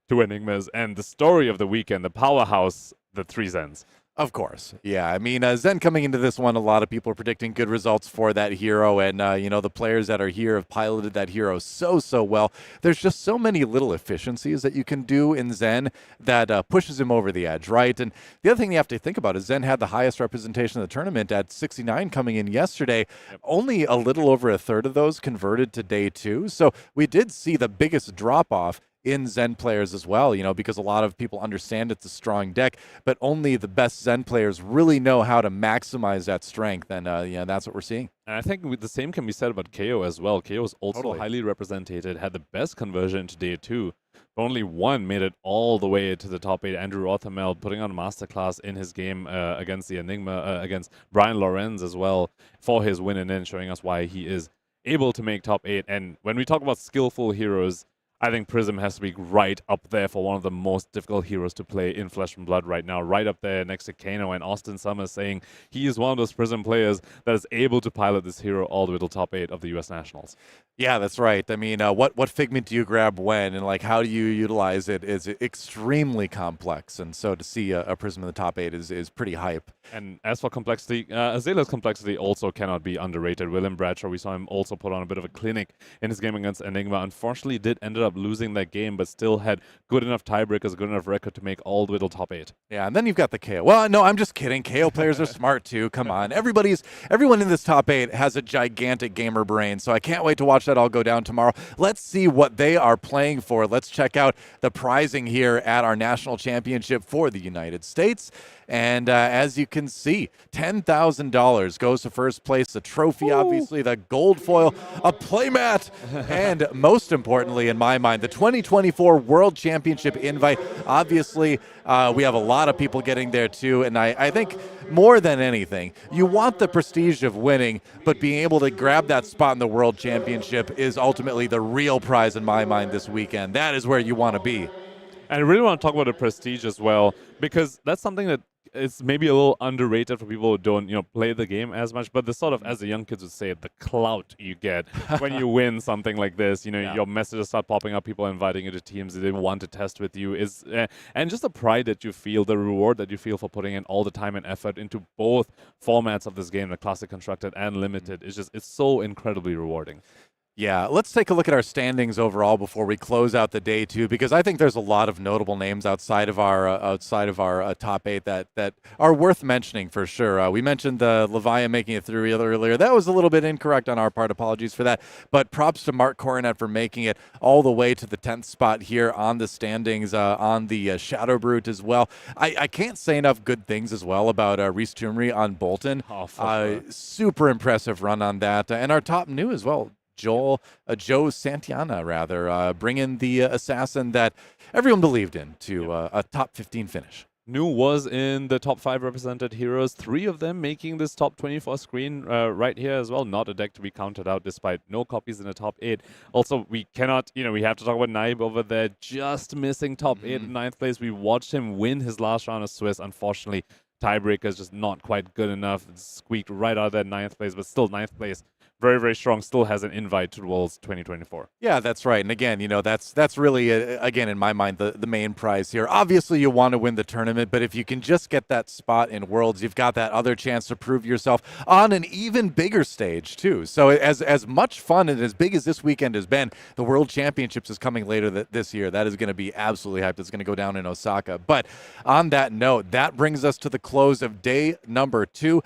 2 Enigmas, and the story of the weekend, the powerhouse, the 3 Zens. Of course. Yeah. I mean, Zen coming into this one, a lot of people are predicting good results for that hero. And, the players that are here have piloted that hero so well. There's just so many little efficiencies that you can do in Zen that pushes him over the edge, right? And the other thing you have to think about is Zen had the highest representation of the tournament at 69 coming in yesterday. Yep. Only a little over a third of those converted to day 2. So we did see the biggest drop-off in Zen players as well, because a lot of people understand it's a strong deck, but only the best Zen players really know how to maximize that strength, and that's what we're seeing. And I think the same can be said about Kayo as well. Kayo is also highly represented, had the best conversion into day 2, but only one made it all the way to the top 8. Andrew Rothermel putting on a masterclass in his game against the Enigma, against Brian Lorenz as well, for his win and then showing us why he is able to make top 8. And when we talk about skillful heroes, I think Prism has to be right up there for one of the most difficult heroes to play in Flesh and Blood right now, right up there next to Kano, and Austin Summers saying he is one of those Prism players that is able to pilot this hero all the way to top 8 of the U.S. Nationals. Yeah, that's right. I mean, what figment do you grab when, and how do you utilize it is extremely complex, and so to see a Prism in the top 8 is pretty hype. And as for complexity, Azalea's complexity also cannot be underrated. William Bradshaw, we saw him also put on a bit of a clinic in his game against Enigma. Unfortunately, did ended up losing that game, but still had good enough tiebreakers, good enough record to make all the way to top 8. Yeah, and then you've got the KO. Well, no, I'm just kidding. KO players are smart too. Come on. Everyone in this top 8 has a gigantic gamer brain, so I can't wait to watch that all go down tomorrow. Let's see what they are playing for. Let's check out the prizing here at our national championship for the United States. And as you can see, $10,000 goes to first place, the trophy, obviously, the gold foil, a playmat, and most importantly, in my mind, the 2024 World Championship invite. Obviously, we have a lot of people getting there too, and I think more than anything, you want the prestige of winning, but being able to grab that spot in the World Championship is ultimately the real prize in my mind this weekend. That is where you want to be. And I really want to talk about the prestige as well, because that's something that is maybe a little underrated for people who don't, play the game as much. But the sort of, as the young kids would say, the clout you get when you win something like this. Your messages start popping up, people inviting you to teams that they want to test with you, is and just the pride that you feel, the reward that you feel for putting in all the time and effort into both formats of this game, the classic constructed and limited, it's so incredibly rewarding. Yeah, let's take a look at our standings overall before we close out the day too, because I think there's a lot of notable names outside of our top 8 that are worth mentioning for sure. We mentioned the Leviathan making it through earlier. That was a little bit incorrect on our part. Apologies for that. But props to Mark Coronet for making it all the way to the 10th spot here on the standings on the Shadow Brute as well. I can't say enough good things as well about Reese Toomre on Boltyn. Super impressive run on that, and our top new as well. Joe Santana, bringing the assassin that everyone believed in to a top 15 finish. New was in the top 5 represented heroes, 3 of them making this top 24 screen right here as well. Not a deck to be counted out despite no copies in the top 8. Also, we cannot, we have to talk about Naib over there, just missing top 8 in 9th place. We watched him win his last round of Swiss. Unfortunately, tiebreaker is just not quite good enough. It's squeaked right out of that 9th place, but still 9th place. Very, very strong. Still has an invite to Worlds 2024. Yeah, that's right. And again, that's really, again, in my mind, the main prize here. Obviously, you want to win the tournament, but if you can just get that spot in Worlds, you've got that other chance to prove yourself on an even bigger stage, too. So as much fun and as big as this weekend has been, the World Championships is coming later this year. That is going to be absolutely hyped. It's going to go down in Osaka. But on that note, that brings us to the close of day number 2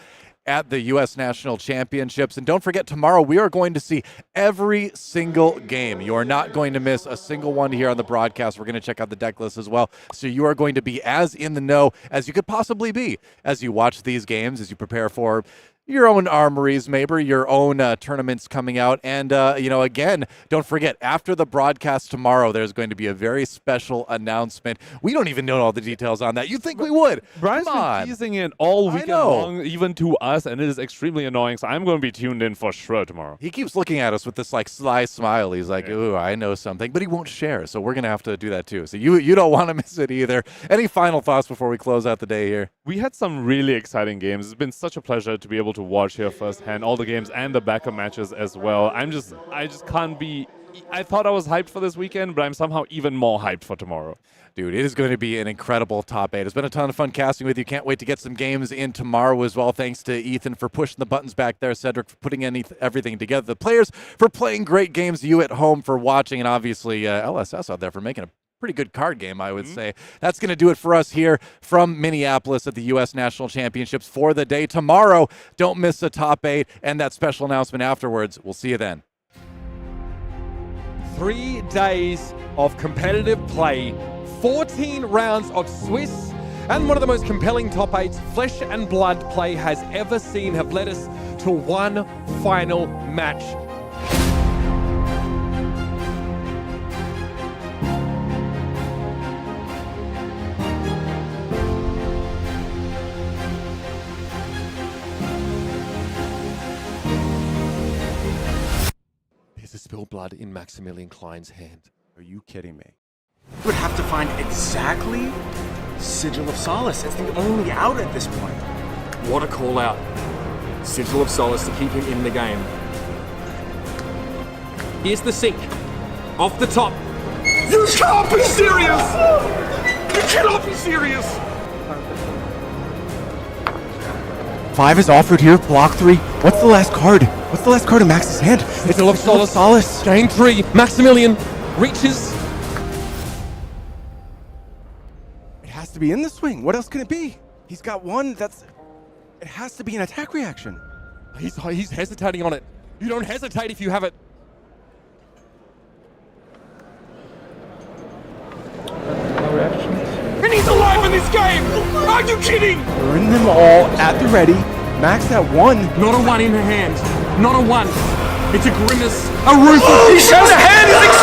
at the U.S. National Championships. And don't forget, tomorrow we are going to see every single game. You are not going to miss a single one here on the broadcast. We're going to check out the deck list as well. So you are going to be as in the know as you could possibly be as you watch these games, as you prepare for your own armories, maybe your own tournaments coming out. And, again, don't forget, after the broadcast tomorrow, there's going to be a very special announcement. We don't even know all the details on that. You'd think we would. Brian's Come on. been teasing it all weekend long, even to us, and it is extremely annoying, so I'm going to be tuned in for sure tomorrow. He keeps looking at us with this sly smile. He's like, ooh, I know something, but he won't share, so we're going to have to do that too. So you don't want to miss it either. Any final thoughts before we close out the day here? We had some really exciting games. It's been such a pleasure to be able to watch here firsthand all the games and the backup matches as well. I just can't be... I thought I was hyped for this weekend, but I'm somehow even more hyped for tomorrow. Dude, it is going to be an incredible top 8. It's been a ton of fun casting with you. Can't wait to get some games in tomorrow as well. Thanks to Ethan for pushing the buttons back there, Cedric for putting everything together, the players for playing great games, you at home for watching, and obviously LSS out there for making a pretty good card game, I would say. That's going to do it for us here from Minneapolis at the U.S. National Championships for the day. Tomorrow, don't miss the top 8 and that special announcement afterwards. We'll see you then. 3 days of competitive play, 14 rounds of Swiss, and one of the most compelling top 8s flesh and blood play has ever seen have led us to one final match. There's a spilled blood in Maximilian Klein's hand. Are you kidding me? We would have to find exactly Sigil of Solace. It's the only out at this point. What a call out. Sigil of Solace to keep him in the game. Here's the sink. Off the top. You can't be serious! You cannot be serious! 5 is offered here, block 3. What's the last card? What's the last card in Max's hand? It's Sigil of Solace. Game 3. Maximilian reaches. It has to be in the swing. What else can it be? He's got one. It has to be an attack reaction. He's hesitating on it. You don't hesitate if you have it. No reaction. And he's alive in this game! Are you kidding? Burn them all at the ready. Max at 1. Not a 1 in her hand. Not a 1. It's a grimace. A ruthless. He showed a hand. He's